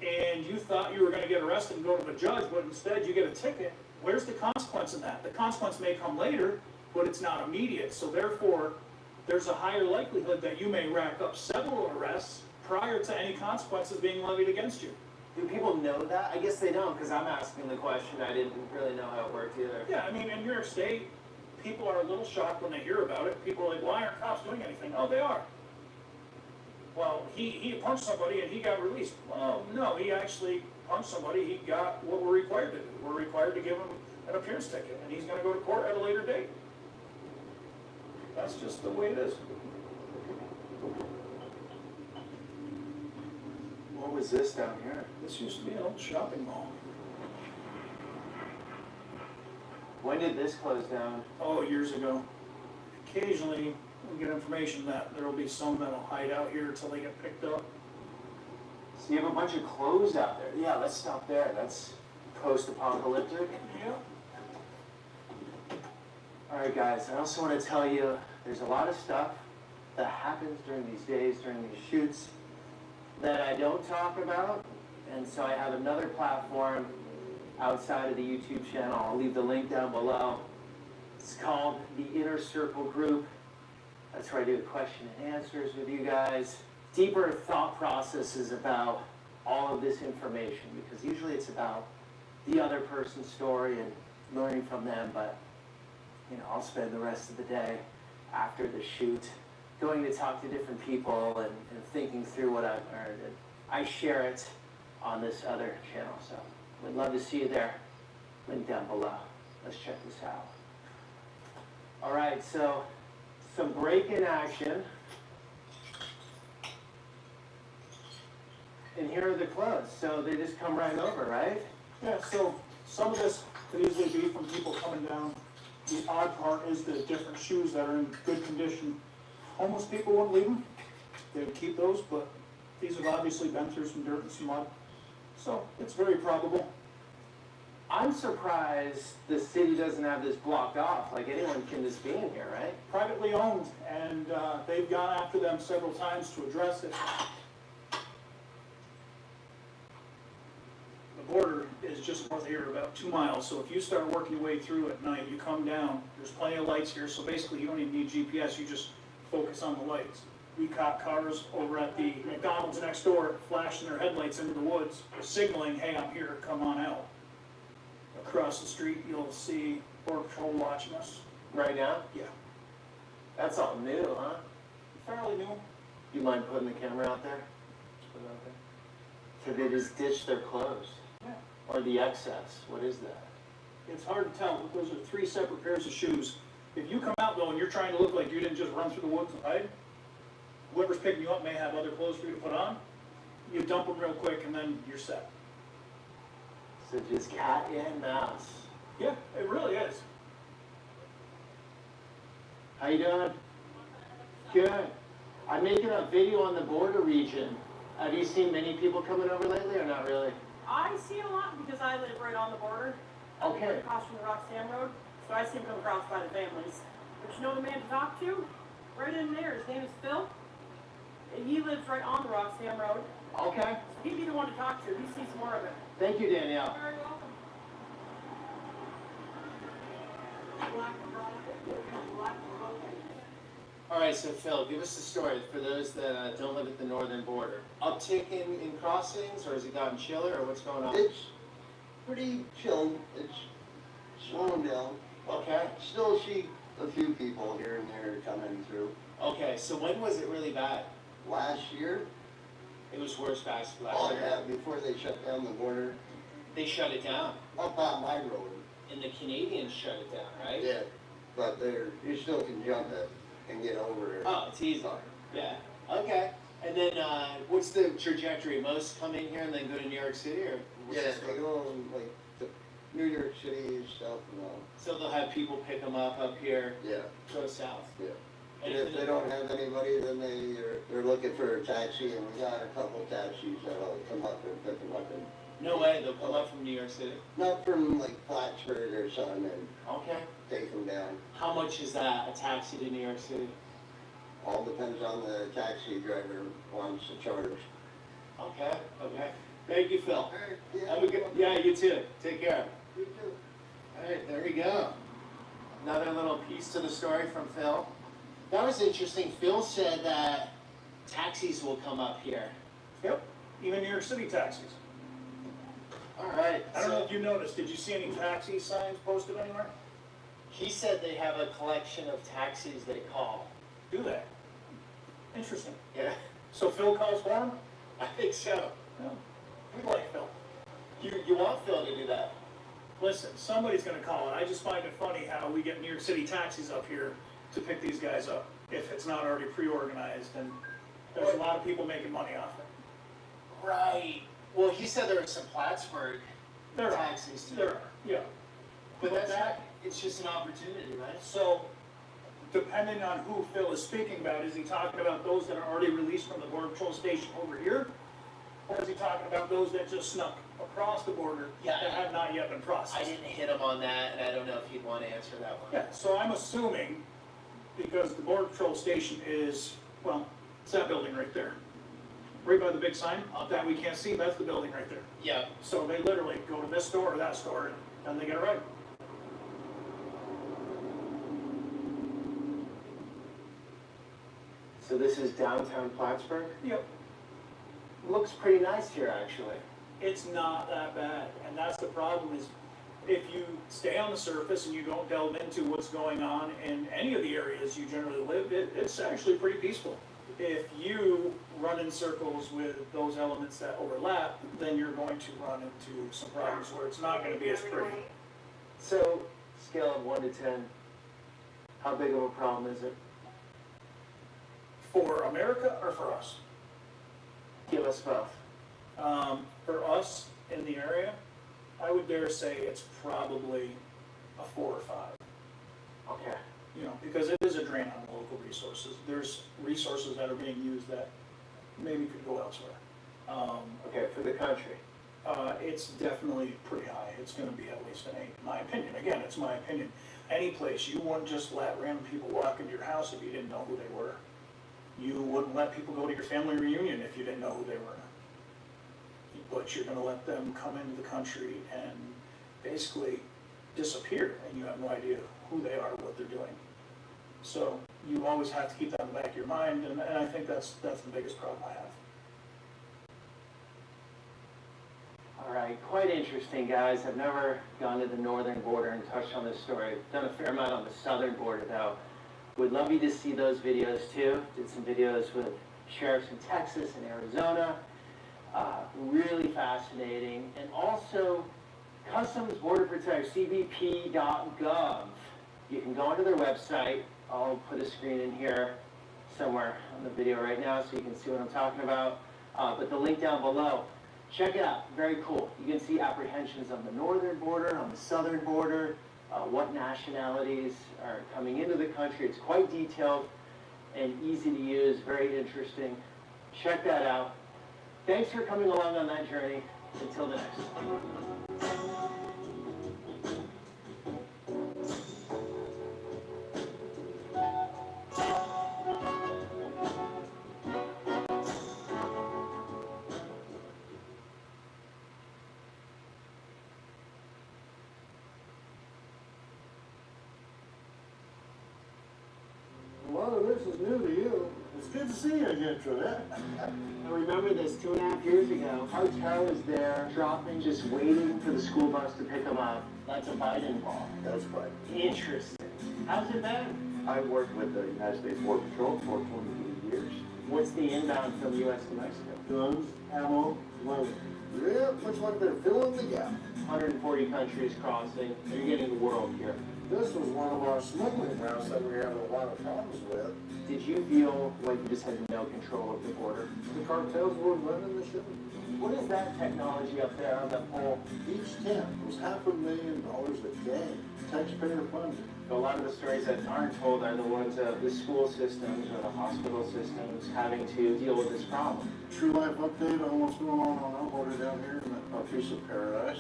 and you thought you were gonna get arrested and go to the judge, but instead you get a ticket, where's the consequence in that? The consequence may come later, but it's not immediate. So therefore, there's a higher likelihood that you may rack up several arrests prior to any consequences being levied against you. Do people know that? I guess they don't, because I'm asking the question. I didn't really know how it worked either. Yeah, I mean, in New York State, people are a little shocked when they hear about it. People are like, why aren't cops doing anything? Oh, they are. Well, he punched somebody and he got released. Well, no, he actually punched somebody. He got what we're required to do. We're required to give him an appearance ticket, and he's going to go to court at a later date. That's just the way it is. What was this down here? This used to be an old shopping mall. When did this close down? Oh, years ago. Occasionally, we get information that there will be some that'll hide out here until they get picked up. So you have a bunch of clothes out there. Yeah, let's stop there. That's post-apocalyptic. Yeah. All right, guys, I also want to tell you there's a lot of stuff that happens during these days, during these shoots, that I don't talk about. And so I have another platform outside of the YouTube channel. I'll leave the link down below. It's called the Inner Circle Group. That's where I do question and answers with you guys. Deeper thought processes about all of this information, because usually it's about the other person's story and learning from them, but I'll spend the rest of the day after the shoot going to talk to different people and thinking through what I've learned, and I share it on this other channel, so we'd love to see you there. Link down below. Let's check this out. All right, so some break-in action. And here are the clothes, so they just come right over, right? Yeah, so some of this could easily be from people coming down. The odd part is the different shoes that are in good condition. Homeless people wouldn't leave them. They would keep those, but these have obviously been through some dirt and some mud. So it's very probable. I'm surprised the city doesn't have this blocked off. Like, anyone can just be in here, right? Privately owned, and they've gone after them several times to address it. The border is just north of here, about 2 miles. So if you start working your way through at night, you come down, there's plenty of lights here. So basically you don't even need GPS, you just focus on the lights. We caught cars over at the McDonald's next door flashing their headlights into the woods, signaling, hey, I'm here, come on out. Across the street, you'll see Border Patrol watching us. Right now? Yeah. That's all new, huh? Fairly new. You mind putting the camera out there? Put it out there. So they just ditch their clothes? Yeah. Or the excess? What is that? It's hard to tell. Those are 3 separate pairs of shoes. If you come out though and you're trying to look like you didn't just run through the woods and hide, whoever's picking you up may have other clothes for you to put on. You dump them real quick and then you're set. So just cat and mouse. Yeah, it really is. How you doing? Good. I'm making a video on the border region. Have you seen many people coming over lately or not really? I see it a lot because I live right on the border. I live Okay. right across from the Roxham Road, so I see them come across by the families. But you know the man to talk to? Right in there, his name is Phil. And he lives right on the Roxham Road. Okay. So he'd be the one to talk to. He sees more of it. Thank you, Danielle. Very welcome. All right, so Phil, give us the story for those that don't live at the northern border. Uptick in crossings, or has it gotten chiller, or what's going on? It's pretty chill. It's slowing down. Okay. Still see a few people here and there coming through. Okay, so when was it really bad? Last year? It was worse last Oh year? yeah, before they shut down the border. They shut it down? Up on my road. And the Canadians shut it down, right? Yeah, but you still can jump it and get over it. Oh, it's easy. Yeah. Okay. And then what's the trajectory? Most come in here and then go to New York City, or what's Yeah, the story? they go like to New York City and stuff and all. So they'll have people pick them up here, Yeah. go south. Yeah. And if they don't have anybody, then they're looking for a taxi, and we got a couple taxis that'll come up and pick them up. And No way, they'll come up from New York City. not from like Plattsburgh or something, and Okay. take them down. How much is that, a taxi to New York City? All depends on the taxi driver wants to charge. Okay, okay. Thank you, Phil. Yeah. Have a good, yeah, you too. Take care. You too. All right, there we go. Another little piece to the story from Phil. That was interesting. Phil said that taxis will come up here. Yep, even New York City taxis. All right. I don't know if you noticed, did you see any taxi signs posted anywhere? He said they have a collection of taxis they call. Do they? Interesting. Yeah, So Phil calls for him? I think so. Yeah. We like Phil. You want Phil to do that? Listen, somebody's gonna call it. I just find it funny how we get New York City taxis up here to pick these guys up, if it's not already pre-organized, and there's a lot of people making money off it. Right. Well, he said there were some Plattsburgh There are. taxis too. There are, yeah. But that's not, it's just an opportunity, right? So, depending on who Phil is speaking about, is he talking about those that are already released from the Border Patrol station over here? Or is he talking about those that just snuck across the border Yeah. that have not yet been I processed? didn't hit him on that, and I don't know if he'd want to answer that one. Yeah, so I'm assuming, because the Border Patrol station is, well, it's that building right there. Right by the big sign that we can't see, that's the building right there. Yeah. So they literally go to this store or that store, and they get a ride. So this is downtown Plattsburgh? Yep. Looks pretty nice here, actually. It's not that bad, and that's the problem is, if you stay on the surface and you don't delve into what's going on in any of the areas you generally live, it's actually pretty peaceful. If you run in circles with those elements that overlap, then you're going to run into some problems where it's not gonna be as pretty. So, scale of 1 to 10, how big of a problem is it? For America or for us? Give us both. For us in the area, I would dare say it's probably a 4 or 5. Okay. You know, because it is a drain on local resources. There's resources that are being used that maybe could go elsewhere. Okay, for the country. It's definitely pretty high. It's gonna be at least an 8, in my opinion. Again, it's my opinion. Any place, you wouldn't just let random people walk into your house if you didn't know who they were. You wouldn't let people go to your family reunion if you didn't know who they were. But you're gonna let them come into the country and basically disappear, and you have no idea who they are, what they're doing. So you always have to keep that in the back of your mind, and I think that's the biggest problem I have. All right, quite interesting, guys. I've never gone to the northern border and touched on this story. I've done a fair amount on the southern border, though. Would love you to see those videos, too. Did some videos with sheriffs in Texas and Arizona. Really fascinating. And also, Customs Border Protection, cbp.gov. You can go onto their website. I'll put a screen in here somewhere on the video right now so you can see what I'm talking about. But the link down below. Check it out, very cool. You can see apprehensions on the northern border, on the southern border, what nationalities are coming into the country. It's quite detailed and easy to use, very interesting. Check that out. Thanks for coming along on that journey. Until the next one. A lot of this is new to you. It's good to see you again, Trevette. I remember this 2.5 years ago. Hartel was there, dropping, just waiting for the school bus to pick him up. That's a Biden ball. That's right. Interesting. How's it been? I worked with the United States Border Patrol for 23 years. What's the inbound from U.S. to Mexico? Guns, ammo, weapons. Yeah, looks like they're filling the gap. 140 countries crossing. You're getting the world here. This was one of our smuggling routes that we had a lot of problems with. Did you feel like you just had no control of the border? The cartels were running the ship. What is that technology up there on that pole? Each tent was $500,000 a day, taxpayer funded. A lot of the stories that aren't told are the ones of the school systems or the hospital systems having to deal with this problem. True life update on what's going on our border down here in a piece of paradise.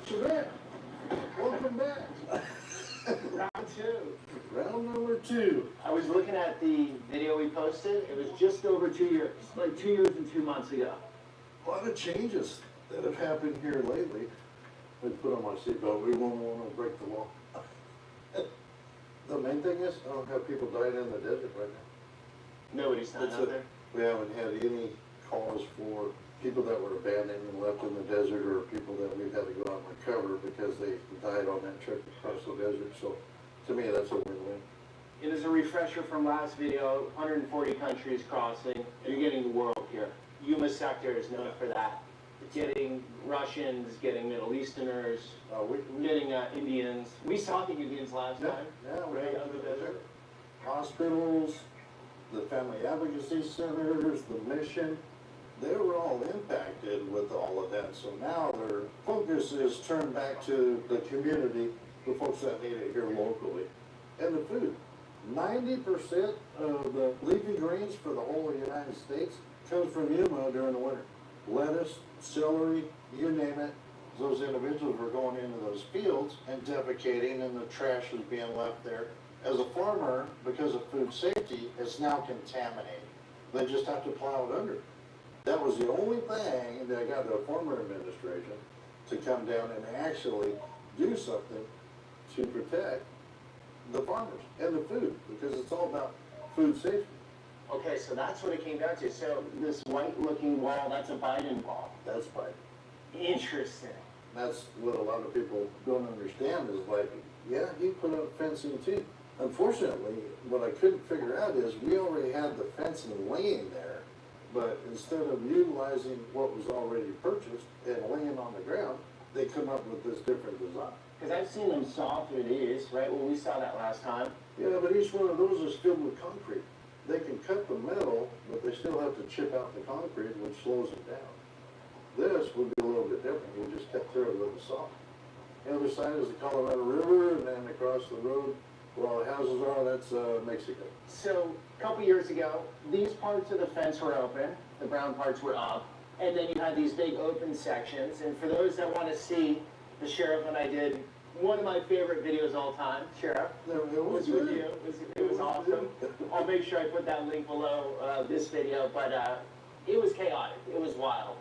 Trevette, welcome back. Round two. Round number 2. I was looking at the video we posted. It was just over 2 years, like 2 years and 2 months ago. A lot of changes that have happened here lately. I put on my seatbelt. We won't want to break the law. The main thing is, I don't have people dying in the desert right now. Nobody's not out there? We haven't had any calls for people that were abandoned and left in the desert, or people that we've had to go out and recover because they died on that trip across the desert. So to me, that's a win-win. It is a refresher from last video, 140 countries crossing. You're getting the world here. Yuma sector is known for that. Getting Russians, getting Middle Easterners, getting Indians. We saw the Indians last time. Yeah, we right had on the desert. Hospitals, the family advocacy centers, the mission. They were all impacted with all of that. So now their focus is turned back to the community, the folks that need it here locally. And the food. 90% of the leafy greens for the whole of the United States comes from Yuma during the winter. Lettuce, celery, you name it. Those individuals were going into those fields and defecating, and the trash was being left there. As a farmer, because of food safety, it's now contaminated. They just have to plow it under. That was the only thing that got the former administration to come down and actually do something to protect the farmers and the food, because it's all about food safety. Okay, so that's what it came down to. So this white-looking wall, that's a Biden wall. That's Biden. Interesting. That's what a lot of people don't understand is like, yeah, he put up fencing too. Unfortunately, what I couldn't figure out is we already had the fencing laying there, but instead of utilizing what was already purchased and laying on the ground, they come up with this different design. Because I've seen them saw through these, right? Well, we saw that last time. Yeah, but each one of those is filled with concrete. They can cut the metal, but they still have to chip out the concrete, which slows it down. This would be a little bit different. You just cut through it with a saw. The other side is the Colorado River, and then across the road where all the houses are, that's Mexico. So a couple years ago, these parts of the fence were open, the brown parts were up, and then you had these big open sections. And for those that want to see the sheriff and I did one of my favorite videos all time, Sheriff, was with you. It was awesome. I'll make sure I put that link below this video, but it was chaotic. It was wild.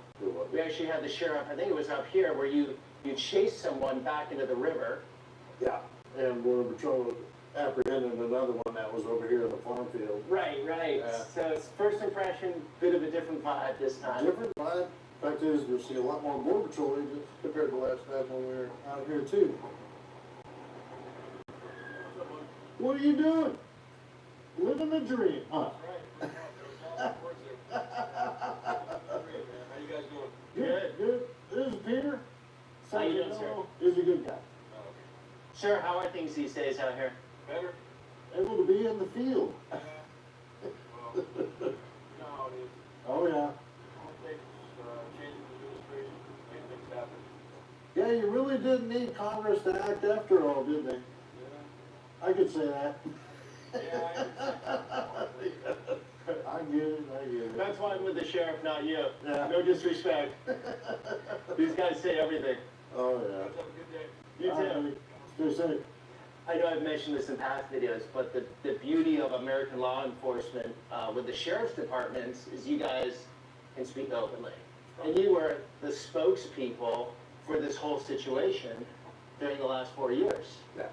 We actually had the sheriff, I think it was up here, where you chased someone back into the river. Yeah, and Border Patrol apprehended another one that was over here in the farm field. Right. So it's first impression, bit of a different vibe this time. Different vibe. Fact is, you'll see a lot more Border Patrol agents compared to last time when we were out here too. What are you doing? Living the dream, huh? How you guys doing? Good. This is Peter. How you doing, sir? He's a good guy. Sir, how are things these days out here? Better. Able to be be in the field. Oh, yeah. Yeah, you really didn't need Congress to act after all, did they? I could say that. I get it. That's why I'm with the sheriff, not you. Yeah. No disrespect. These guys say everything. Oh, yeah. You too. Stay safe. I know I've mentioned this in past videos, but the beauty of American law enforcement with the sheriff's departments is you guys can speak openly. And you were the spokespeople for this whole situation during the last 4 years. Yeah.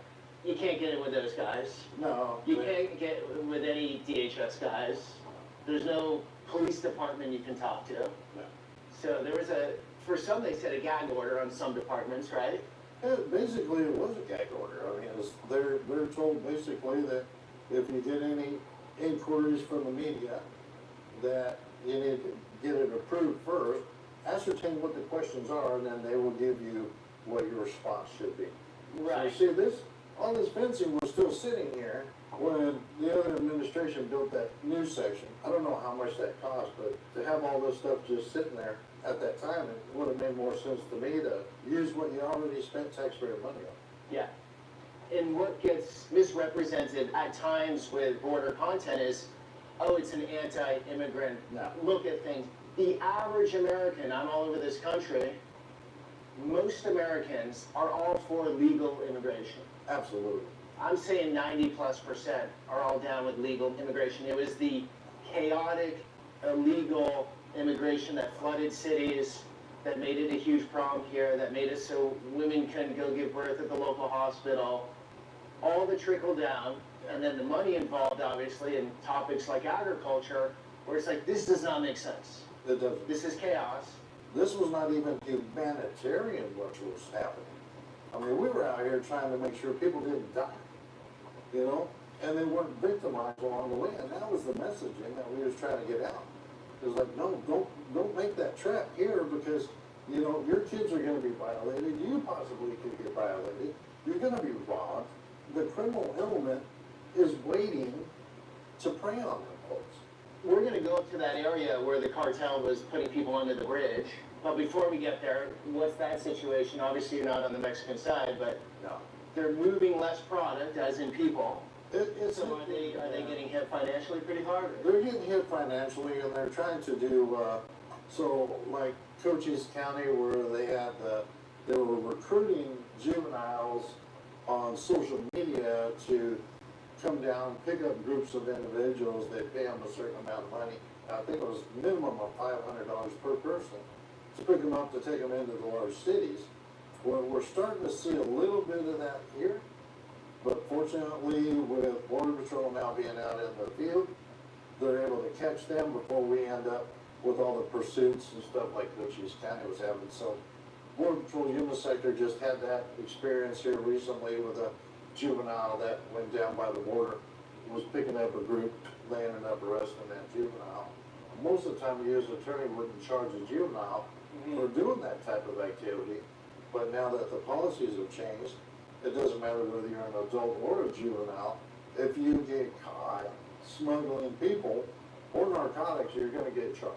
You can't get in with those guys. No. You can't get with any DHS guys. There's no police department you can talk to. No. So there was for some they said a gag order on some departments, right? Yeah, basically, it was a gag order. I mean, they're told basically that if you get any inquiries from the media, that you need to get it approved first, ascertain what the questions are, and then they will give you what your response should be. Right. So see, all this fencing was still sitting here when the other administration built that new section. I don't know how much that cost, but to have all this stuff just sitting there at that time, it would have made more sense to me to use what you already spent taxpayer money on. Yeah. And what gets misrepresented at times with border content is, oh, it's an anti-immigrant look at things. The average American, I'm all over this country, most Americans are all for legal immigration. Absolutely. I'm saying 90+% are all down with legal immigration. It was the chaotic, illegal immigration that flooded cities, that made it a huge problem here, that made it so women couldn't go give birth at the local hospital. All the trickle down, and then the money involved, obviously, in topics like agriculture, where it's like, this does not make sense. It doesn't. This is chaos. This was not even humanitarian what was happening. I mean, we were out here trying to make sure people didn't die, you know, and they weren't victimized along the way, and that was the messaging that we was trying to get out. It was like, no, don't make that trap here because, you know, your kids are going to be violated, you possibly could get violated, you're going to be robbed. The criminal element is waiting to prey on them folks. We're going to go up to that area where the cartel was putting people under the bridge. But before we get there, what's that situation? Obviously, you're not on the Mexican side, but no. They're moving less product, as in people. So are they getting hit financially pretty hard? They're getting hit financially, and they're trying to do, so like Cochise County, where they were recruiting juveniles on social media to come down, pick up groups of individuals. They pay them a certain amount of money. I think it was minimum of $500 per person to pick them up to take them into the large cities. Well, we're starting to see a little bit of that here, but fortunately, with Border Patrol now being out in the field, they're able to catch them before we end up with all the pursuits and stuff like Cochise County was having. So Border Patrol Human Sector just had that experience here recently with a juvenile that went down by the border, was picking up a group, they ended up arresting that juvenile. Most of the time, the U.S. attorney wouldn't charge a juvenile for doing that type of activity, but now that the policies have changed, it doesn't matter whether you're an adult or a juvenile. If you get caught smuggling people or narcotics, you're going to get charged.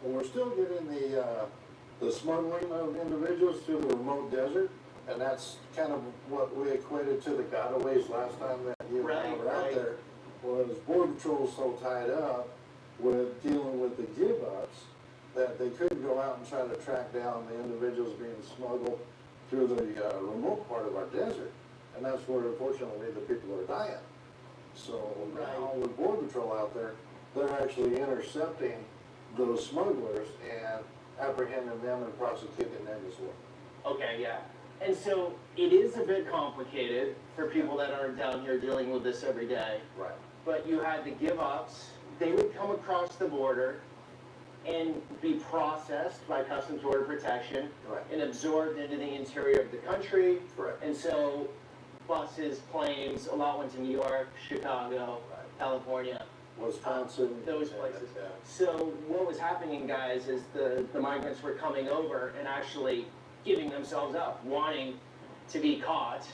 And we're still getting the smuggling of individuals through the remote desert, and that's kind of what we equated to the gotaways last time that you were out there, was Border Patrol so tied up with dealing with the give-ups that they couldn't go out and try to track down the individuals being smuggled through the remote part of our desert. And that's where, unfortunately, the people are dying. So now with Border Patrol out there, they're actually intercepting those smugglers and apprehending them and prosecuting them as well. Okay, yeah. And so it is a bit complicated for people that aren't down here dealing with this every day. Right. But you had the give-ups. They would come across the border and be processed by Customs Border Protection and absorbed into the interior of the country. Correct. And so buses, planes, a lot went to New York, Chicago, California. Wisconsin. Those places. So what was happening, guys, is the migrants were coming over and actually giving themselves up, wanting to be caught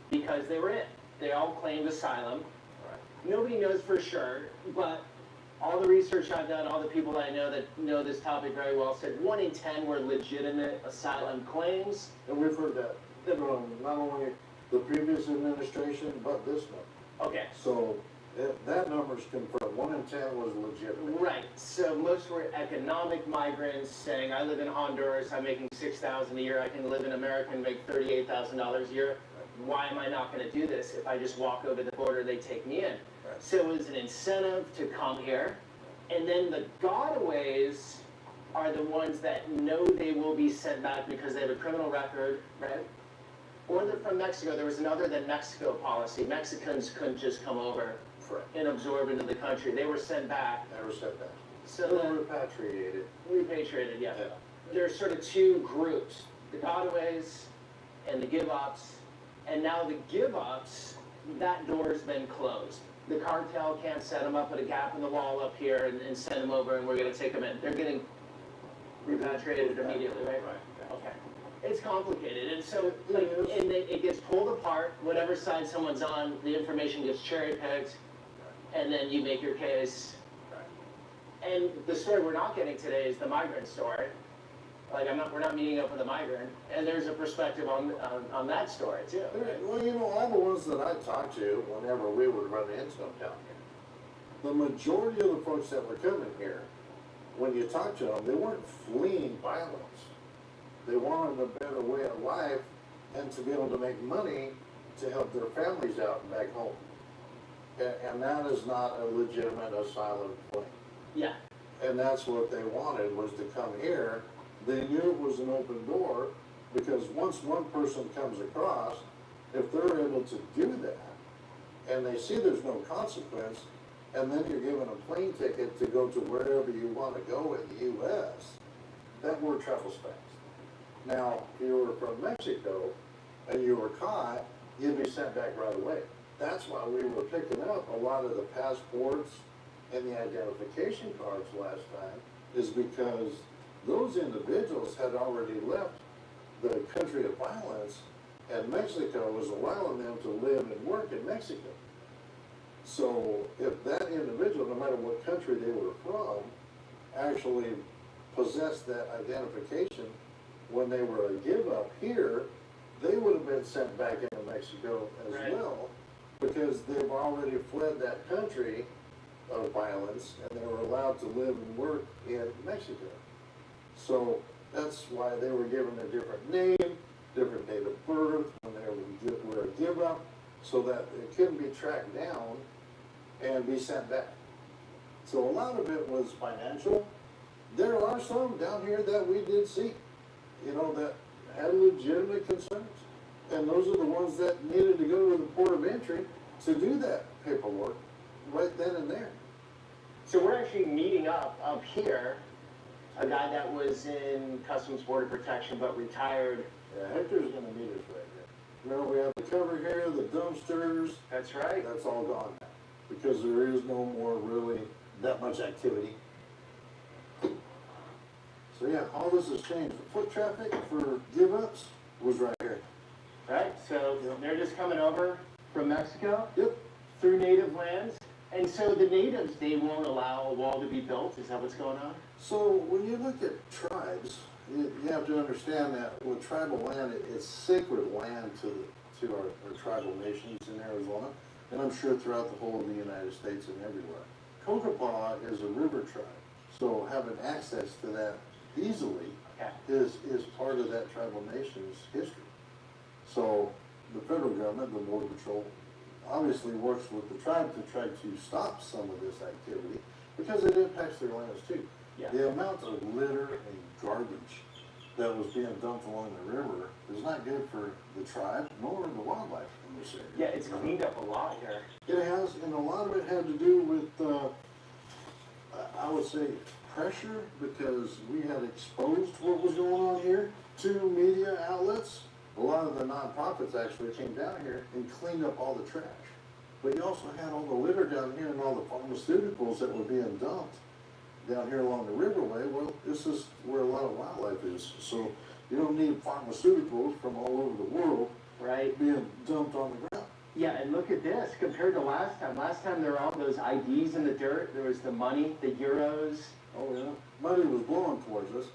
because they were in. They all claimed asylum. Nobody knows for sure, but all the research I've done, all the people that I know that know this topic very well said 1 in 10 were legitimate asylum claims. And we've heard that from not only the previous administration, but this one. Okay. So that number's confirmed. 1 in 10 was legitimate. Right. So most were economic migrants saying, I live in Honduras, I'm making $6,000 a year, I can live in America and make $38,000 a year. Why am I not going to do this? If I just walk over the border, they take me in. Right. So it was an incentive to come here. And then the gotaways are the ones that know they will be sent back because they have a criminal record, right? Or they're from Mexico. There was an other than Mexico policy. Mexicans couldn't just come over and absorb into the country. They were sent back. They were sent back. So they were repatriated. Repatriated, yeah. There's sort of two groups, the gotaways and the give-ups. And now the give-ups, that door's been closed. The cartel can't set them up at a gap in the wall up here and send them over and we're going to take them in. They're getting repatriated immediately, right? Right. Okay. It's complicated, and so like, and it gets pulled apart. Whatever side someone's on, the information gets cherry-picked, and then you make your case. And the story we're not getting today is the migrant story. Like we're not meeting up with a migrant, and there's a perspective on that story too. Right. Well, you know, all the ones that I talked to, whenever we would run into them down here, the majority of the folks that were coming here, when you talk to them, they weren't fleeing violence. They wanted a better way of life and to be able to make money to help their families out back home. And that is not a legitimate asylum claim. Yeah. And that's what they wanted, was to come here. They knew it was an open door, because once one person comes across, if they're able to do that, and they see there's no consequence, and then you're given a plane ticket to go to wherever you want to go in the U.S., that word travels fast. Now, if you were from Mexico and you were caught, you'd be sent back right away. That's why we were picking up a lot of the passports and the identification cards last time, is because those individuals had already left the country of violence, and Mexico was allowing them to live and work in Mexico. So if that individual, no matter what country they were from, actually possessed that identification when they were a give-up here, they would have been sent back into Mexico as well, because they've already fled that country of violence, and they were allowed to live and work in Mexico. So that's why they were given a different name, different date of birth, when they were a give-up, so that it couldn't be tracked down and be sent back. So a lot of it was financial. There are some down here that we did see, you know, that had legitimate concerns. And those are the ones that needed to go to the port of entry to do that paperwork right then and there. So we're actually meeting up here, a guy that was in Customs Border Protection but retired. Yeah, Hector's gonna meet us right here. Remember, we have the cover here, the dumpsters. That's right. That's all gone now, because there is no more really that much activity. So yeah, all this has changed. The foot traffic for give-ups was right here. Right, so they're just coming over from Mexico through native lands. And so the natives, they won't allow a wall to be built? Is that what's going on? So when you look at tribes, you have to understand that with tribal land, it's sacred land to our tribal nations in Arizona, and I'm sure throughout the whole of the United States and everywhere. Kokopah is a river tribe, so having access to that easily is part of that tribal nation's history. So the federal government, the Border Patrol, obviously works with the tribe to try to stop some of this activity, because it impacts their lands too. The amount of litter and garbage that was being dumped along the river is not good for the tribe nor the wildlife in this area. Yeah, it's cleaned up a lot here. It has, and a lot of it had to do with, I would say, pressure, because we had exposed what was going on here to media outlets. A lot of the nonprofits actually came down here and cleaned up all the trash. But you also had all the litter down here and all the pharmaceuticals that were being dumped down here along the riverway. Well, this is where a lot of wildlife is. So you don't need pharmaceuticals from all over the world being dumped on the ground. Yeah, and look at this, compared to last time. Last time there were all those IDs in the dirt, there was the money, the euros. Oh, yeah, money was blowing towards us.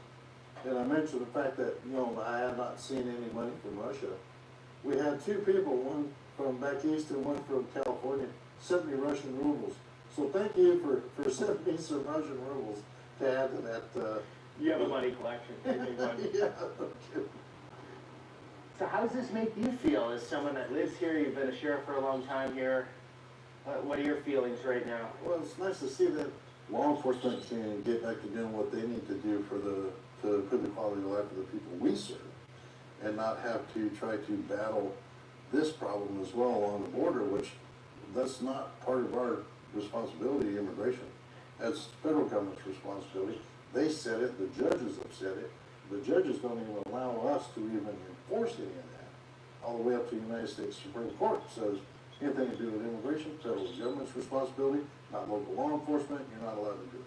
And I mentioned the fact that, you know, I had not seen any money from Russia. We had two people, one from back east and one from California, sent me Russian rubles. So thank you for sending me some Russian rubles to add to that. You have a money collection. Yeah, no kidding. So how does this make you feel as someone that lives here? You've been a sheriff for a long time here. What are your feelings right now? Well, it's nice to see that law enforcement can get back to doing what they need to do to improve the quality of life of the people we serve, and not have to try to battle this problem as well on the border, which that's not part of our responsibility, immigration. That's federal government's responsibility. They said it, the judges have said it. The judges don't even allow us to even enforce any of that. All the way up to the United States Supreme Court says anything to do with immigration, federal government's responsibility, not local law enforcement, you're not allowed to do it.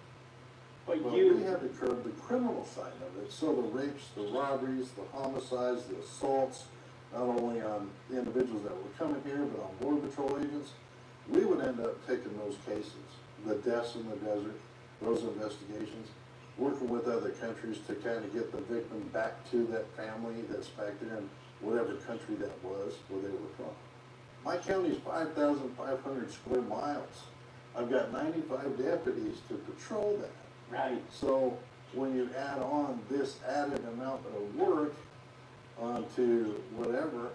But we had to curb the criminal side of it. So the rapes, the robberies, the homicides, the assaults, not only on the individuals that were coming here, but on Border Patrol agents, we would end up taking those cases, the deaths in the desert, those investigations, working with other countries to kind of get the victim back to that family that's back there in whatever country that was, where they were from. My county is 5,500 square miles. I've got 95 deputies to patrol that. Right. So when you add on this added amount of work onto whatever,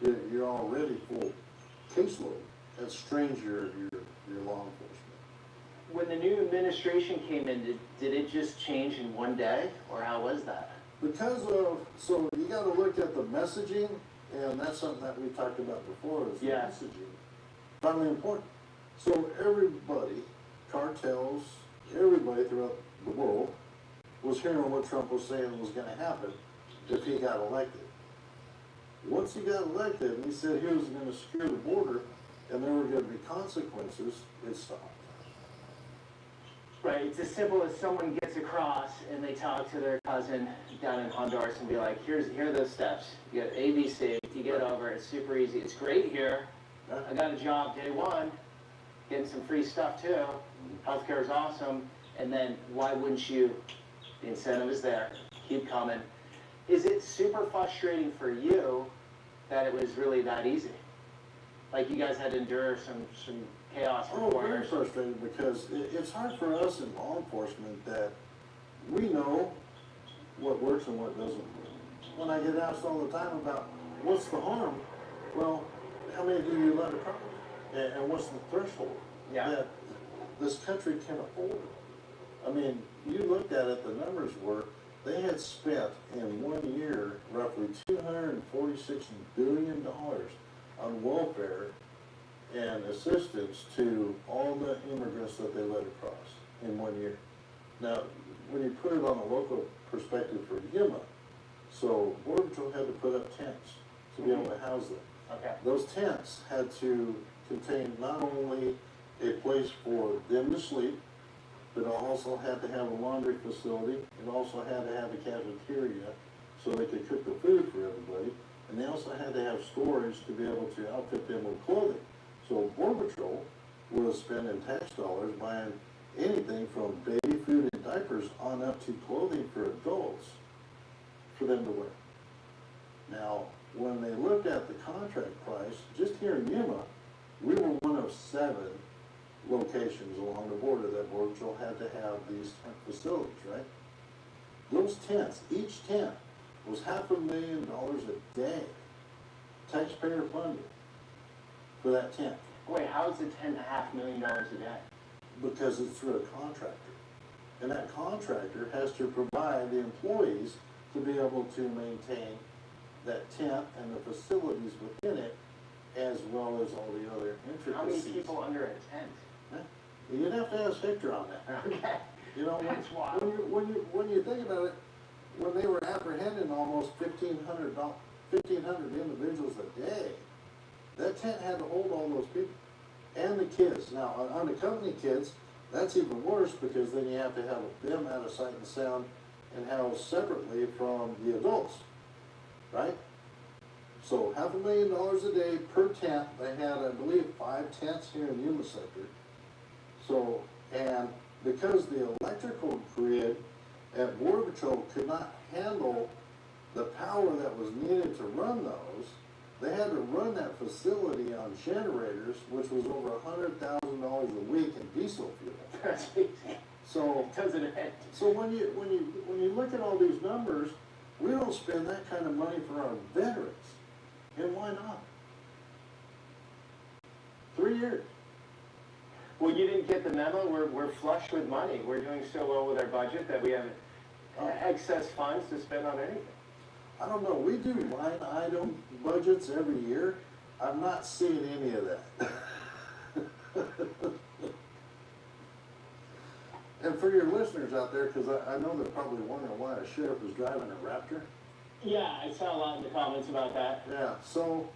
you're already full caseload. That strains your law enforcement. When the new administration came in, did it just change in one day, or how was that? Because of, so you got to look at the messaging, and that's something that we talked about before, is the messaging. Finally important. So everybody, cartels, everybody throughout the world was hearing what Trump was saying was going to happen if he got elected. Once he got elected and he said he was going to secure the border and there were going to be consequences, it stopped. Right, it's as simple as someone gets across and they talk to their cousin down in Honduras and be like, here are those steps. You get A, B, C, you get over, it's super easy. It's great here. I got a job day one, getting some free stuff too. Healthcare is awesome. And then why wouldn't you? The incentive is there. Keep coming. Is it super frustrating for you that it was really that easy? Like you guys had to endure some chaos for 4 Very years? frustrating because it's hard for us in law enforcement that we know what works and what doesn't work. When I get asked all the time about what's the harm, well, how many do you let it cover? And what's the threshold that this country can afford? I mean, you looked at it, the numbers were, they had spent in 1 year roughly $246 billion on welfare and assistance to all the immigrants that they let across in 1 year. Now, when you put it on a local perspective for Yuma, so Border Patrol had to put up tents to be able to house them. Okay. Those tents had to contain not only a place for them to sleep, but it also had to have a laundry facility. It also had to have a cafeteria so they could cook the food for everybody. And they also had to have storage to be able to outfit them with clothing. So Border Patrol was spending tax dollars buying anything from baby food and diapers on up to clothing for adults for them to wear. Now, when they looked at the contract price, just here in Yuma, we were one of 7 locations along the border that Border Patrol had to have these tent facilities, right? Those tents, each tent was $500,000 a day, taxpayer funded, for that tent. Wait, how is it $10.5 million a day? Because it's through a contractor. And that contractor has to provide the employees to be able to maintain that tent and the facilities within it, as well as all the other intricacies. How many people under a tent? You'd have to ask Victor on that. Okay. You know, That's wild. when you think about it, when they were apprehending almost 1,500 individuals a day, that tent had to hold all those people and the kids. Now, unaccompanied kids, that's even worse because then you have to have them out of sight and sound and housed separately from the adults, right? So $500,000 a day per tent. They had, I believe, 5 tents here in Yuma sector. So, and because the electrical grid at Border Patrol could not handle the power that was needed to run those, they had to run that facility on generators, which was over $100,000 a week in diesel fuel. So Doesn't it? So when you look at all these numbers, we don't spend that kind of money for our veterans, and why not? 3 years. Well, you didn't get the memo. We're flush with money. We're doing so well with our budget that we have excess funds to spend on anything. I don't know. We do line item budgets every year. I'm not seeing any of that. And for your listeners out there, because I know they're probably wondering why a sheriff is driving a Raptor. Yeah, I saw a lot in the comments about that. Yeah, so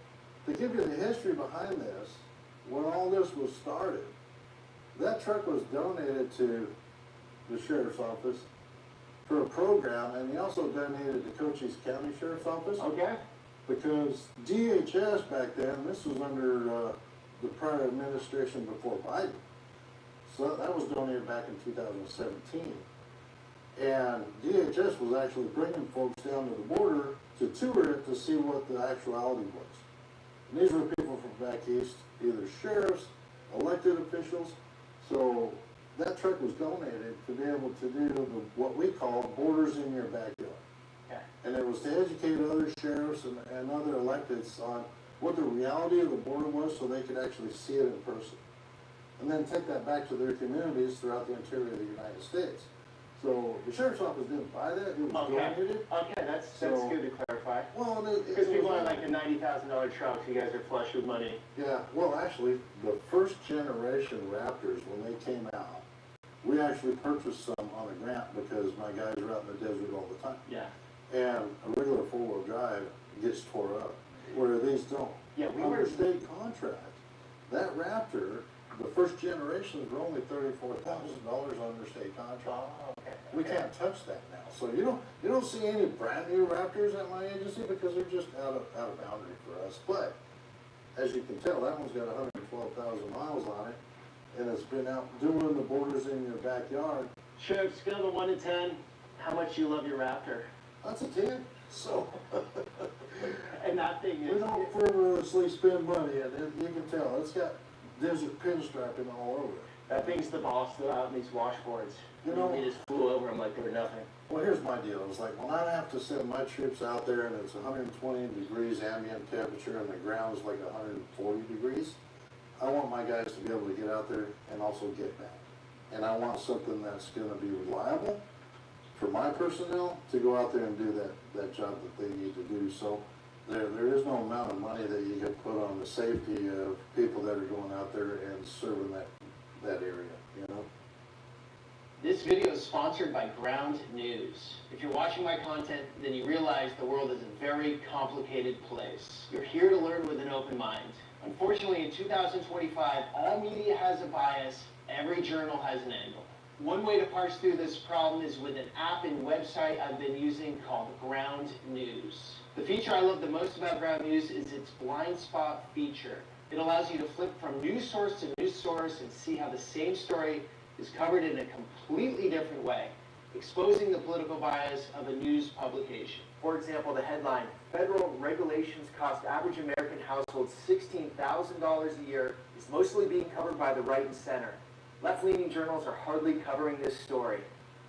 to give you the history behind this, when all this was started, that truck was donated to the sheriff's office for a program, and he also donated to Cochise County Sheriff's Office. Okay. Because DHS back then, this was under the prior administration before Biden. So that was donated back in 2017. And DHS was actually bringing folks down to the border to tour it to see what the actuality was. And these were people from back east, either sheriffs, elected officials. So that truck was donated to be able to do what we call borders in your backyard. Okay. And it was to educate other sheriffs and other electeds on what the reality of the border was so they could actually see it in person. And then take that back to their communities throughout the interior of the United States. So the sheriff's office didn't buy that, it was donated. Okay, that's So- good to clarify. Well, Because people are like the $90,000 trucks, you guys are flush with money. Yeah, well, actually, the first generation Raptors, when they came out, we actually purchased some on a grant because my guys are out in the desert all the time. Yeah. And a regular four-wheel drive gets tore up, where these don't. Yeah, we Under were. state contract, that Raptor, the first generations were only $34,000 under state contract. Oh, okay. We can't touch that now. So you don't see any brand new Raptors at my agency because they're just out of boundary for us. But as you can tell, that one's got 112,000 miles on it, and it's been out doing the borders in your backyard. Sheriff, scale of 1 to 10, how much you love your Raptor? That's a 10. So And that thing we is. don't frivolously spend money, and you can tell it's got desert pinstriping all over it. That thing's the boss though, out in these washboards. You know- They just flew over them like they were nothing. Well, here's my deal. It's like when I have to send my troops out there and it's 120 degrees ambient temperature and the ground is like 140 degrees, I want my guys to be able to get out there and also get back. And I want something that's going to be reliable for my personnel to go out there and do that job that they need to do. So there is no amount of money that you can put on the safety of people that are going out there and serving that area, you know? This video is sponsored by Ground News. If you're watching my content, then you realize the world is a very complicated place. You're here to learn with an open mind. Unfortunately, in 2025, all media has a bias, every journal has an angle. One way to parse through this problem is with an app and website I've been using called Ground News. The feature I love the most about Ground News is its blind spot feature. It allows you to flip from news source to news source and see how the same story is covered in a completely different way, exposing the political bias of a news publication. For example, the headline, "Federal regulations cost average American household $16,000 a year," is mostly being covered by the right and center. Left-leaning journals are hardly covering this story.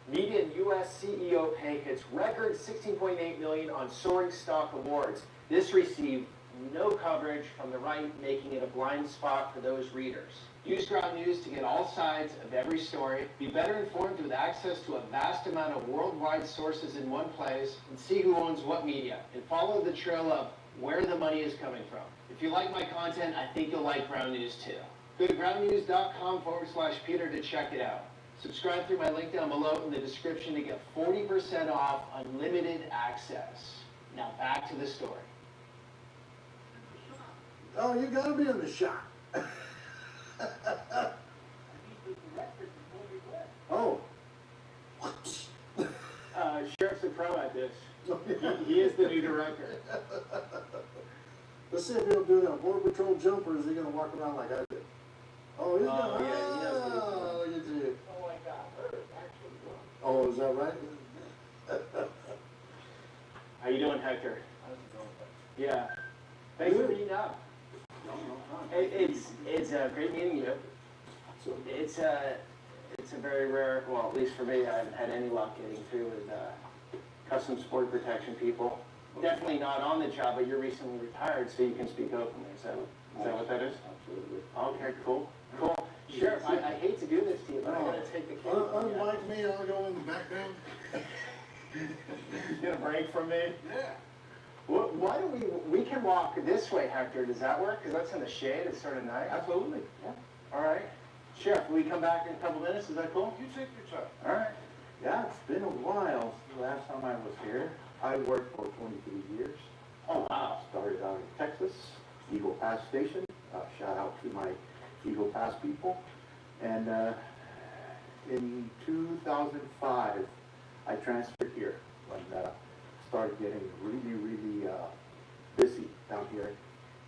Median U.S. CEO pay hits record $16.8 million on soaring stock awards. This received no coverage from the right, making it a blind spot for those readers. Use Ground News to get all sides of every story, be better informed with access to a vast amount of worldwide sources in one place, and see who owns what media, and follow the trail of where the money is coming from. If you like my content, I think you'll like Ground News too. Go to groundnews.com/Peter to check it out. Subscribe through my link down below in the description to get 40% off unlimited access. Now back to the story. Oh, you gotta be in the shot. Oh. Sheriff's a pro at this. He is the new director. Let's see if he'll do that Border Patrol jump, or is he gonna walk around like I did? Oh, he's gonna, yeah, he has to. look at you. Oh, I got hurt, actually. Oh, is that right? How you doing, Hector? Yeah. Thanks for meeting up. It's great meeting you. It's a very rare, well, at least for me, I haven't had any luck getting through with Customs Border Protection people. Definitely not on the job, but you're recently retired, so you can speak openly. Is that what that is? Absolutely. Okay, cool. Cool. Sheriff, I hate to do this to you, but I'm gonna take the cake. Unlike me, I'll go in the background. Get a break from me? Yeah. Why don't we can walk this way, Hector, does that work? Because that's in the shade, it's sort of nice. Absolutely. Yeah. All right. Sheriff, will we come back in a couple minutes, is that cool? You take your time. All right. Yeah, it's been a while since the last time I was here. I worked for 23 years. Oh, wow. Started out in Texas, Eagle Pass Station. Shout out to my Eagle Pass people. And in 2005, I transferred here when started getting really busy down here.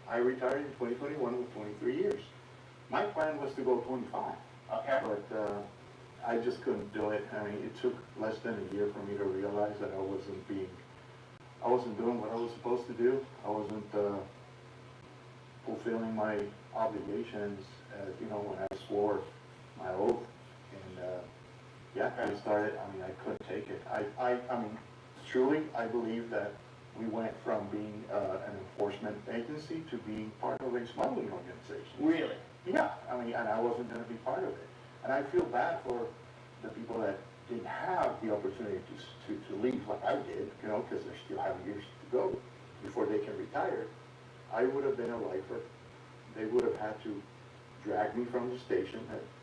I retired in 2021 with 23 years. My plan was to go 25. Okay. But I just couldn't do it. I mean, it took less than a year for me to realize that I wasn't doing what I was supposed to do. I wasn't fulfilling my obligations, when I swore my oath. And yeah, I started, I couldn't take it. I mean, truly, I believe that we went from being an enforcement agency to being part of a smuggling organization. Really? Yeah, and I wasn't going to be part of it. And I feel bad for the people that didn't have the opportunity to leave like I did, because they still have years to go before they can retire. I would have been a lifer. They would have had to drag me from the station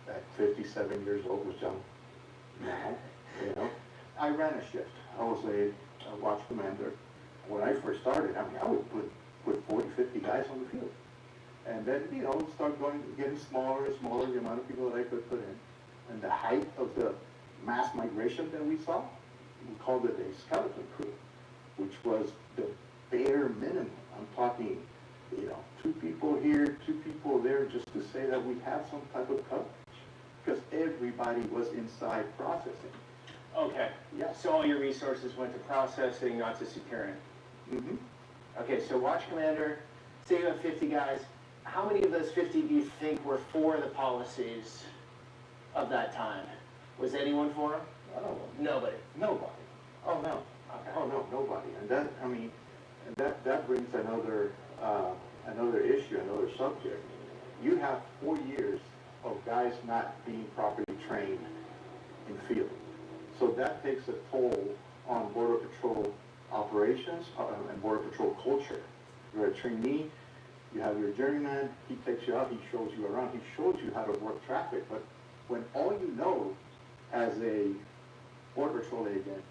at 57 years old, which I'm now, I ran a shift. I was a watch commander. When I first started, I would put 40, 50 guys on the field. And then, start getting smaller and smaller, the amount of people that I could put in. And the height of the mass migration that we saw, we called it a skeleton crew, which was the bare minimum. I'm talking, 2 people here, 2 people there, just to say that we have some type of coverage. Because everybody was inside processing. Okay. Yeah. So all your resources went to processing, not to securing. Mm-hmm. Okay, so watch commander, say you have 50 guys. How many of those 50 do you think were for the policies of that time? Was anyone for them? Nobody. Nobody. Oh, no. Okay. Oh, no, nobody. And that brings another issue, another subject. You have 4 years of guys not being properly trained in field. So that takes a toll on Border Patrol operations and Border Patrol culture. You're a trainee, you have your journeyman, he takes you out, he shows you around, he shows you how to work traffic, but when all you know as a Border Patrol agent,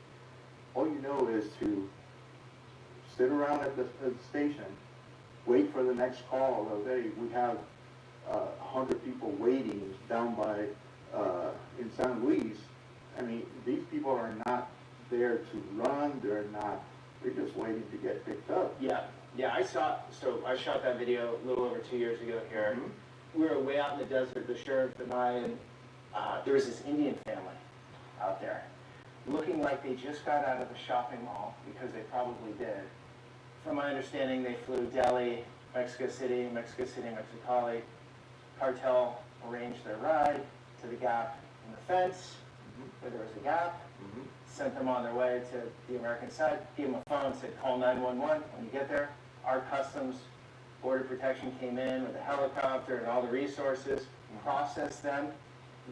all you know is to sit around at the station, wait for the next call of, hey, we have 100 people waiting down by, in San Luis. These people are not there to run, they're just waiting to get picked up. Yeah, I shot that video a little over 2 years ago here. Mm-hmm. We were way out in the desert, the sheriff and I, and there was this Indian family out there, looking like they just got out of the shopping mall, because they probably did. From my understanding, they flew Delhi, Mexico City, Mexicali. Cartel arranged their ride to the gap in the fence, where there was a gap, sent them on their way to the American side, gave them a phone, said call 911 when you get there. Our Customs Border Protection came in with a helicopter and all the resources, processed them.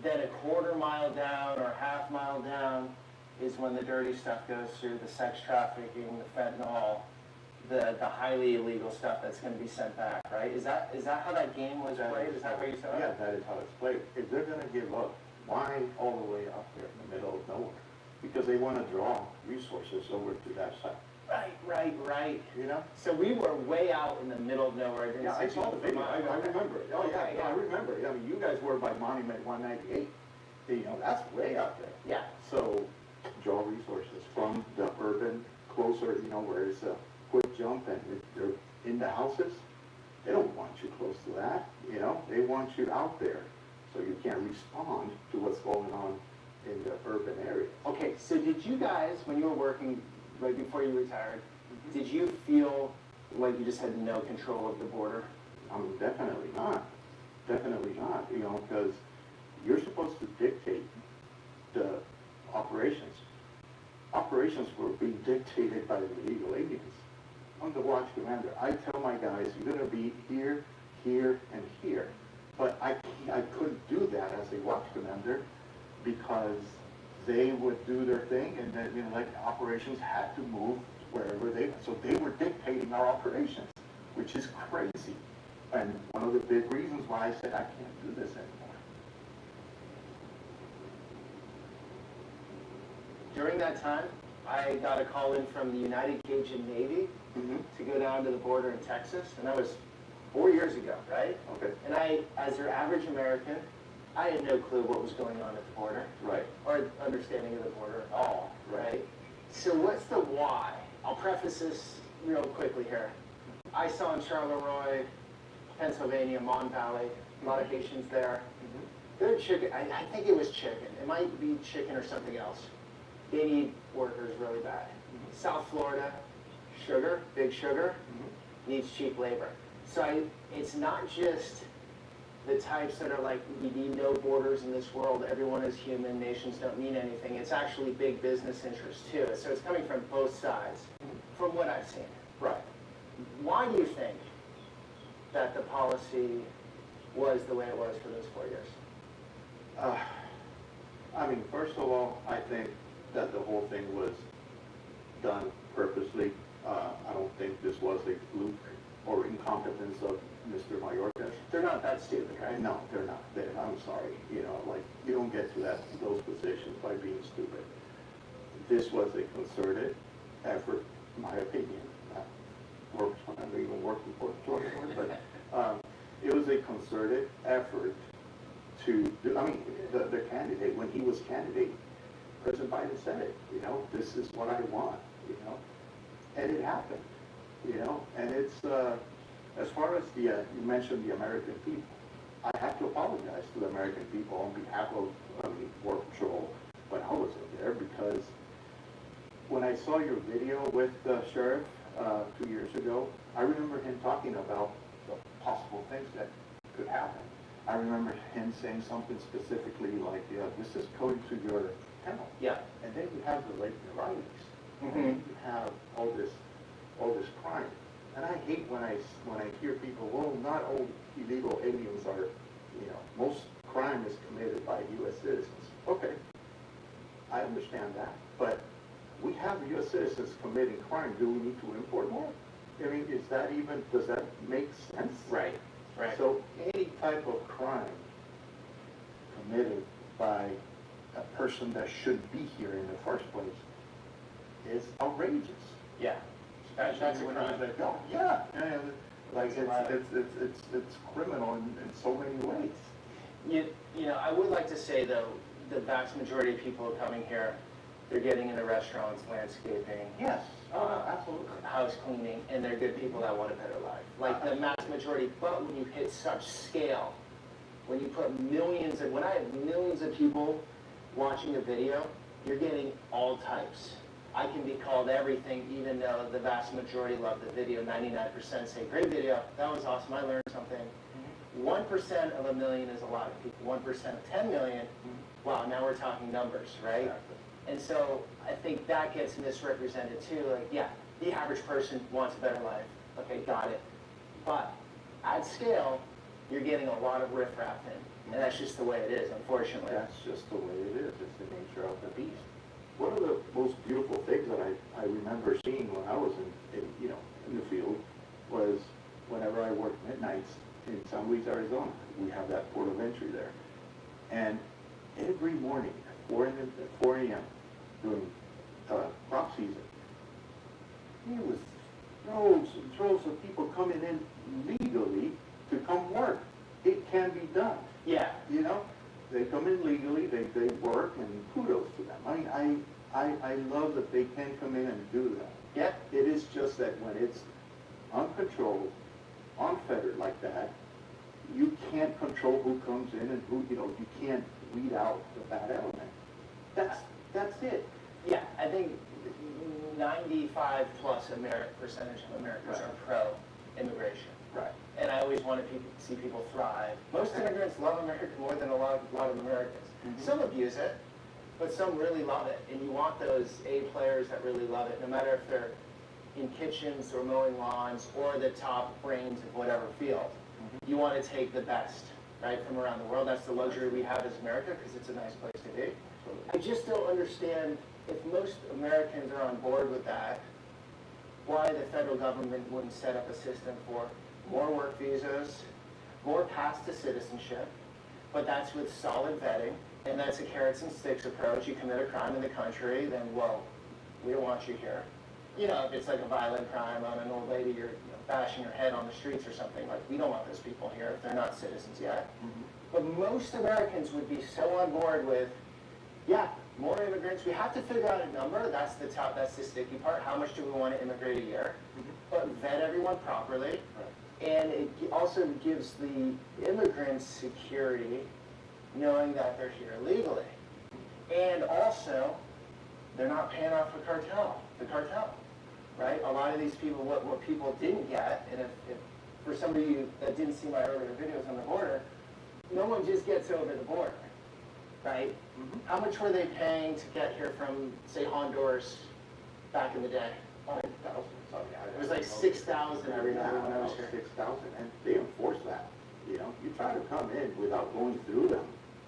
Then a quarter mile down or half mile down is when the dirty stuff goes through, the sex trafficking, the fentanyl, the highly illegal stuff that's going to be sent back, right? Is that how that game was played? Is that how you saw it? Yeah, that is how it's played. If they're going to give up, why all the way up there in the middle of nowhere? Because they want to draw resources over to that side. Right. So we were way out in the middle of nowhere. Yeah, I saw the video. I remember. Oh, yeah, I remember. You guys were by Monument 198. That's way out there. Yeah. So draw resources from the urban closer, where it's a quick jump and they're in the houses, they don't want you close to that, you know? They want you out there so you can respond to what's going on in the urban area. Okay, so did you guys, when you were working, right before you retired, did you feel like you just had no control of the border? Definitely not. Definitely not, you know, because you're supposed to dictate the operations. Operations were being dictated by the illegal aliens. I'm the watch commander. I tell my guys, you're going to be here, here, and here. But I couldn't do that as a watch commander because they would do their thing, and then, you know, like operations had to move wherever they, so they were dictating our operations, which is crazy. And one of the big reasons why I said I can't do this anymore. During that time, I got a call in from the United Cajun Navy to go down to the border in Texas, and that was 4 years ago, right? Okay. And I, as your average American, I had no clue what was going on at the border. Right. Or understanding of the border at all, right? So what's the why? I'll preface this real quickly here. I saw in Charleroi, Pennsylvania, Mon Valley, a lot of Haitians there. Their chicken, I think it was chicken. It might be chicken or something else. They need workers really bad. South Florida, sugar, big sugar, needs cheap labor. So it's not just the types that are like, we need no borders in this world, everyone is human, nations don't mean anything. It's actually big business interests too. So it's coming from both sides, from what I've seen. Right. Why do you think that the policy was the way it was for those 4 years? I mean, first of all, I think that the whole thing was done purposely. I don't think this was a fluke or incompetence of Mr. Mayorkas. They're not that stupid, right? No, they're not. I'm sorry. You know, like, you don't get to those positions by being stupid. This was a concerted effort, in my opinion. Works when I'm even working for Georgia, but it was a concerted effort to do, I mean, the candidate, when he was candidate, President Biden said it, you know, this is what I want, you know, and it happened, you know, and it's, as far as the, you mentioned the American people, I have to apologize to the American people on behalf of Border Patrol when I was in there, because when I saw your video with the sheriff 2 years ago, I remember him talking about the possible things that could happen. I remember him saying something specifically like, this is going to your kennel. Yeah. And then you have the late varieties. And you have all this crime. And I hate when I hear people, well, not all illegal aliens are, you know, most crime is committed by U.S. citizens. Okay, I understand that, but we have U.S. citizens committing crime. Do we need to import more? I mean, does that make sense? Right, right. So any type of crime committed by a person that should be here in the first place is outrageous. Yeah. That's a crime. Yeah, like it's criminal in so many ways. You know, I would like to say though, the vast majority of people coming here, they're getting into restaurants, landscaping. Yes, absolutely. House cleaning, and they're good people that want a better life. Like the mass majority, but when you hit such scale, when you put millions of, when I have millions of people watching a video, you're getting all types. I can be called everything, even though the vast majority love the video. 99% say, great video, that was awesome, I learned something. 1% of a million is a lot of people. 1% of 10 million, wow, now we're talking numbers, right? Exactly. And so I think that gets misrepresented too. Like, yeah, the average person wants a better life. Okay, got it. But at scale, you're getting a lot of riffraff in. And that's just the way it is, unfortunately. That's just the way it is. It's the nature of the beast. One of the most beautiful things that I remember seeing when I was in the field was whenever I worked midnights in San Luis, Arizona. We have that port of entry there. And every morning at 4 a.m. during crop season, there was droves and droves of people coming in legally to come work. It can be done. Yeah. You know? They come in legally, they work, and kudos to them. I mean, I love that they can come in and do that. Yeah. It is just that when it's uncontrolled, unfettered like that, you can't control who comes in and who, you know, you can't weed out the bad element. That's it. Yeah, I think 95 plus percentage of Americans are pro-immigration. Right. And I always want to see people thrive. Most immigrants love America more than a lot of Americans. Some abuse it, but some really love it. And you want those A players that really love it, no matter if they're in kitchens or mowing lawns or the top brains of whatever field. You want to take the best, right, from around the world. That's the luxury we have as America because it's a nice place to be. I just don't understand if most Americans are on board with that, why the federal government wouldn't set up a system for more work visas, more paths to citizenship, but that's with solid vetting, and that's a carrots and sticks approach. You commit a crime in the country, then, well, we don't want you here. You know, if it's like a violent crime on an old lady, you're bashing her head on the streets or something, like, we don't want those people here if they're not citizens yet. But most Americans would be so on board with, yeah, more immigrants. We have to figure out a number. That's the sticky part. How much do we want to immigrate a year? But vet everyone properly. And it also gives the immigrants security, knowing that they're here legally. And also, they're not paying off the cartel, right? A lot of these people, what people didn't get, and if for some of you that didn't see my earlier videos on the border, no one just gets over the border, right? How much were they paying to get here from, say, Honduras back in the day? It was like 6,000 I remember when I was here. 6,000, and they enforce that. You know, you try to come in without going through them,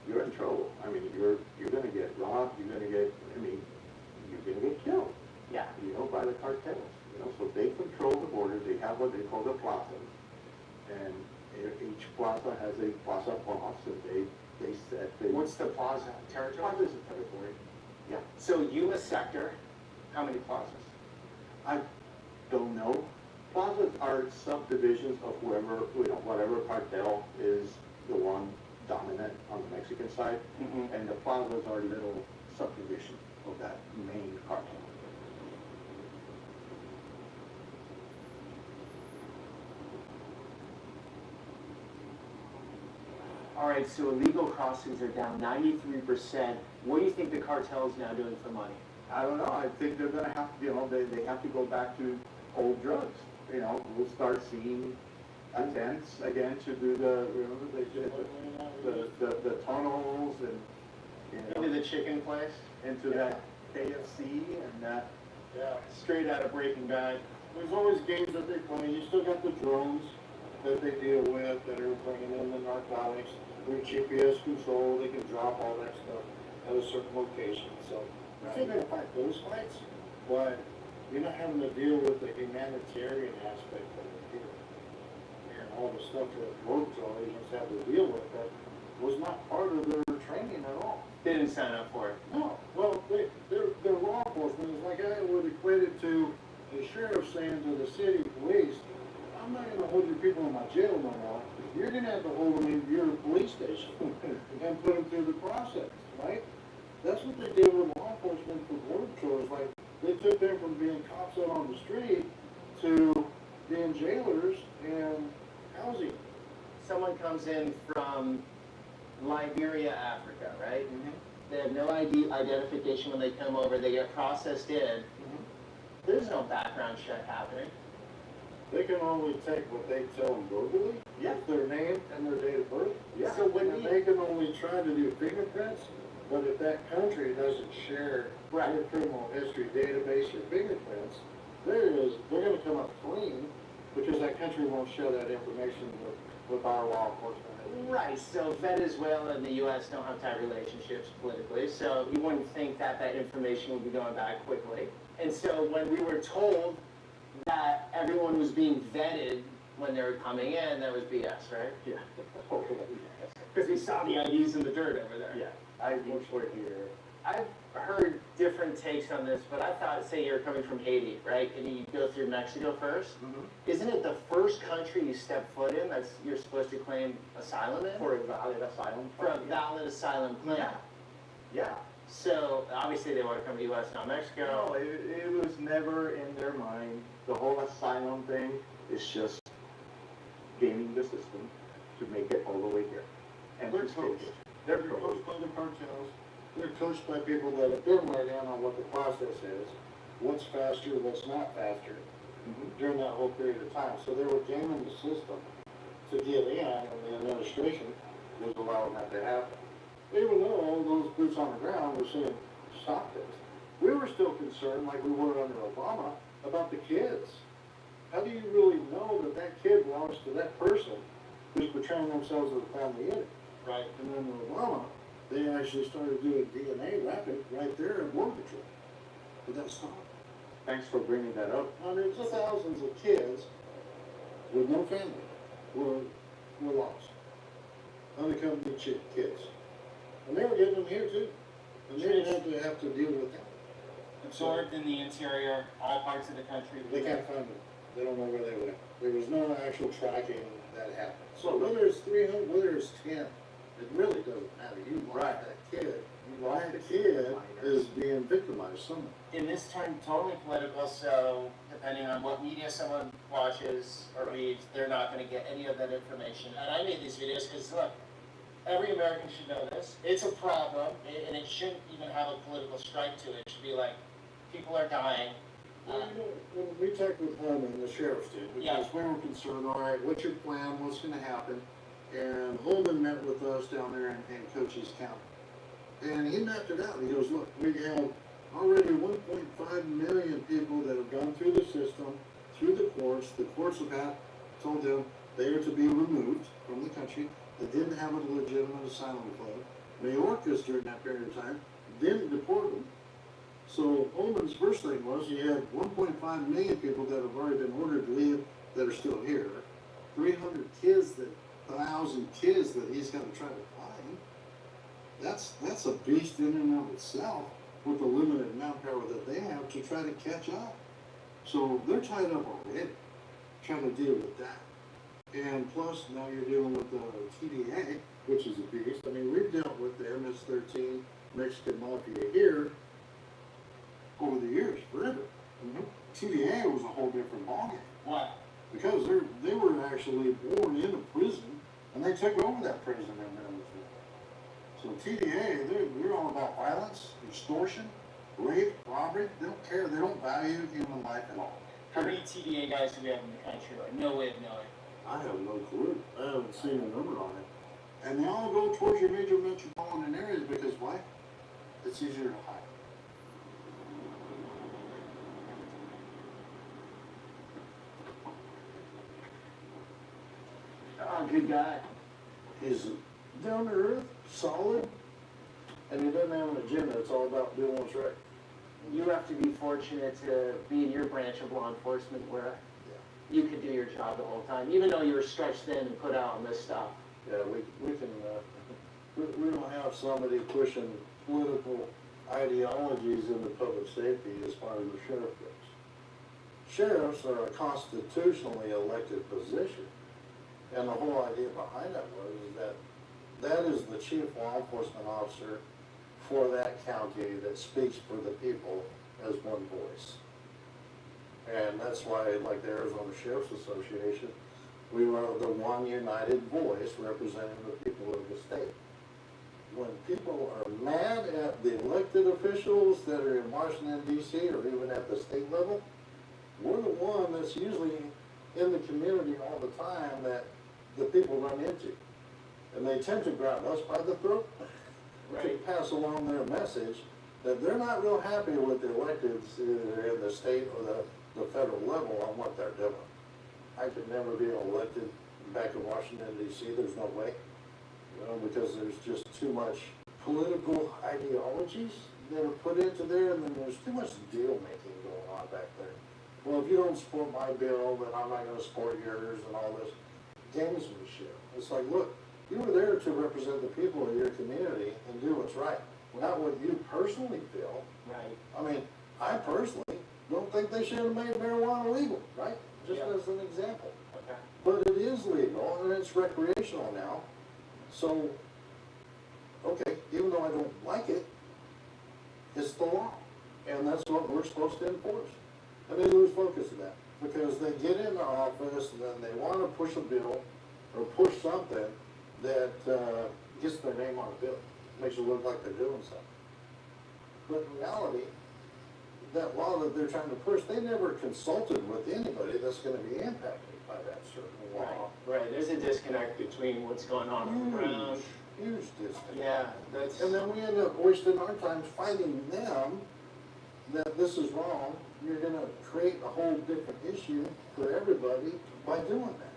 you're in trouble. I mean, you're going to get robbed. You're going to get, you're going to get killed. Yeah. You know, by the cartels. You know, so they control the border. They have what they call the plazas, and each plaza has a plaza boss, and they set. What's the plaza? Territory? Plaza is a territory. Yeah. So Yuma sector, how many plazas? I don't know. Plazas are subdivisions of whatever cartel is the one dominant on the Mexican side, and the plazas are little subdivisions of that main cartel. All right, so illegal crossings are down 93%. What do you think the cartel is now doing for money? I don't know. I think they're going to have to, they have to go back to old drugs. You know, we'll start seeing attempts again to do the tunnels and into the chicken place, into that KFC and that. Yeah, straight out of Breaking Bad. There's always games that they play. You still got the drones that they deal with that are bringing in the narcotics. Through GPS control, they can drop all that stuff at a certain location. So I think they're going to fight those fights, but you're not having to deal with the humanitarian aspect of it here. And all the stuff that road patrol agents have to deal with that was not part of their training at all. They didn't sign up for it. No. Well, they're law enforcement. It's like I would equate it to the sheriff saying to the city police, I'm not going to hold your people in my jail no more. You're going to have to hold them in your police station and put them through the process, right? That's what they did with law enforcement for border patrols. Like, they took them from being cops out on the street to being jailers and housing. Someone comes in from Liberia, Africa, right? They have no identification when they come over. They get processed in. There's no background check happening. They can only take what they tell them verbally, their name and their date of birth. Yeah. So when they can only try to do fingerprints, but if that country doesn't share their criminal history database or fingerprints, they're going to come up clean because that country won't share that information with our law enforcement. Right, so Venezuela and the U.S. don't have tight relationships politically, so you wouldn't think that that information would be going back quickly. And so when we were told that everyone was being vetted when they were coming in, that was BS, right? Yeah. Because we saw the IDs in the dirt over there. Yeah, I work for here. I've heard different takes on this, but I thought, say you're coming from Haiti, right, and you go through Mexico first. Isn't it the first country you step foot in that you're supposed to claim asylum in? For a valid asylum. For a valid asylum claim. Yeah. So obviously they want to come to U.S., not Mexico. No, it was never in their mind. The whole asylum thing is just gaming the system to make it all the way here. And They're to stay coached. here. They're coached by the cartels. They're coached by people that have been let in on what the process is, what's faster, what's not faster, during that whole period of time. So they were gaming the system to get in, and the administration was allowing that to happen. Even though all those boots on the ground were saying, stop this. We were still concerned, like we were under Obama, about the kids. How do you really know that that kid belongs to that person who's portraying themselves as a family unit? Right. And then with Obama, they actually started doing DNA wrapping right there at Border Patrol. But that's not. Thanks for bringing that up. Hundreds of thousands of kids with no family were lost. Unaccompanied kids. And they were getting them here too. And they didn't have to deal with that. Absorbed in the interior, all parts of the country. They can't find them. They don't know where they went. There was no actual tracking that happened. So whether it's 300, whether it's 10, it really doesn't matter. You lost that kid. That kid is being victimized somewhere. In this turn, totally political, so depending on what media someone watches or reads, they're not going to get any of that information. And I made these videos because, look, every American should know this. It's a problem, and it shouldn't even have a political stripe to it. It should be like, people are dying. Well, when we talked with Holman, the sheriff's did, because we were concerned, all right, what's your plan, what's going to happen? And Holman met with us down there in Cochise County. And he mapped it out. He goes, look, we have already 1.5 million people that have gone through the system, through the courts. The courts have told them they are to be removed from the country. They didn't have a legitimate asylum claim. Mayorkas, during that period of time, didn't deport them. So Holman's first thing was he had 1.5 million people that have already been ordered to leave that are still here. 1,000 kids that he's got to try to find. That's a beast in and of itself with the limited manpower that they have to try to catch up. So they're tied up already trying to deal with that. And plus now you're dealing with the TDA, which is a beast. I mean, we've dealt with the MS-13 Mexican Mafia here over the years, forever. TDA was a whole different ballgame. Why? Because they were actually born in a prison, and they took over that prison in Venezuela. So TDA, they're all about violence, extortion, rape, robbery. They don't care. They don't value human life at all. How many TDA guys do we have in the country? Like, no way of knowing. I have no clue. I haven't seen a number on it. And they all go towards your major metropolitan areas because why? It's easier to hide. Good guy. He's down to earth, solid, and he doesn't have an agenda. It's all about doing what's right. You have to be fortunate to be in your branch of law enforcement where you could do your job the whole time, even though you were stretched thin and put out on this stuff. Yeah, we can, we don't have somebody pushing political ideologies into public safety as far as the sheriff goes. Sheriffs are a constitutionally elected position. And the whole idea behind that was that is the chief law enforcement officer for that county that speaks for the people as one voice. And that's why, like the Arizona Sheriff's Association, we are the one united voice representing the people of the state. When people are mad at the elected officials that are in Washington, D.C., or even at the state level, we're the one that's usually in the community all the time that the people run into. And they tend to grab us by the throat to pass along their message that they're not real happy with the electeds either in the state or the federal level on what they're doing. I could never be elected back in Washington, D.C. There's no way. Because there's just too much political ideologies that are put into there, and then there's too much deal-making going on back there. Well, if you don't support my bill, then I'm not going to support yours and all this gamesmanship. It's like, look, you were there to represent the people of your community and do what's right, not what you personally feel. Right. I mean, I personally don't think they should have made marijuana legal, right? Just as an example. Okay. But it is legal, and it's recreational now. So, okay, even though I don't like it, It's the law, and that's what we're supposed to enforce. And they lose focus of that, because they get into office and then they want to push a bill or push something that gets their name on a bill, makes it look like they're doing something. But in reality, that law that they're trying to push, they never consulted with anybody that's going to be impacted by that certain law. Right, there's a disconnect between what's going on on the ground. Huge disconnect. Yeah, that's. And then we end up wasting our time fighting them that this is wrong. You're going to create a whole different issue for everybody by doing that.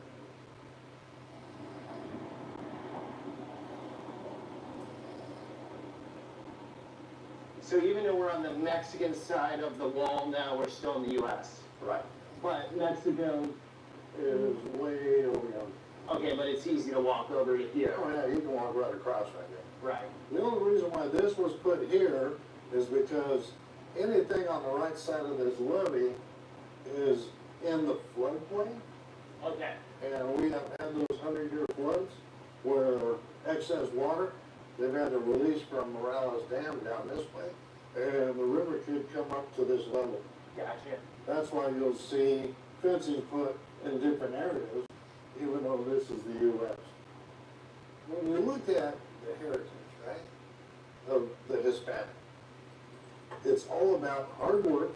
So even though we're on the Mexican side of the wall now, we're still in the US. Right. But Mexico is way over yonder. Okay, but it's easy to walk over to here. Oh yeah, you can walk right across right there. Right. The only reason why this was put here is because anything on the right side of this levee is in the floodplain. Okay. And we have had those 100-year floods where excess water, they've had to release from Morales Dam down this way, and the river could come up to this level. Gotcha. That's why you'll see fencing put in different areas, even though this is the U.S. When you look at the heritage, right, of the Hispanic, it's all about hard work,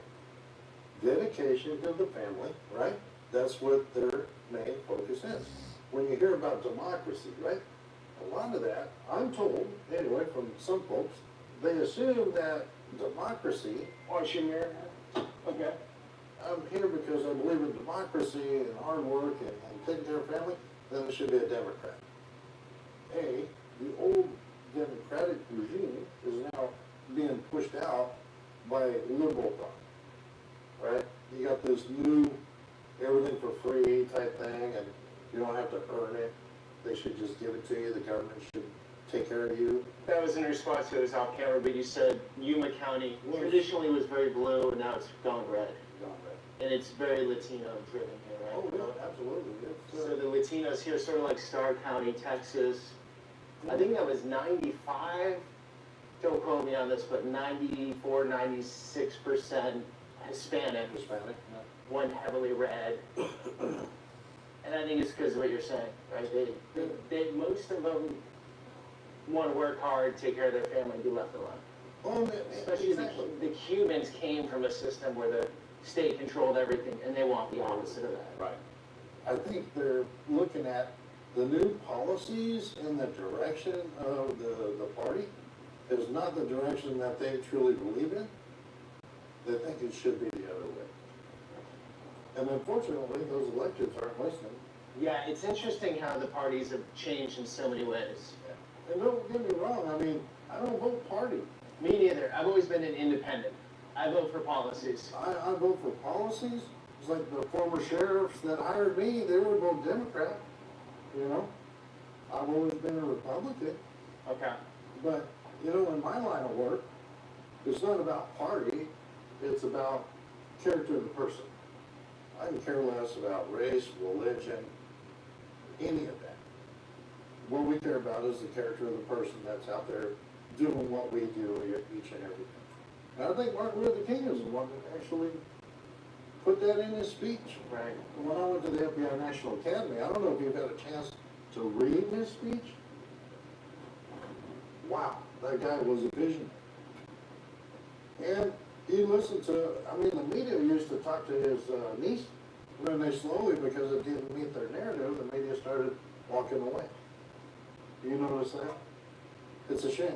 dedication to the family, right? That's what their main focus is. When you hear about democracy, right, a lot of that, I'm told, anyway, from some folks, they assume that democracy, What's your mirror? Okay. I'm here because I believe in democracy and hard work and taking care of family, then it should be a Democrat. The old Democratic regime is now being pushed out by liberal thought, right? You got this new everything for free type thing, and you don't have to earn it. They should just give it to you. The government should take care of you. That was in response to this off camera, but you said Yuma County traditionally was very blue, and now it's gone red. And it's very Latino driven here, right? Oh, yeah, absolutely. So the Latinos here, sort of like Starr County, Texas, I think that was 95, don't quote me on this, but 94, 96% Hispanic. One heavily red. And I think it's because of what you're saying, right? They most of them want to work hard, take care of their family, and be left alone. Oh, Especially exactly. the Cubans came from a system where the state controlled everything, and they want the opposite of that. Right. I think they're looking at the new policies in the direction of the party is not the direction that they truly believe in. They think it should be the other way. And unfortunately, those electeds aren't listening. Yeah, it's interesting how the parties have changed in so many ways. And don't get me wrong, I mean, I don't vote party. Me neither. I've always been an independent. I vote for policies. I vote for policies. It's like the former sheriffs that hired me, they were both Democrat, you know? I've always been a Republican. Okay. But, you know, in my line of work, it's not about party, it's about character of the person. I can care less about race, religion, any of that. What we care about is the character of the person that's out there doing what we do each and every day. And I think Martin Luther King is the one that actually put that in his speech. Right. When I went to the FBI National Academy, I don't know if you've had a chance to read his speech. Wow, that guy was a visionary. And he listened to, I mean, the media used to talk to his niece, and then they slowly, because it didn't meet their narrative, the media started walking away. Do you notice that? It's a shame.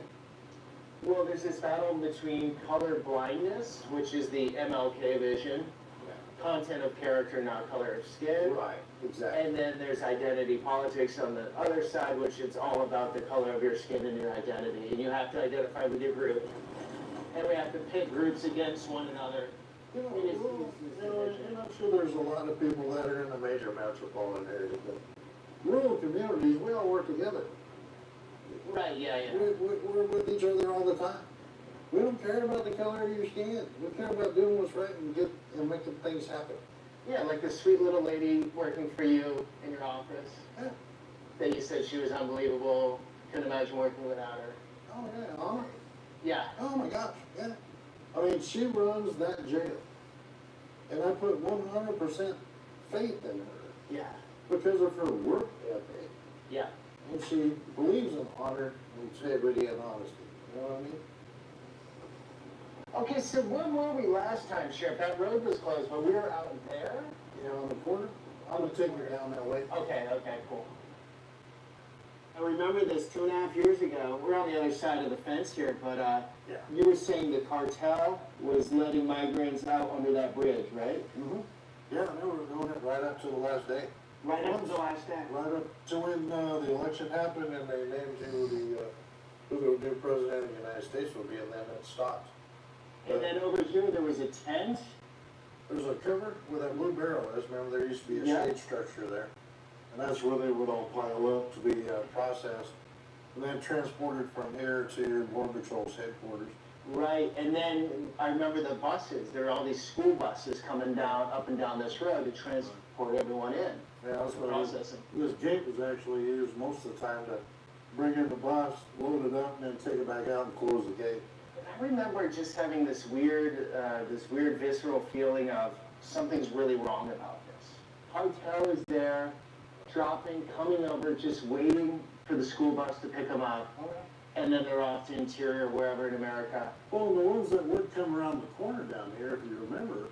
Well, there's this battle between color blindness, which is the MLK vision, content of character, not color of skin. Right, exactly. And then there's identity politics on the other side, which is all about the color of your skin and your identity. And you have to identify with your group. And we have to pit groups against one another. You know, and I'm sure there's a lot of people that are in the major metropolitan areas, but rural communities, we all work together. Right, yeah. We're with each other all the time. We don't care about the color of your skin. We care about doing what's right and making things happen. Yeah, like the sweet little lady working for you in your office. Yeah. That you said she was unbelievable. Couldn't imagine working without her. Oh, yeah, Anna. Yeah. Oh, my gosh, yeah. I mean, she runs that jail. And I put 100% faith in her. Yeah. Because of her work ethic. Yeah. And she believes in honor, integrity, and honesty. You know what I mean? Okay, so where were we last time, Sheriff? That road was closed, but we were out there? You know, on the corner? I'm gonna take her down that way. Okay, cool. I remember this 2.5 years ago. We're on the other side of the fence here, but you were saying the cartel was letting migrants out under that bridge, right? Mm-hmm. Yeah, they were doing it right up to the last day. Right up to the last day. Right up to when the election happened and they named who the new president of the United States would be, and then it stopped. And then over here, there was a tent. There's a cover where that blue barrel is. Remember, there used to be a shade structure there. And that's where they would all pile up to be processed and then transported from here to Border Patrol's headquarters. Right, and then I remember the buses. There were all these school buses coming down, up and down this road to transport everyone in. Yeah, that's what processing. This gate was actually used most of the time to bring in the bus, load it up, and then take it back out and close the gate. I remember just having this weird visceral feeling of something's really wrong about this. Cartel is there, dropping, coming over, just waiting for the school bus to pick them up. And then they're off to interior, wherever in America. Well, the ones that would come around the corner down here, if you remember,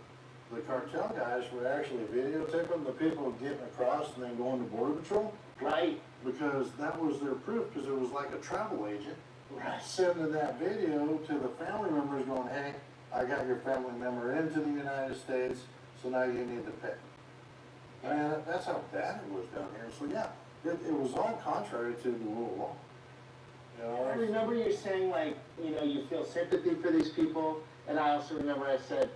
the cartel guys would actually videotape the people getting across and then going to Border Patrol. Right. Because that was their proof, because it was like a travel agent. Right. Sending that video to the family members going, hey, I got your family member into the United States, so now you need to pay. And that's how bad it was down here. So yeah, it was all contrary to the rule of law. You know, I remember you saying, like, you know, you feel sympathy for these people, and I also remember I said,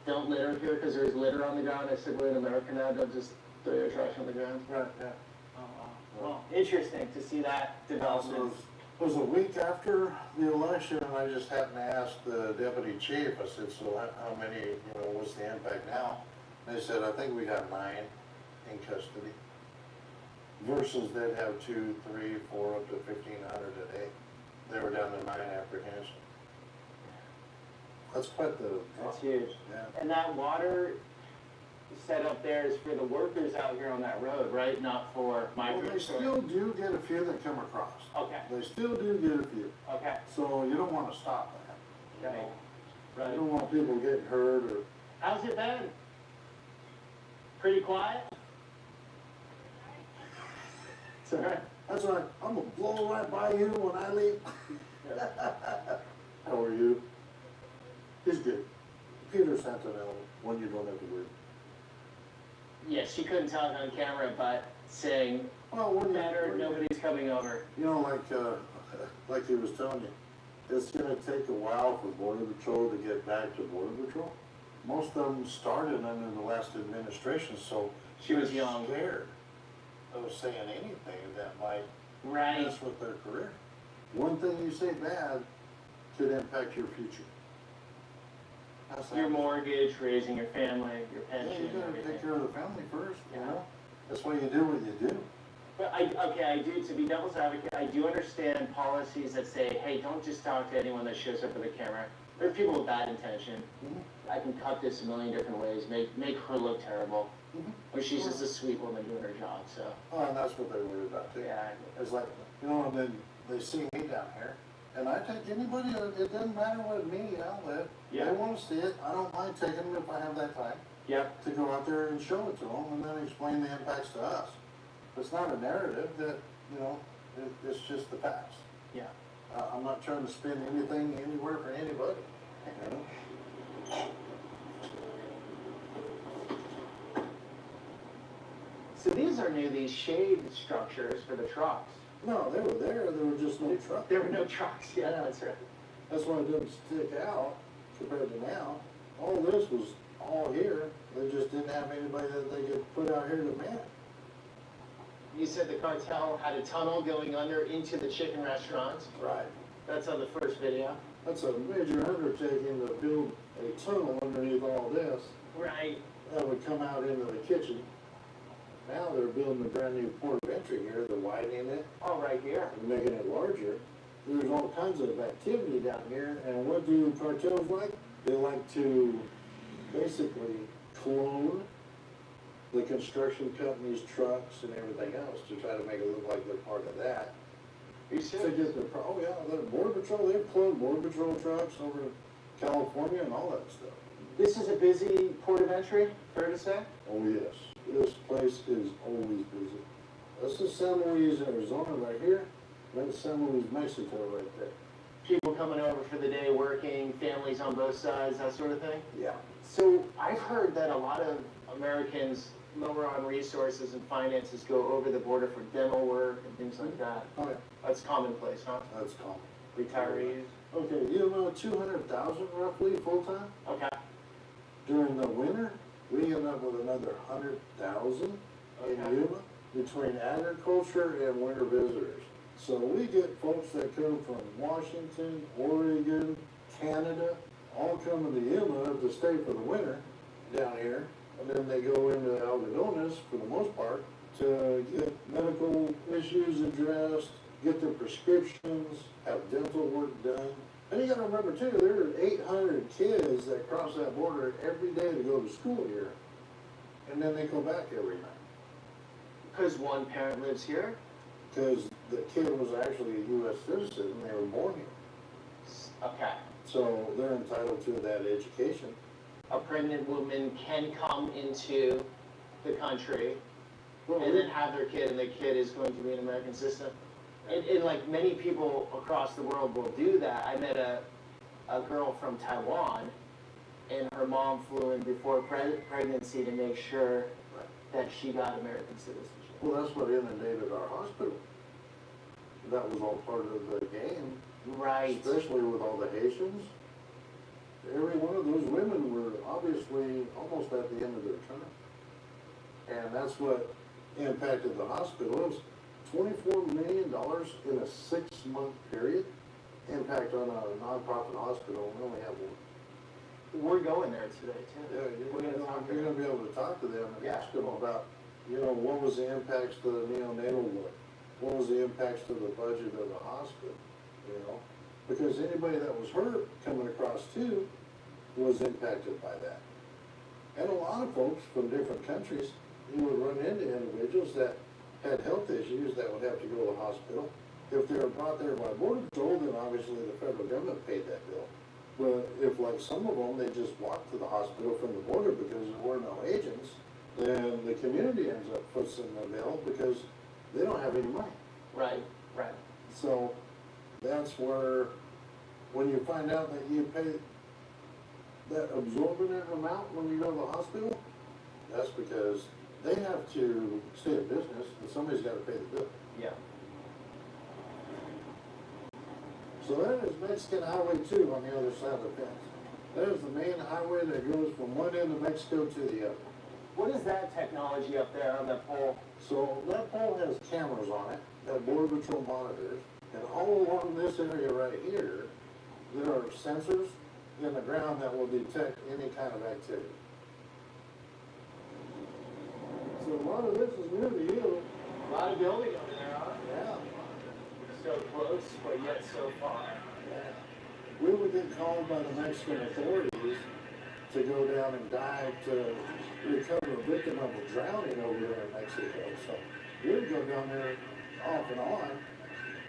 don't litter here because there's litter on the ground. I said, we're in America now, don't just throw your trash on the ground. Right, yeah. Oh, wow. Well, interesting to see that development. It was a week after the election, and I just happened to ask the deputy chief, I said, so how many, you know, what's the impact now? And they said, I think we got 9 in custody. Versus they'd have 2, 3, 4, up to 1,500 a day. They were down to 9 apprehension. That's quite the drop. That's huge. Yeah. And that water set up there is for the workers out here on that road, right? Not for migrants. Well, they still do get a few that come across. Okay. They still do get a few. Okay. So you don't want to stop that. Right. Right. You don't want people getting hurt or. How's it been? Pretty quiet? It's all right. That's all right. I'm gonna blow right by you when I leave. How are you? He's good. Peter Santinelli, one you don't have to worry. Yeah, she couldn't talk on camera, but saying, better, nobody's coming over. You know, like he was telling you, it's gonna take a while for Border Patrol to get back to Border Patrol. Most of them started under the last administration, so she was young, scared of saying anything that might mess with their career. One thing you say bad could impact your future. Your mortgage, raising your family, your pension, Yeah, you gotta everything. take care of the family first, you know? That's why you do what you do. But I do, to be devil's advocate, I do understand policies that say, hey, don't just talk to anyone that shows up with a camera. There are people with bad intention. I can cut this a million different ways, make her look terrible. Or she's just a sweet woman doing her job, so. Oh, and that's what they're worried about too. Yeah. It's like, you know, and then they see me down here, and I take anybody, it doesn't matter what media outlet, Yeah. they wanna see it, I don't mind taking them if I have that time. Yep. To go out there and show it to them, and then explain the impacts to us. It's not a narrative that, you know, it's just the facts. Yeah. I'm not trying to spin anything anywhere for anybody, you know? So these are new, these shade structures for the trucks. No, they were there were just no trucks. There were no trucks, yeah, that's right. That's why it didn't stick out compared to now. All this was all here, they just didn't have anybody that they could put out here to man it. You said the cartel had a tunnel going under into the chicken restaurants. Right. That's on the first video. That's a major undertaking to build a tunnel underneath all this. Right. That would come out into the kitchen. Now they're building a brand new port of entry here, they're widening it. Oh, right here. And making it larger. There's all kinds of activity down here, and what do cartels like? They like to basically clone the construction company's trucks and everything else to try to make it look like they're part of that. Are you To serious? get their, oh yeah, the Border Patrol, they've cloned Border Patrol trucks over to California and all that stuff. This is a busy port of entry, fair to say? Oh yes, this place is always busy. This is San Luis, Arizona right here, that's San Luis, Mexico right there. People coming over for the day, working, families on both sides, that sort of thing? Yeah. So I've heard that a lot of Americans lower on resources and finances go over the border for dental work and things like that. Oh yeah. That's commonplace, huh? That's common. Retirees? Okay, you know 200,000 roughly full-time? Okay. During the winter, we end up with another 100,000 in Yuma between agriculture and winter visitors. So we get folks that come from Washington, Oregon, Canada, all coming to Yuma to stay for the winter down here. And then they go into Algodones for the most part to get medical issues addressed, get their prescriptions, have dental work done. And you gotta remember too, there are 800 kids that cross that border every day to go to school here. And then they go back every night. Because one parent lives here? Because the kid was actually a U.S. citizen and they were born here. Okay. So they're entitled to that education. A pregnant woman can come into the country Well, and then have their kid, and the kid is going to be an American citizen. And like many people across the world will do that. I met a girl from Taiwan, and her mom flew in before pregnancy to make sure that she got American citizenship. Well, that's what inundated our hospital. That was all part of the game. Right. Especially with all the Haitians. Every one of those women were obviously almost at the end of their term. And that's what impacted the hospital. It was $24 million in a 6-month period. Impact on a nonprofit hospital. We only have one. We're going there today too. Yeah, you're gonna be able to talk to them and ask them about, what was the impacts to the neonatal ward? What was the impacts to the budget of the hospital, Because anybody that was hurt coming across too was impacted by that. And a lot of folks from different countries, you would run into individuals that had health issues that would have to go to the hospital. If they were brought there by Border Patrol, then obviously the federal government paid that bill. But if, like some of them, they just walked to the hospital from the border because there were no agents, then the community ends up footing the bill because they don't have any money. Right, right. So that's where, when you find out that you pay that absorbent amount when you go to the hospital, that's because they have to stay in business and somebody's got to pay the bill. Yeah. So that is Mexican Highway 2 on the other side of the fence. That is the main highway that goes from one end of Mexico to the other. What is that technology up there on that pole? So that pole has cameras on it that Border Patrol monitors, and all along this area right here, there are sensors in the ground that will detect any kind of activity. So a lot of this is new to you. A lot of building over there, huh? Yeah. So close, but yet so far. Yeah. We would get called by the Mexican authorities to go down and dive to recover a victim of a drowning over there in Mexico. So we would go down there off and on.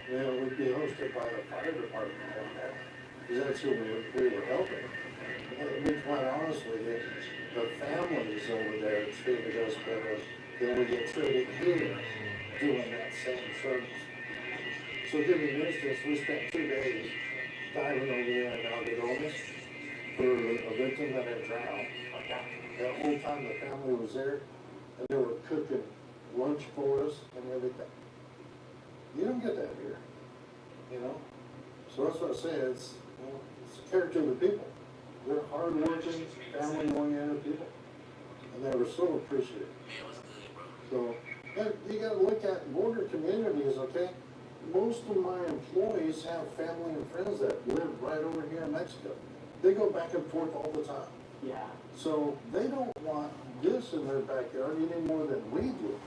We'd be hosted by the fire department down there, because that's who we were helping. And to be quite honestly, the families over there treated us better than we get treated here doing that same service. So give you an instance, we spent 2 days diving over there in Algodones for a victim that had drowned. That whole time the family was there, and they were cooking lunch for us and everything. You don't get that here, So that's what I say, it's the character of the people. They're hard-working, family-oriented people, and they were so appreciative. So, and you gotta look at border communities, okay? Most of my employees have family and friends that live right over here in Mexico. They go back and forth all the time. Yeah. So they don't want this in their backyard any more than we do.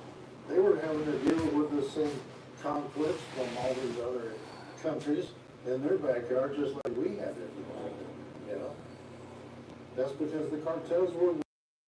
They were having to deal with the same conflicts from all these other countries in their backyard, just like we had it, That's because the cartels were